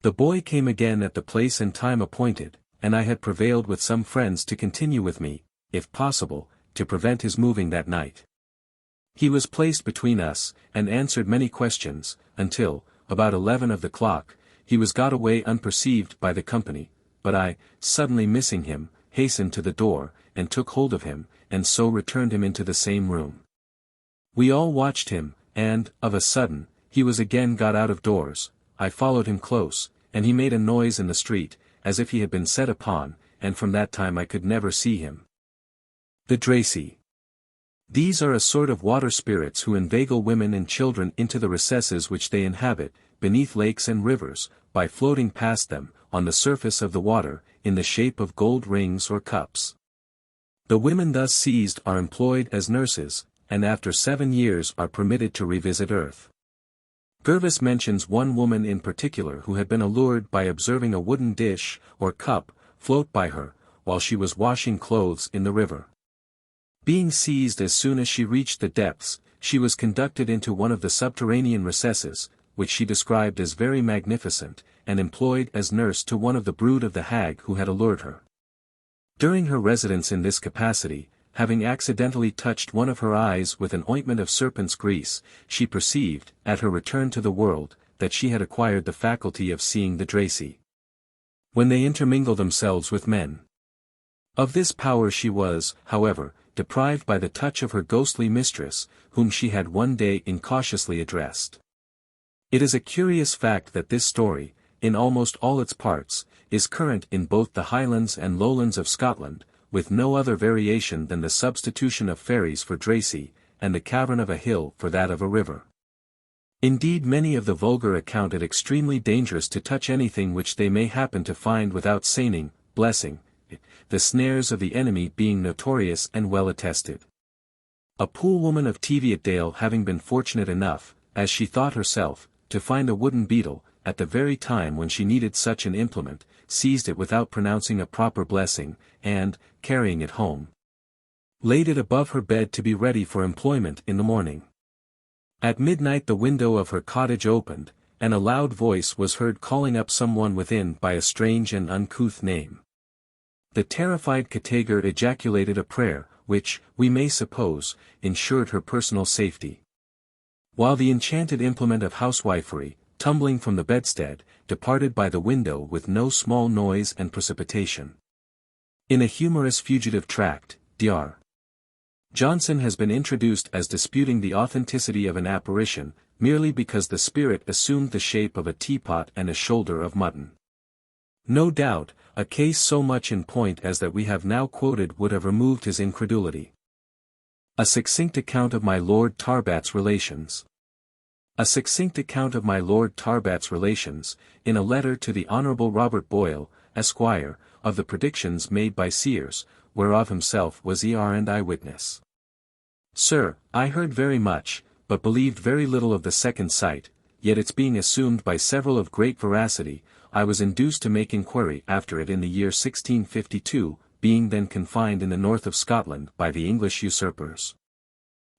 The boy came again at the place and time appointed, and I had prevailed with some friends to continue with me, if possible, to prevent his moving that night. He was placed between us, and answered many questions, until, about 11 of the clock, he was got away unperceived by the company, but I, suddenly missing him, hastened to the door, and took hold of him, and so returned him into the same room. We all watched him, and, of a sudden, he was again got out of doors. I followed him close, and he made a noise in the street, as if he had been set upon, and from that time I could never see him. The Dracæ. These are a sort of water spirits who inveigle women and children into the recesses which they inhabit, beneath lakes and rivers, by floating past them, on the surface of the water, in the shape of gold rings or cups. The women thus seized are employed as nurses, and after 7 years are permitted to revisit earth. Gervais mentions one woman in particular who had been allured by observing a wooden dish, or cup, float by her, while she was washing clothes in the river. Being seized as soon as she reached the depths, she was conducted into one of the subterranean recesses, which she described as very magnificent, and employed as nurse to one of the brood of the hag who had allured her. During her residence in this capacity, having accidentally touched one of her eyes with an ointment of serpent's grease, she perceived, at her return to the world, that she had acquired the faculty of seeing the Dracæ, when they intermingle themselves with men. Of this power she was, however, deprived by the touch of her ghostly mistress, whom she had one day incautiously addressed. It is a curious fact that this story, in almost all its parts, is current in both the Highlands and Lowlands of Scotland, with no other variation than the substitution of fairies for Dracæ, and the cavern of a hill for that of a river. Indeed, many of the vulgar account it extremely dangerous to touch anything which they may happen to find without saying, blessing, the snares of the enemy being notorious and well attested. A poor woman of Teviotdale having been fortunate enough, as she thought herself, to find a wooden beetle, at the very time when she needed such an implement, seized it without pronouncing a proper blessing, and, carrying it home, laid it above her bed to be ready for employment in the morning. At midnight the window of her cottage opened, and a loud voice was heard calling up some one within by a strange and uncouth name. The terrified Catagar ejaculated a prayer, which, we may suppose, ensured her personal safety. While the enchanted implement of housewifery, tumbling from the bedstead, departed by the window with no small noise and precipitation. In a humorous fugitive tract, Dr. Johnson has been introduced as disputing the authenticity of an apparition, merely because the spirit assumed the shape of a teapot and a shoulder of mutton. No doubt, a case so much in point as that we have now quoted would have removed his incredulity. A succinct account of my Lord Tarbat's relations. A succinct account of my Lord Tarbat's relations, in a letter to the Honourable Robert Boyle, Esquire, of the predictions made by seers, whereof himself was and eyewitness. Sir, I heard very much, but believed very little of the second sight, yet its being assumed by several of great veracity, I was induced to make inquiry after it in the year 1652, being then confined in the north of Scotland by the English usurpers.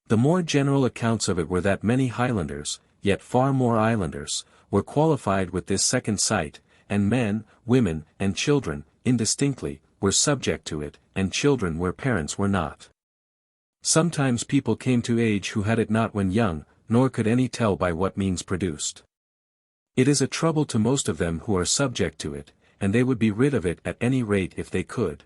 The more general accounts of it were that many Highlanders, yet far more Islanders, were qualified with this second sight, and men, women, and children, indistinctly, were subject to it, and children where parents were not. Sometimes people came to age who had it not when young, nor could any tell by what means produced. It is a trouble to most of them who are subject to it, and they would be rid of it at any rate if they could.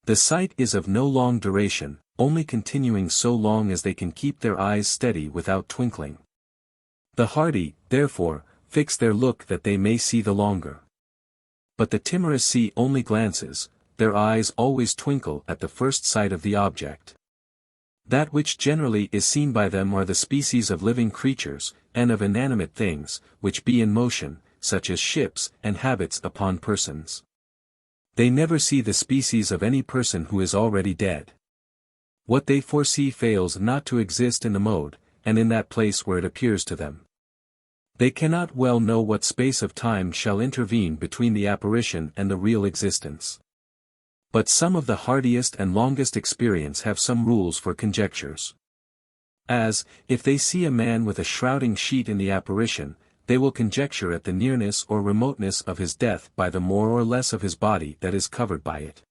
The sight is of no long duration, only continuing so long as they can keep their eyes steady without twinkling. The hardy, therefore, fix their look that they may see the longer. But the timorous see only glances, their eyes always twinkle at the first sight of the object. That which generally is seen by them are the species of living creatures, and of inanimate things, which be in motion, such as ships and habits upon persons. They never see the species of any person who is already dead. What they foresee fails not to exist in the mode, and in that place where it appears to them. They cannot well know what space of time shall intervene between the apparition and the real existence. But some of the hardiest and longest experience have some rules for conjectures. As, if they see a man with a shrouding sheet in the apparition, they will conjecture at the nearness or remoteness of his death by the more or less of his body that is covered by it.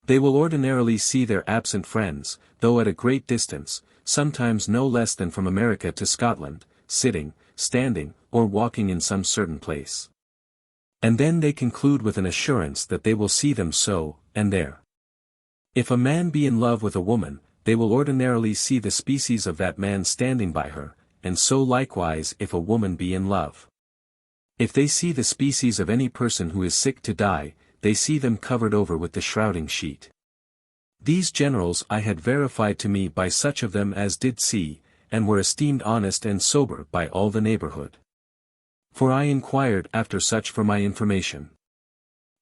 They will ordinarily see their absent friends, though at a great distance, sometimes no less than from America to Scotland, sitting, standing, or walking in some certain place. And then they conclude with an assurance that they will see them so, and there. If a man be in love with a woman, they will ordinarily see the species of that man standing by her, and so likewise if a woman be in love. If they see the species of any person who is sick to die, they see them covered over with the shrouding sheet. These generals I had verified to me by such of them as did see, and were esteemed honest and sober by all the neighbourhood. For I inquired after such for my information.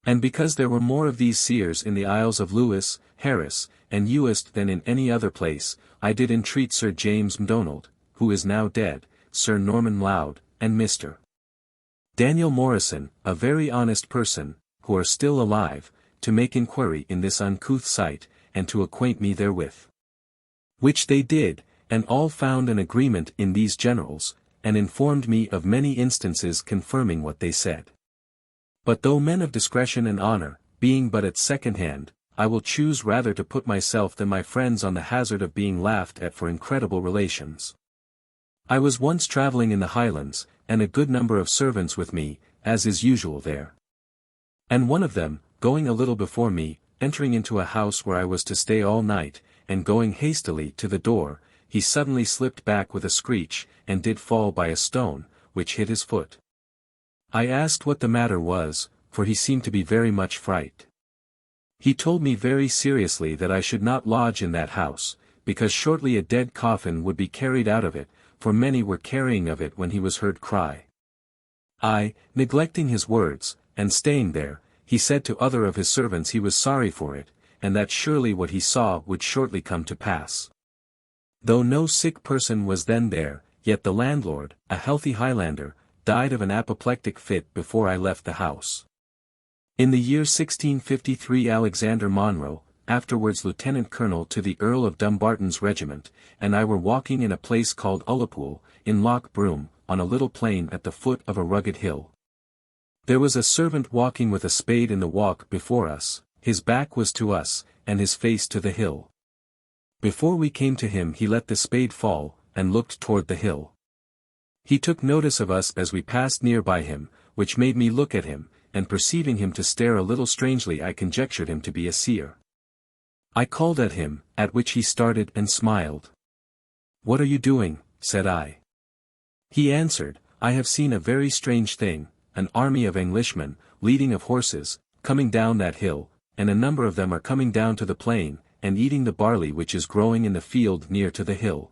And because there were more of these seers in the Isles of Lewis, Harris, and Uist than in any other place, I did entreat Sir James M'Donald, who is now dead, Sir Norman Loud, and Mr. Daniel Morrison, a very honest person, who are still alive, to make inquiry in this uncouth sight, and to acquaint me therewith. Which they did, and all found an agreement in these generals, and informed me of many instances confirming what they said. But though men of discretion and honour, being but at second hand, I will choose rather to put myself than my friends on the hazard of being laughed at for incredible relations. I was once travelling in the Highlands, and a good number of servants with me, as is usual there. And one of them, going a little before me, entering into a house where I was to stay all night, and going hastily to the door, he suddenly slipped back with a screech, and did fall by a stone, which hit his foot. I asked what the matter was, for he seemed to be very much frightened. He told me very seriously that I should not lodge in that house, because shortly a dead coffin would be carried out of it, for many were carrying of it when he was heard cry. I, neglecting his words, and staying there, he said to other of his servants he was sorry for it, and that surely what he saw would shortly come to pass. Though no sick person was then there, yet the landlord, a healthy Highlander, died of an apoplectic fit before I left the house. In the year 1653 Alexander Monro, afterwards lieutenant colonel to the Earl of Dumbarton's regiment, and I were walking in a place called Ullapool, in Loch Broom, on a little plain at the foot of a rugged hill. There was a servant walking with a spade in the walk before us, his back was to us, and his face to the hill. Before we came to him he let the spade fall, and looked toward the hill. He took notice of us as we passed near by him, which made me look at him, and perceiving him to stare a little strangely I conjectured him to be a seer. I called at him, at which he started and smiled. "What are you doing?" said I. He answered, "I have seen a very strange thing, an army of Englishmen, leading of horses, coming down that hill, and a number of them are coming down to the plain, and eating the barley which is growing in the field near to the hill."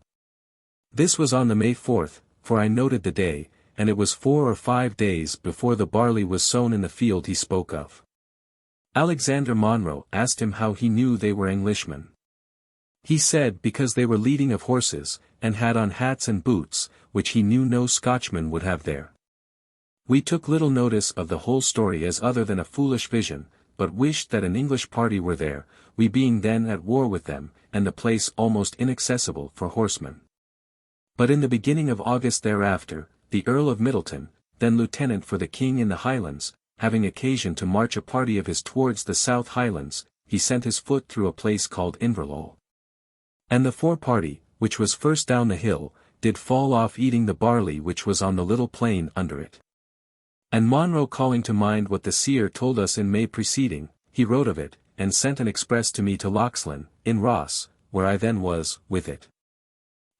This was on the May 4th, for I noted the day, and it was 4 or 5 days before the barley was sown in the field he spoke of. Alexander Monro asked him how he knew they were Englishmen. He said because they were leading of horses, and had on hats and boots, which he knew no Scotchman would have there. We took little notice of the whole story as other than a foolish vision, but wished that an English party were there, we being then at war with them, and the place almost inaccessible for horsemen. But in the beginning of August thereafter, the Earl of Middleton, then lieutenant for the King in the Highlands, having occasion to march a party of his towards the South Highlands, he sent his foot through a place called Inverlow. And the fore-party, which was first down the hill, did fall off eating the barley which was on the little plain under it. And Monro calling to mind what the seer told us in May preceding, he wrote of it, and sent an express to me to Lochslin, in Ross, where I then was, with it.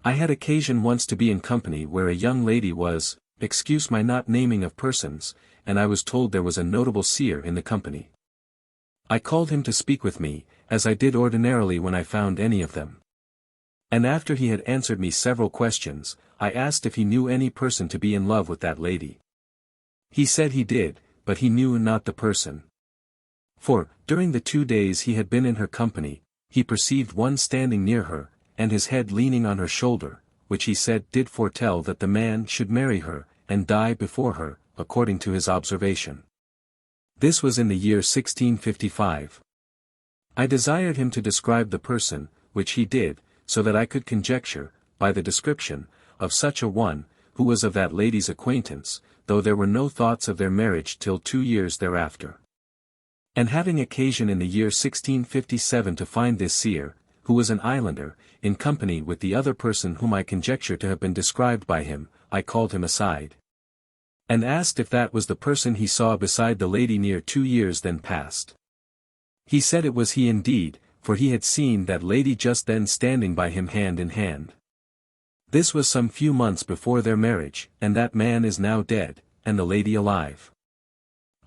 I had occasion once to be in company where a young lady was, excuse my not naming of persons, and I was told there was a notable seer in the company. I called him to speak with me, as I did ordinarily when I found any of them. And after he had answered me several questions, I asked if he knew any person to be in love with that lady. He said he did, but he knew not the person. For, during the 2 days he had been in her company, he perceived one standing near her, and his head leaning on her shoulder, which he said did foretell that the man should marry her, and die before her, according to his observation. This was in the year 1655. I desired him to describe the person, which he did, so that I could conjecture, by the description, of such a one, who was of that lady's acquaintance, though there were no thoughts of their marriage till 2 years thereafter. And having occasion in the year 1657 to find this seer, who was an islander, in company with the other person whom I conjecture to have been described by him, I called him aside, and asked if that was the person he saw beside the lady near 2 years then past. He said it was he indeed, for he had seen that lady just then standing by him hand in hand. This was some few months before their marriage, and that man is now dead, and the lady alive.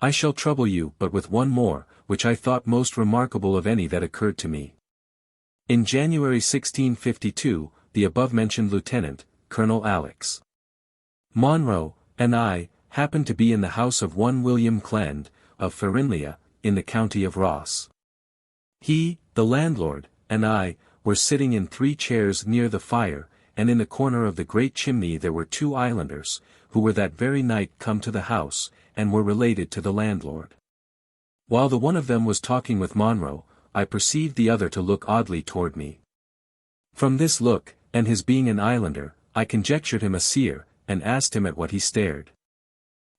I shall trouble you but with one more, which I thought most remarkable of any that occurred to me. In January 1652, the above-mentioned lieutenant, Colonel Alex Monro, and I, happened to be in the house of one William Clend, of Farinlia, in the county of Ross. He, the landlord, and I, were sitting in 3 chairs near the fire, and in the corner of the great chimney there were 2 islanders, who were that very night come to the house, and were related to the landlord. While the one of them was talking with Monro, I perceived the other to look oddly toward me. From this look, and his being an islander, I conjectured him a seer, and asked him at what he stared.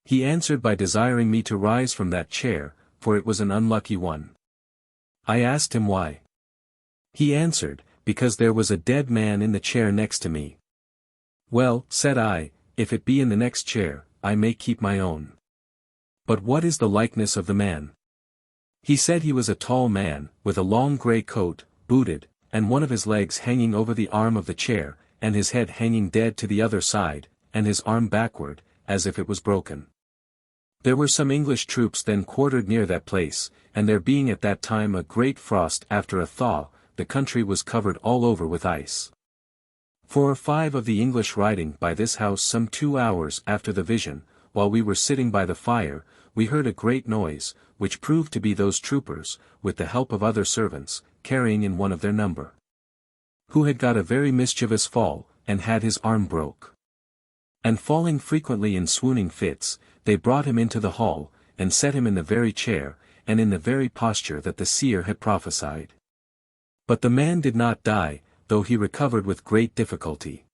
He answered by desiring me to rise from that chair, for it was an unlucky one. I asked him why. He answered, because there was a dead man in the chair next to me. Well, said I, if it be in the next chair, I may keep my own. But what is the likeness of the man? He said he was a tall man, with a long grey coat, booted, and one of his legs hanging over the arm of the chair, and his head hanging dead to the other side, and his arm backward, as if it was broken. There were some English troops then quartered near that place, and there being at that time a great frost after a thaw, the country was covered all over with ice. 4 or 5 of the English riding by this house some 2 hours after the vision, while we were sitting by the fire, we heard a great noise, which proved to be those troopers, with the help of other servants, carrying in one of their number, who had got a very mischievous fall, and had his arm broke. And falling frequently in swooning fits, they brought him into the hall, and set him in the very chair, and in the very posture that the seer had prophesied. But the man did not die, though he recovered with great difficulty.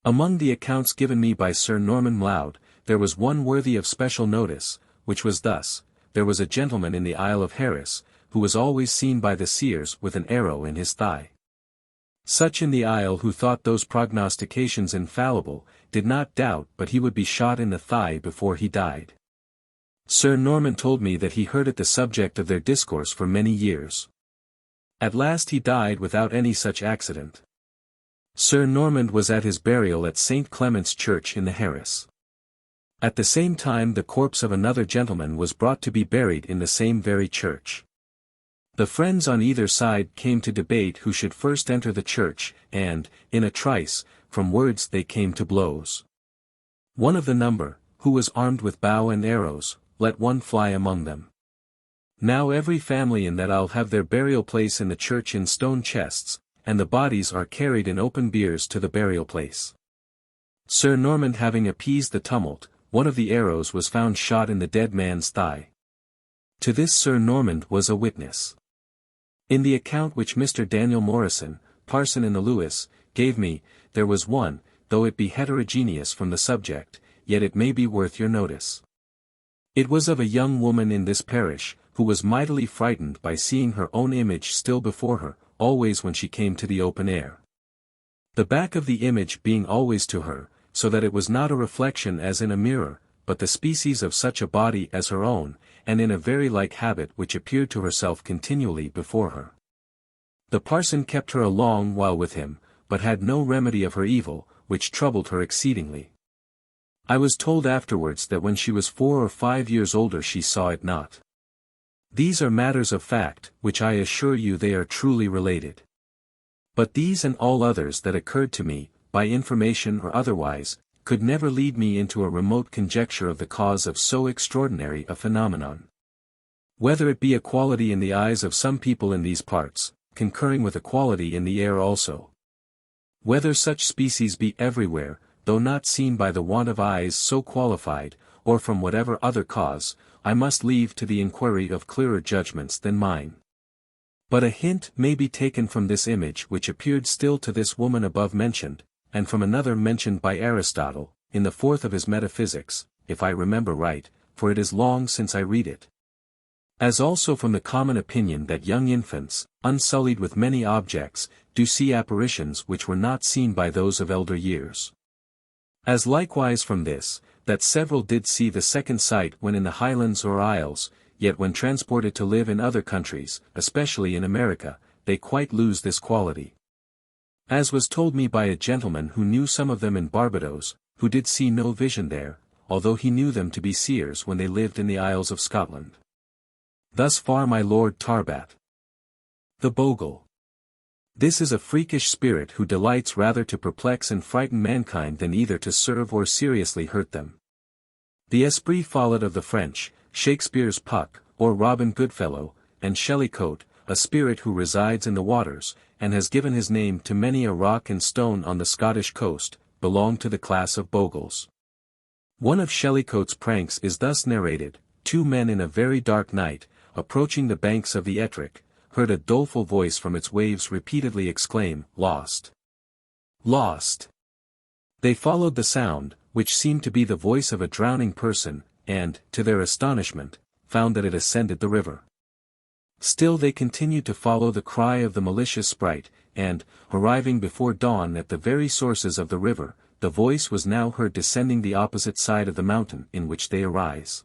Among the accounts given me by Sir Norman M'Leod, there was one worthy of special notice, which was thus: there was a gentleman in the Isle of Harris, who was always seen by the seers with an arrow in his thigh. Such in the isle who thought those prognostications infallible, did not doubt but he would be shot in the thigh before he died. Sir Norman told me that he heard it the subject of their discourse for many years. At last he died without any such accident. Sir Normand was at his burial at St. Clement's Church in the Harris. At the same time the corpse of another gentleman was brought to be buried in the same very church. The friends on either side came to debate who should first enter the church, and, in a trice, from words they came to blows. One of the number, who was armed with bow and arrows, let one fly among them. Now every family in that isle have their burial place in the church in stone chests, and the bodies are carried in open biers to the burial place. Sir Normand having appeased the tumult, one of the arrows was found shot in the dead man's thigh. To this Sir Normand was a witness. In the account which Mr. Daniel Morrison, parson in the Lewis, gave me, there was one, though it be heterogeneous from the subject, yet it may be worth your notice. It was of a young woman in this parish, who was mightily frightened by seeing her own image still before her, always when she came to the open air. The back of the image being always to her, so that it was not a reflection as in a mirror, but the species of such a body as her own, and in a very like habit which appeared to herself continually before her. The parson kept her a long while with him, but had no remedy of her evil, which troubled her exceedingly. I was told afterwards that when she was 4 or 5 years older she saw it not. These are matters of fact, which I assure you they are truly related. But these and all others that occurred to me, by information or otherwise, could never lead me into a remote conjecture of the cause of so extraordinary a phenomenon. Whether it be a quality in the eyes of some people in these parts, concurring with a quality in the air also. Whether such species be everywhere, though not seen by the want of eyes so qualified, or from whatever other cause, I must leave to the inquiry of clearer judgments than mine. But a hint may be taken from this image which appeared still to this woman above mentioned, and from another mentioned by Aristotle, in the 4th of his Metaphysics, if I remember right, for it is long since I read it. As also from the common opinion that young infants, unsullied with many objects, do see apparitions which were not seen by those of elder years. As likewise from this, that several did see the second sight when in the Highlands or Isles, yet when transported to live in other countries, especially in America, they quite lose this quality. As was told me by a gentleman who knew some of them in Barbados, who did see no vision there, although he knew them to be seers when they lived in the Isles of Scotland. Thus far my Lord Tarbat. The Bogle. This is a freakish spirit who delights rather to perplex and frighten mankind than either to serve or seriously hurt them. The esprit follet of the French, Shakespeare's Puck, or Robin Goodfellow, and Shellycoat, a spirit who resides in the waters, and has given his name to many a rock and stone on the Scottish coast, belong to the class of Bogles. One of Shellycoat's pranks is thus narrated: 2 men in a very dark night, approaching the banks of the Ettrick, heard a doleful voice from its waves repeatedly exclaim, "Lost! Lost!" They followed the sound, which seemed to be the voice of a drowning person, and, to their astonishment, found that it ascended the river. Still they continued to follow the cry of the malicious sprite, and, arriving before dawn at the very sources of the river, the voice was now heard descending the opposite side of the mountain in which they arise.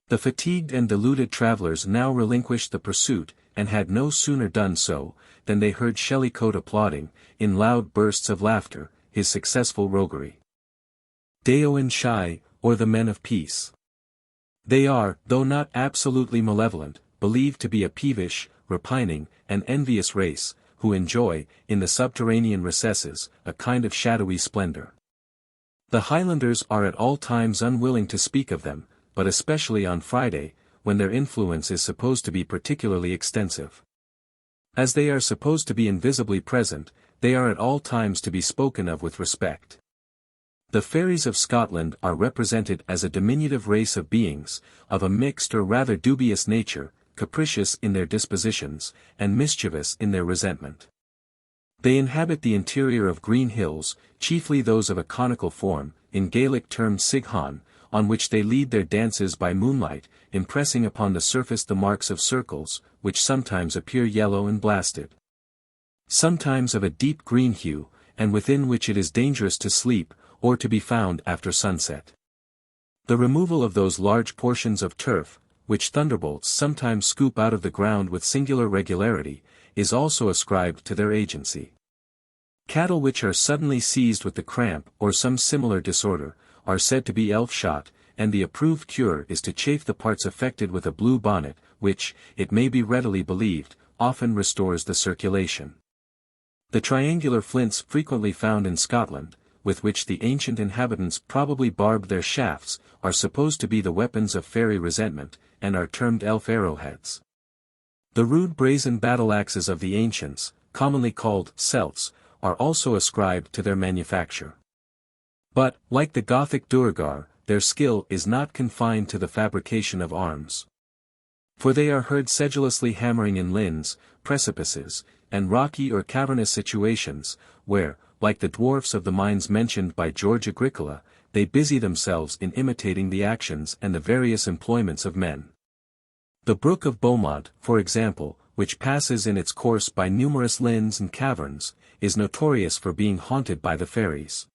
The fatigued and deluded travellers now relinquished the pursuit, and had no sooner done so, than they heard Shellycoat applauding, in loud bursts of laughter, his successful roguery. Daoine Shie, or the Men of Peace. They are, though not absolutely malevolent, believed to be a peevish, repining, and envious race, who enjoy, in the subterranean recesses, a kind of shadowy splendor. The Highlanders are at all times unwilling to speak of them, but especially on Friday, when their influence is supposed to be particularly extensive. As they are supposed to be invisibly present, they are at all times to be spoken of with respect. The fairies of Scotland are represented as a diminutive race of beings, of a mixed or rather dubious nature, capricious in their dispositions, and mischievous in their resentment. They inhabit the interior of green hills, chiefly those of a conical form, in Gaelic termed Sighan, on which they lead their dances by moonlight, impressing upon the surface the marks of circles, which sometimes appear yellow and blasted, sometimes of a deep green hue, and within which it is dangerous to sleep, or to be found after sunset. The removal of those large portions of turf, which thunderbolts sometimes scoop out of the ground with singular regularity, is also ascribed to their agency. Cattle which are suddenly seized with the cramp or some similar disorder, are said to be elf-shot, and the approved cure is to chafe the parts affected with a blue bonnet, which, it may be readily believed, often restores the circulation. The triangular flints frequently found in Scotland, with which the ancient inhabitants probably barbed their shafts, are supposed to be the weapons of fairy resentment, and are termed elf arrowheads. The rude brazen battle-axes of the ancients, commonly called celts, are also ascribed to their manufacture. But, like the Gothic duergar, their skill is not confined to the fabrication of arms. For they are heard sedulously hammering in lins, precipices, and rocky or cavernous situations, where, like the dwarfs of the mines mentioned by George Agricola, they busy themselves in imitating the actions and the various employments of men. The Brook of Beaumont, for example, which passes in its course by numerous lins and caverns, is notorious for being haunted by the fairies.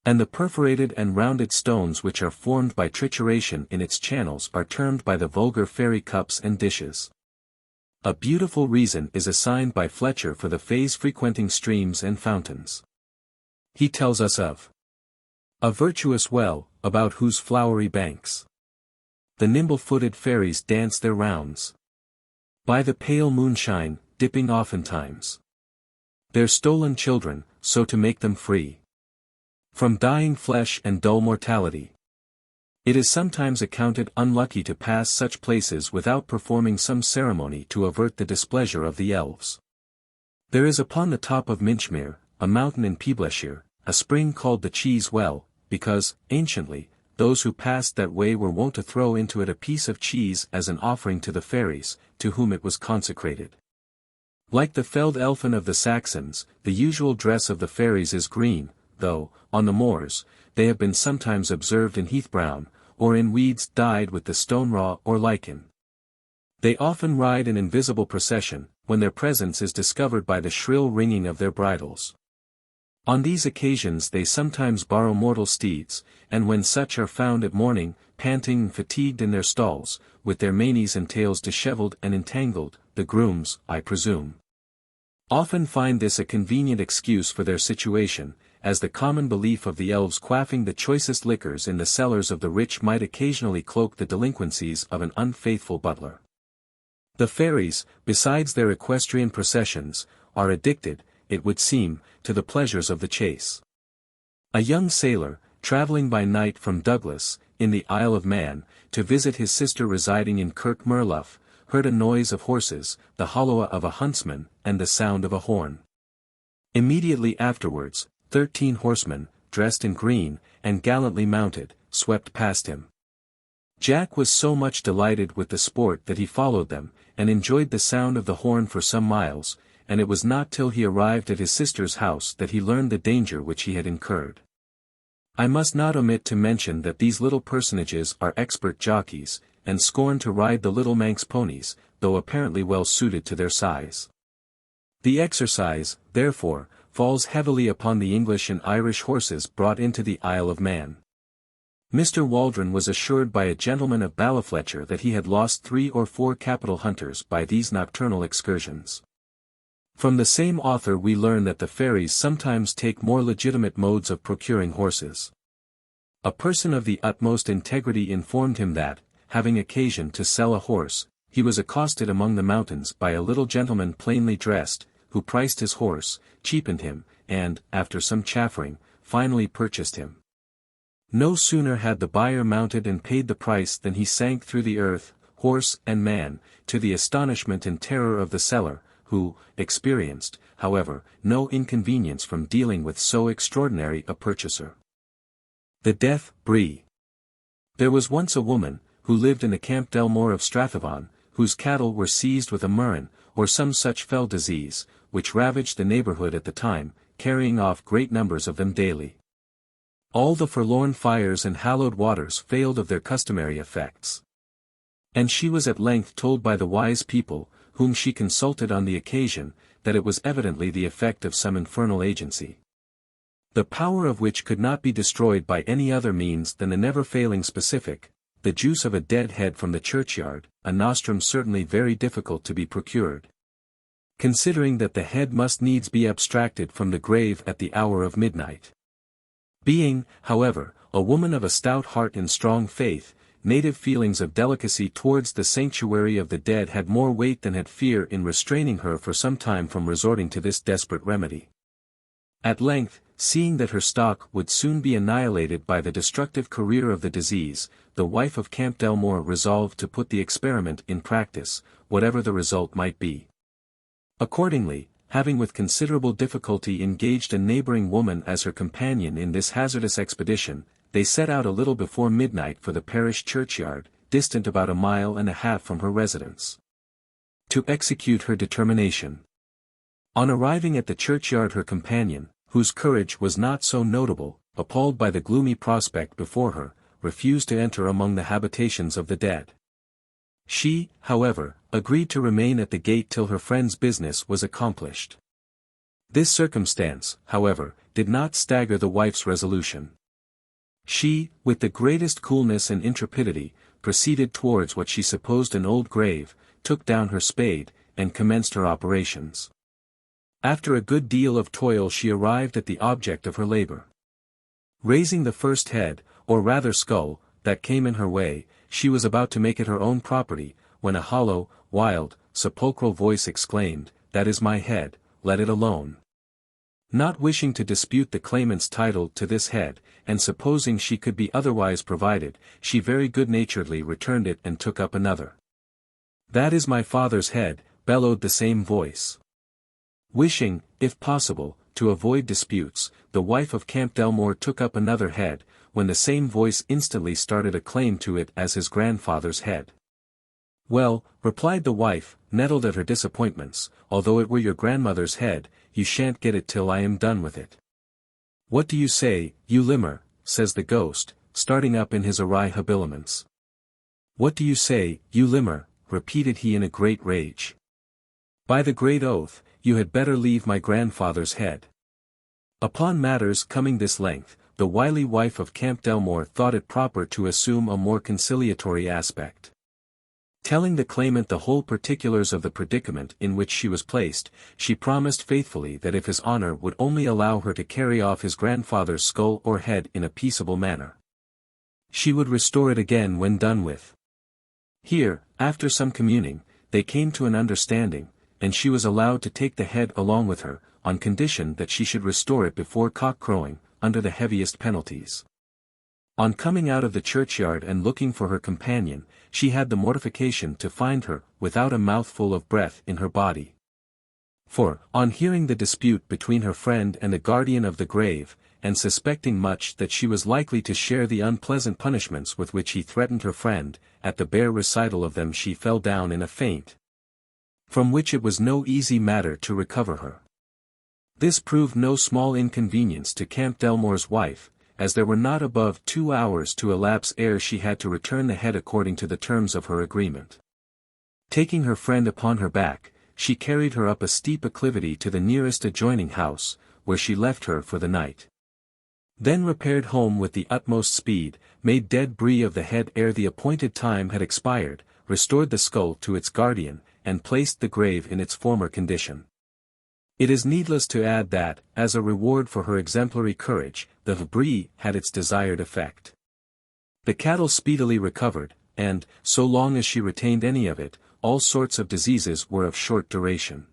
And the perforated and rounded stones which are formed by trituration in its channels are termed by the vulgar fairy cups and dishes. A beautiful reason is assigned by Fletcher for the fays frequenting streams and fountains. He tells us of a virtuous well, about whose flowery banks the nimble-footed fairies dance their rounds. By the pale moonshine, dipping oftentimes their stolen children, so to make them free from dying flesh and dull mortality. It is sometimes accounted unlucky to pass such places without performing some ceremony to avert the displeasure of the elves. There is upon the top of Minchmere, a mountain in Peeblesshire, a spring called the Cheese Well, because, anciently, those who passed that way were wont to throw into it a piece of cheese as an offering to the fairies, to whom it was consecrated. Like the felled elfin of the Saxons, the usual dress of the fairies is green, though, on the moors, they have been sometimes observed in heath brown, or in weeds dyed with the stone-raw or lichen. They often ride in invisible procession, when their presence is discovered by the shrill ringing of their bridles. On these occasions they sometimes borrow mortal steeds, and when such are found at morning, panting and fatigued in their stalls, with their manes and tails dishevelled and entangled, the grooms, I presume, often find this a convenient excuse for their situation, as the common belief of the elves quaffing the choicest liquors in the cellars of the rich might occasionally cloak the delinquencies of an unfaithful butler. The fairies, besides their equestrian processions, are addicted, it would seem, to the pleasures of the chase. A young sailor, travelling by night from Douglas, in the Isle of Man, to visit his sister residing in Kirk Murlough, heard a noise of horses, the holloa of a huntsman, and the sound of a horn. Immediately afterwards, 13 horsemen, dressed in green, and gallantly mounted, swept past him. Jack was so much delighted with the sport that he followed them, and enjoyed the sound of the horn for some miles, and it was not till he arrived at his sister's house that he learned the danger which he had incurred. I must not omit to mention that these little personages are expert jockeys, and scorn to ride the little Manx ponies, though apparently well suited to their size. The exercise, therefore, falls heavily upon the English and Irish horses brought into the Isle of Man. Mr. Waldron was assured by a gentleman of Ballyfletcher that he had lost 3 or 4 capital hunters by these nocturnal excursions. From the same author we learn that the fairies sometimes take more legitimate modes of procuring horses. A person of the utmost integrity informed him that, having occasion to sell a horse, he was accosted among the mountains by a little gentleman plainly dressed, who priced his horse, cheapened him, and, after some chaffering, finally purchased him. No sooner had the buyer mounted and paid the price than he sank through the earth, horse and man, to the astonishment and terror of the seller, who, experienced, however, no inconvenience from dealing with so extraordinary a purchaser. The Death Bree. There was once a woman, who lived in the Camp Delmore of Strathavon, whose cattle were seized with a murrain, or some such fell disease, which ravaged the neighbourhood at the time, carrying off great numbers of them daily. All the forlorn fires and hallowed waters failed of their customary effects. And she was at length told by the wise people, whom she consulted on the occasion, that it was evidently the effect of some infernal agency, the power of which could not be destroyed by any other means than the never-failing specific, the juice of a dead head from the churchyard, a nostrum certainly very difficult to be procured. considering that the head must needs be abstracted from the grave at the hour of midnight. Being, however, a woman of a stout heart and strong faith, native feelings of delicacy towards the sanctuary of the dead had more weight than had fear in restraining her for some time from resorting to this desperate remedy. At length, seeing that her stock would soon be annihilated by the destructive career of the disease, the wife of Campbell resolved to put the experiment in practice, whatever the result might be. Accordingly, having with considerable difficulty engaged a neighbouring woman as her companion in this hazardous expedition, they set out a little before midnight for the parish churchyard, distant about 1.5 miles from her residence, to execute her determination. On arriving at the churchyard, her companion, whose courage was not so notable, appalled by the gloomy prospect before her, refused to enter among the habitations of the dead. She, however, agreed to remain at the gate till her friend's business was accomplished. This circumstance, however, did not stagger the wife's resolution. She, with the greatest coolness and intrepidity, proceeded towards what she supposed an old grave, took down her spade, and commenced her operations. After a good deal of toil she arrived at the object of her labour. Raising the first head, or rather skull, that came in her way, she was about to make it her own property, when a hollow, wild, sepulchral voice exclaimed, "That is my head, let it alone." Not wishing to dispute the claimant's title to this head, and supposing she could be otherwise provided, she very good-naturedly returned it and took up another. "That is my father's head," bellowed the same voice. Wishing, if possible, to avoid disputes, the wife of Campbell took up another head, when the same voice instantly started a claim to it as his grandfather's head. "Well," replied the wife, nettled at her disappointments, "although it were your grandmother's head, you shan't get it till I am done with it." "What do you say, you limmer?" says the ghost, starting up in his awry habiliments. "What do you say, you limmer?" repeated he in a great rage. "By the great oath, you had better leave my grandfather's head." Upon matters coming this length, the wily wife of Campbell thought it proper to assume a more conciliatory aspect. Telling the claimant the whole particulars of the predicament in which she was placed, she promised faithfully that if his honour would only allow her to carry off his grandfather's skull or head in a peaceable manner, she would restore it again when done with. Here, after some communing, they came to an understanding, and she was allowed to take the head along with her, on condition that she should restore it before cock-crowing, under the heaviest penalties. On coming out of the churchyard and looking for her companion, she had the mortification to find her without a mouthful of breath in her body. For, on hearing the dispute between her friend and the guardian of the grave, and suspecting much that she was likely to share the unpleasant punishments with which he threatened her friend, at the bare recital of them she fell down in a faint, from which it was no easy matter to recover her. This proved no small inconvenience to Campbell's wife, as there were not above 2 hours to elapse ere she had to return the head according to the terms of her agreement. Taking her friend upon her back, she carried her up a steep acclivity to the nearest adjoining house, where she left her for the night. Then repaired home with the utmost speed, made Death Bree of the head ere the appointed time had expired, restored the skull to its guardian, and placed the grave in its former condition. It is needless to add that, as a reward for her exemplary courage, the Bree had its desired effect. The cattle speedily recovered, and, so long as she retained any of it, all sorts of diseases were of short duration.